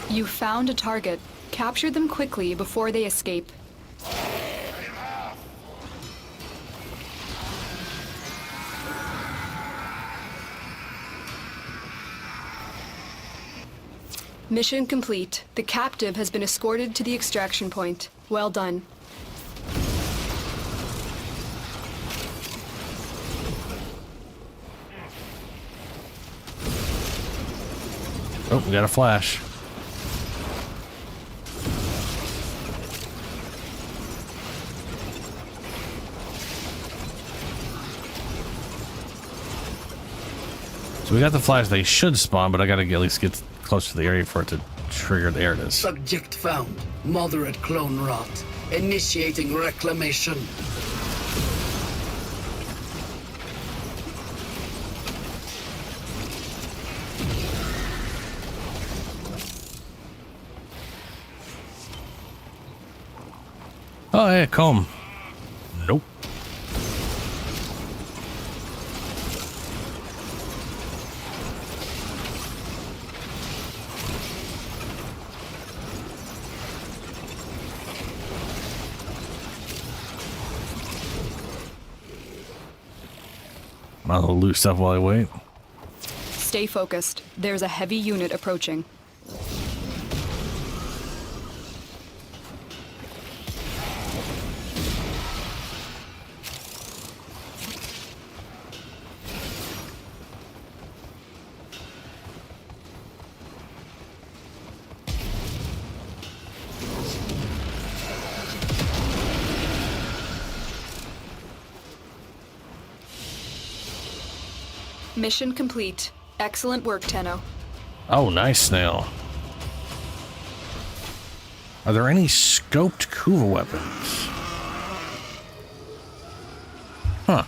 You found a target. Capture them quickly before they escape. Mission complete. The captive has been escorted to the extraction point. Well done. Oh, we got a flash. So we got the flash. They should spawn, but I gotta at least get close to the area for it to trigger. There it is. Subject found. Moderate clone rot. Initiating reclamation. Oh, yeah, comb. Nope. Might as well loot stuff while I wait. Stay focused. There's a heavy unit approaching. Mission complete. Excellent work, Tenno. Oh, nice, Snail. Are there any scoped Kuva weapons? Huh.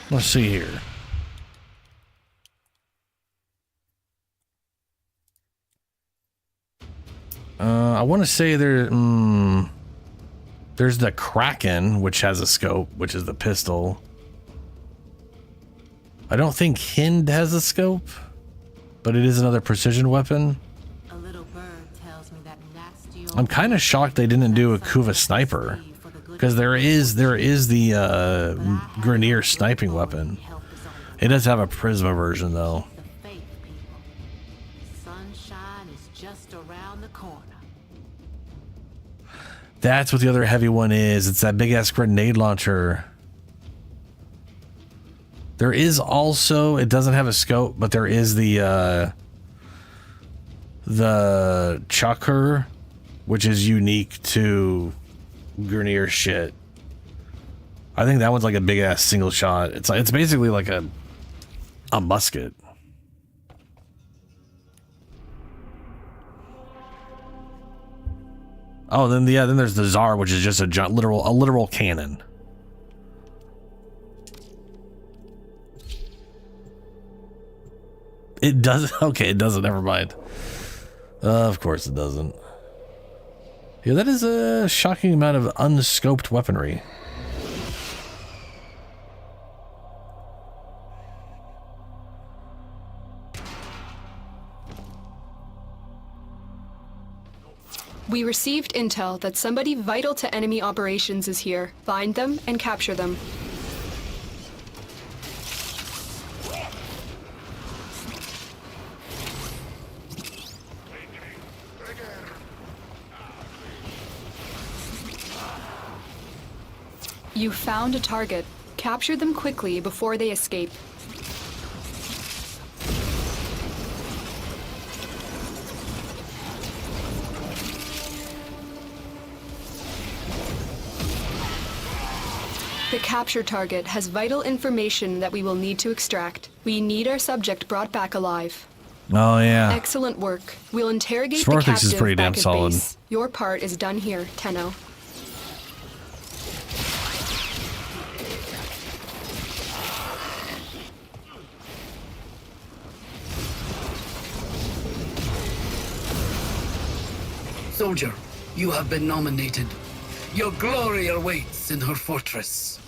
Let's see here. I want to say there's the Kraken, which has a scope, which is the pistol. I don't think Hind has a scope, but it is another precision weapon. A little bird tells me that nasty I'm kind of shocked they didn't do a Kuva sniper, because there is the Grineer sniping weapon. It does have a Prisma version though. Sunshine is just around the corner. That's what the other heavy one is. It's that big ass grenade launcher. There is also, it doesn't have a scope, but there is the Chucker, which is unique to Grineer shit. I think that one's like a big ass single shot. It's basically like a musket. Oh, then there's the Tsar, which is just a literal cannon. It does. Okay, it doesn't. Never mind. Of course it doesn't. Yeah, that is a shocking amount of unscoped weaponry. We received intel that somebody vital to enemy operations is here. Find them and capture them. You found a target. Capture them quickly before they escape. The capture target has vital information that we will need to extract. We need our subject brought back alive. Oh, yeah. Excellent work. We'll interrogate Swarthix the captive is pretty damn back at solid. base. Your part is done here, Tenno. Soldier, you have been nominated. Your glory awaits in her fortress.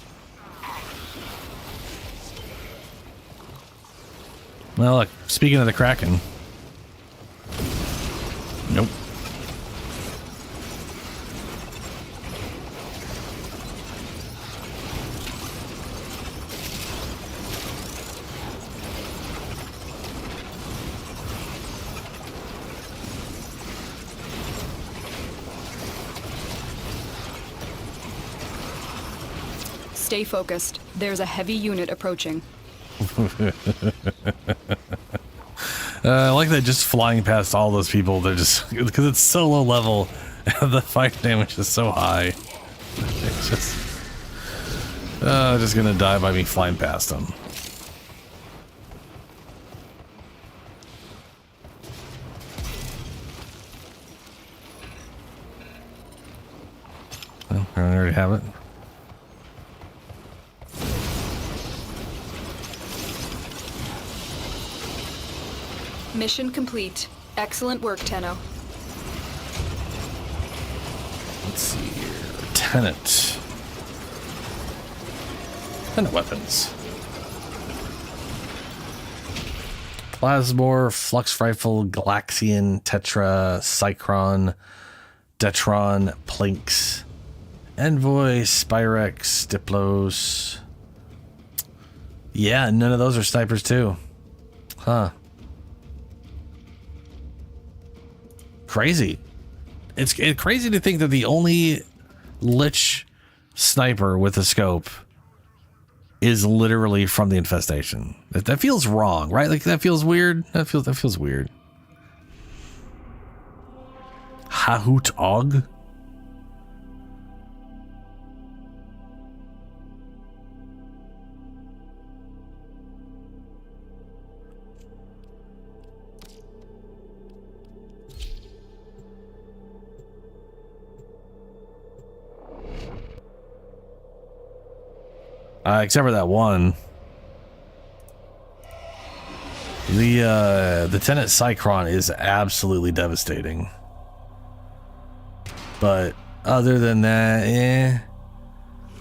Well, look, speaking of the Kraken. Nope. Stay focused. There's a heavy unit approaching. I like that just flying past all those people, they're just, because it's so low level, and the fight damage is so high. It's just gonna die by me flying past them. Well, I already have it. Mission complete. Excellent work, Tenno. Let's see here. Tenet. Tenet weapons. Plasmor, Flux Rifle, Galaxian, Tetra, Cycron, Detron, Plinks, Envoy, Spyrex, Diplos. Yeah, none of those are snipers too. Huh. Crazy. It's crazy to think that the only Lich sniper with a scope is literally from the infestation. That feels wrong, right? Like that feels weird. That feels weird. Hahut Og. Except for that one. The Tenet Cycron is absolutely devastating. But other than that, eh.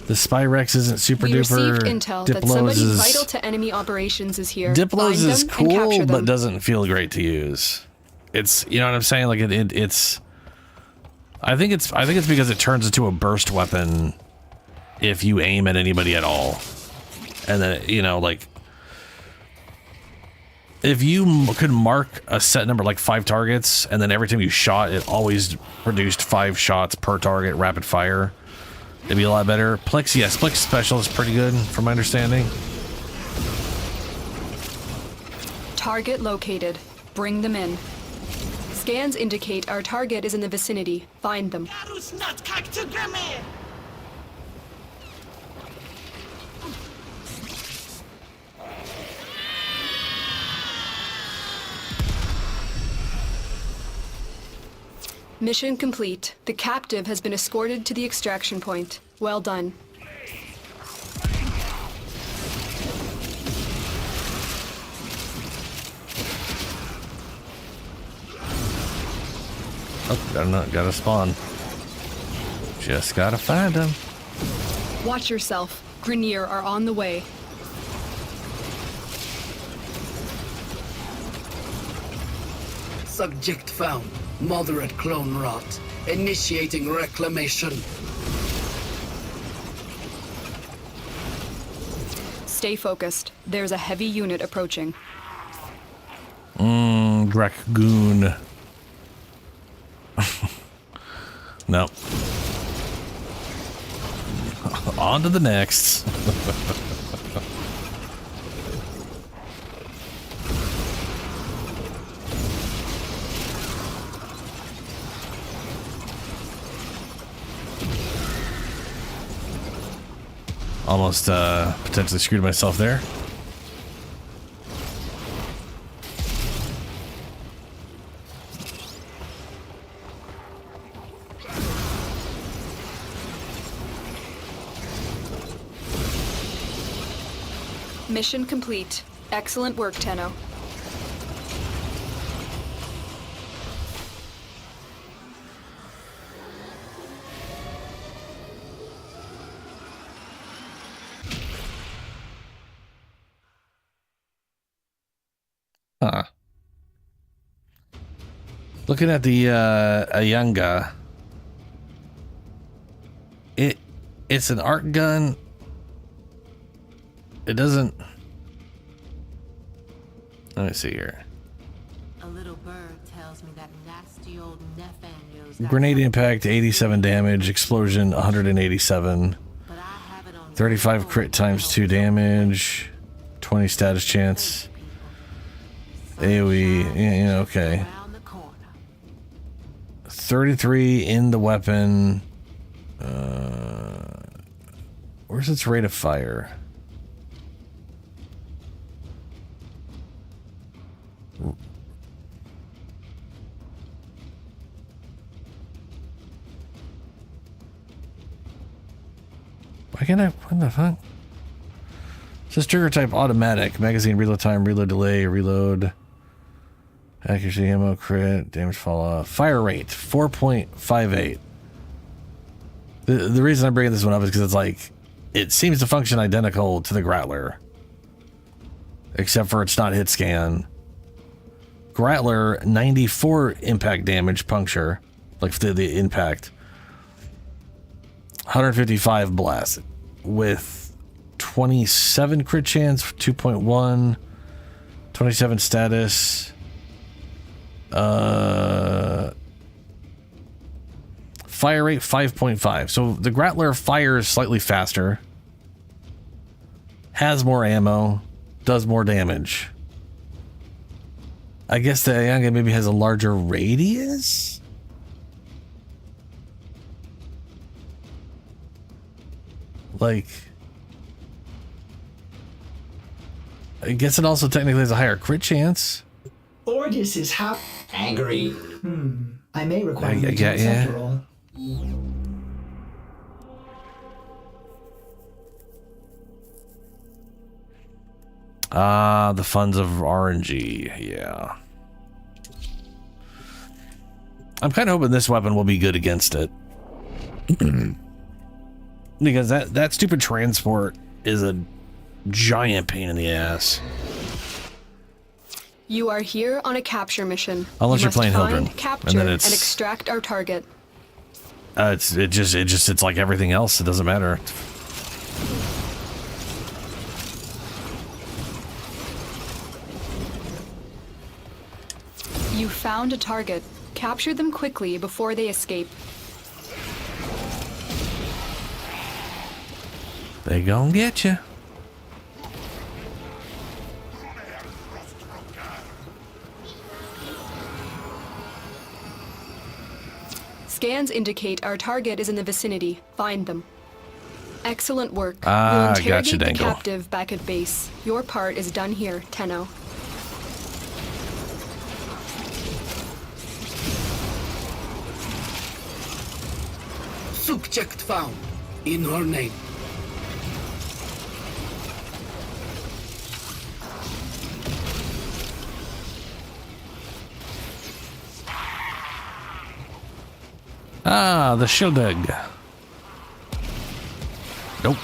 The Spyrex isn't super We duper. received intel that Diplos somebody is vital to enemy operations is here. Diplos Find is them and capture cool, them. but doesn't feel great to use. It's, you know what I'm saying? Like it's. I think it's because it turns into a burst weapon if you aim at anybody at all. And then, you know, like, if you could mark a set number, like 5 targets, and then every time you shot, it always produced 5 shots per target, rapid fire, it'd be a lot better. Plex, yes, Plex special is pretty good, from my understanding. Target located. Bring them in. Scans indicate our target is in the vicinity. Find them. Mission complete. The captive has been escorted to the extraction point. Well done. Oh, gotta spawn. Just gotta find them. Watch yourself. Grineer are on the way. Subject found. Moderate clone rot. Initiating reclamation. Stay focused. There's a heavy unit approaching. Dragoon. No. On to the next. Almost potentially screwed myself there. Mission complete. Excellent work, Tenno. Huh. Looking at the Ayanga, it's an arc gun. It doesn't. Let me see here. A little bird tells me that nasty old Nathaniel's got Grenade something impact, 87 damage. Explosion, 187. 35 crit times 2 damage. 20 status chance. AoE, yeah, okay. 33 in the weapon. Where's its rate of fire? Why can't I? What the fuck? It says trigger type automatic. Magazine reload time, reload delay, reload. Accuracy, ammo, crit, damage fall off. Fire rate, 4.58. The reason I'm bringing this one up is because it's like, it seems to function identical to the Grattler. Except for it's not hit scan. Grattler, 94 impact damage, puncture. Like the impact. 155 blast. With 27 crit chance, 2.1. 27 status. Fire rate 5.5. So the Grattler fires slightly faster, has more ammo, does more damage. I guess the Ayanga maybe has a larger radius? Like, I guess it also technically has a higher crit chance. Ordis is angry. I may require you to yeah. accept a roll. The funds of RNG, yeah. I'm kind of hoping this weapon will be good against it. Because that stupid transport is a giant pain in the ass. You are here on a capture mission. Unless you're playing Hildren, capture, and then and it's extract our target. it's like everything else. It doesn't matter. You found a target. Capture them quickly before they escape. They gon' get you. Scans indicate our target is in the vicinity. Find them. Excellent work. Ah, We'll interrogate gotcha, the Dangle. captive back at base. Your part is done here, Tenno. Subject found. In her name. Ah, the Shieldug. Nope.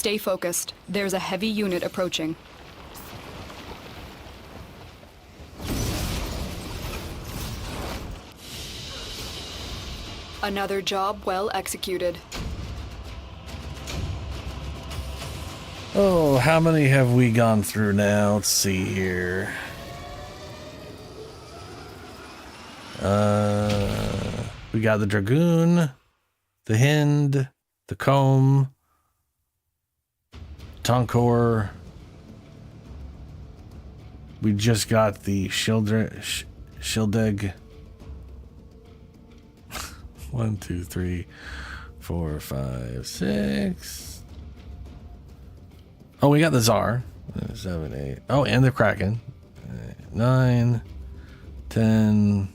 Stay focused. There's a heavy unit approaching. Another job well executed. Oh, how many have we gone through now? Let's see here. We got the Dragoon, the Hind, the Comb, Tonkor. We just got the Shildeg. 1, 2, 3, 4, 5, 6. Oh, we got the Tsar. 7, 8. Oh, and the Kraken. 9, 10,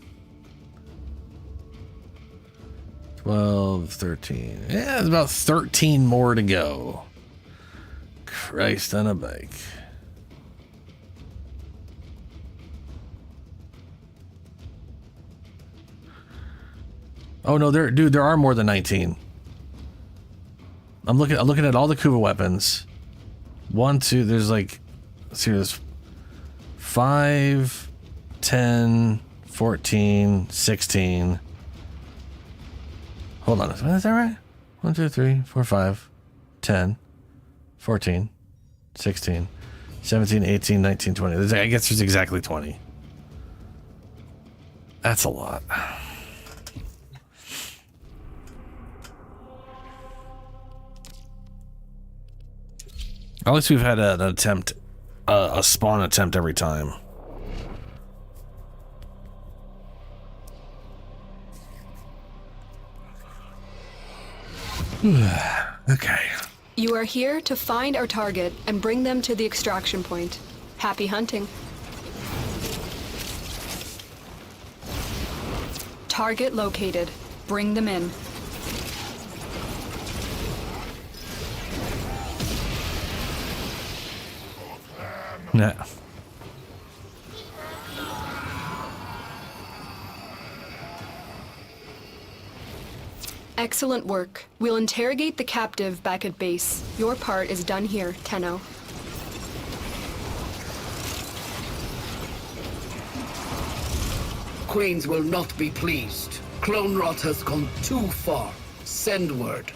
12, 13. Yeah, there's about 13 more to go. Christ on a bike. Oh no, there are more than 19. I'm looking at all the Kuva weapons. 1, 2, there's like, let's see, there's 5, 10, 14, 16. Hold on, is that right? 1, 2, 3, 4, 5, 10, 14, 16, 17, 18, 19, 20. I guess there's exactly 20. That's a lot. At least we've had an attempt, a spawn attempt every time. Okay. You are here to find our target and bring them to the extraction point. Happy hunting. Target located. Bring them in. Nah. Excellent work. We'll interrogate the captive back at base. Your part is done here, Tenno. Queens will not be pleased. Clone rot has gone too far. Send word.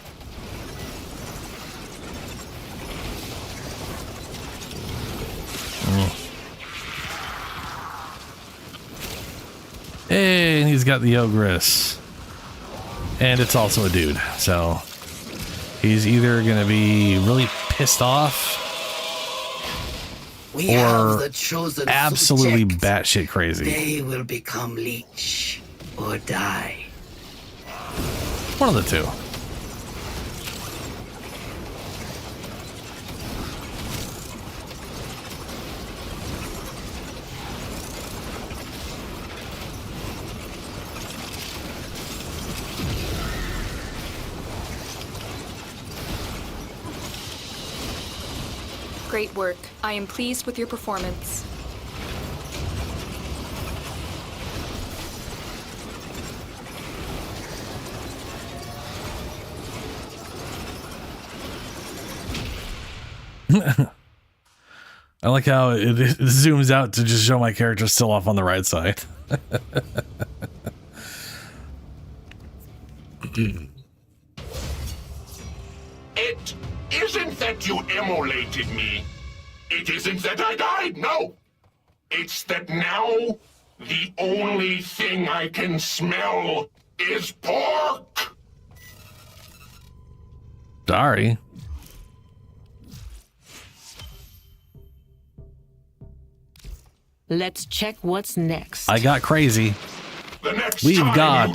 Hey, and he's got the Ogress. And it's also a dude, so he's either gonna be really pissed off or absolutely batshit crazy. They will become leech or die. One of the two. Great work. I am pleased with your performance. I like how it zooms out to just show my character still off on the right side. It isn't that you immolated me. It isn't that I died, no. It's that now the only thing I can smell is pork. Sorry. Let's check what's next. I got crazy. We've got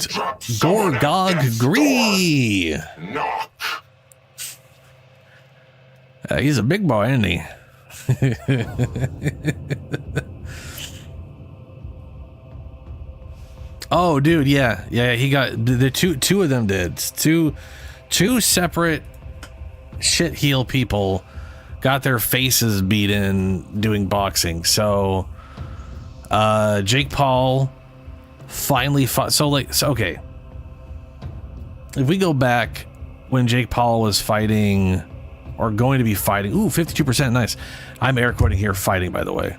Gorgog Gree. Knock. He's a big boy, isn't he? Oh, dude, yeah. He got the two of them did two separate shit heel people got their faces beat in doing boxing. So, Jake Paul finally fought. So okay. If we go back when Jake Paul was fighting or going to be fighting. Ooh, 52%, nice. I'm air quoting here, fighting, by the way.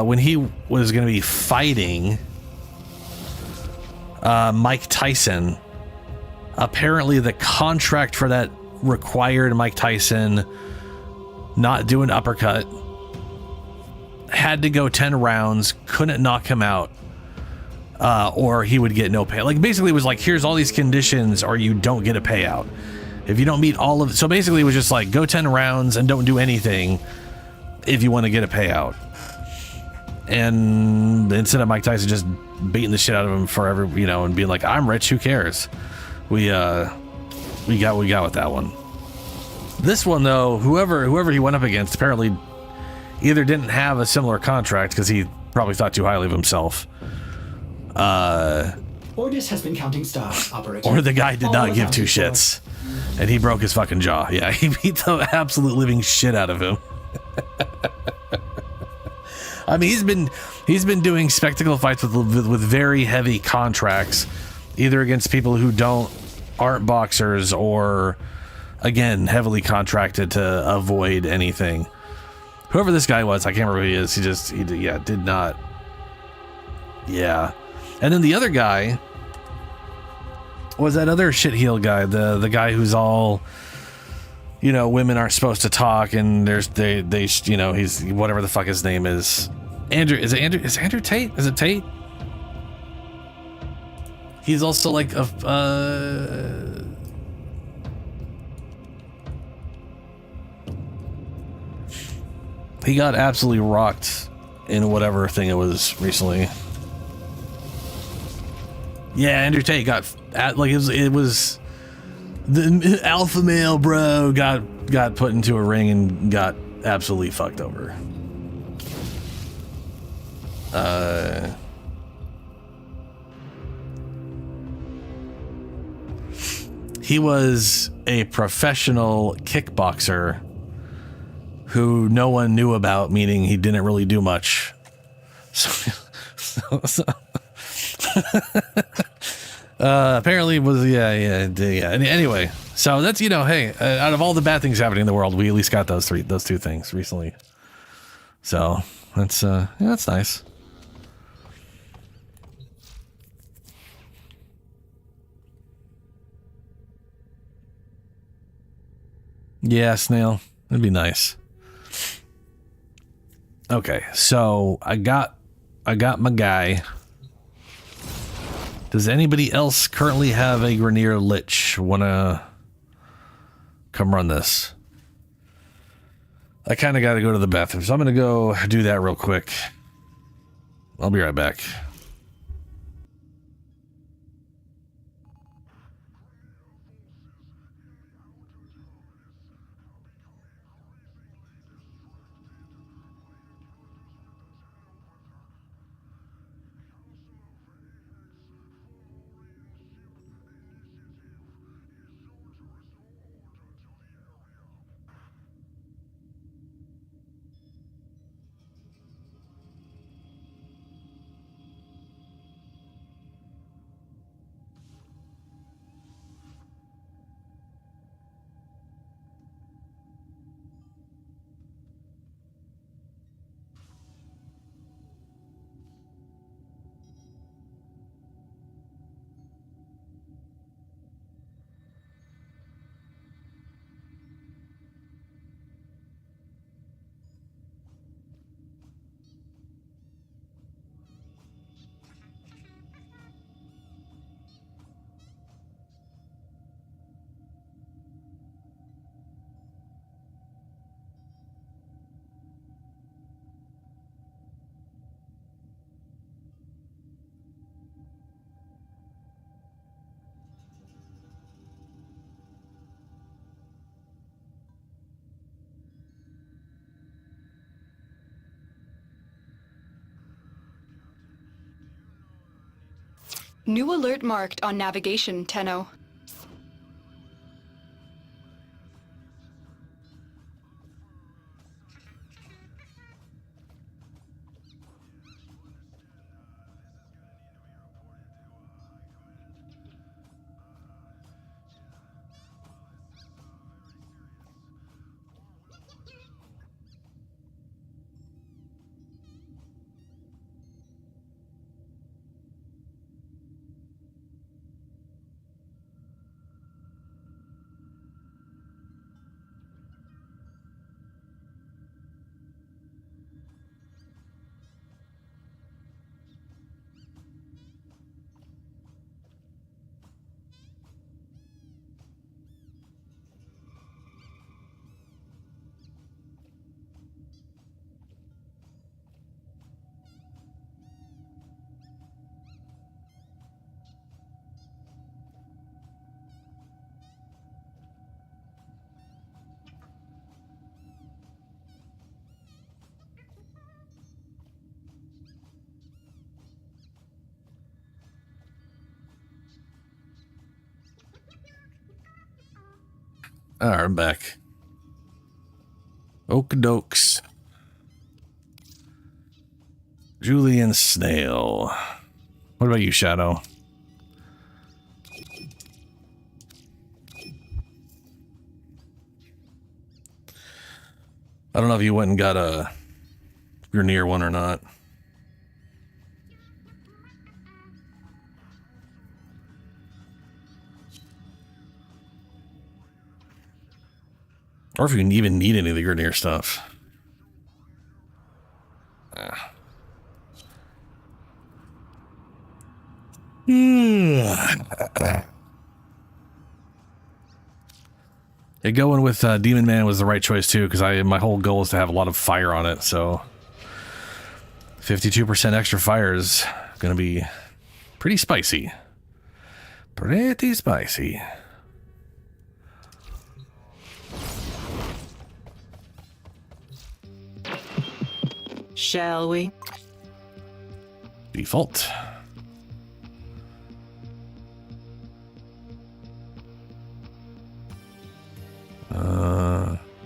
When he was going to be fighting Mike Tyson, apparently the contract for that required Mike Tyson not do an uppercut, had to go 10 rounds, couldn't knock him out, or he would get no pay. Like, basically it was like, here's all these conditions or you don't get a payout. If you don't meet all of... So basically it was just like, go 10 rounds and don't do anything if you want to get a payout. And instead of Mike Tyson just beating the shit out of him forever, you know, and being like, I'm rich, who cares? We got with that one. This one, though, whoever he went up against apparently either didn't have a similar contract because he probably thought too highly of himself. Ordis has been counting stars, Operator. Or the guy did not give two shits. And he broke his fucking jaw. Yeah, he beat the absolute living shit out of him. I mean, he's been doing spectacle fights with very heavy contracts, either against people who aren't boxers or, again, heavily contracted to avoid anything. Whoever this guy was, I can't remember who he is. He did not. Yeah. And then the other guy was that other shitheel guy, the guy who's all, you know, women aren't supposed to talk, and they you know, he's whatever the fuck his name is. Andrew Tate? Is it Tate? He's also like he got absolutely rocked in whatever thing it was recently. Yeah, Andrew Tate got like it was the alpha male bro got put into a ring and got absolutely fucked over. He was a professional kickboxer who no one knew about, meaning he didn't really do much. So apparently was yeah. Anyway, so that's, you know, hey, out of all the bad things happening in the world, we at least got those two things recently. So that's that's nice. Yeah, Snail, it'd be nice. Okay, so I got my guy. Does anybody else currently have a Grenier Lich? Wanna come run this? I kind of got to go to the bathroom, so I'm gonna go do that real quick. I'll be right back. New alert marked on navigation, Tenno. Alright, I'm back. Okadokes. Julian Snail. What about you, Shadow? I don't know if you went and got a Grineer one or not. Or if you even need any of the Grineer stuff. Yeah, going with Demon Man was the right choice too, because my whole goal is to have a lot of fire on it, so 52% extra fire is going to be pretty spicy. Pretty spicy. Shall we? Default.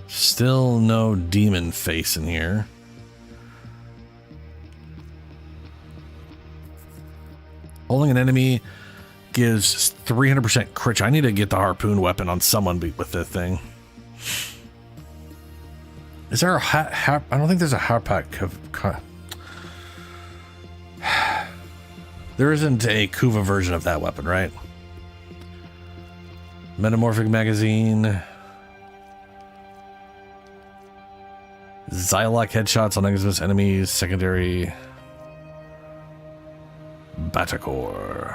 Still no demon face in here. Holding an enemy gives 300% crit. I need to get the harpoon weapon on someone with this thing. Is there a I don't think there's a harpack. There isn't a Kuva version of that weapon, right? Metamorphic magazine. Zylock headshots on Exodus enemies. Secondary. Batacore.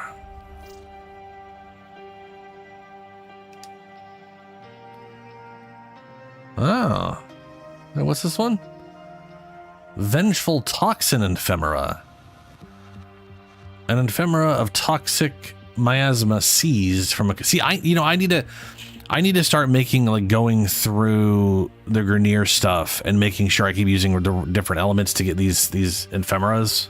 Oh. What's this one? Vengeful Toxin Ephemera. An ephemera of toxic miasma seized from a... See, I need to start making, like, going through the Grineer stuff and making sure I keep using the different elements to get these ephemeras.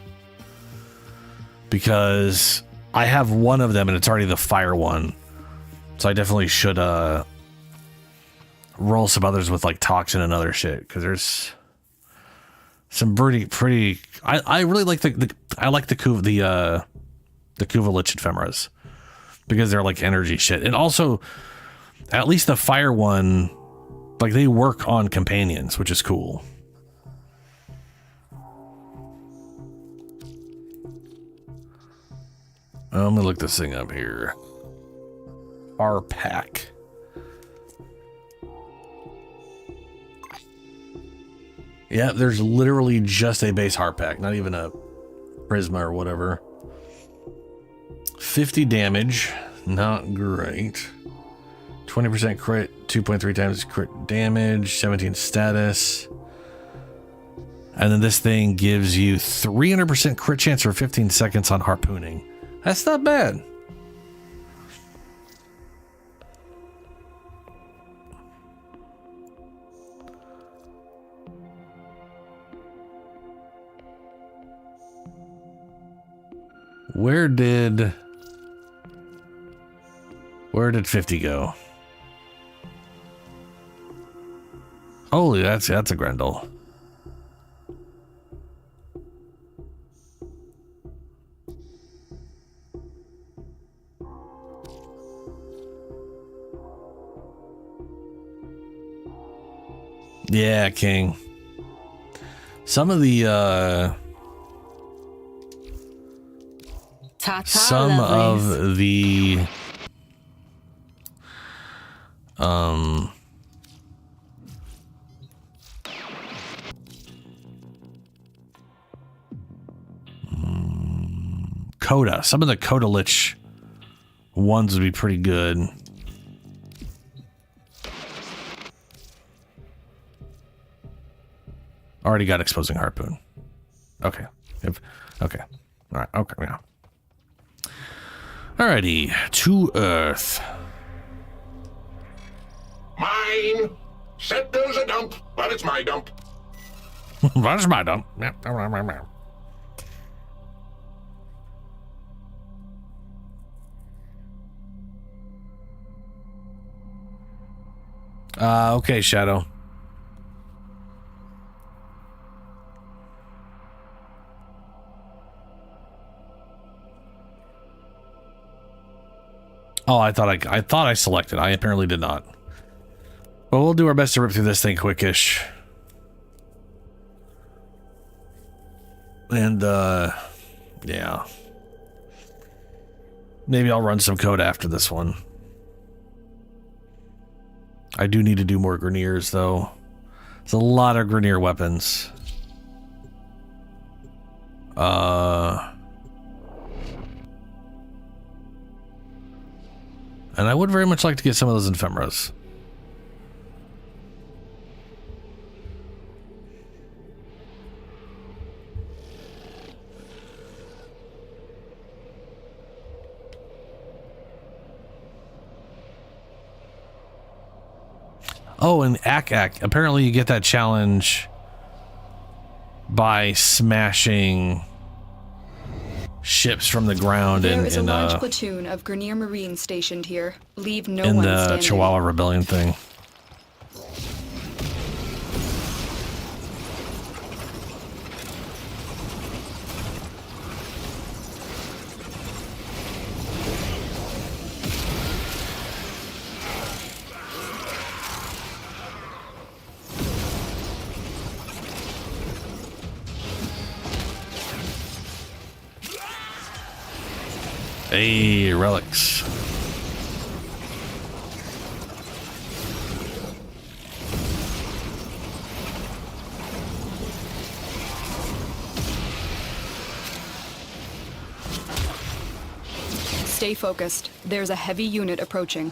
Because I have one of them and it's already the fire one. So I definitely should roll some others with, like, toxin and other shit, because there's some pretty I really like the Kuva Lich ephemeras, because they're like energy shit. And also, at least the fire one, like, they work on companions, which is cool. I'm gonna look this thing up here. R-Pack. Yeah, there's literally just a base heart pack, not even a Prisma or whatever. 50 damage, not great. 20% crit, 2.3 times crit damage, 17 status. And then this thing gives you 300% crit chance for 15 seconds on harpooning. That's not bad. Where did 50 go? Holy, that's a Grendel. Yeah, King. Some of the Coda. Some of the Coda Lich ones would be pretty good. Already got exposing harpoon. Okay. Okay. All right. Okay. Yeah. Alrighty. To Earth. Mine. Said there's a dump, but it's my dump. That's my dump. Okay, Shadow. Oh, I thought I selected. I apparently did not. Well, we'll do our best to rip through this thing quickish. And yeah. Maybe I'll run some code after this one. I do need to do more Grineers, though. It's a lot of Grineer weapons. And I would very much like to get some of those ephemeras. Oh, and Ak. Apparently you get that challenge by smashing ships from the ground there is a large platoon of Grineer Marines stationed here. Leave no one in the standing. Chihuahua Rebellion thing. Hey, relics. Stay focused. There's a heavy unit approaching.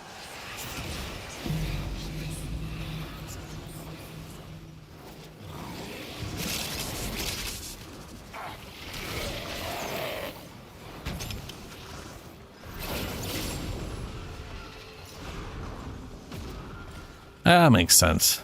That makes sense.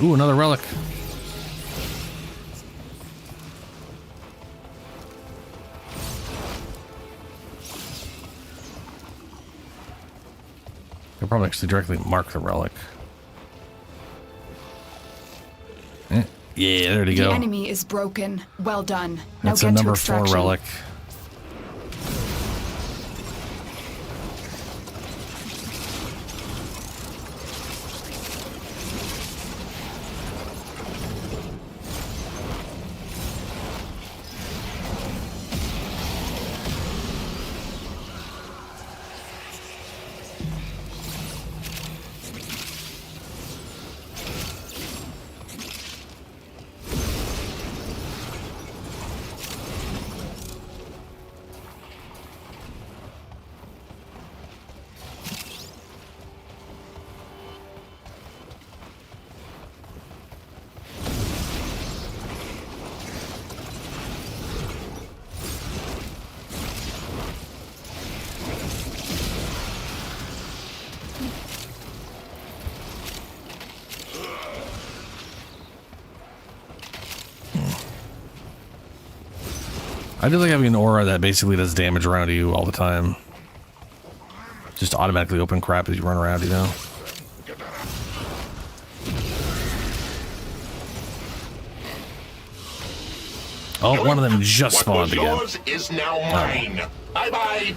Ooh, another relic. I'll probably actually directly mark the relic. Yeah, there you go. The enemy is broken. Well done. Now That's a get to number 4 extraction. relic. I do like having an aura that basically does damage around you all the time. Just automatically open crap as you run around, you know? Oh, one of them just spawned again. Yours is now mine. Bye-bye.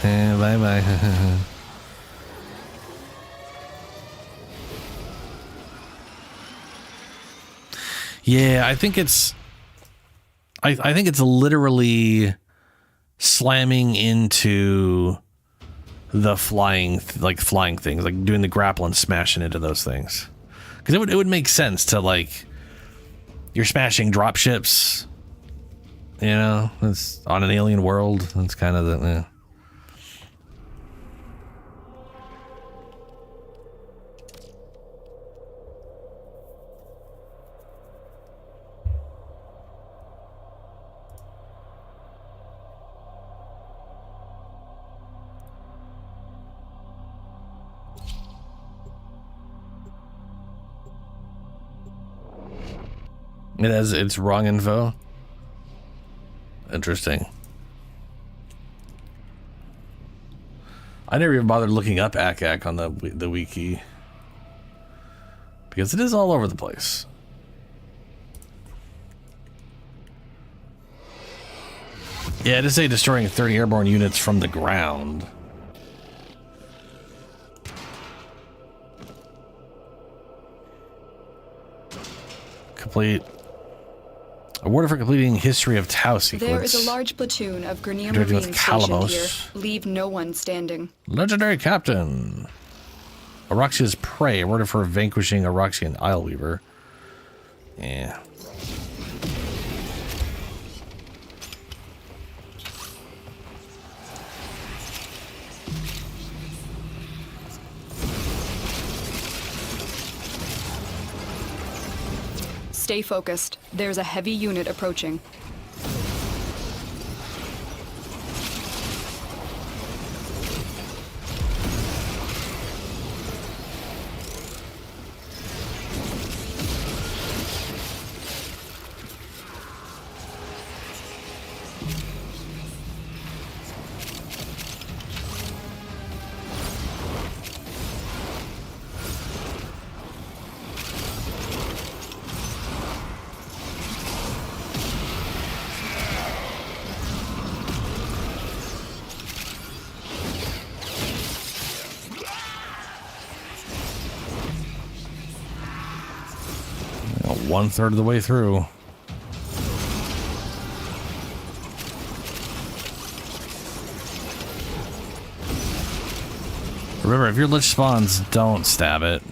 Bye-bye. Yeah, I think it's... I think it's literally slamming into the flying things, like doing the grapple and smashing into those things. Because it would make sense to, like, you're smashing drop ships, you know, it's on an alien world. That's kind of the... It's wrong info. Interesting. I never even bothered looking up ACAC on the wiki because it is all over the place. Yeah, to say destroying 30 airborne units from the ground. Complete. Awarded for completing History of Tau sequence. There is a large platoon of Grenier Interacting with Marines stationed Calamos. here. Leave no one standing. Legendary Captain. Araxia's Prey. Awarded for vanquishing Araxian Isleweaver. Yeah. Stay focused. There's a heavy unit approaching. One-third of the way through. Remember, if your lich spawns, don't stab it.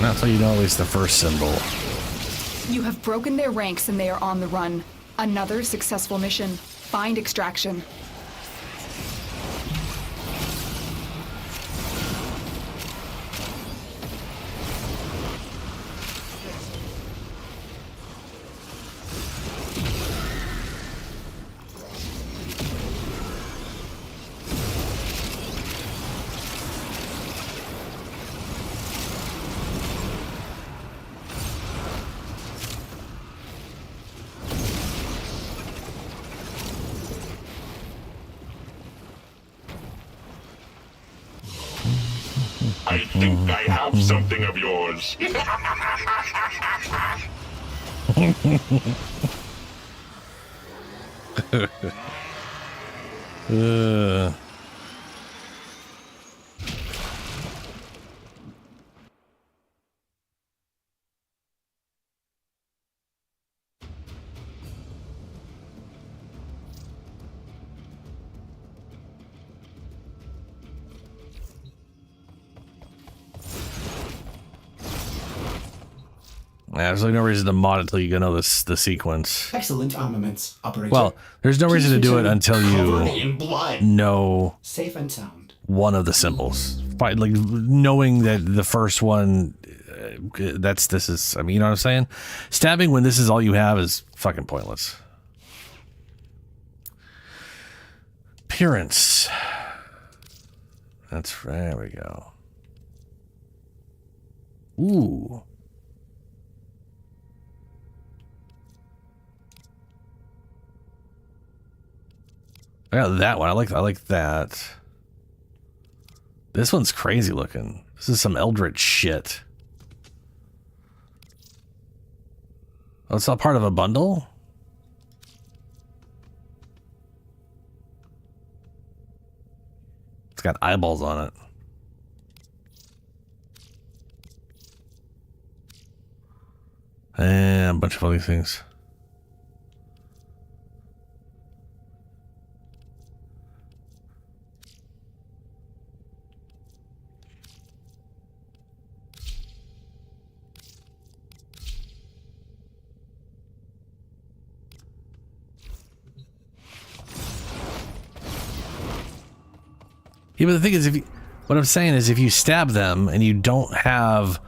That's how you know at least the first symbol. You have broken their ranks and they are on the run. Another successful mission. Find extraction. I think I have something of yours. There's like no reason to mod it until you know this the sequence. Excellent armaments, operator. Well, there's no reason to do it until Covered you in blood. know Safe and sound. one of the symbols. Like knowing that the first one, this is. I mean, you know what I'm saying? Stabbing when this is all you have is fucking pointless. Appearance. There we go. Ooh. I got that one. I like that. This one's crazy looking. This is some Eldritch shit. Oh, it's not part of a bundle? It's got eyeballs on it. And a bunch of other things. Yeah, but the thing is, what I'm saying is, if you stab them and you don't have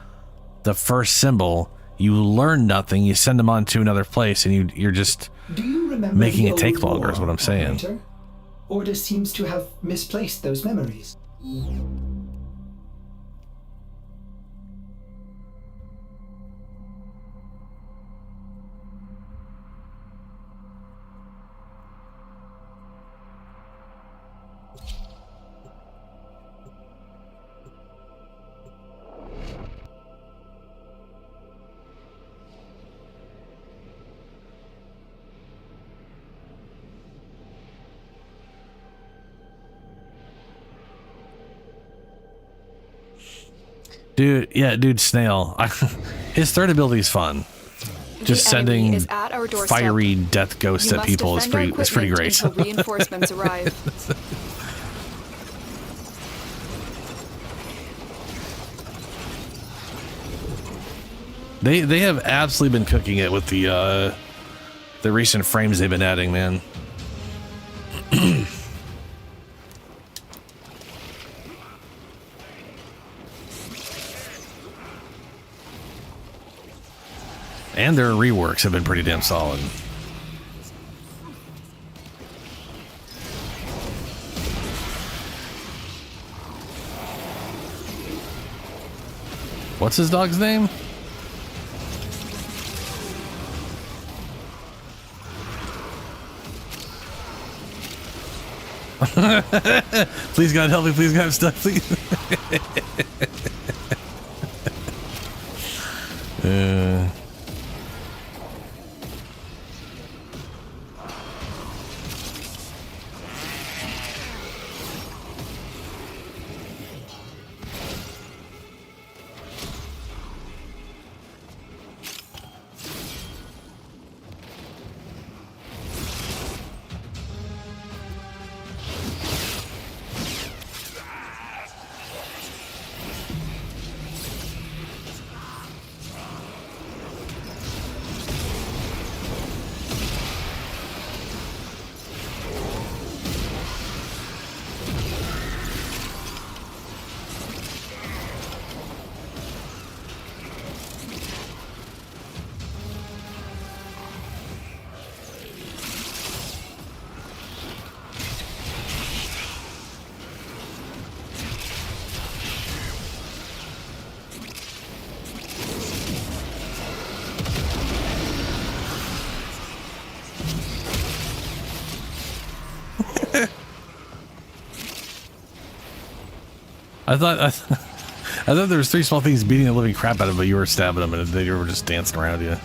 the first symbol, you learn nothing. You send them on to another place, and you're just Do you remember making the it take old longer. Is what I'm war, saying. operator? Orders seems to have misplaced those memories. Dude, Snail. His third ability is fun. Just The enemy sending is at our doorstep. fiery death ghosts You at must people is defend our pretty great. equipment until reinforcements arrive. They have absolutely been cooking it with the recent frames they've been adding, man. And their reworks have been pretty damn solid. What's his dog's name? Please God help me, please God I'm stuck, please. I thought there was three small things beating the living crap out of him, but you were stabbing them and they were just dancing around you.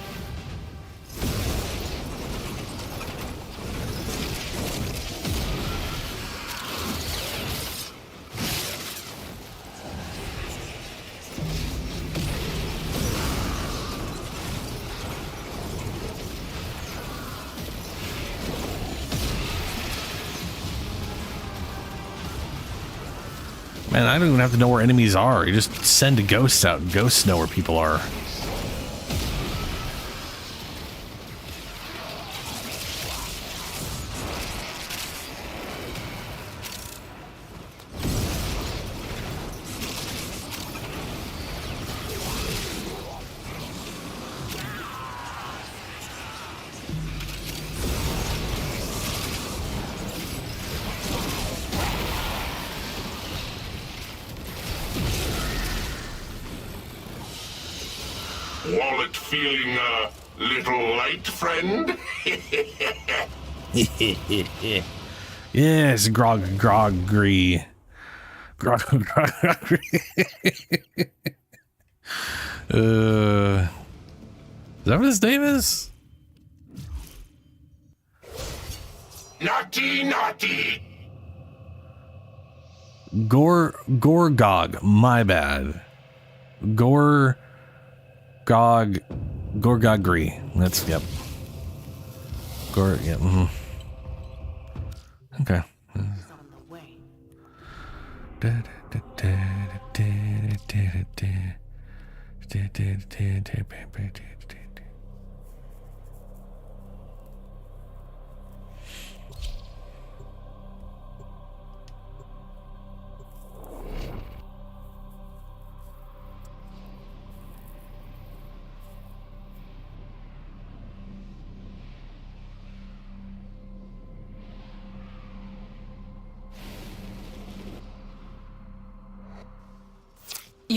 Man, I don't even have to know where enemies are. You just send ghosts out. Ghosts know where people are. Wallet feeling a little light, friend? Yes, groggery. Is that what his name is? Naughty, naughty! Gorgog, my bad. Gorgagri. That's, yep. Yep. Mm-hmm. Okay.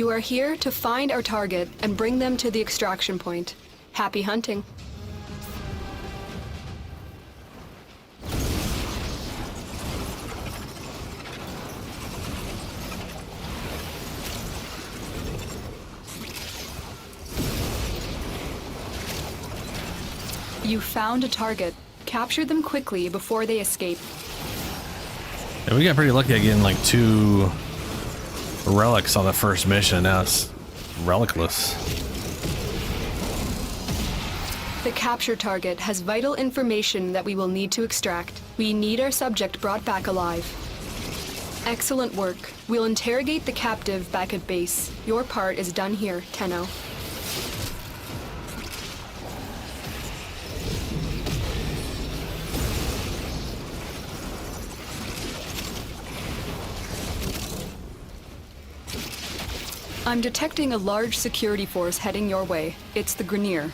You are here to find our target and bring them to the extraction point. Happy hunting. You found a target. Capture them quickly before they escape. Yeah, we got pretty lucky at getting like 2 relics on the first mission. Now it's relicless. The capture target has vital information that we will need to extract. We need our subject brought back alive. Excellent work. We'll interrogate the captive back at base. Your part is done here, Tenno. I'm detecting a large security force heading your way. It's the Grineer.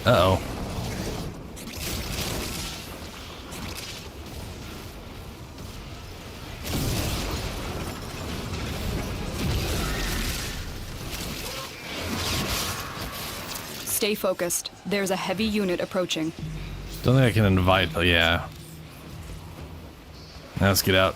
Uh-oh. Stay focused. There's a heavy unit approaching. Don't think I can invite, but yeah. Now let's get out.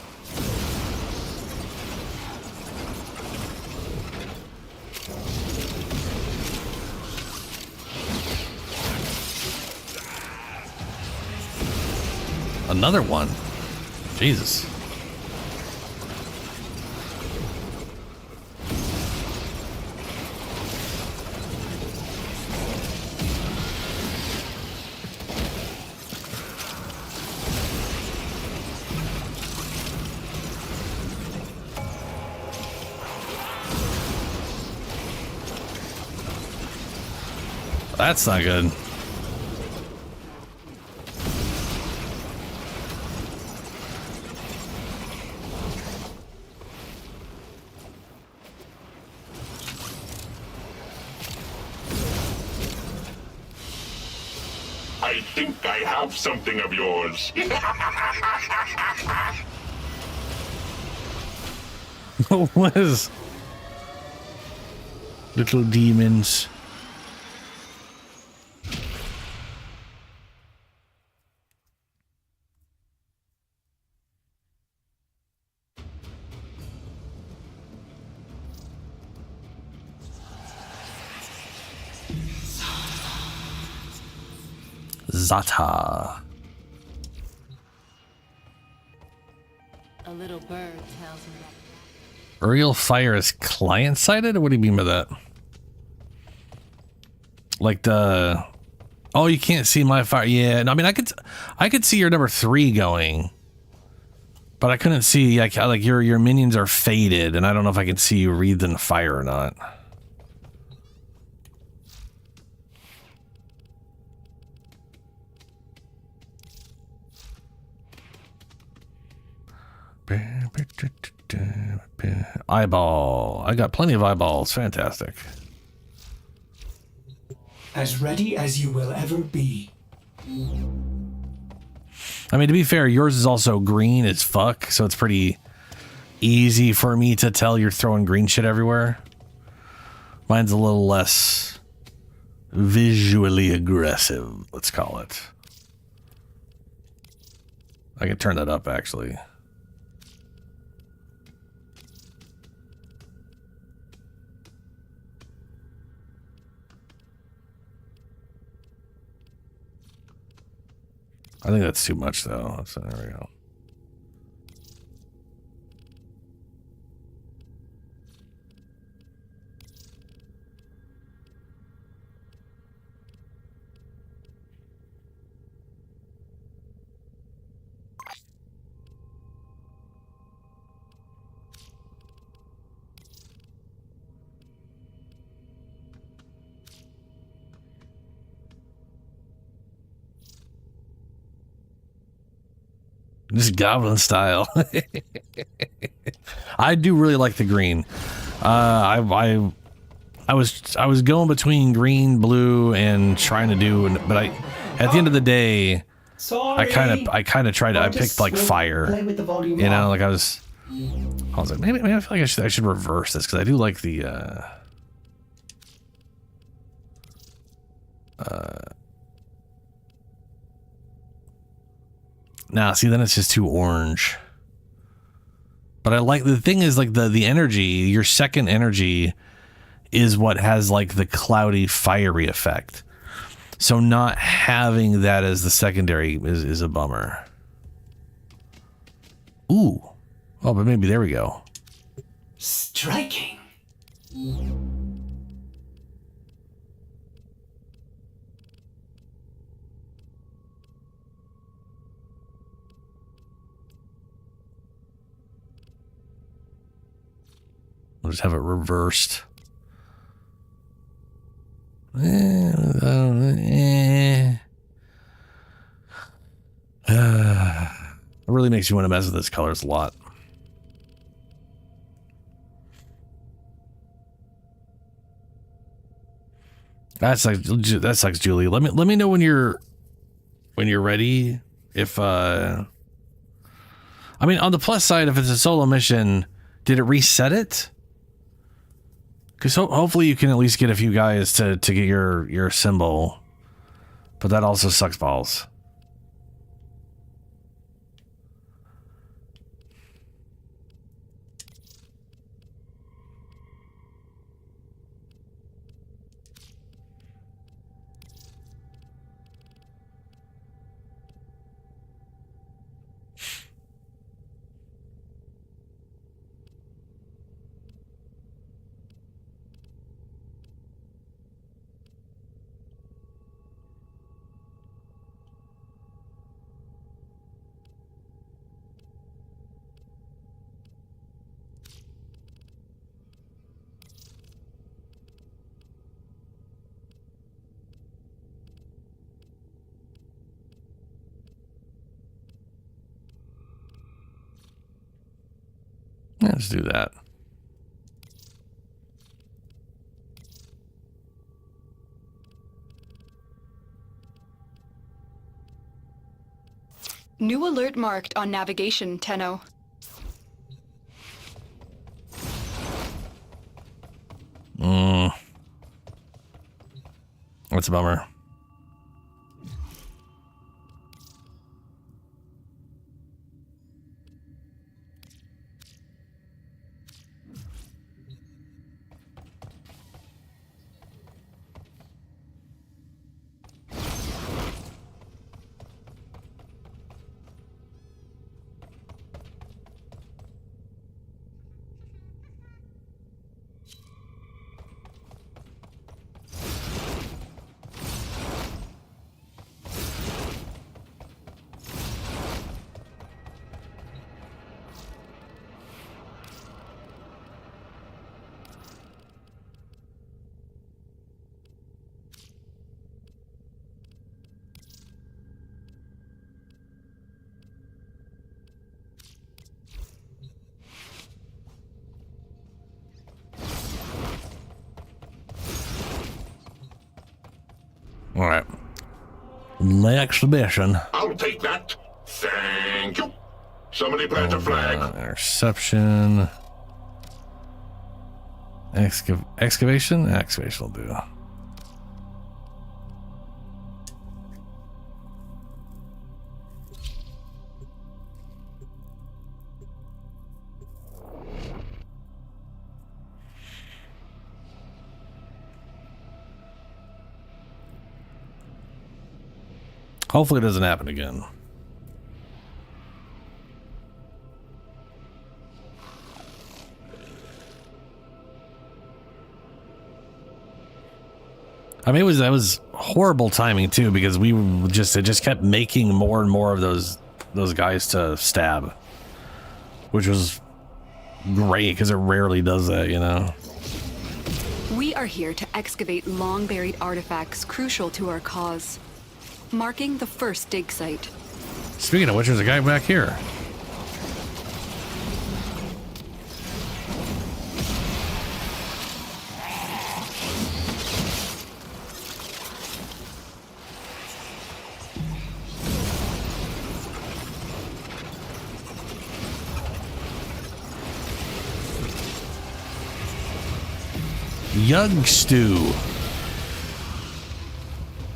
Another one. Jesus. That's not good. I think I have something of yours. What is... Little demons. Zata. A little bird tells me that. Aerial fire is client-sided? What do you mean by that? Like the... Oh, you can't see my fire. Yeah, no, I mean, I could see your number 3 going. But I couldn't see, like your minions are faded, and I don't know if I can see you wreathed in fire or not. Eyeball. I got plenty of eyeballs. Fantastic. As ready as you will ever be. I mean, to be fair, yours is also green as fuck, so it's pretty easy for me to tell you're throwing green shit everywhere. Mine's a little less visually aggressive, let's call it. I can turn that up, actually. I think that's too much, though. So there we go. Just goblin style. I do really like the green. I I was going between green, blue, and trying to do, but at the end of the day, I kind of tried. I picked like fire. Play with the volume You know, off. like I was like maybe I feel like I should reverse this because I do like the. Now, see, then it's just too orange. But I like the thing is like the energy. Your second energy is what has like the cloudy, fiery effect. So not having that as the secondary is a bummer. Ooh. Oh, but maybe there we go. Striking. We'll just have it reversed. It really makes you want to mess with this colors a lot. That sucks, Julie. Let me know when you're ready. If I mean, on the plus side, if it's a solo mission, did it reset it? Because hopefully you can at least get a few guys to get your symbol, but that also sucks balls. Let's do that. New alert marked on navigation, Tenno. That's a bummer. All right. Next mission. I'll take that. Thank you. Somebody plant a flag. Interception. Excavation? Excavation will do. Hopefully it doesn't happen again. I mean, that was horrible timing too, because it just kept making more and more of those guys to stab, which was great because it rarely does that, you know. We are here to excavate long-buried artifacts crucial to our cause, marking the first dig site. Speaking of which, there's a guy back here. Yugstu.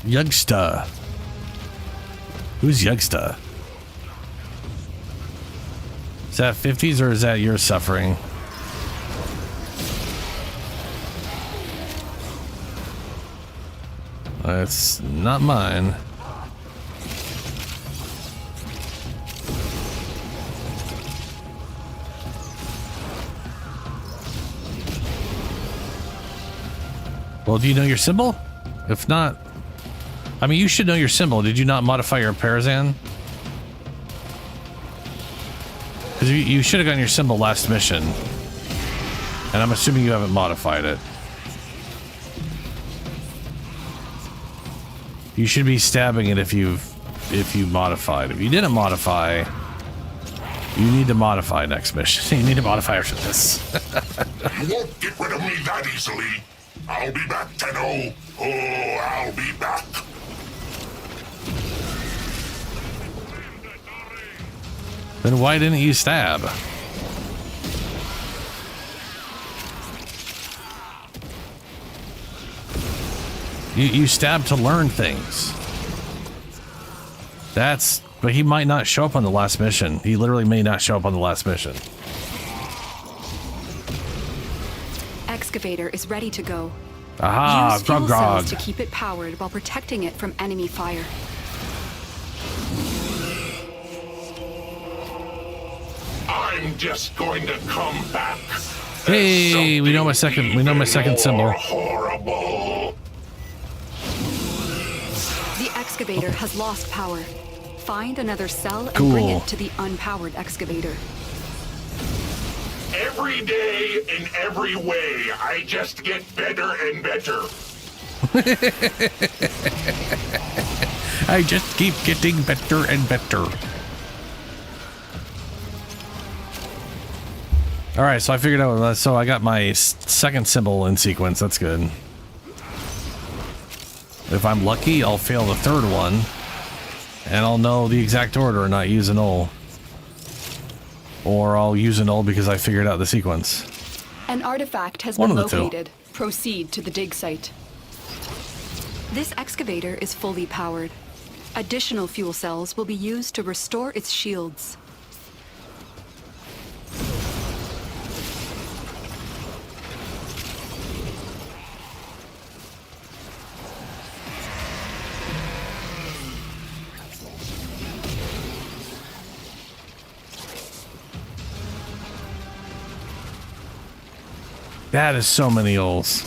Yugsta. Who's Yugsta? Is that 50s or is that your suffering? It's not mine. Well, do you know your symbol? If not, I mean, you should know your symbol. Did you not modify your Parazan? Because you should have gotten your symbol last mission. And I'm assuming you haven't modified it. You should be stabbing it if you modified. If you didn't modify, you need to modify next mission. You need to modify after this. You won't get rid of me that easily. I'll be back, Tenno. Oh, I'll be back. Then why didn't you stab? You stab to learn things. But he might not show up on the last mission. He literally may not show up on the last mission. Excavator is ready to go. Aha, Use fuel grog. cells to keep it powered while protecting it from enemy fire. I'm just going to come back. Hey, we know my second symbol. Horrible. The excavator has lost power. Find another cell and Cool. bring it to the unpowered excavator. Every day, in every way, I just get better and better. I just keep getting better and better. All right, so I figured out. So I got my second symbol in sequence. That's good. If I'm lucky, I'll fail the third one, and I'll know the exact order and not use a null. Or I'll use a null because I figured out the sequence. An artifact has One been of the two. located. Proceed to the dig site. This excavator is fully powered. Additional fuel cells will be used to restore its shields. That is so many O's.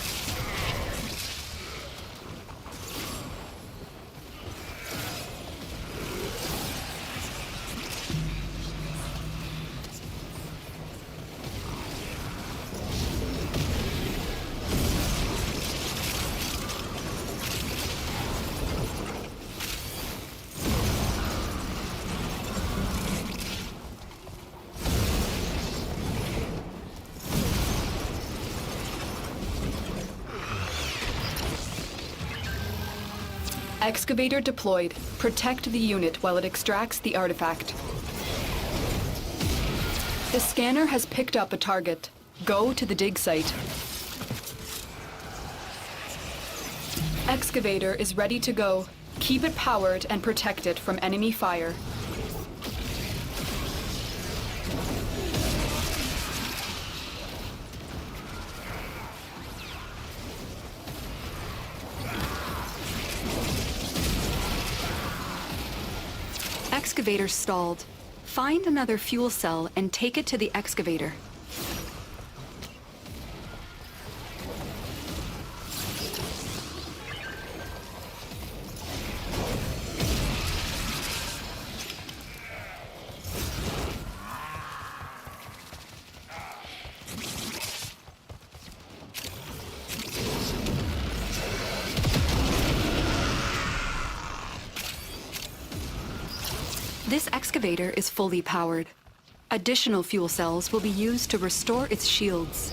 Excavator deployed. Protect the unit while it extracts the artifact. The scanner has picked up a target. Go to the dig site. Excavator is ready to go. Keep it powered and protect it from enemy fire. Excavator stalled. Find another fuel cell and take it to the excavator. This excavator is fully powered. Additional fuel cells will be used to restore its shields.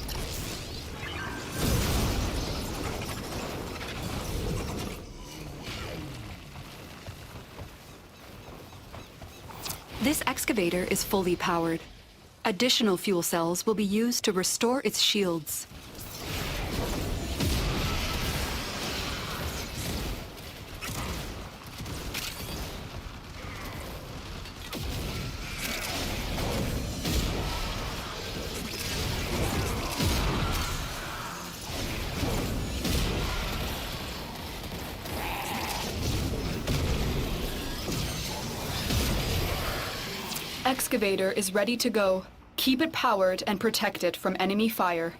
This excavator is fully powered. Additional fuel cells will be used to restore its shields. excavator is ready to go. Keep it powered and protect it from enemy fire.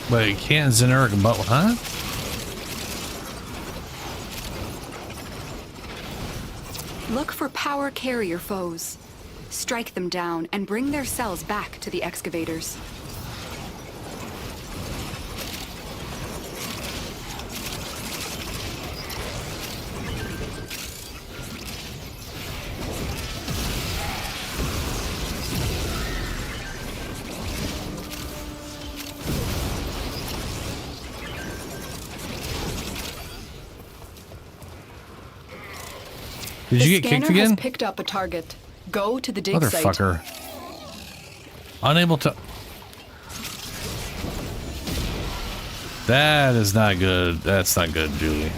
Wait, can't Zenuric but huh? Look for power carrier foes. Strike them down and bring their cells back to the excavators. Did you get kicked again? Has picked up a target. Go to the dig site. Motherfucker. Unable to. That is not good. That's not good, Julie.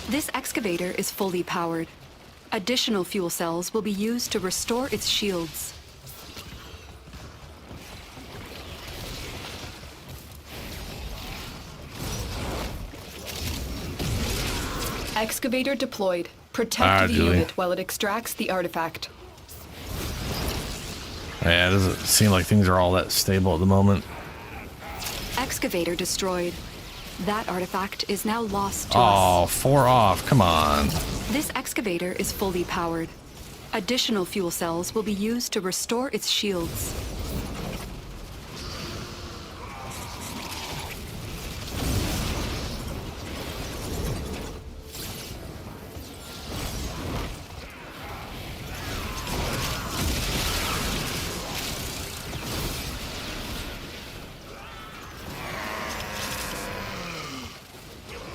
This excavator is fully powered. Additional fuel cells will be used to restore its shields. Excavator deployed. Protect the unit while it extracts the artifact. Yeah, it doesn't seem like things are all that stable at the moment. Excavator destroyed. That artifact is now lost to us. Oh, 4 off. Come on. This excavator is fully powered. Additional fuel cells will be used to restore its shields.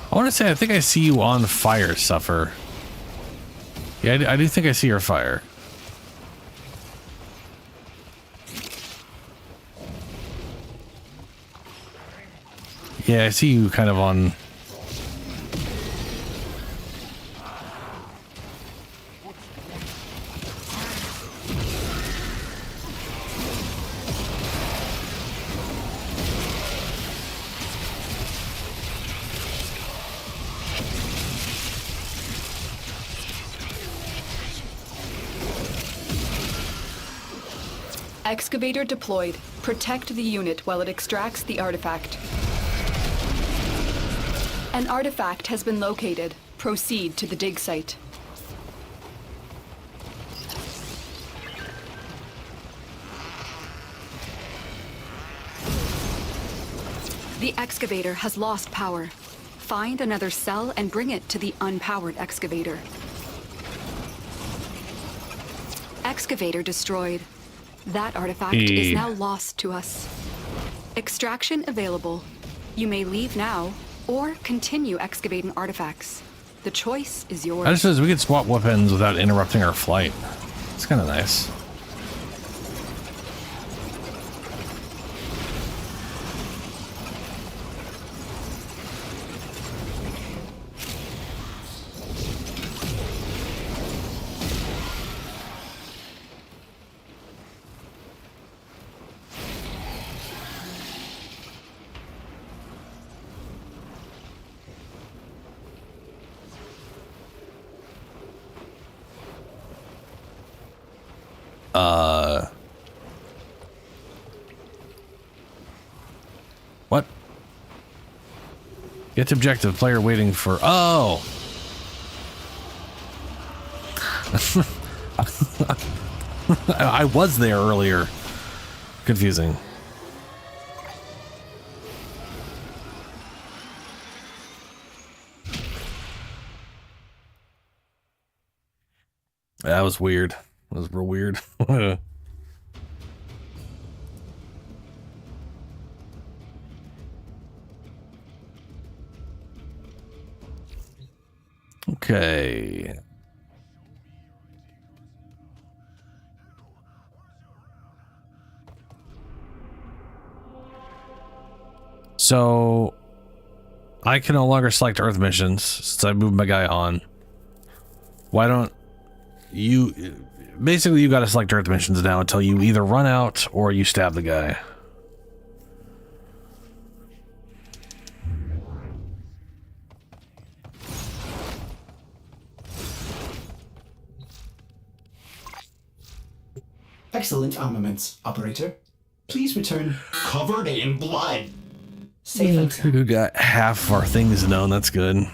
I want to say, I think I see you on fire, Suffer. Yeah, I do think I see your fire. Yeah, I see you kind of on... Excavator deployed. Protect the unit while it extracts the artifact. An artifact has been located. Proceed to the dig site. The excavator has lost power. Find another cell and bring it to the unpowered excavator. Excavator destroyed. That artifact is now lost to us. Extraction available. You may leave now or continue excavating artifacts. The choice is yours. I just says we could swap weapons without interrupting our flight. It's kind of nice. What? Get to objective. Player waiting for... Oh! I was there earlier. Confusing. That was weird. That was real weird. Okay. So I can no longer select Earth missions since I moved my guy on. Why don't you... Basically, you got to select Earth missions now until you either run out or you stab the guy. Excellent armaments, operator. Please return Covered in blood. safe and sound. We got half of our things known. That's good.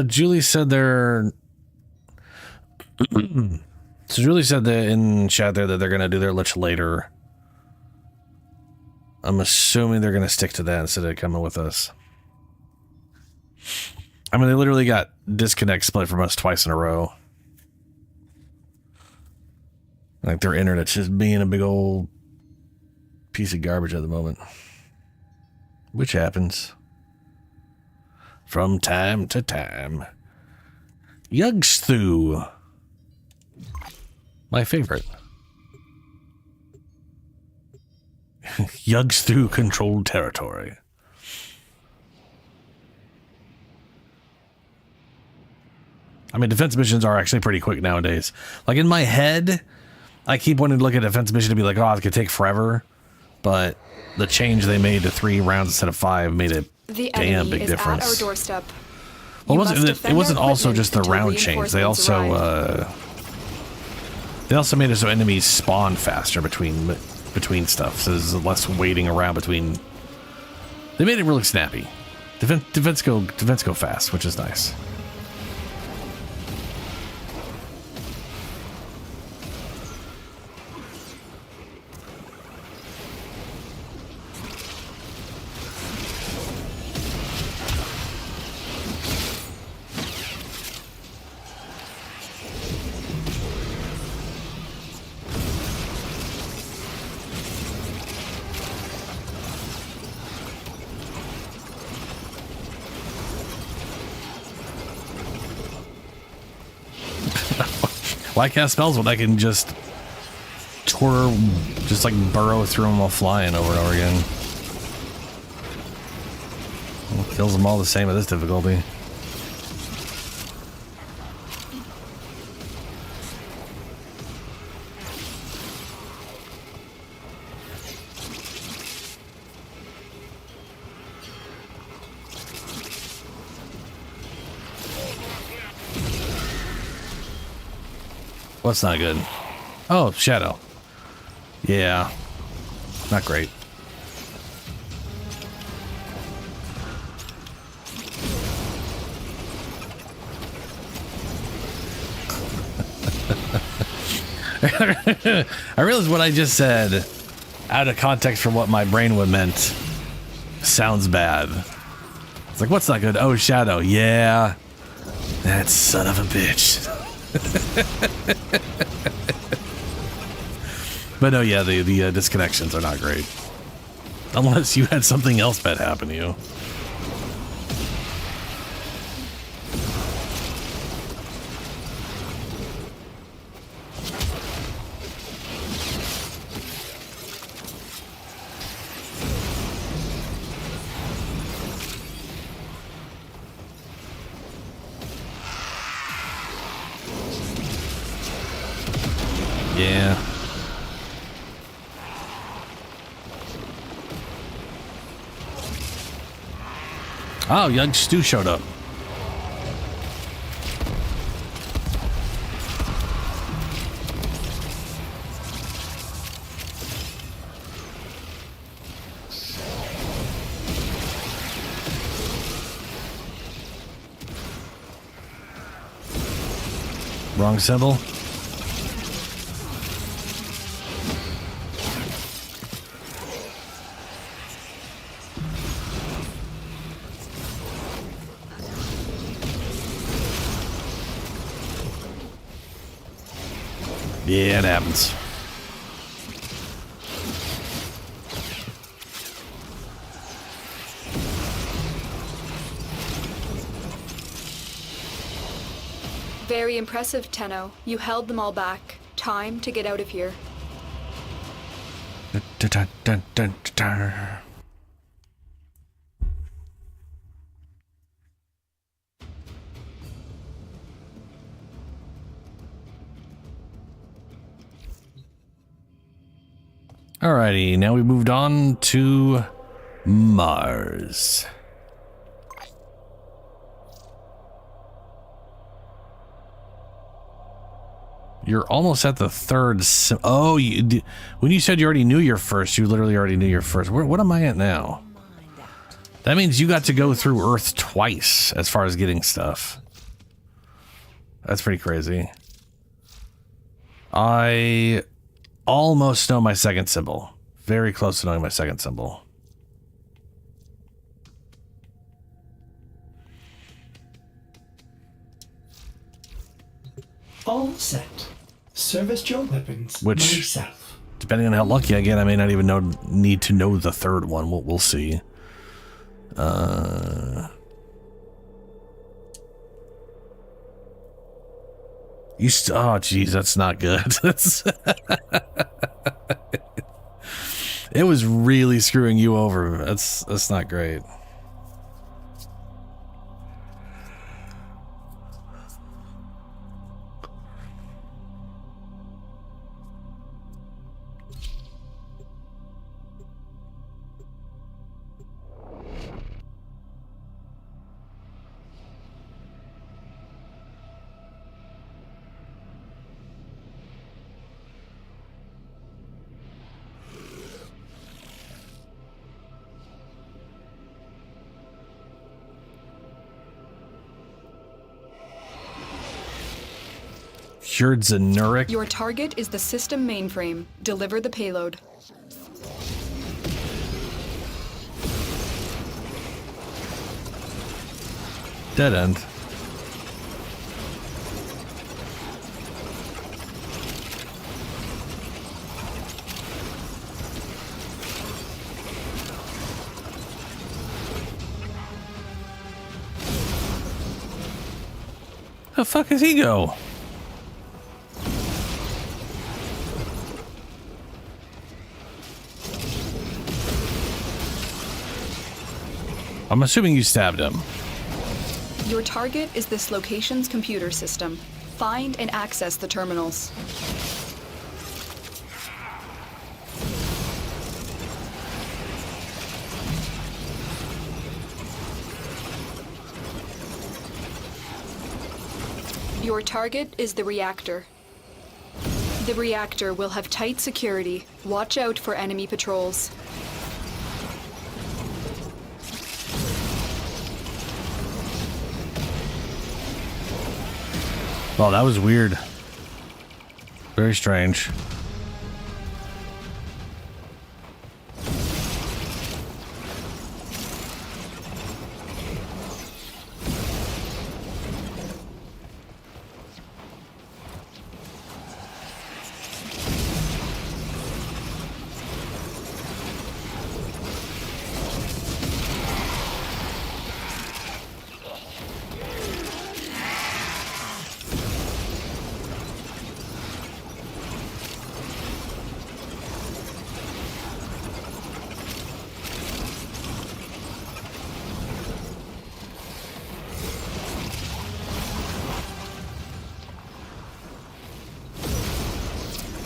Julie said they're... So Julie said that in chat there that they're going to do their lich later. I'm assuming they're going to stick to that instead of coming with us. I mean, they literally got disconnect split from us twice in a row. Like, their internet's just being a big old piece of garbage at the moment. Which happens from time to time. Yugsthu. My favorite. Yugsthu controlled territory. I mean, defense missions are actually pretty quick nowadays. Like, in my head, I keep wanting to look at a defense mission to be like, oh, it could take forever. But the change they made to 3 rounds instead of 5 made a damn big difference. At our doorstep. Well, it wasn't also just the round change. They also made it so enemies spawn faster between stuff. So there's less waiting around between. They made it really snappy. Defense go fast, which is nice. Why cast spells when I can just burrow through them while flying over and over again? Well, kills them all the same at this difficulty. What's not good? Oh, Shadow. Yeah. Not great. I realized what I just said, out of context from what my brain would meant, sounds bad. It's like, what's not good? Oh, Shadow. Yeah. That son of a bitch. But no, yeah, the disconnections are not great. Unless you had something else bad happen to you. Yeah. Oh, young Stu showed up. Wrong symbol. Yeah, it happens. Very impressive, Tenno. You held them all back. Time to get out of here. Dun, dun, dun, dun. Alrighty, now we moved on to Mars. You're almost at the third. Oh, when you said you already knew your first, you literally already knew your first. What am I at now? That means you got to go through Earth twice as far as getting stuff. That's pretty crazy. I almost know my second symbol. Very close to knowing my second symbol. All set. Service your weapons. Which, myself. depending on how lucky I get, I may not even need to know the third one. We'll see. Oh, geez, that's not good. It was really screwing you over. That's not great. Zanuric. Your target is the system mainframe. Deliver the payload. Dead end. The fuck does he go? I'm assuming you stabbed him. Your target is this location's computer system. Find and access the terminals. Your target is the reactor. The reactor will have tight security. Watch out for enemy patrols. Oh, that was weird. Very strange.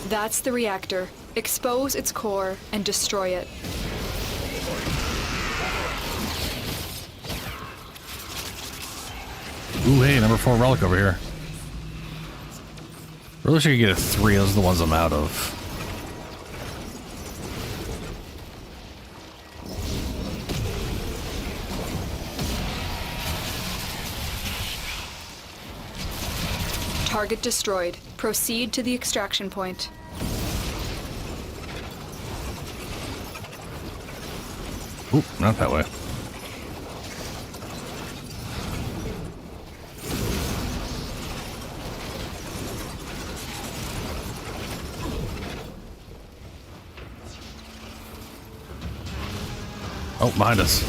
That's the reactor. Expose its core and destroy it. Ooh, hey, number 4 relic over here. Really wish I could get a 3. Those are the ones I'm out of. Target destroyed. Proceed to the extraction point. Ooh, not that way. Oh, behind us.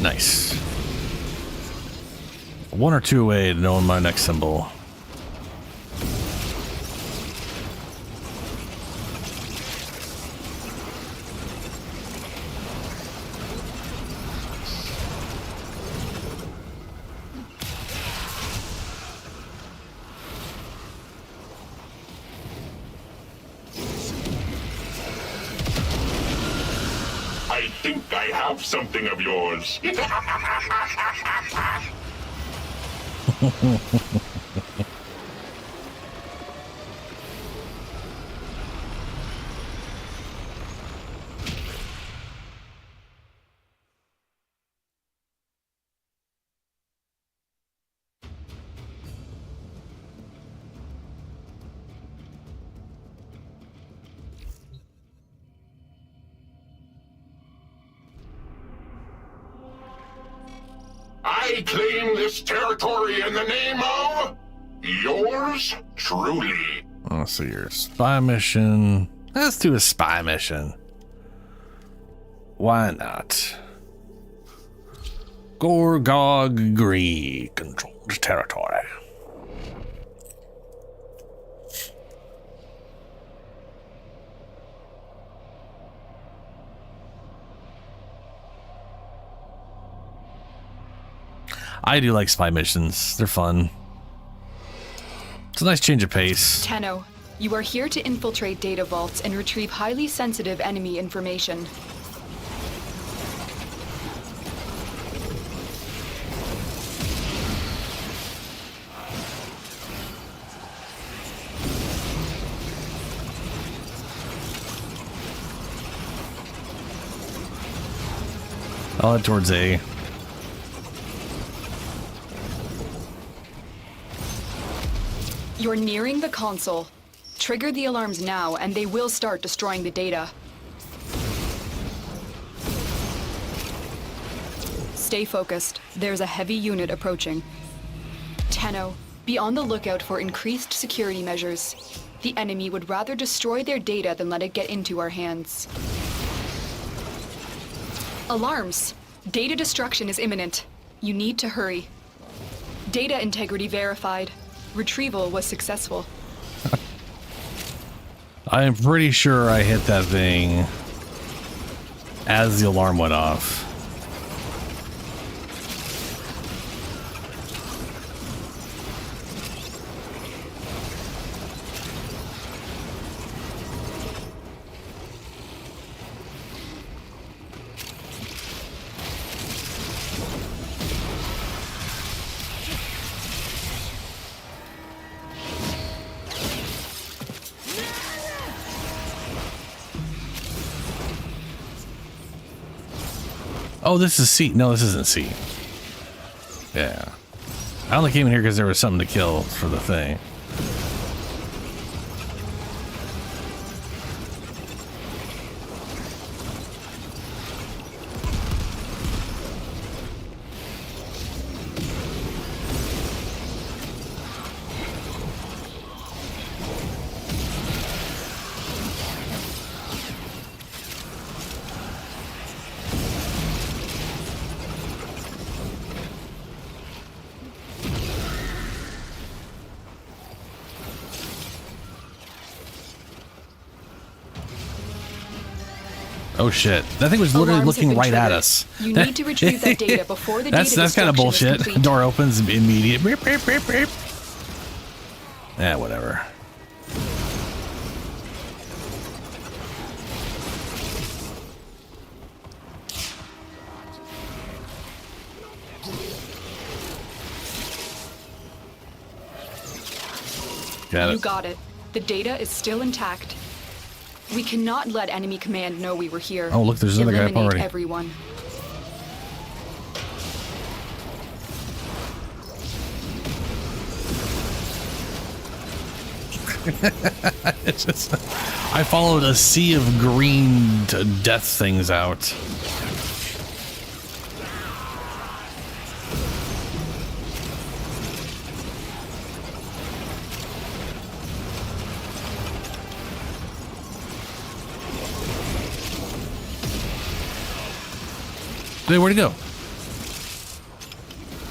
Nice. One or two away to knowing my next symbol. I think I have something of yours. I claim this territory in the name of yours truly. Let's see your spy mission. Let's do a spy mission. Why not? Gorgog Gree controlled territory. I do like spy missions. They're fun. It's a nice change of pace. Tenno, you are here to infiltrate data vaults and retrieve highly sensitive enemy information. I'll head towards A. You're nearing the console. Trigger the alarms now, and they will start destroying the data. Stay focused. There's a heavy unit approaching. Tenno, be on the lookout for increased security measures. The enemy would rather destroy their data than let it get into our hands. Alarms! Data destruction is imminent. You need to hurry. Data integrity verified. Retrieval was successful. I am pretty sure I hit that thing as the alarm went off. Oh, this is C. No, this isn't C. Yeah. I only came in here because there was something to kill for the thing. Oh shit! That thing was literally looking right at us. You need to retrieve that data before the that's kind of bullshit. Door opens immediate. Beep, beep, beep, beep. Yeah, whatever. Got it. You got it. The data is still intact. We cannot let enemy command know we were here. Oh, look, there's another guy up already. Everyone. It's just, I followed a sea of green to death things out. Hey, where'd it go?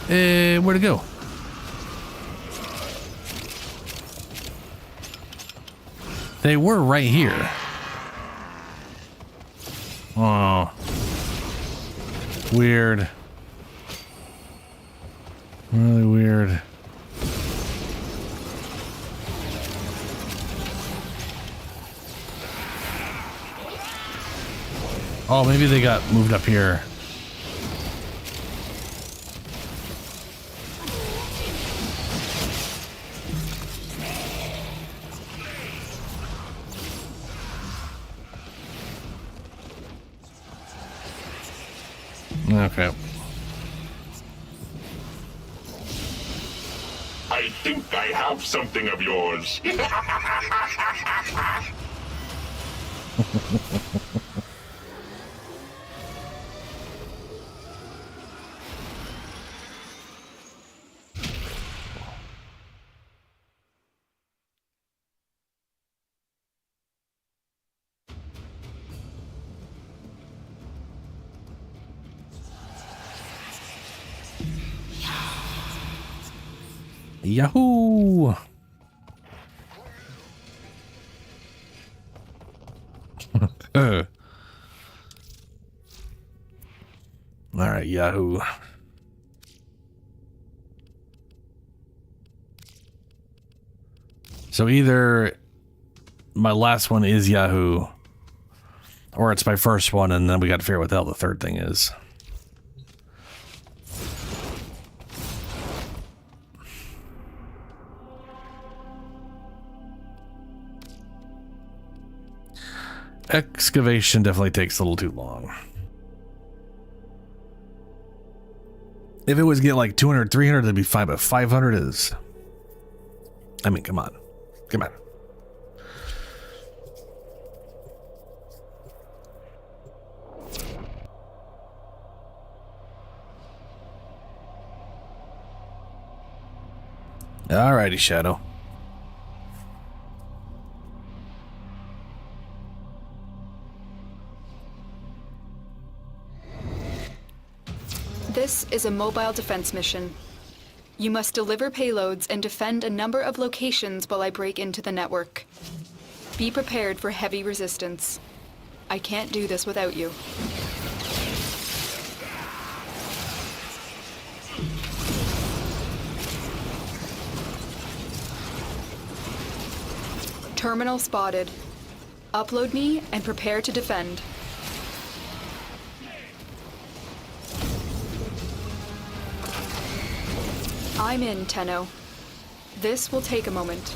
Hey, where'd it go? They were right here. Oh. Weird. Really weird. Oh, maybe they got moved up here. Okay. I think I have something of yours. Yahoo! All right, Yahoo. So either my last one is Yahoo, or it's my first one, and then we got to figure out what the hell the third thing is. Excavation definitely takes a little too long. If it was get like 200, 300, that'd be fine, but 500 is... I mean, come on. Come on. Alrighty, Shadow. This is a mobile defense mission. You must deliver payloads and defend a number of locations while I break into the network. Be prepared for heavy resistance. I can't do this without you. Terminal spotted. Upload me and prepare to defend. I'm in, Tenno. This will take a moment.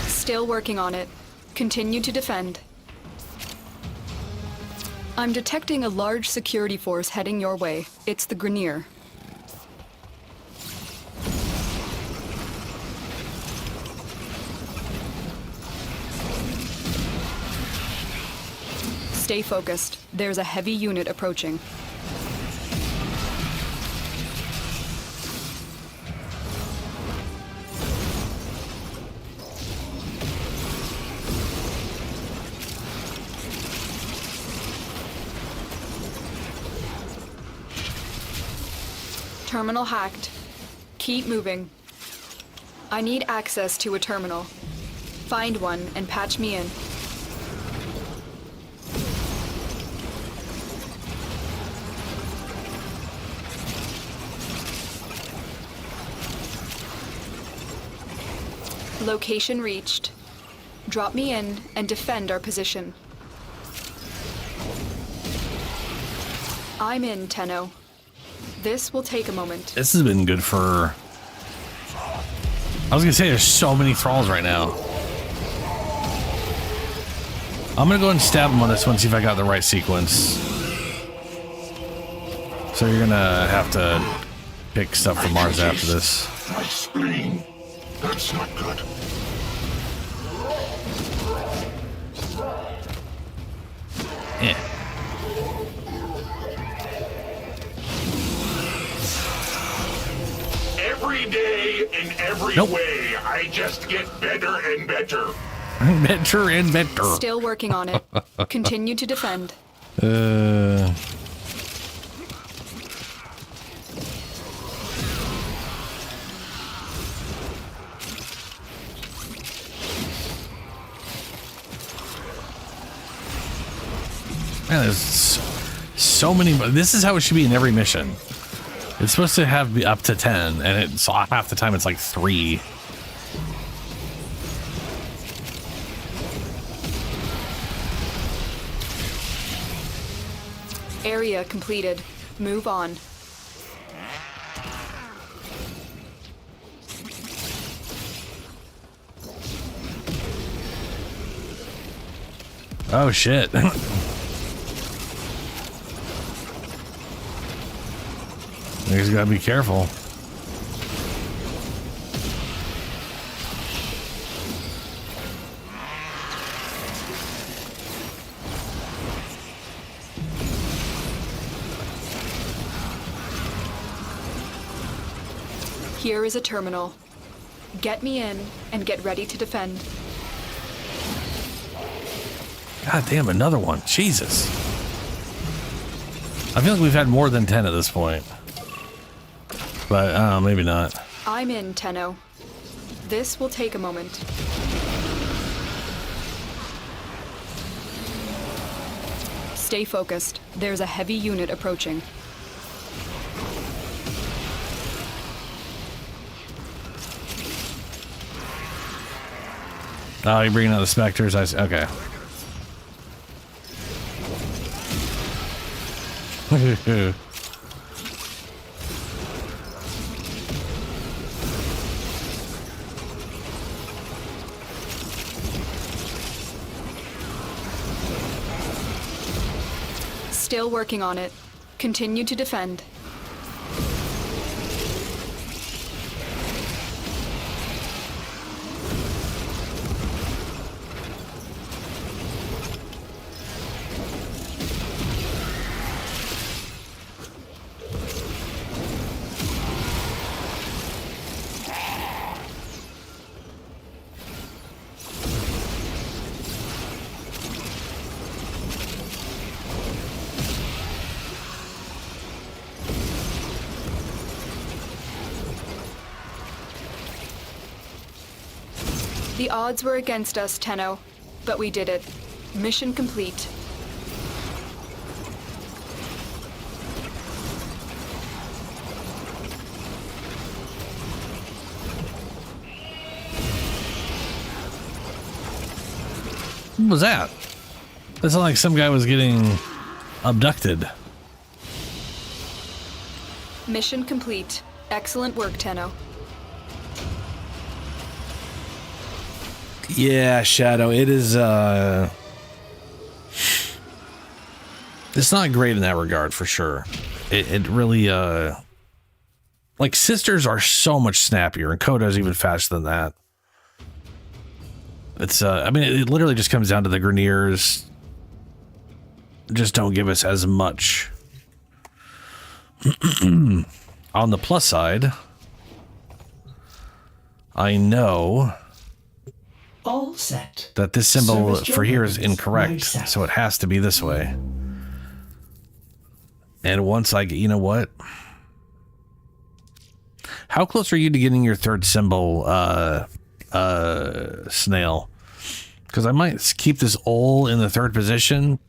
Still working on it. Continue to defend. I'm detecting a large security force heading your way. It's the Grineer. Stay focused. There's a heavy unit approaching. Terminal hacked. Keep moving. I need access to a terminal. Find one and patch me in. Location reached. Drop me in and defend our position. I'm in, Tenno. This will take a moment. This has been good for... I was gonna say there's so many thralls right now. I'm gonna go and stab him on this one, see if I got the right sequence. So you're gonna have to pick stuff from Mars after this. My spleen. That's not good. Yeah. Every day, in every way, I just get better and better. Better and better. Still working on it. Continue to defend. Man, there's so many. This is how it should be in every mission. It's supposed to have be up to 10, and it's half the time it's like 3. Area completed. Move on. Oh shit. You guys gotta be careful. Here is a terminal. Get me in and get ready to defend. God damn, another one. Jesus. I feel like we've had more than 10 at this point. But, maybe not. I'm in, Tenno. This will take a moment. Stay focused. There's a heavy unit approaching. Oh, you're bringing out the Spectres? I see. Okay. Still working on it. Continue to defend. The odds were against us, Tenno, but we did it. Mission complete. What was that? That sounded like some guy was getting abducted. Mission complete. Excellent work, Tenno. Yeah, Shadow, it is, it's not great in that regard, for sure. It really, like, Sisters are so much snappier, and Kodo's even faster than that. It's, I mean, it literally just comes down to the Greniers just don't give us as much. On the plus side, I know all set that this symbol for here is incorrect, so it has to be this way. And once I get, you know what? How close are you to getting your third symbol, Snail? Because I might keep this ol in the third position.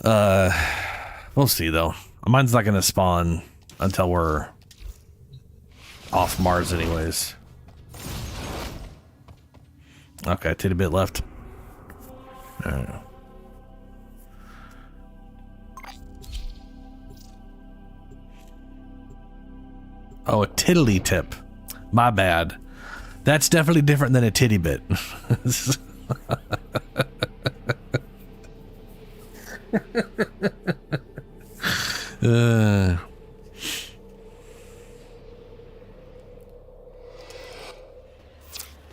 We'll see though. Mine's not going to spawn until we're off Mars anyways. Okay, a titty bit left. Oh, a tiddly tip. My bad. That's definitely different than a titty bit.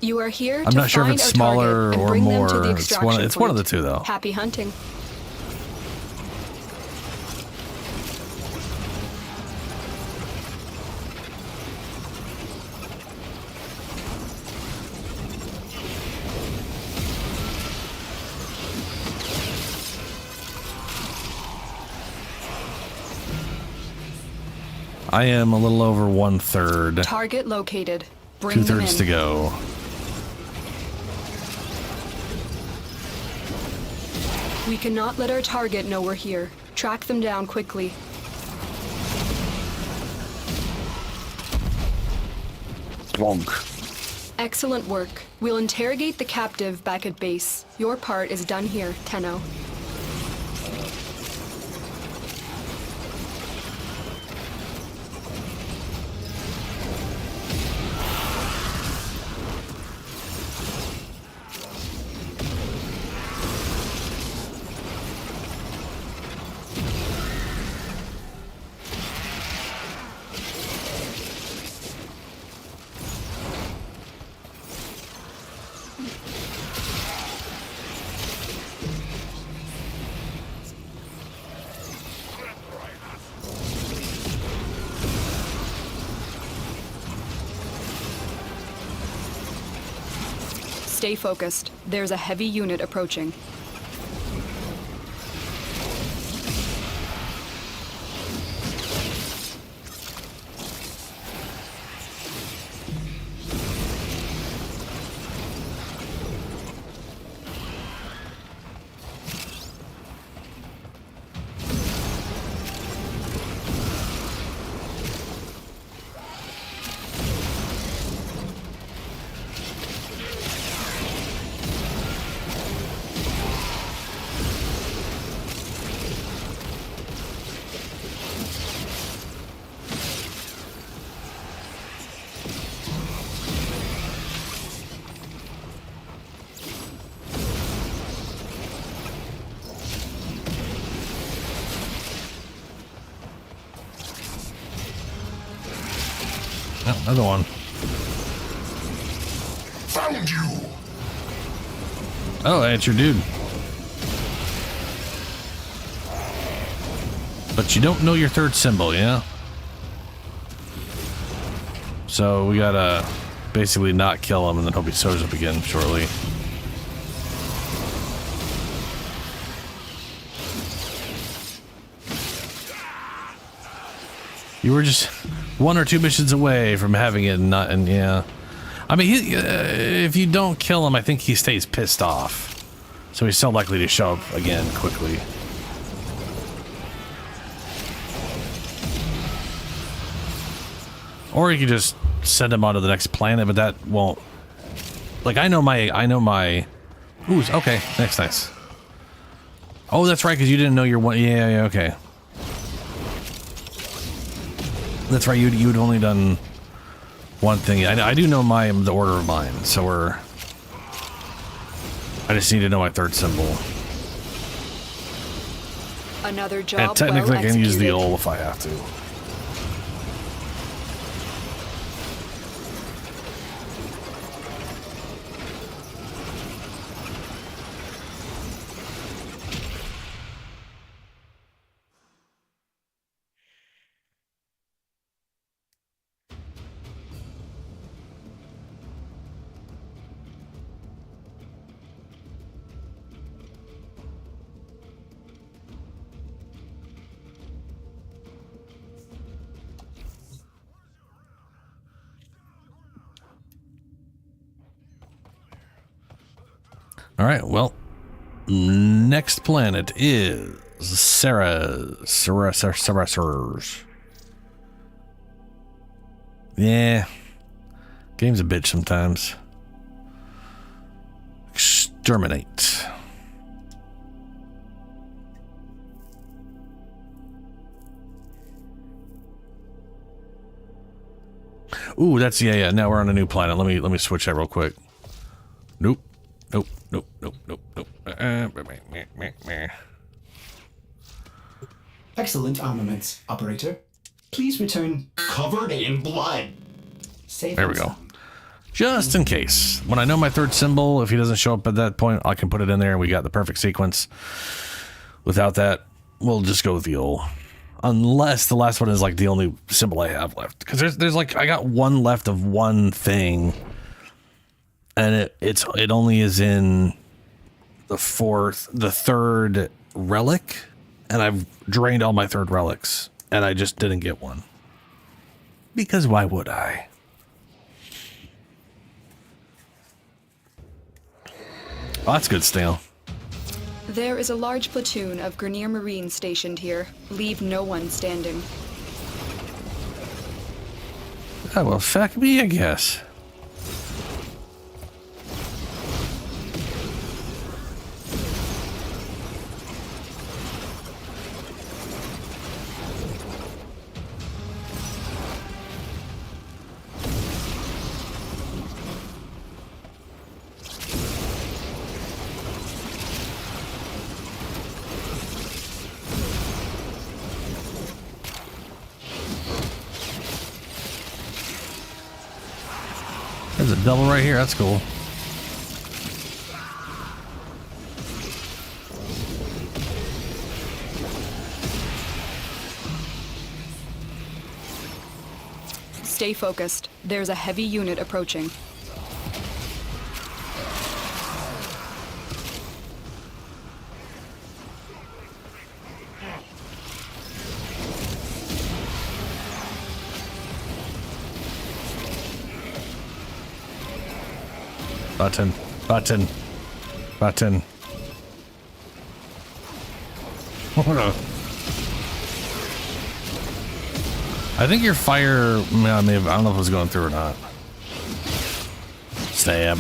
You are here I'm to not sure if find it's our smaller target and or bring them to more. the It's extraction it's one of the point. two, though. Happy hunting. I am a little over 1/3. Target located. Bring them 2/3 in. to go. We cannot let our target know we're here. Track them down quickly. Bonk. Excellent work. We'll interrogate the captive back at base. Your part is done here, Tenno. Stay focused. There's a heavy unit approaching. Oh, another one. Found you. Oh, that's your dude. But you don't know your third symbol, yeah? So we gotta basically not kill him and then hope he shows up again shortly. You were just 1 or 2 missions away from having it and not, and yeah. I mean, if you don't kill him, I think he stays pissed off. So he's so likely to show up again quickly. Or you could just send him on to the next planet, but that won't. Like, I know my. Ooh, okay, nice. Oh, that's right, because you didn't know your one. Yeah, okay. That's right, you'd only done one thing. I do know the order of mine, so I just need to know my third symbol. Another job And technically well I can use the executed. ul if I have to. All right, well, next planet is Sarah's. Yeah, game's a bitch sometimes. Exterminate. Ooh, that's yeah. Now we're on a new planet. Let me switch that real quick. Nope. Excellent armaments, operator. Please return covered in blood. Safe There we and go. sound. Just in case. When I know my third symbol, if he doesn't show up at that point, I can put it in there and we got the perfect sequence. Without that, we'll just go with the old. Unless the last one is like the only symbol I have left. Because there's like, I got one left of one thing. And it only is in the third relic. And I've drained all my third relics. And I just didn't get one. Because why would I? Oh, that's good, Stale. There is a large platoon of Grenier Marines stationed here. Leave no one standing. Oh, well, fuck me, I guess. There's a double right here. That's cool. Stay focused. There's a heavy unit approaching. Button. I think your fire, I don't know if it was going through or not. Stab.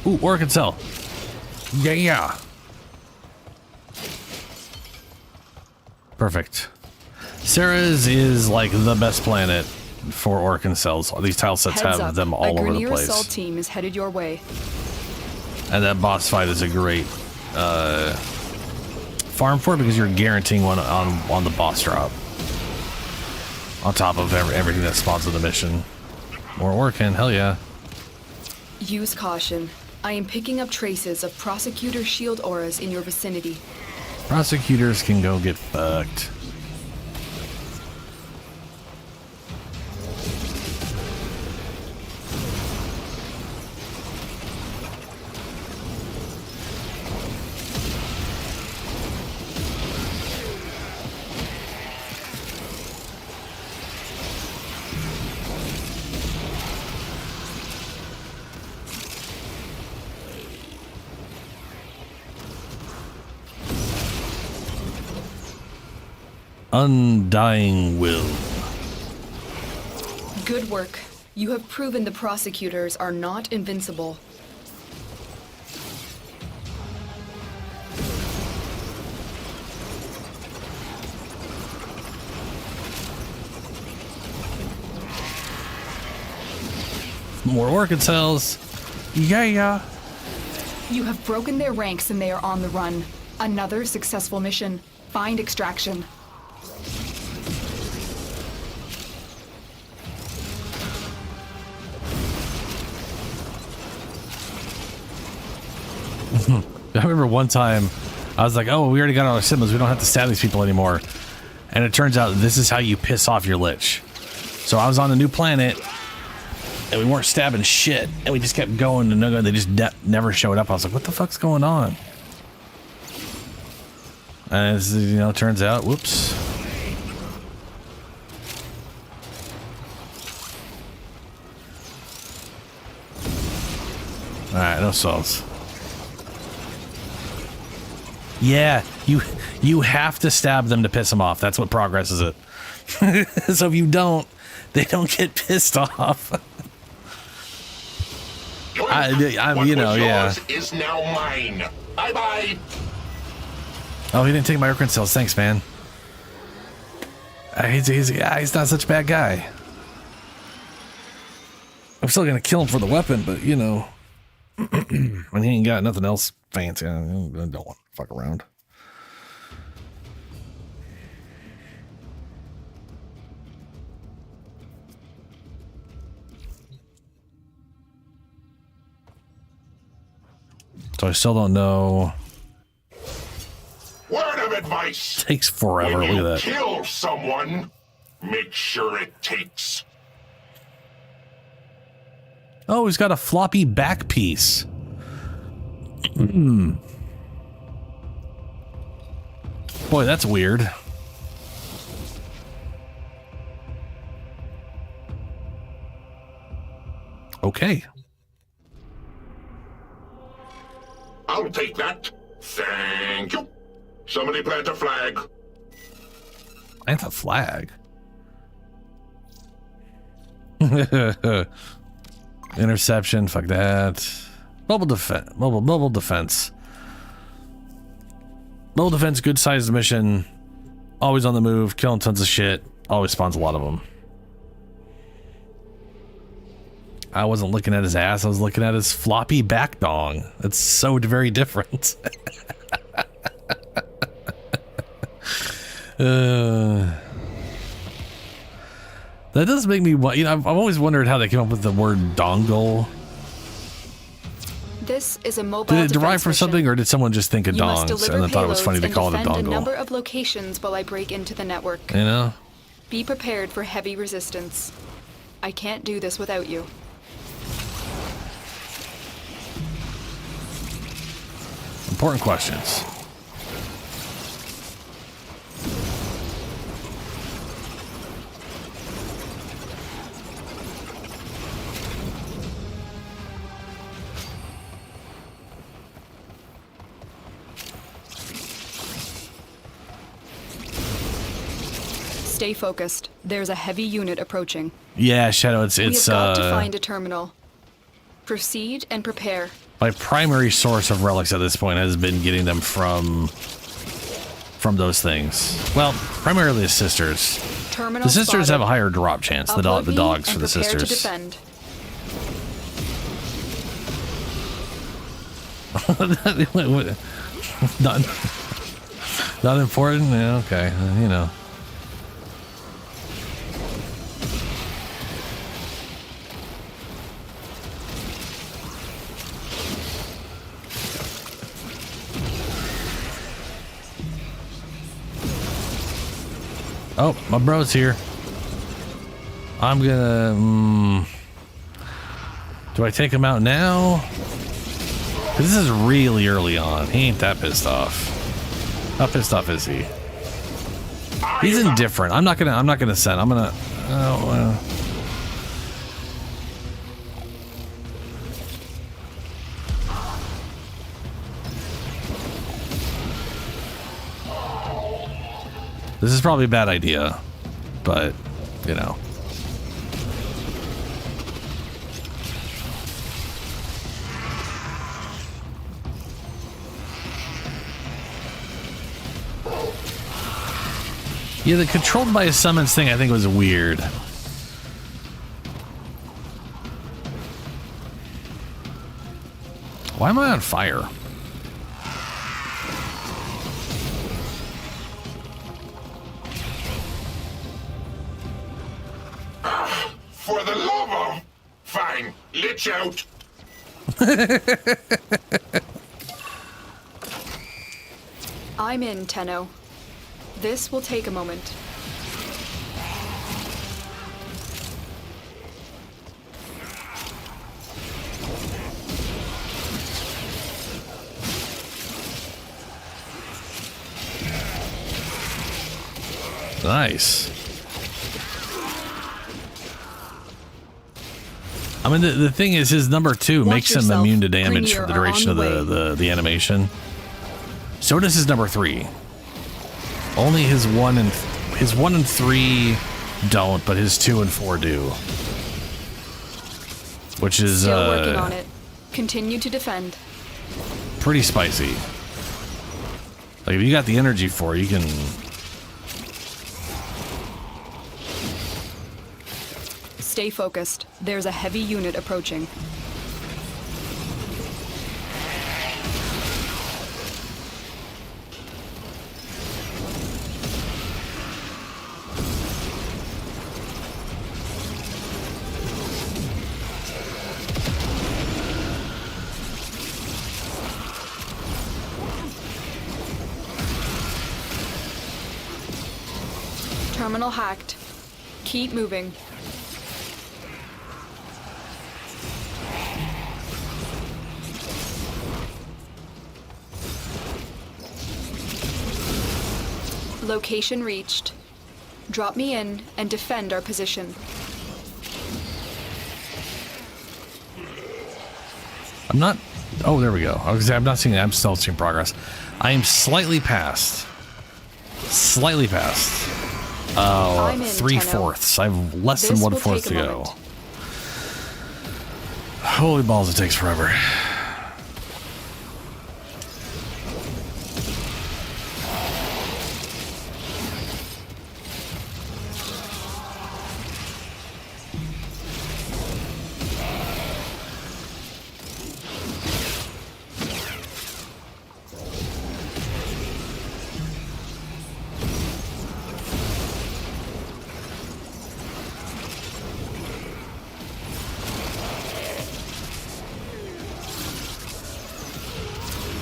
Ooh, Orchid Cell. Yeah. Perfect. Sarah's is like the best planet for Orchid Cells. These tile sets Heads have up. them all over the Grenier place. assault team is headed your way. And that boss fight is a great farm for it because you're guaranteeing one on the boss drop. On top of everything that spawns in the mission. More Orkin, hell yeah. Use caution. I am picking up traces of Prosecutor shield auras in your vicinity. Prosecutors can go get fucked. Undying will. Good work. You have proven the prosecutors are not invincible. More Orchid Cells. Yeah. You have broken their ranks and they are on the run. Another successful mission. Find extraction. I remember one time I was like, oh, we already got all our symbols. We don't have to stab these people anymore. And it turns out this is how you piss off your lich. So I was on a new planet and we weren't stabbing shit. And we just kept going and they just never showed up. I was like, what the fuck's going on? And as you know, turns out, whoops. All right, no souls. Yeah, you have to stab them to piss them off. That's what progresses it. So if you don't, they don't get pissed off. What you know, was yeah. yours is now mine. Bye-bye. Oh, he didn't take my Urkin cells. Thanks, man. He's not such a bad guy. I'm still gonna kill him for the weapon, but you know. When he ain't got nothing else fancy, I don't want to fuck around. So I still don't know. Word of advice. Takes forever. When you Look at that. kill someone, make sure it takes. Oh, he's got a floppy back piece. Boy, that's weird. Okay. I'll take that. Thank you. Somebody plant a flag. Plant a flag? Interception, fuck that. Mobile defense. Mobile defense. Mobile defense, good sized mission. Always on the move, killing tons of shit. Always spawns a lot of them. I wasn't looking at his ass, I was looking at his floppy back dong. It's so very different. That does make me, you know, I've always wondered how they came up with the word dongle. This is a mobile. Did it derive from mission. something, or did someone just think of You must dongs deliver and then thought it was funny to payloads call it a and defend a dongle? number of locations while I break into the network. You know? Be prepared for heavy resistance. I can't do this without you. Important questions. Stay focused. There's a heavy unit approaching. Yeah, Shadow, We have got to find a terminal. Proceed and prepare. My primary source of relics at this point has been getting them from those things. Well, primarily the sisters. Terminal The sisters spotted. have a higher drop chance. The Upload me dogs and for the prepare sisters. To defend. Not important? Yeah, okay. You know. Oh, my bro's here. I'm gonna... do I take him out now? 'Cause this is really early on. He ain't that pissed off. How pissed off is he? He's indifferent. I'm not gonna send. I'm gonna... Oh, this is probably a bad idea, but, you know. Yeah, the controlled by summons thing I think was weird. Why am I on fire? For the love of... Fine, lich out. I'm in, Tenno. This will take a moment. Nice. I mean, the thing is, his number 2 makes him immune to damage for the duration of the animation. So does his number 3. Only his 1 and 3 don't, but his 2 and 4 do. Which is Still working on it. Continue to defend. pretty spicy. Like, if you got the energy for it, you can... Stay focused. There's a heavy unit approaching. Terminal hacked. Keep moving. Location reached. Drop me in and defend our position. I'm not... Oh, there we go. I was gonna say, I'm not seeing... I'm still seeing progress. I am slightly past. Slightly past. 3/4. I have less than 1/4 to go. Holy balls, it takes forever.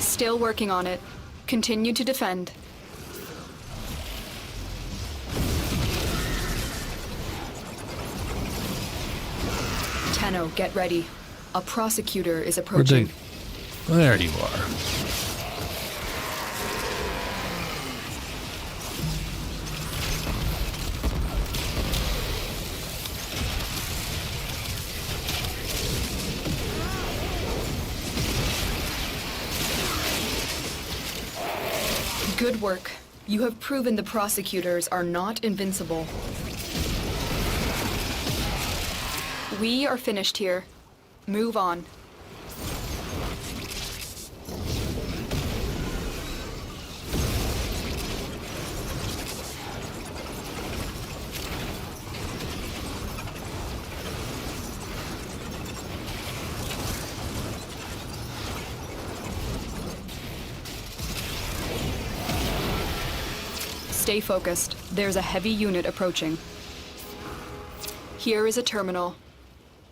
Still working on it. Continue to defend. Tenno, get ready. A prosecutor is approaching. There you are. Good work. You have proven the prosecutors are not invincible. We are finished here. Move on. Stay focused. There's a heavy unit approaching. Here is a terminal.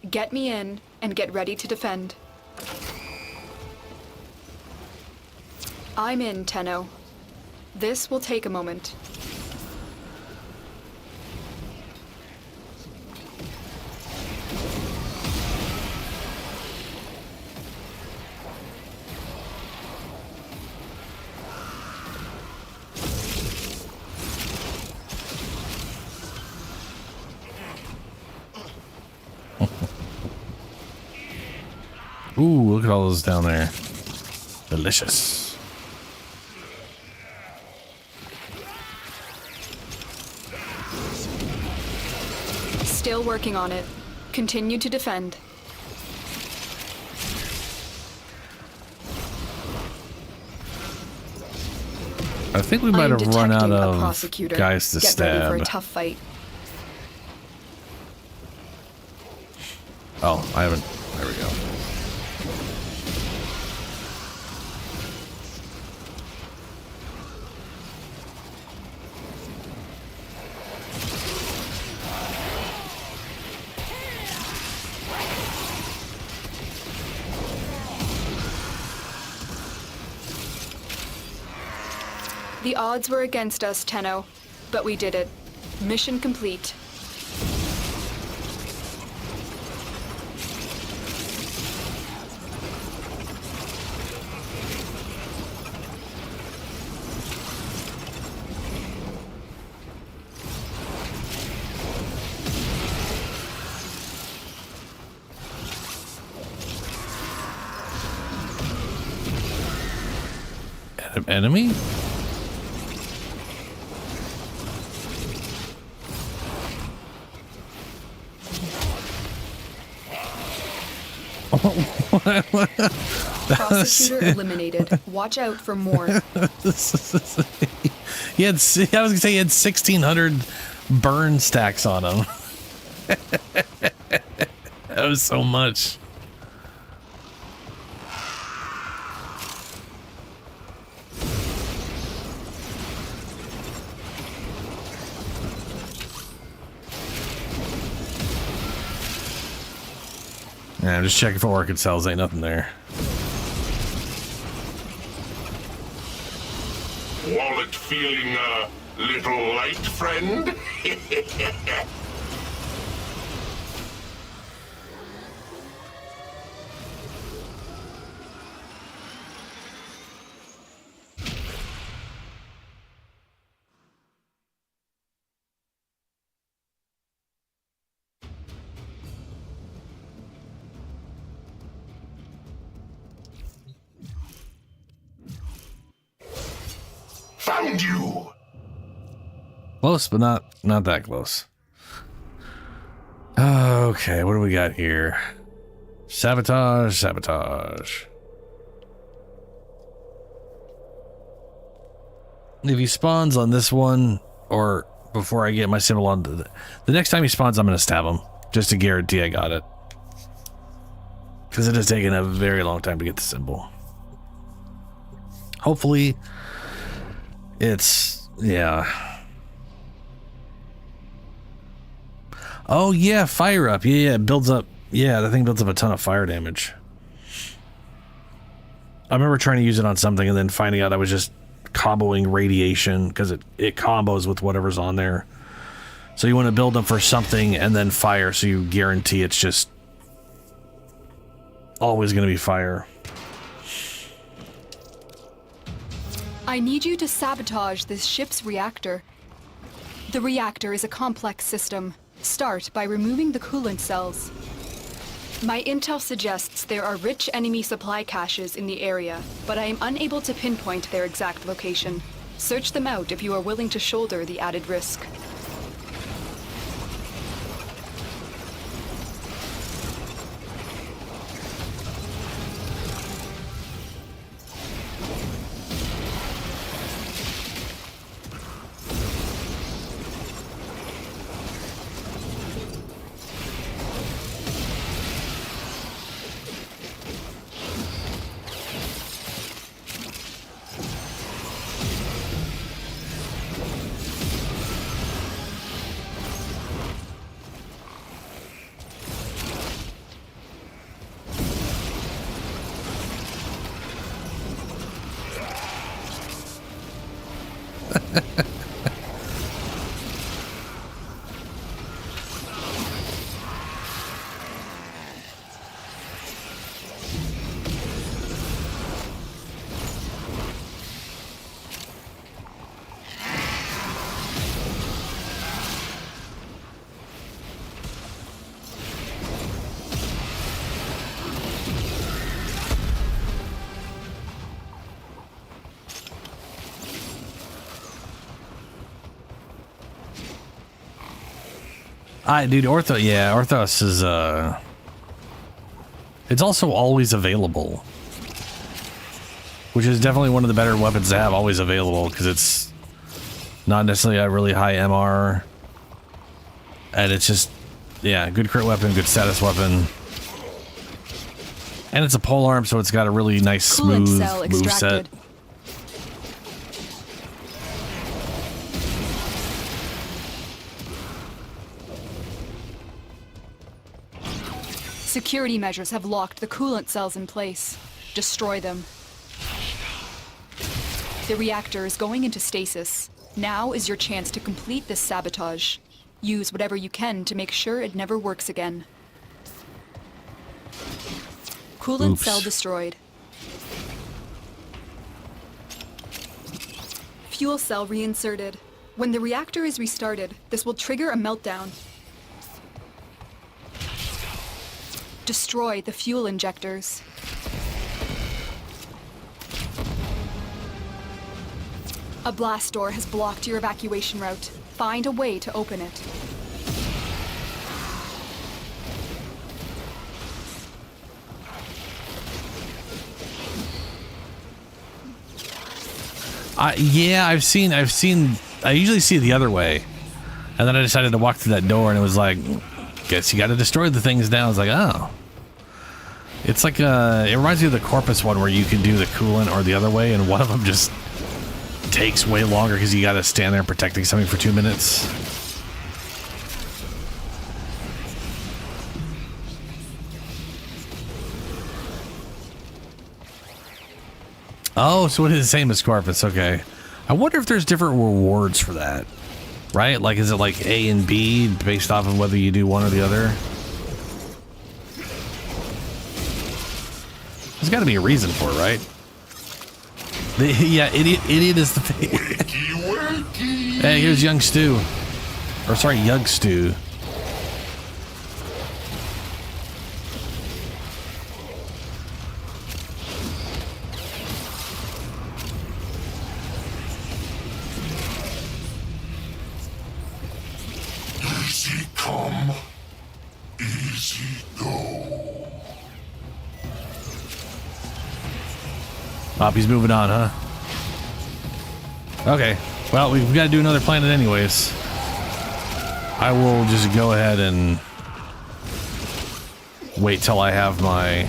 Get me in and get ready to defend. I'm in, Tenno. This will take a moment. Ooh, look at all those down there. Delicious. Still working on it. Continue to defend. I think we might have run out of prosecutor. guys to Get ready for a stab. tough fight. Oh, I haven't. There we go. The odds were against us, Tenno, but we did it. Mission complete. Enemy? Prosecutor eliminated. Watch out for more. He had, I was gonna say he had 1,600 burn stacks on him. That was so much. Yeah, I'm just checking for orchid cells. Ain't nothing there. Wallet feeling, little light friend? Found you! Close, but not that close. Okay, what do we got here? Sabotage, sabotage. If he spawns on this one, or before I get my symbol on the next time he spawns, I'm gonna stab him just to guarantee I got it, because it has taken a very long time to get the symbol. Hopefully it's, yeah. Oh yeah, fire up. Yeah, it builds up. Yeah, that thing builds up a ton of fire damage. I remember trying to use it on something and then finding out I was just comboing radiation, because it combos with whatever's on there. So you want to build them for something and then fire, so you guarantee it's just always going to be fire. I need you to sabotage this ship's reactor. The reactor is a complex system. Start by removing the coolant cells. My intel suggests there are rich enemy supply caches in the area, but I am unable to pinpoint their exact location. Search them out if you are willing to shoulder the added risk. Dude, Orthos is, it's also always available, which is definitely one of the better weapons to have always available, because it's not necessarily a really high MR, and it's just, yeah, good crit weapon, good status weapon, and it's a polearm, so it's got a really nice, smooth moveset. Security measures have locked the coolant cells in place. Destroy them. The reactor is going into stasis. Now is your chance to complete this sabotage. Use whatever you can to make sure it never works again. Coolant cell destroyed. Fuel cell reinserted. When the reactor is restarted, this will trigger a meltdown. Destroy the fuel injectors. A blast door has blocked your evacuation route. Find a way to open it. Yeah, I've seen, I usually see it the other way. And then I decided to walk through that door and it was like, guess you gotta destroy the things now. I was like, oh. It's like, it reminds me of the Corpus one where you can do the coolant or the other way, and one of them just takes way longer because you gotta stand there protecting something for 2 minutes. Oh, so it is the same as Corpus, okay. I wonder if there's different rewards for that, right? Like, is it like A and B based off of whether you do one or the other? There's got to be a reason for it, right? Yeah, idiot is the Hey, here's young Stu. Or sorry, Yug Stu. Easy come, easy go. Poppy's moving on, huh? Okay. Well, we've got to do another planet anyways. I will just go ahead and wait till I have my...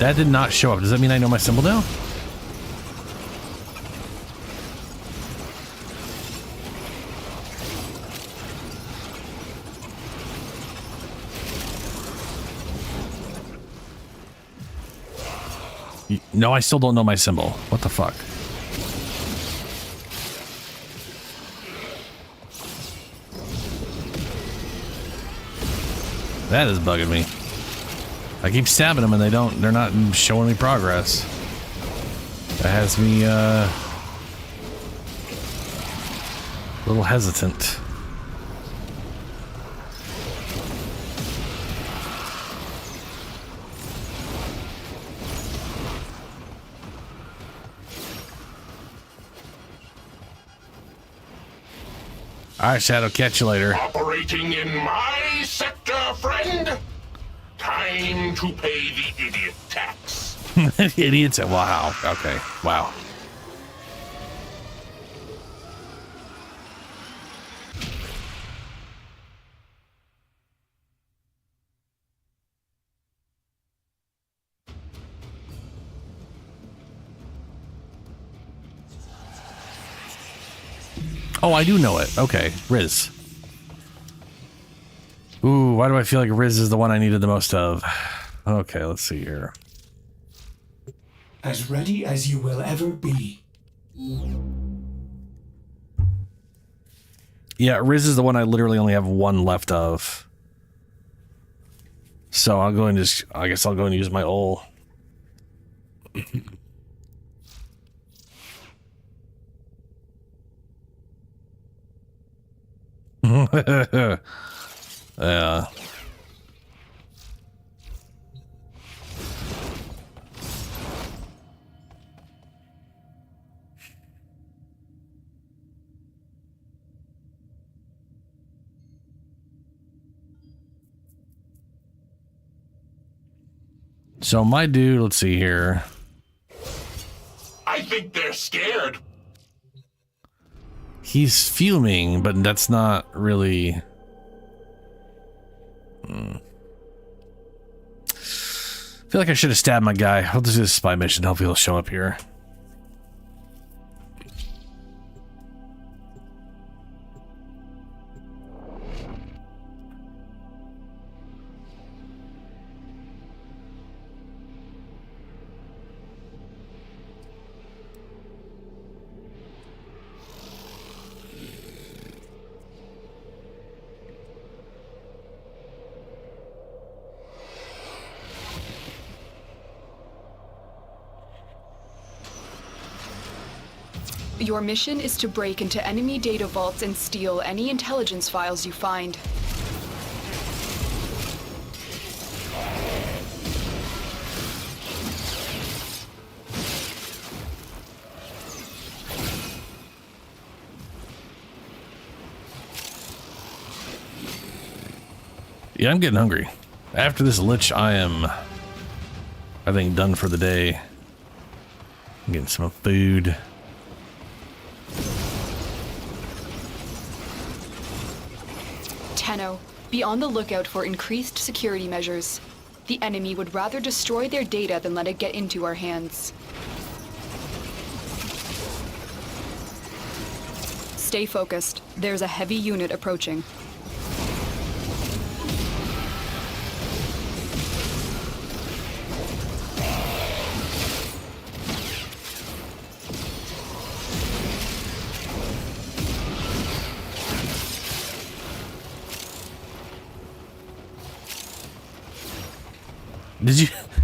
That did not show up. Does that mean I know my symbol now? No, I still don't know my symbol. What the fuck? That is bugging me. I keep stabbing them and they're not showing me progress. That has me a little hesitant. Alright, Shadow, catch you later. Operating in my sector, friend. Time to pay the idiot tax. Idiots? Wow. Okay. Wow. Oh, I do know it. Okay, Riz. Ooh, why do I feel like Riz is the one I needed the most of? Okay, let's see here. As ready as you will ever be. Yeah, Riz is the one I literally only have one left of. So I'll go and just, I guess I'll go and use my ul. Yeah. So my dude, let's see here. I think they're scared. He's fuming, but that's not really... I feel like I should have stabbed my guy. I'll just do this spy mission. Hopefully he'll show up here. Your mission is to break into enemy data vaults and steal any intelligence files you find. Yeah, I'm getting hungry. After this lich, I am, I think, done for the day. I'm getting some food. Tenno, be on the lookout for increased security measures. The enemy would rather destroy their data than let it get into our hands. Stay focused. There's a heavy unit approaching.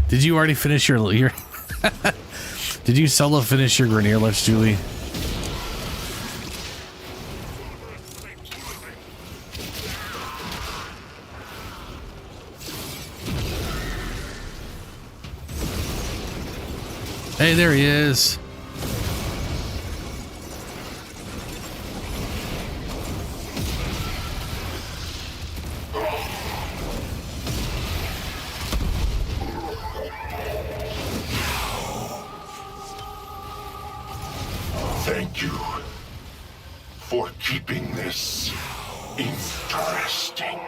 Did you already finish your did you solo finish your Grenier list, Julie? Hey, there he is. Thank you for keeping this interesting.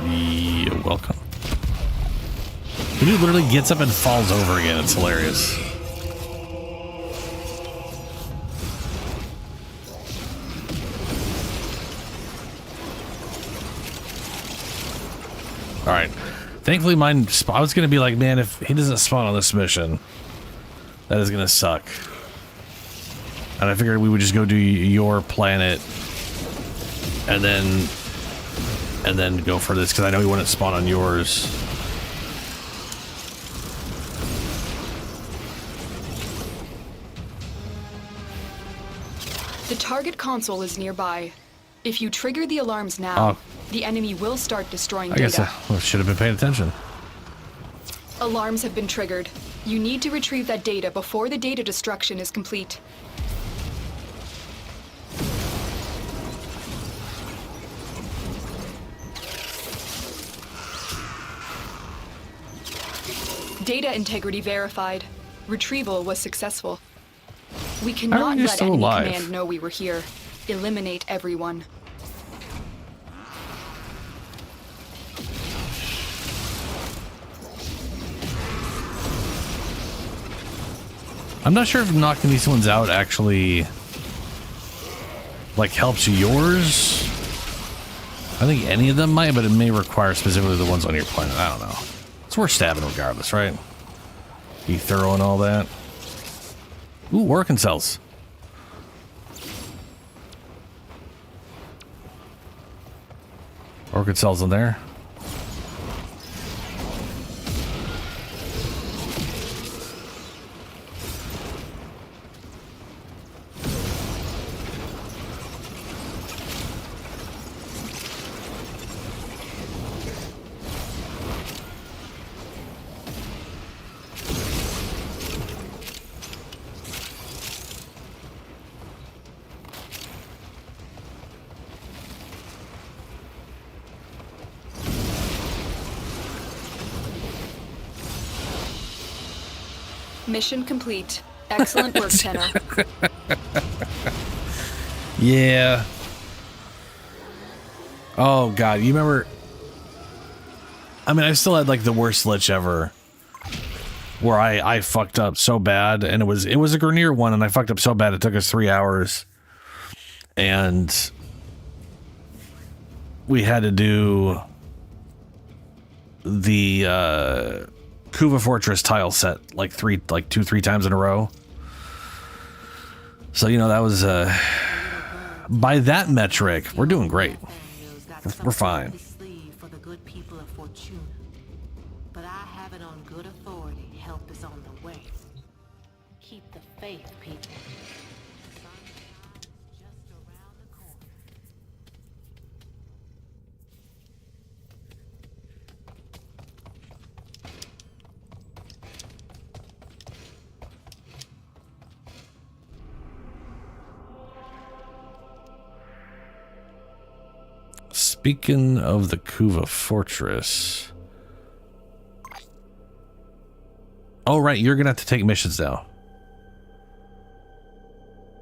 You're welcome. The dude literally gets up and falls over again. It's hilarious. All right. Thankfully, mine. I was gonna be like, man, if he doesn't spawn on this mission, that is gonna suck. And I figured we would just go do your planet, and then go for this because I know he wouldn't spawn on yours. The target console is nearby. If you trigger the alarms now, the enemy will start destroying data. I guess I should have been paying attention. Alarms have been triggered. You need to retrieve that data before the data destruction is complete. Data integrity verified. Retrieval was successful. We cannot let enemy command know we were here. Eliminate everyone. I'm not sure if knocking these ones out actually like helps yours. I think any of them might, but it may require specifically the ones on your planet. I don't know. It's worth stabbing regardless, right? Be thorough and all that. Ooh, working cells. Orchid cells in there. Mission complete. Excellent work, Tenno. Yeah. Oh god, you remember? I mean, I still had like the worst lich ever, where I fucked up so bad, and it was a Grenier one, and I fucked up so bad it took us 3 hours, and we had to do the Kuva Fortress tile set like 2-3 times in a row. So, you know, that was by that metric, we're doing great. We're fine. For the good people of Fortuna. But I have it on good authority. Help is on the way. Keep the faith, people. Speaking of the Kuva Fortress. Oh, right. You're going to have to take missions now.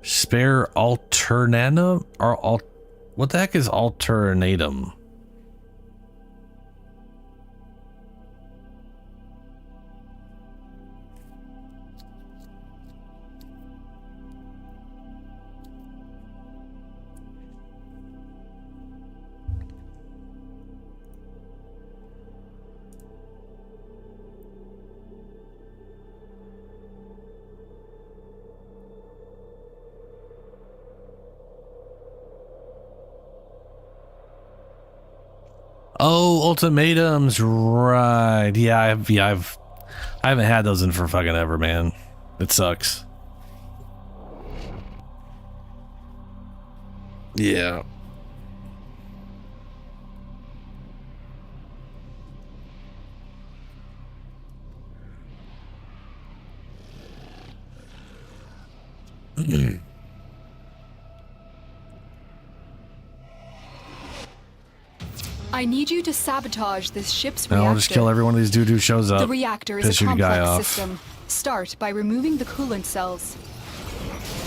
Spare alternatum? Or what the heck is alternatum? Oh, ultimatums, right? Yeah, I haven't had those in for fucking ever, man. It sucks. Yeah. I need you to sabotage this ship's reactor. I'll just kill every one of these dude who shows up. The reactor is Piss a your guy complex off. system. Start by removing the coolant cells.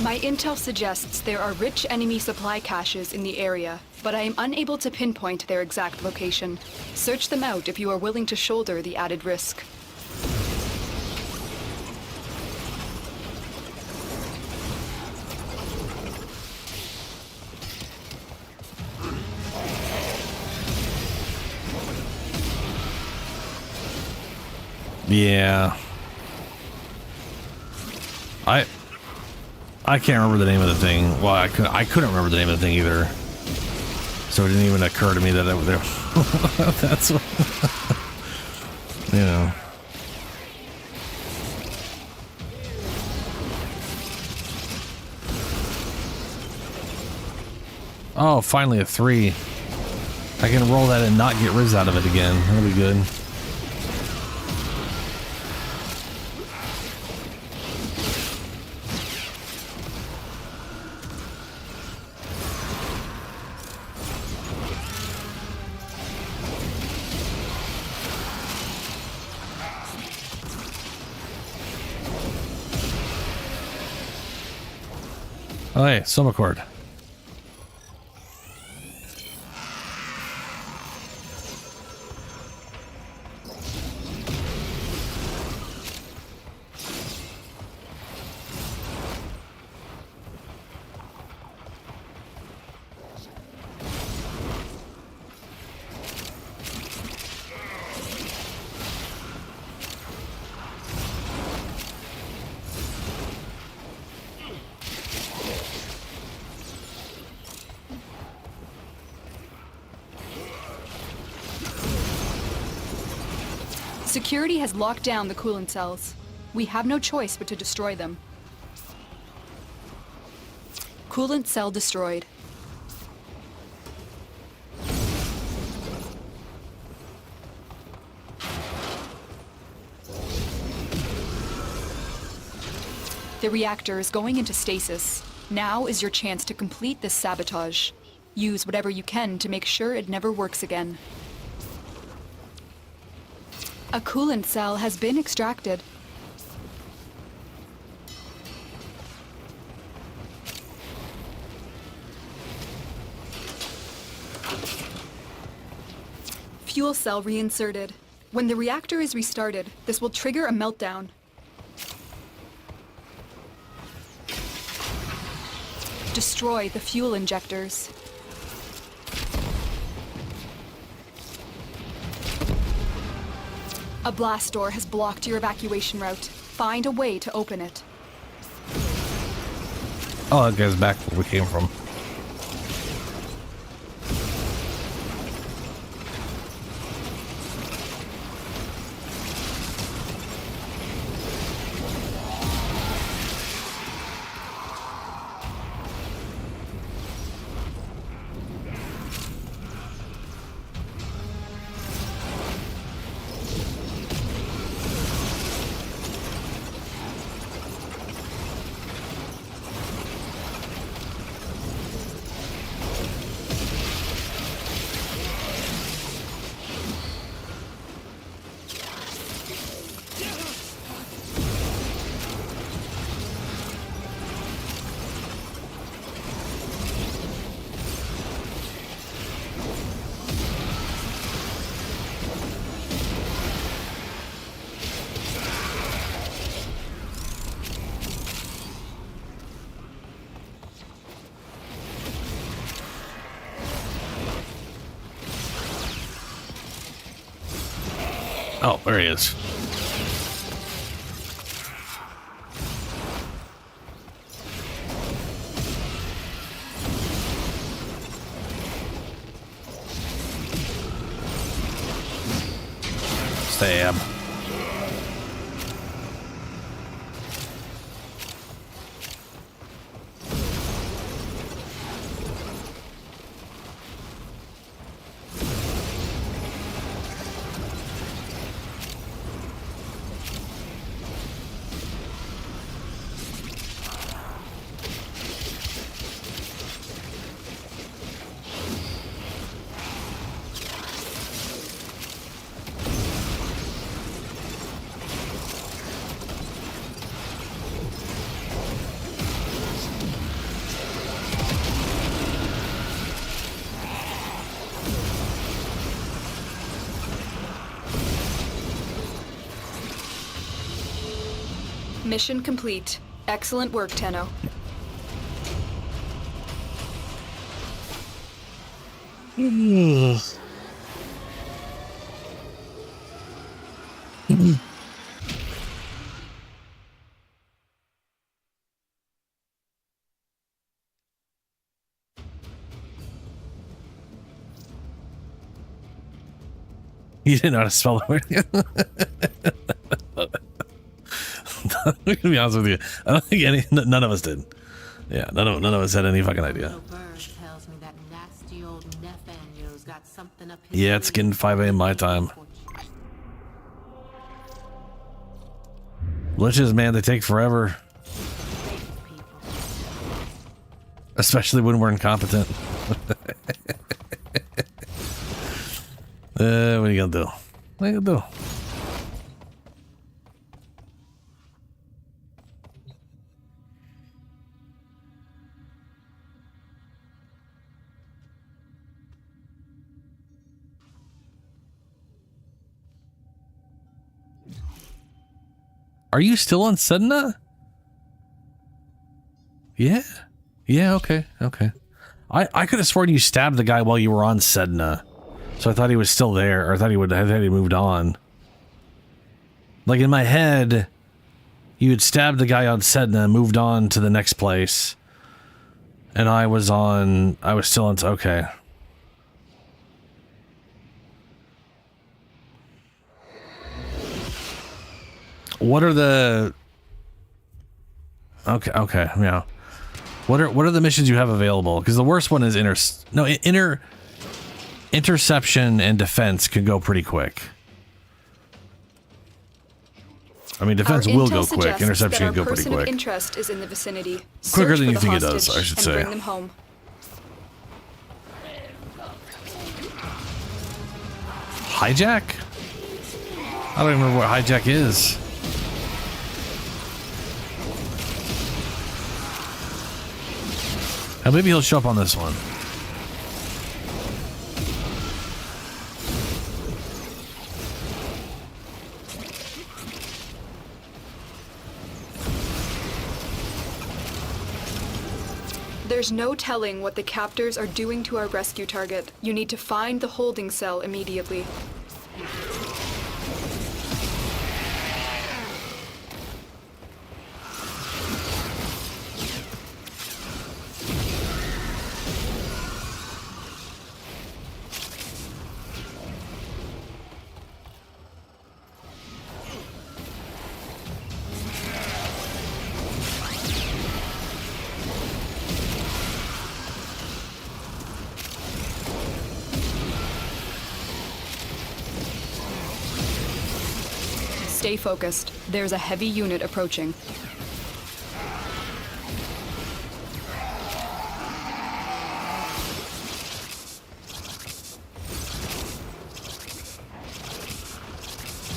My intel suggests there are rich enemy supply caches in the area, but I am unable to pinpoint their exact location. Search them out if you are willing to shoulder the added risk. Yeah. I can't remember the name of the thing. Well, I couldn't remember the name of the thing either. So it didn't even occur to me that that's what, you know. Oh, finally a 3. I can roll that and not get Riz out of it again. That'll be good. Oh, hey, Soma Cord. Security has locked down the coolant cells. We have no choice but to destroy them. Coolant cell destroyed. The reactor is going into stasis. Now is your chance to complete this sabotage. Use whatever you can to make sure it never works again. A coolant cell has been extracted. Fuel cell reinserted. When the reactor is restarted, this will trigger a meltdown. Destroy the fuel injectors. A blast door has blocked your evacuation route. Find a way to open it. Oh, that guy's back where we came from. Oh, there he is. Stab. Mission complete. Excellent work, Tenno. You didn't know how to spell the word. I'm gonna be honest with you. I don't think none of us did. Yeah, none of us had any fucking idea. Yeah, it's getting 5 a.m. my time. Liches, man, they take forever. Especially when we're incompetent. What are you gonna do? What are you gonna do? Are you still on Sedna? Yeah. Yeah, okay, okay. I could have sworn you stabbed the guy while you were on Sedna. So I thought he was still there, or I thought he moved on. Like in my head, you had stabbed the guy on Sedna and moved on to the next place. And I was still on, okay. What are the... Okay, yeah. What are the missions you have available? Because the worst one is interception and defense can go pretty quick. I mean, defense will go quick. Interception can go pretty quick. Interest is in the vicinity. Quicker than you think it does, I should say. Bring them home. Hijack? I don't even remember what hijack is. Now maybe he'll show up on this one. There's no telling what the captors are doing to our rescue target. You need to find the holding cell immediately. Stay focused. There's a heavy unit approaching.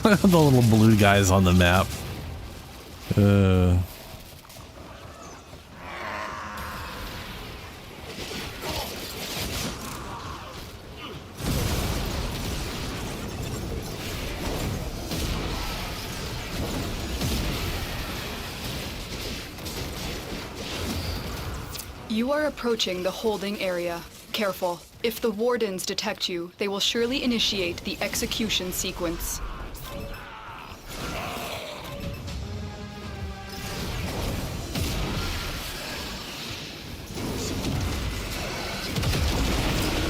The little blue guys on the map. You are approaching the holding area. Careful. If the wardens detect you, they will surely initiate the execution sequence.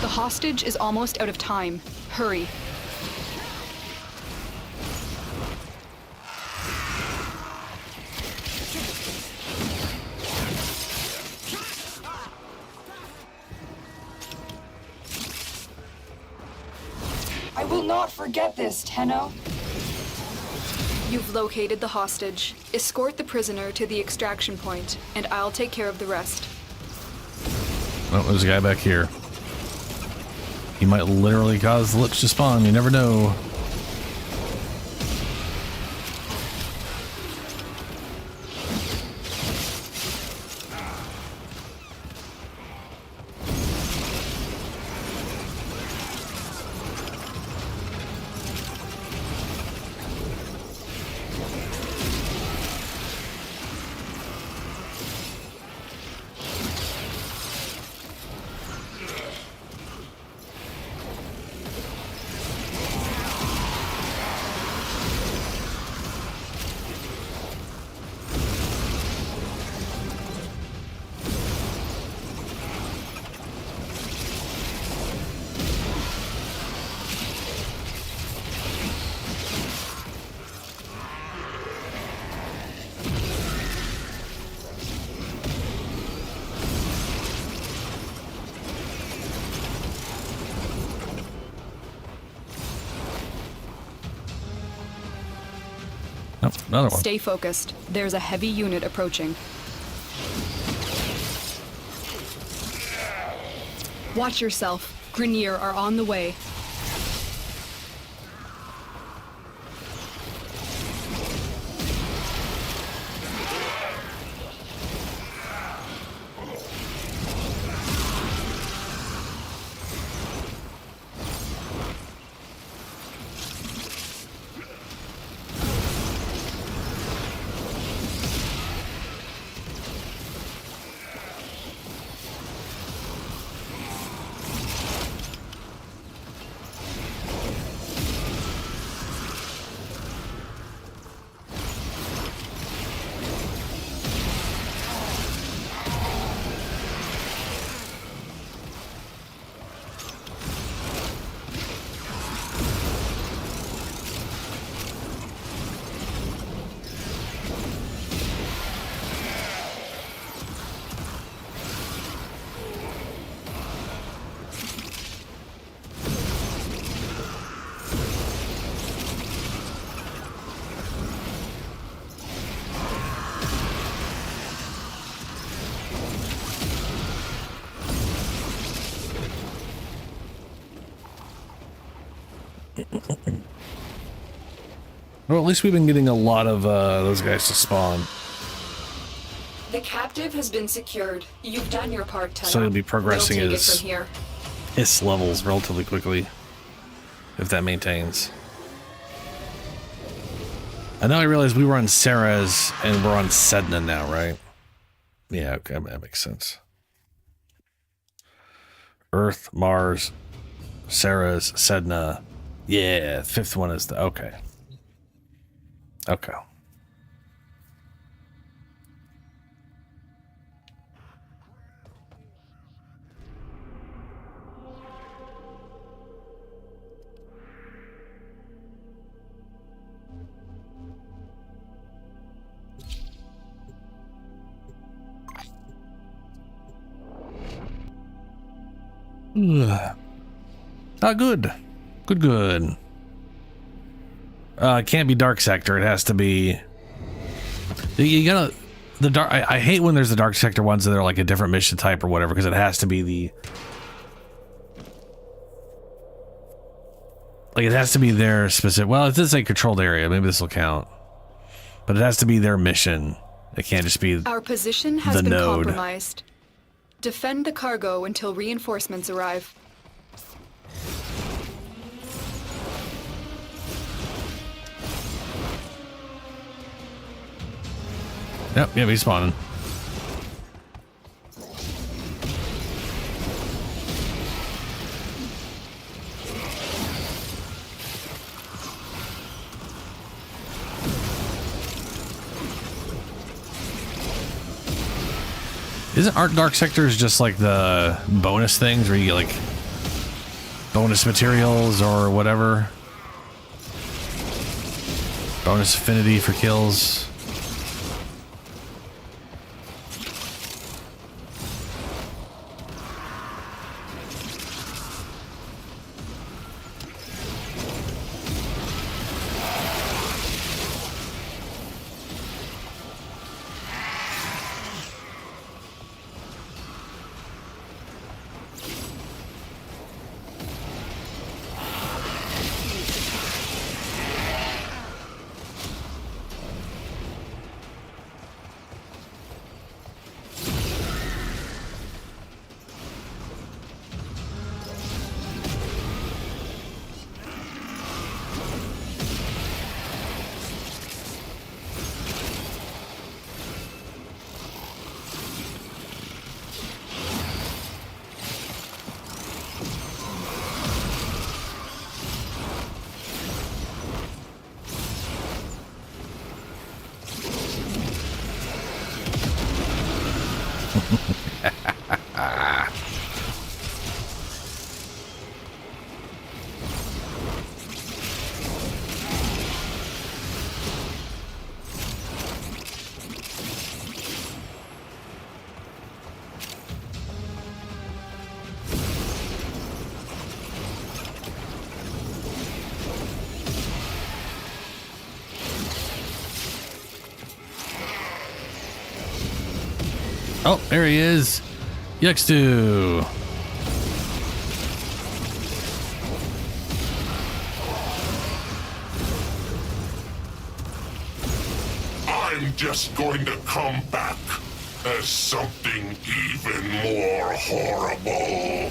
The hostage is almost out of time. Hurry. not forget this, Tenno. You've located the hostage. Escort the prisoner to the extraction point, and I'll take care of the rest. Oh, there's a guy back here. He might literally cause the Lich to spawn, you never know. Nope, another one. Stay focused. There's a heavy unit approaching. Watch yourself. Grineer are on the way. Well, at least we've been getting a lot of those guys to spawn. The captive has been secured. You've done your part, Tenno. So he'll be progressing We'll take his it from here. his levels relatively quickly, if that maintains. I know I realized we were on Ceres and we're on Sedna now, right? Yeah, okay, that makes sense. Earth, Mars, Ceres, Sedna. Yeah, fifth one is the okay. Okay. Ah, good. Good. It can't be Dark Sector. It has to be... You gotta... The dark... I hate when there's the Dark Sector ones that are like a different mission type or whatever, because it has to be the... Like, it has to be their specific... Well, it does say controlled area. Maybe this will count. But it has to be their mission. It can't just be Our position has the been node. compromised. Defend the cargo until reinforcements arrive. Yep, he's spawning. Aren't Dark Sectors just like the bonus things where you get like bonus materials or whatever? Bonus affinity for kills. Oh, there he is. Yuxtu. I'm just going to come back as something even more horrible.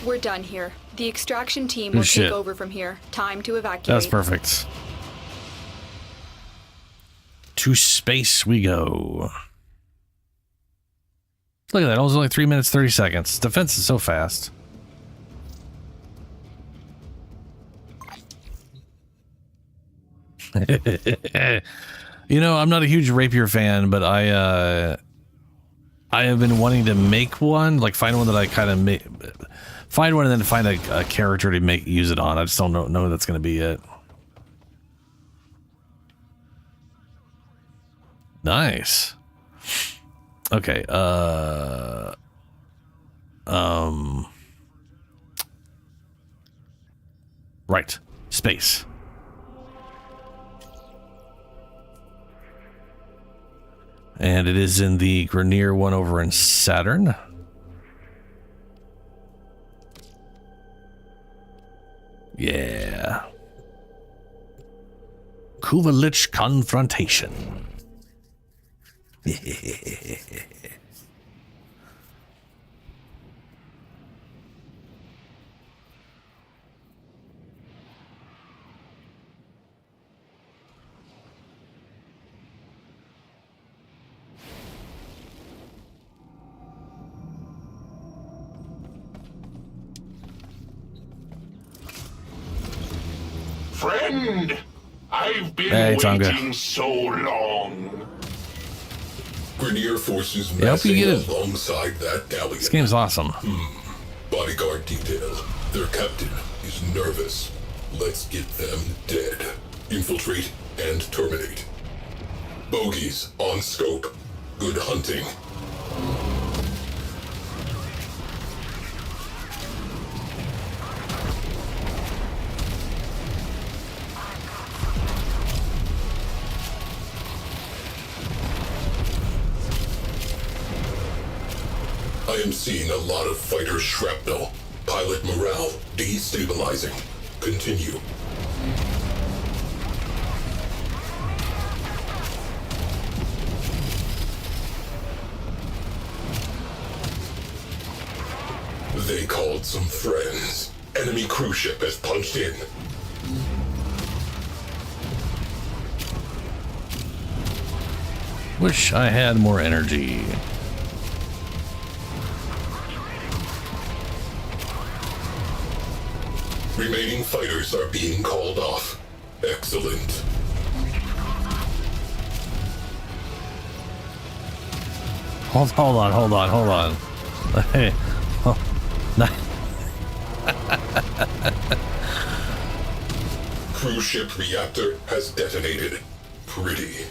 We're done here. The extraction team will take over from here. Time to evacuate. That's perfect. To space we go. Look at that. It was only 3 minutes, 30 seconds. Defense is so fast. You know, I'm not a huge rapier fan, but I have been wanting to make one, like find one that I kind of find one and then find a character to use it on. I just don't know that's going to be it. Nice. Okay. Right. Space. And it is in the Grenier one over in Saturn. Yeah. Kuvalich confrontation. Friend, I've been waiting so long. Grenier forces Yeah, hope you massing get it. alongside that galleon. This game's awesome. Bodyguard detail. Their captain is nervous. Let's get them dead. Infiltrate and terminate. Bogies on scope. Good hunting. I am seeing a lot of fighter shrapnel. Pilot morale destabilizing. Continue. They called some friends. Enemy cruise ship has punched in. Wish I had more energy. Remaining fighters are being called off. Excellent. Hold on. Hey. Oh, no. Cruise ship reactor has detonated. Pretty.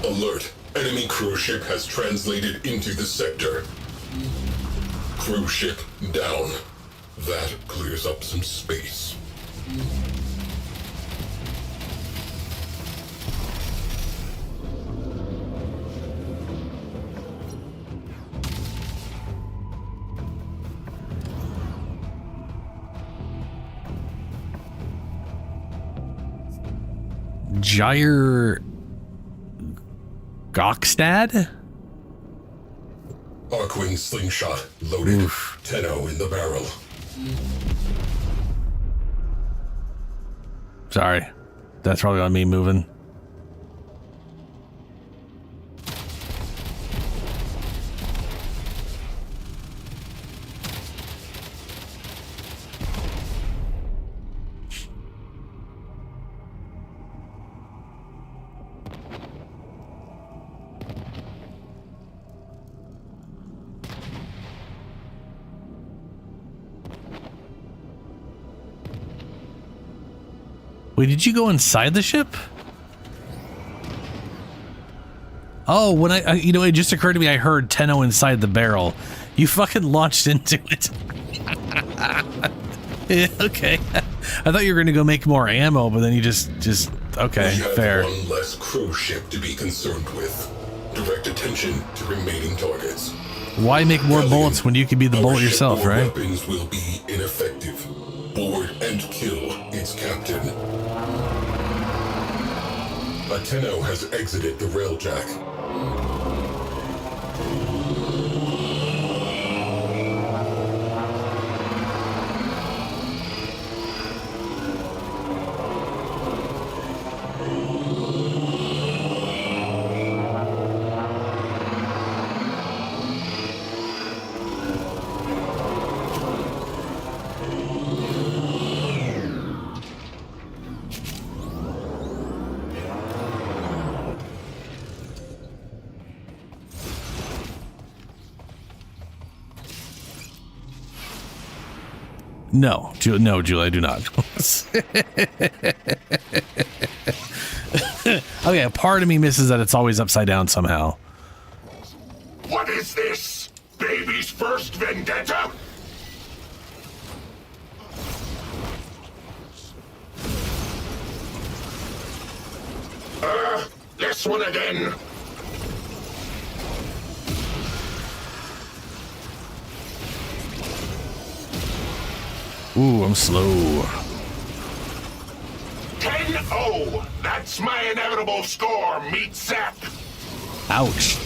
Alert. Enemy cruise ship has translated into the sector. Cruise ship down. That clears up some space. Jair Gokstad? Arcwing slingshot loaded. Oof. 10-0 in the barrel. Sorry. That's probably on me moving. Wait, did you go inside the ship? Oh, when I you know, it just occurred to me I heard Tenno inside the barrel. You fucking launched into it. Yeah, okay. I thought you were going to go make more ammo, but then you just okay, fair. One less crew ship to be concerned with. Direct attention to remaining targets. Why make more bullets when you can be the bullet yourself, right? Weapons will be ineffective. Board and kill its captain. Tenno has exited the railjack. No, Julie, I do not. Okay, a part of me misses that it's always upside down somehow. What is this? Baby's first vendetta? This one again. Ooh, I'm slow. 10-0. That's my inevitable score, meat sack. Ouch.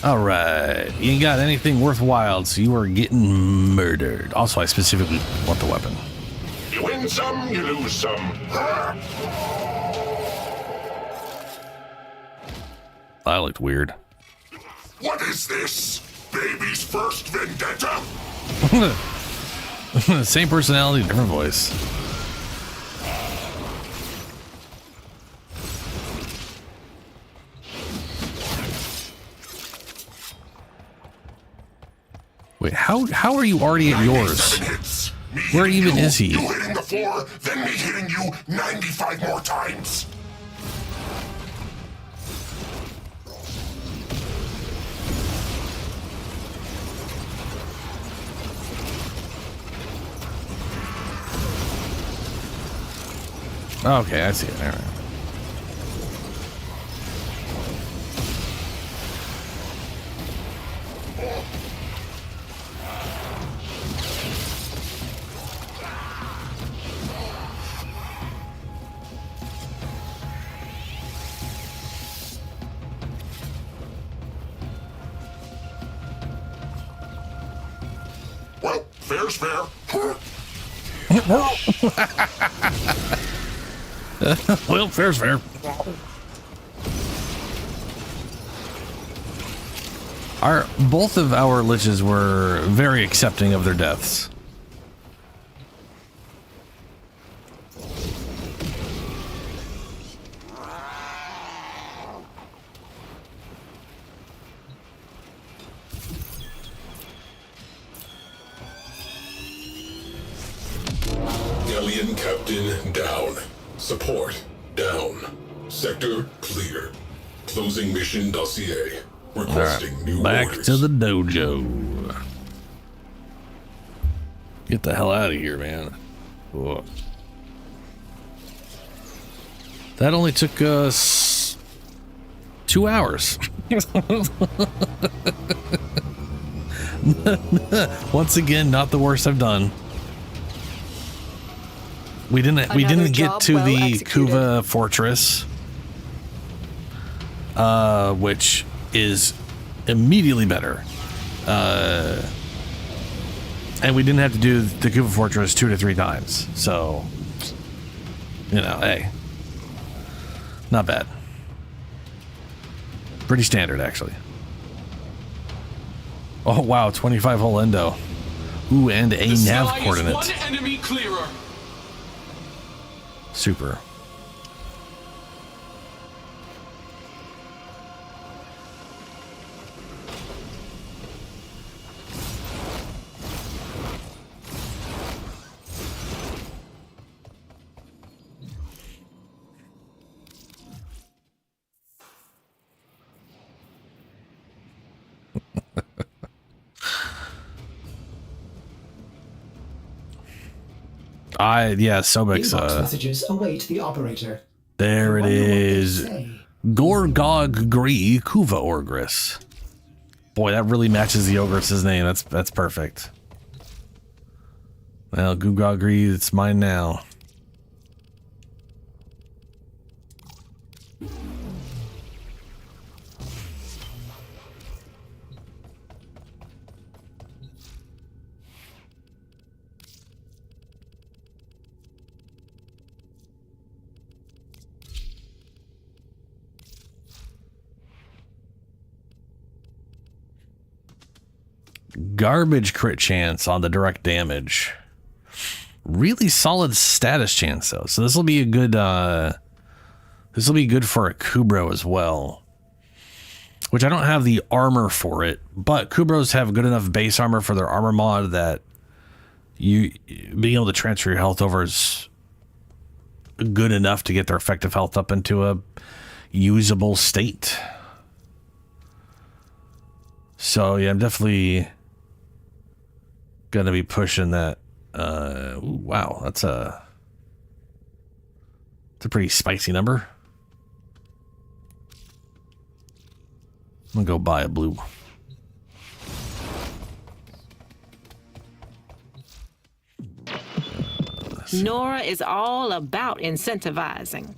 All right, you ain't got anything worthwhile, so you are getting murdered. Also, I specifically want the weapon. You win some, you lose some. That looked weird. What is this? Baby's first vendetta? Same personality, different voice. Wait, how are you already at yours? Where even is he? You hitting the floor, then me hitting you 95 more times. Okay, I see it. All right. Well, fair's fair. Well, fair's fair. Both of our liches were very accepting of their deaths. Galleon captain down. Support down. Sector clear. Closing mission dossier. Requesting new Back orders. to the dojo. Get the hell out of here, man. Whoa. That only took us 2 hours. Once again, not the worst I've done. We didn't get to the Kuva fortress, which is immediately better. And we didn't have to do the Kuva Fortress 2 to 3 times. So, you know, hey. Not bad. Pretty standard, actually. Oh, wow. 25 hull endo. Ooh, and a nav coordinate. One enemy clearer. Super. Sobek's, Inbox messages await the operator. There it is. Gorgog Gree Kuva Orgris. Boy, that really matches the Ogress's name. That's perfect. Well, Gorgog Gree, it's mine now. Garbage crit chance on the direct damage. Really solid status chance though. So this will be a good this will be good for a Kubro as well. Which I don't have the armor for it, but Kubros have good enough base armor for their armor mod that you being able to transfer your health over is good enough to get their effective health up into a usable state. So yeah, I'm definitely gonna be pushing that. Ooh, wow, that's a pretty spicy number. I'm gonna go buy a blue. Nora is all about incentivizing.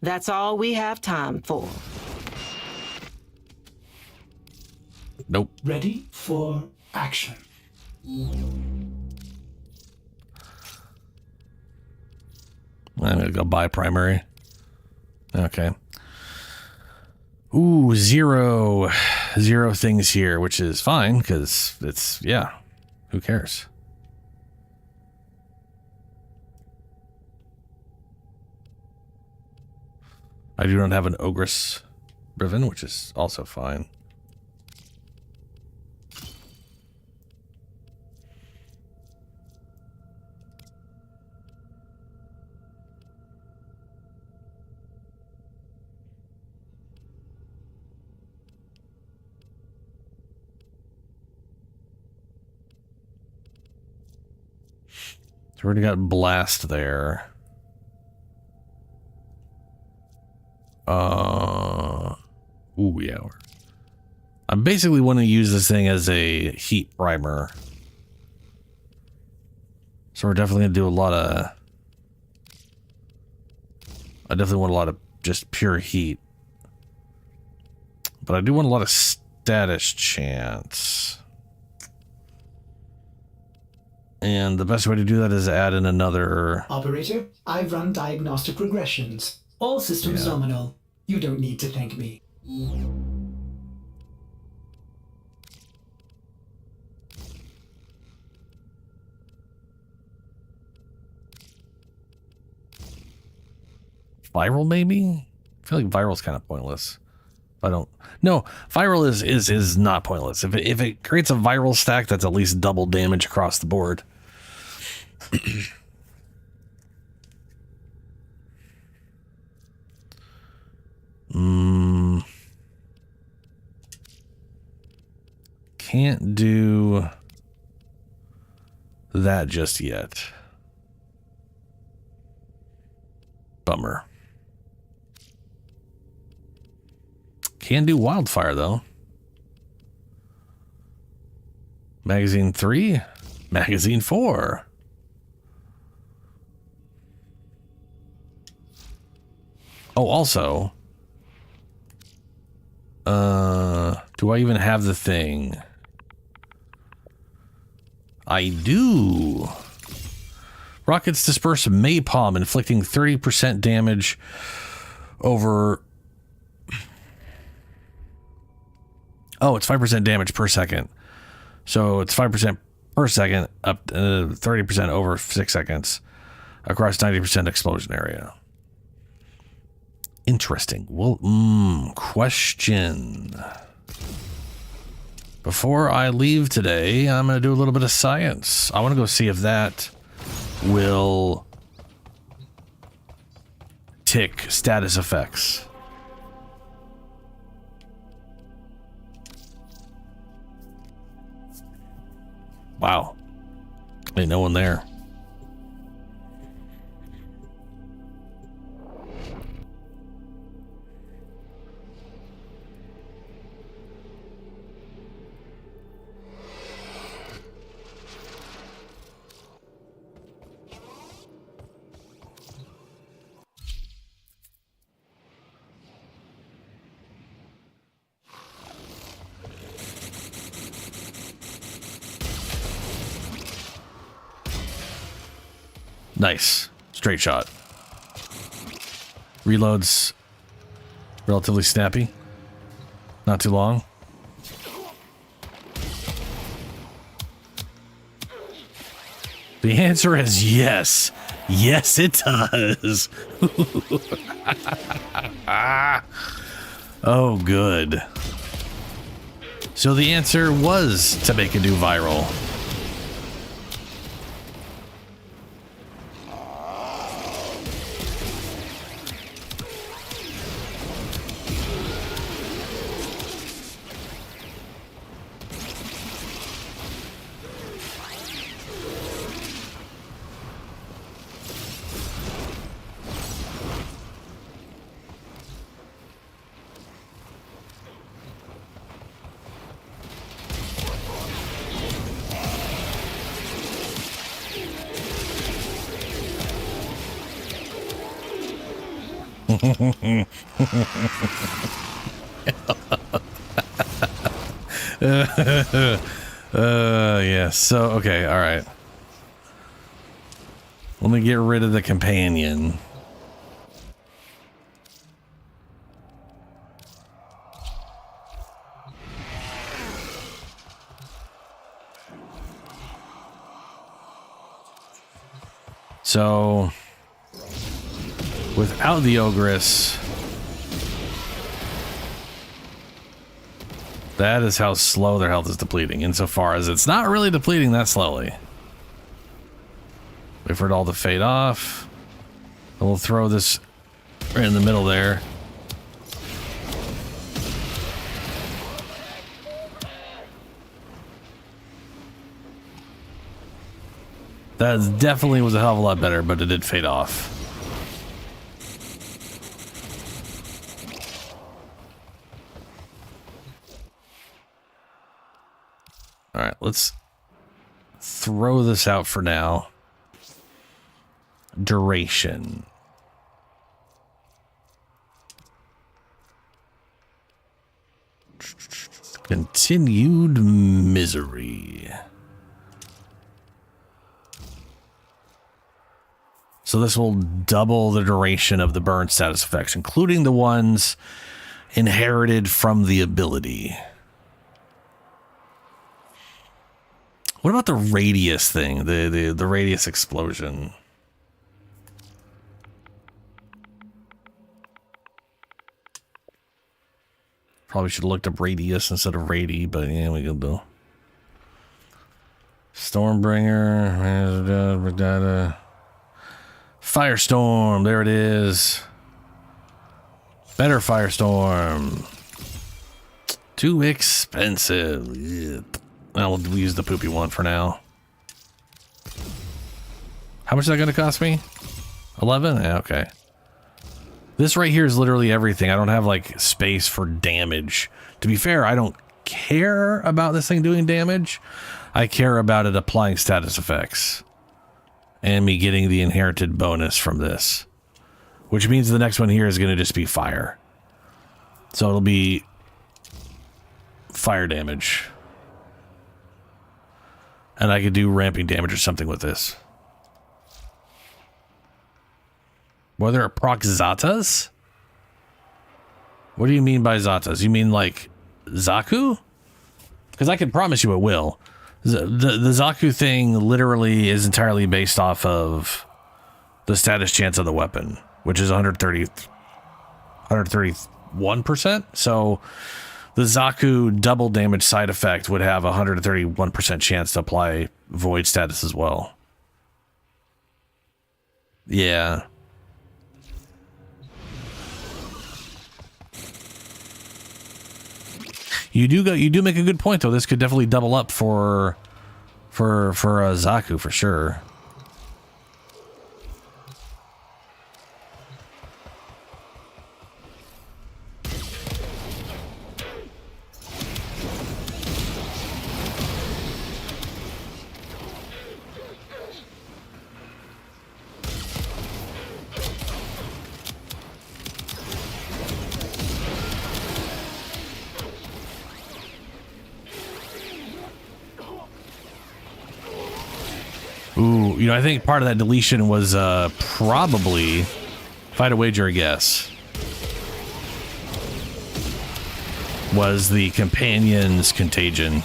That's all we have time for. Nope. Ready for action. I'm gonna go buy primary. Okay. Ooh, zero things here, which is fine because it's, yeah, who cares? I do not have an Ogress Riven, which is also fine. So we already got Blast there. Ooh, yeah. I basically want to use this thing as a heat primer. So we're definitely going to do a lot of... I definitely want a lot of just pure heat. But I do want a lot of status chance. And the best way to do that is add in another... Operator, I've run diagnostic regressions. All systems nominal. You don't need to thank me. Viral, maybe? I feel like viral's kind of pointless. I don't... No, viral is not pointless. If it creates a viral stack, that's at least double damage across the board. Can't do that just yet. Bummer. Can do wildfire though. Magazine 3, magazine 4. Oh, also, do I even have the thing? I do. Rockets disperse Maypalm, inflicting 30% damage over... Oh, it's 5% damage per second. So it's 5% per second, up 30% over 6 seconds across 90% explosion area. Interesting. Well, question. Before I leave today, I'm going to do a little bit of science. I want to go see if that will tick status effects. Wow. Ain't no one there. Nice. Straight shot. Reloads relatively snappy. Not too long. The answer is yes. Yes, it does. Oh, good. So the answer was to make a new viral. Yeah, so, okay, all right. Let me get rid of the companion. So, without the Ogress, that is how slow their health is depleting, insofar as it's not really depleting that slowly. Wait for it all to fade off. And we'll throw this right in the middle there. That definitely was a hell of a lot better, but it did fade off. All right, let's throw this out for now. Duration. Continued misery. So this will double the duration of the burn status effects, including the ones inherited from the ability. What about the radius thing? The radius explosion. Probably should have looked up radius instead of radi, but yeah, we can do. Stormbringer. Firestorm. There it is. Better Firestorm. Too expensive. Yeah. Well, we'll use the poopy one for now. How much is that going to cost me? 11? Yeah, okay. This right here is literally everything. I don't have like space for damage. To be fair, I don't care about this thing doing damage. I care about it applying status effects. And me getting the inherited bonus from this. Which means the next one here is going to just be fire. So it'll be fire damage. And I could do ramping damage or something with this. Whether it procs Zatas? What do you mean by Zatas? You mean like Zaku? Because I can promise you it will. The Zaku thing literally is entirely based off of the status chance of the weapon, which is 131%. So the Zaku double damage side effect would have a 131% chance to apply void status as well. Yeah. You do make a good point though. This could definitely double up for Zaku for sure. Ooh, you know, I think part of that deletion was probably, if I had to wager a guess, was the companion's contagion.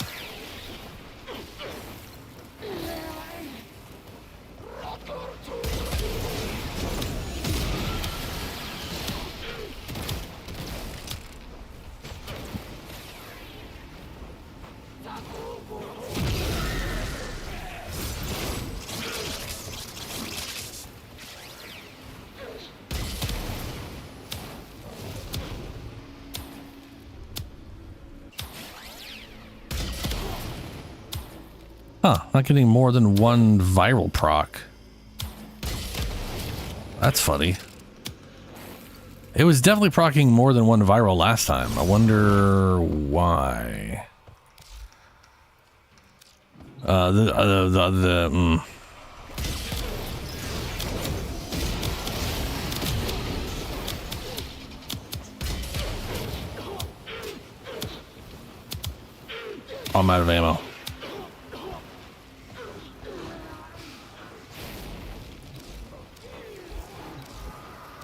Huh, not getting more than one viral proc. That's funny. It was definitely proccing more than one viral last time. I wonder why. I'm out of ammo.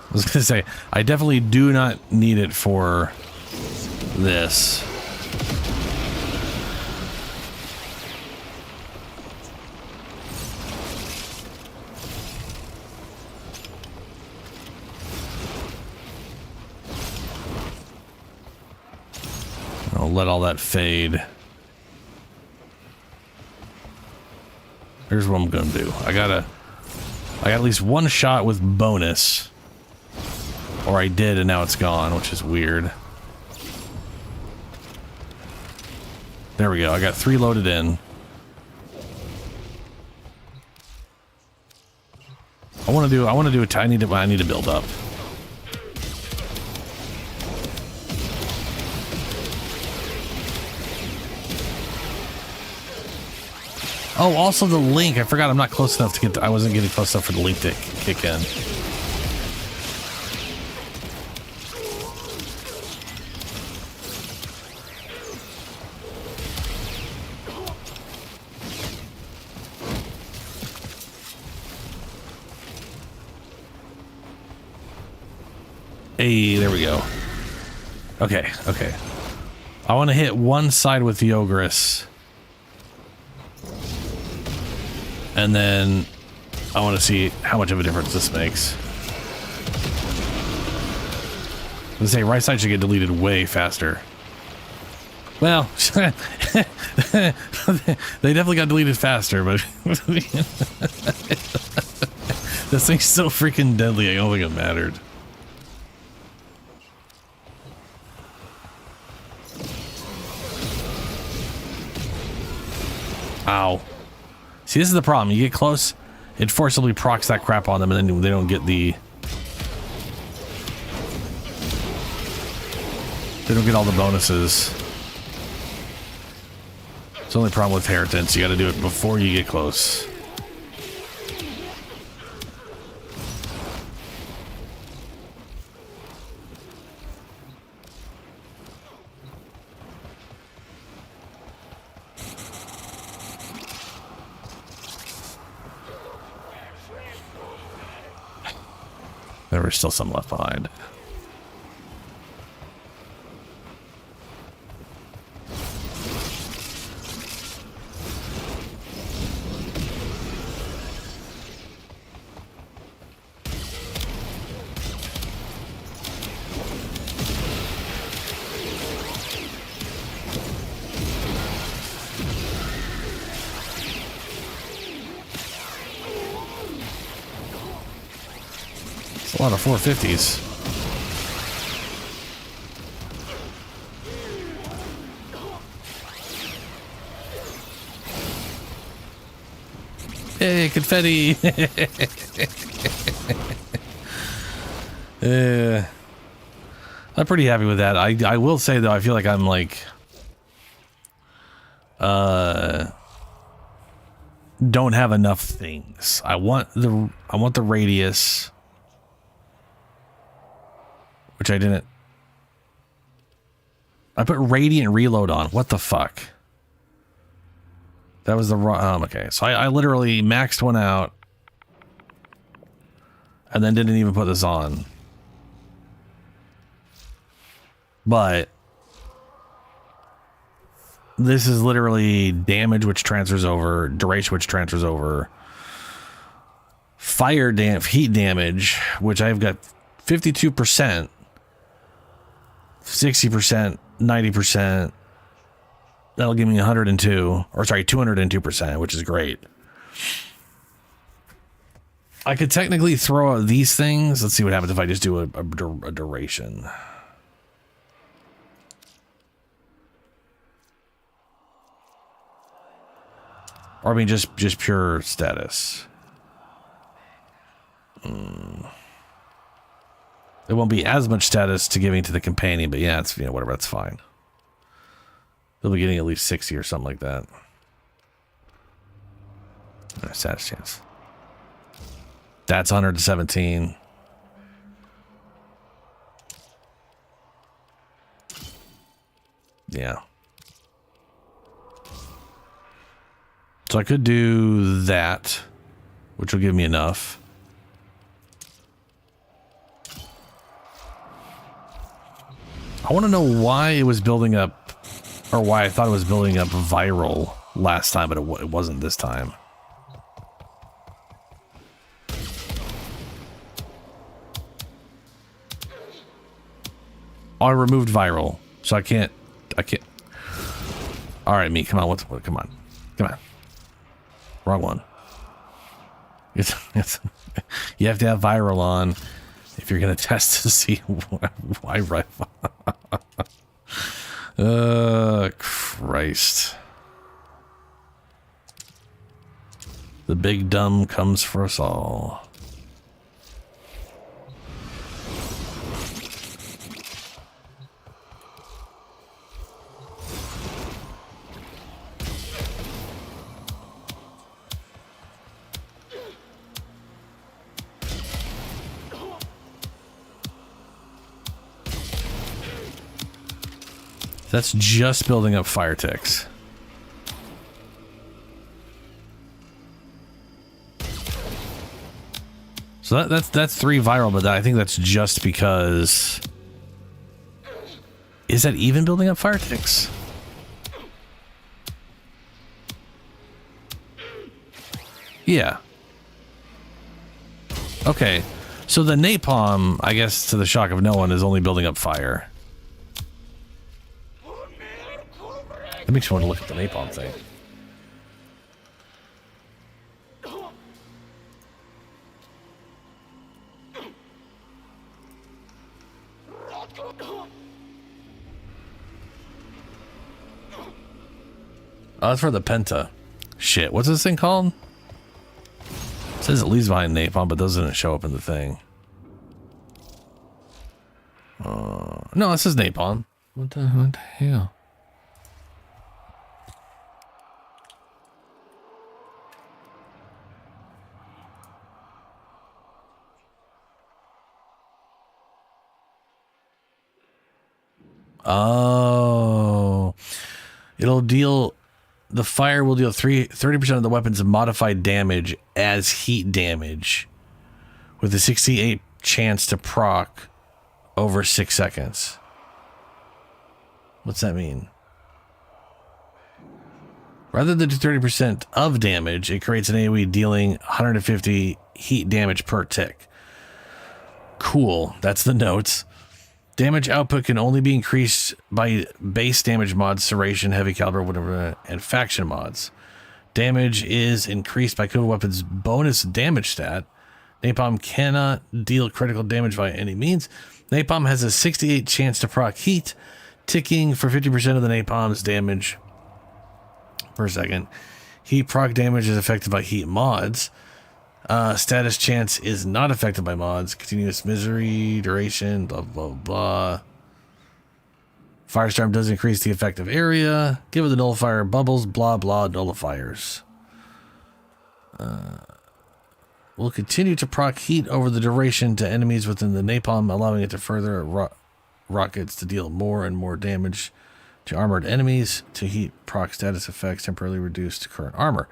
I was gonna say, I definitely do not need it for this. I'll let all that fade. Here's what I'm gonna do. I got at least one shot with bonus. Or I did and now it's gone, which is weird. There we go. I got 3 loaded in. I need to build up. Oh, also the link. I forgot I'm not close enough to get I wasn't getting close enough for the link to kick in. Hey, there we go. Okay. I want to hit one side with the Ogress. And then I want to see how much of a difference this makes. Let's say right side should get deleted way faster. Well, they definitely got deleted faster, but this thing's so freaking deadly, I don't think it mattered. Ow. See, this is the problem. You get close, it forcibly procs that crap on them, and then they don't get the... They don't get all the bonuses. It's the only problem with Inheritance. You gotta do it before you get close. There was still some left behind. A lot of 450s. Hey, confetti! I'm pretty happy with that. I will say though, I feel like I'm like, don't have enough things. I want the radius. Which I didn't. I put radiant reload on. What the fuck? That was the wrong. Okay, so I literally maxed one out, and then didn't even put this on. But this is literally damage, which transfers over, duration, which transfers over, heat damage, which I've got 52%. 60%, 90%. That'll give me 102, or sorry, 202%, which is great. I could technically throw out these things. Let's see what happens if I just do a duration. Or I mean, just pure status. It won't be as much status to giving to the companion, but yeah, it's, you know, whatever, that's fine. They'll be getting at least 60 or something like that. Status chance. That's 117. Yeah. So I could do that, which will give me enough. I want to know why it was building up, or why I thought it was building up viral last time, but it wasn't this time. Oh, I removed viral, so I can't. All right, me, come on, come on. Wrong one. You have to have viral on if you're gonna test to see why right. Christ. The big dumb comes for us all. That's just building up fire ticks. So that's 3 viral, but I think that's just because. Is that even building up fire ticks? Yeah. Okay. So the napalm, I guess, to the shock of no one, is only building up fire. That makes me want to look at the napalm thing. Oh, that's for the Penta. Shit, what's this thing called? It says it leaves behind napalm, but doesn't show up in the thing. No, it says napalm. What the hell? Oh, the fire will deal 30% of the weapon's modified damage as heat damage with a 68% chance to proc over 6 seconds. What's that mean? Rather than do 30% of damage, it creates an AoE dealing 150 heat damage per tick. Cool. That's the notes. Damage output can only be increased by base damage mods, Serration, Heavy Caliber, whatever, and faction mods. Damage is increased by Code Weapon's bonus damage stat. Napalm cannot deal critical damage by any means. Napalm has a 68 chance to proc heat, ticking for 50% of the napalm's damage per second. Heat proc damage is affected by heat mods. Status chance is not affected by mods. Continuous misery, duration, blah, blah, blah. Firestorm does increase the effective area. Give it the nullifier bubbles, blah, blah, nullifiers. Will continue to proc heat over the duration to enemies within the napalm, allowing it to further rockets to deal more and more damage to armored enemies. To heat proc status effects temporarily reduced to current armor.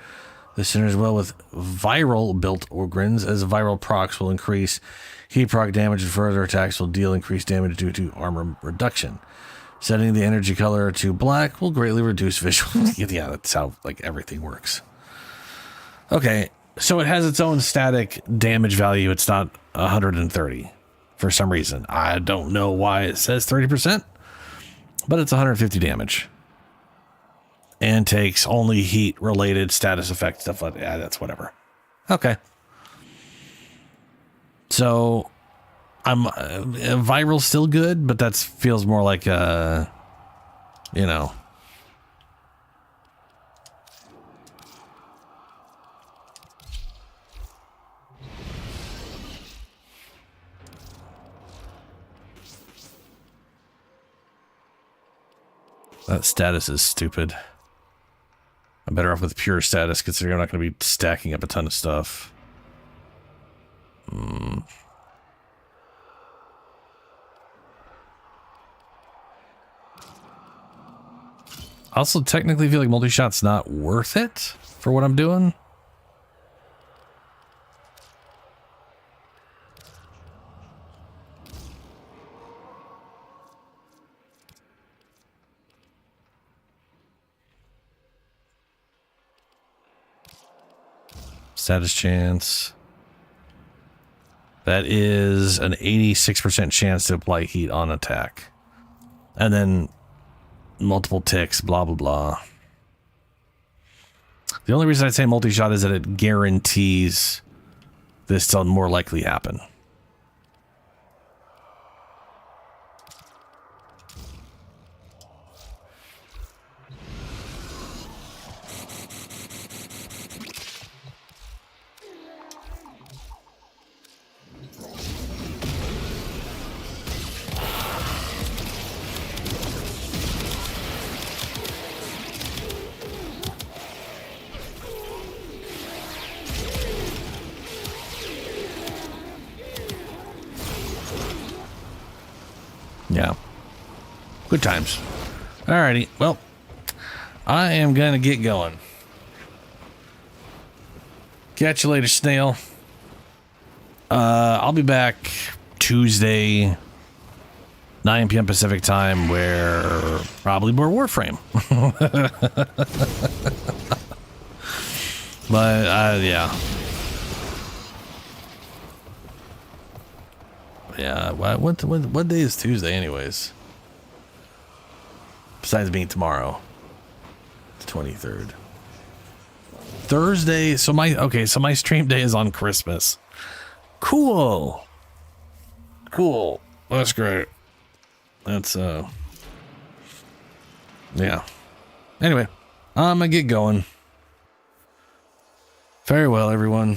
This centers well with viral built Ogrins, as viral procs will increase heat proc damage and further attacks will deal increased damage due to armor reduction. Setting the energy color to black will greatly reduce visual. Yeah, that's how like everything works. Okay, so it has its own static damage value. It's not 130 for some reason. I don't know why it says 30%, but it's 150 damage. And takes only heat related status effect stuff like that. That's whatever. Okay. So I'm viral still good, but that feels more like you know. That status is stupid. I'm better off with pure status, considering I'm not going to be stacking up a ton of stuff. I also technically feel like multi-shot's not worth it for what I'm doing. Status chance. That is an 86% chance to apply heat on attack. And then multiple ticks, blah, blah, blah. The only reason I say multi-shot is that it guarantees this to more likely happen. Yeah. Good times. Alrighty. Well, I am going to get going. Catch you later, snail. I'll be back Tuesday, 9 p.m. Pacific time, where probably more Warframe. But, yeah. Yeah, what day is Tuesday anyways? Besides being tomorrow. The 23rd. Thursday, so my stream day is on Christmas. Cool. Cool. That's great. That's yeah. Anyway, I'm gonna get going. Farewell, everyone.